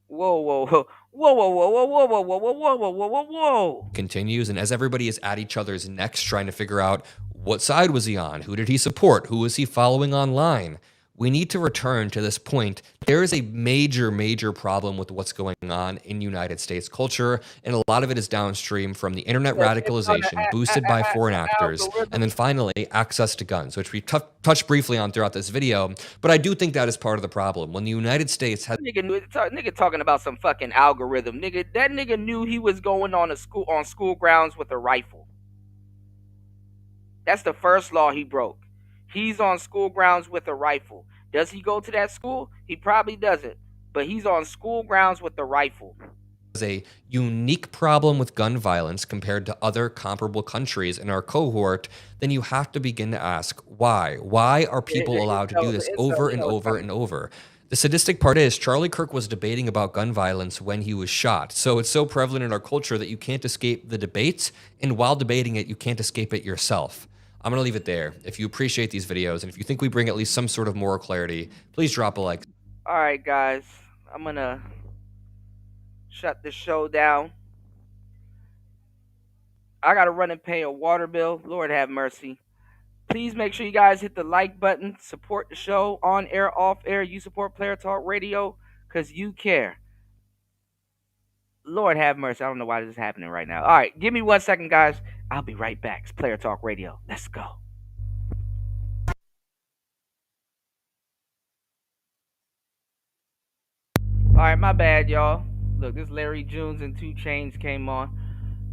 Whoa, whoa, whoa. Whoa, whoa, whoa, whoa, whoa, whoa, whoa, whoa, whoa, whoa, whoa, whoa. Continues, and as everybody is at each other's necks trying to figure out what side was he on, who did he support, who was he following online, we need to return to this point. There is a major, major problem with what's going on in United States culture, and a lot of it is downstream from the internet radicalization boosted by foreign actors, and then finally, access to guns, which we touched briefly on throughout this video, but I do think that is part of the problem. When the United States has... Nigga talking about some fucking algorithm. That nigga knew he was going on school grounds with a rifle. That's the first law he broke. He's on school grounds with a rifle. Does he go to that school? He probably doesn't. But he's on school grounds with a rifle. A unique problem with gun violence compared to other comparable countries in our cohort, then you have to begin to ask why. Why are people allowed to do this over and over and over? The sadistic part is Charlie Kirk was debating about gun violence when he was shot. So it's so prevalent in our culture that you can't escape the debate, and while debating it, you can't escape it yourself. I'm going to leave it there. If you appreciate these videos, and if you think we bring at least some sort of moral clarity, please drop a like. All right, guys. I'm going to shut the show down. I got to run and pay a water bill. Lord have mercy. Please make sure you guys hit the like button. Support the show on air, off air. You support Player Talk Radio because you care. Lord have mercy. I don't know why this is happening right now. All right, give me 1 second, guys. I'll be right back. It's Player Talk Radio. Let's go. All right, my bad, y'all. Look, this Larry Jones and 2 Chainz came on.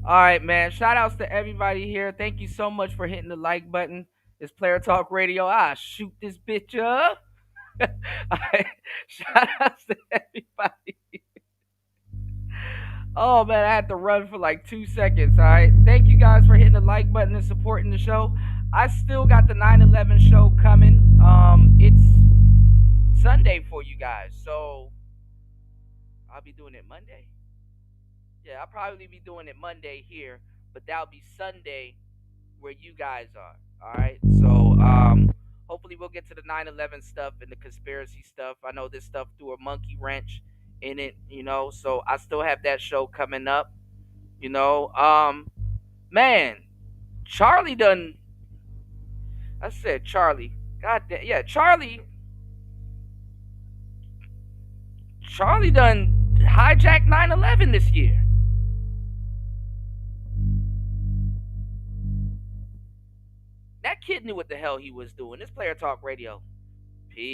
All right, man. Shout outs to everybody here. Thank you so much for hitting the like button. It's Player Talk Radio. Shoot this bitch up. All right. Shout outs to everybody. Oh, man, I had to run for like 2 seconds, all right? Thank you guys for hitting the like button and supporting the show. I still got the 9/11 show coming. It's Sunday for you guys, so I'll be doing it Monday. Yeah, I'll probably be doing it Monday here, but that'll be Sunday where you guys are, all right? So hopefully we'll get to the 9/11 stuff and the conspiracy stuff. I know this stuff threw a monkey wrench in it, so I still have that show coming up, man. Charlie done I said Charlie. God damn. Yeah, Charlie. Charlie done hijacked 9/11 this year. That kid knew what the hell he was doing. This Player Talk Radio. Peace.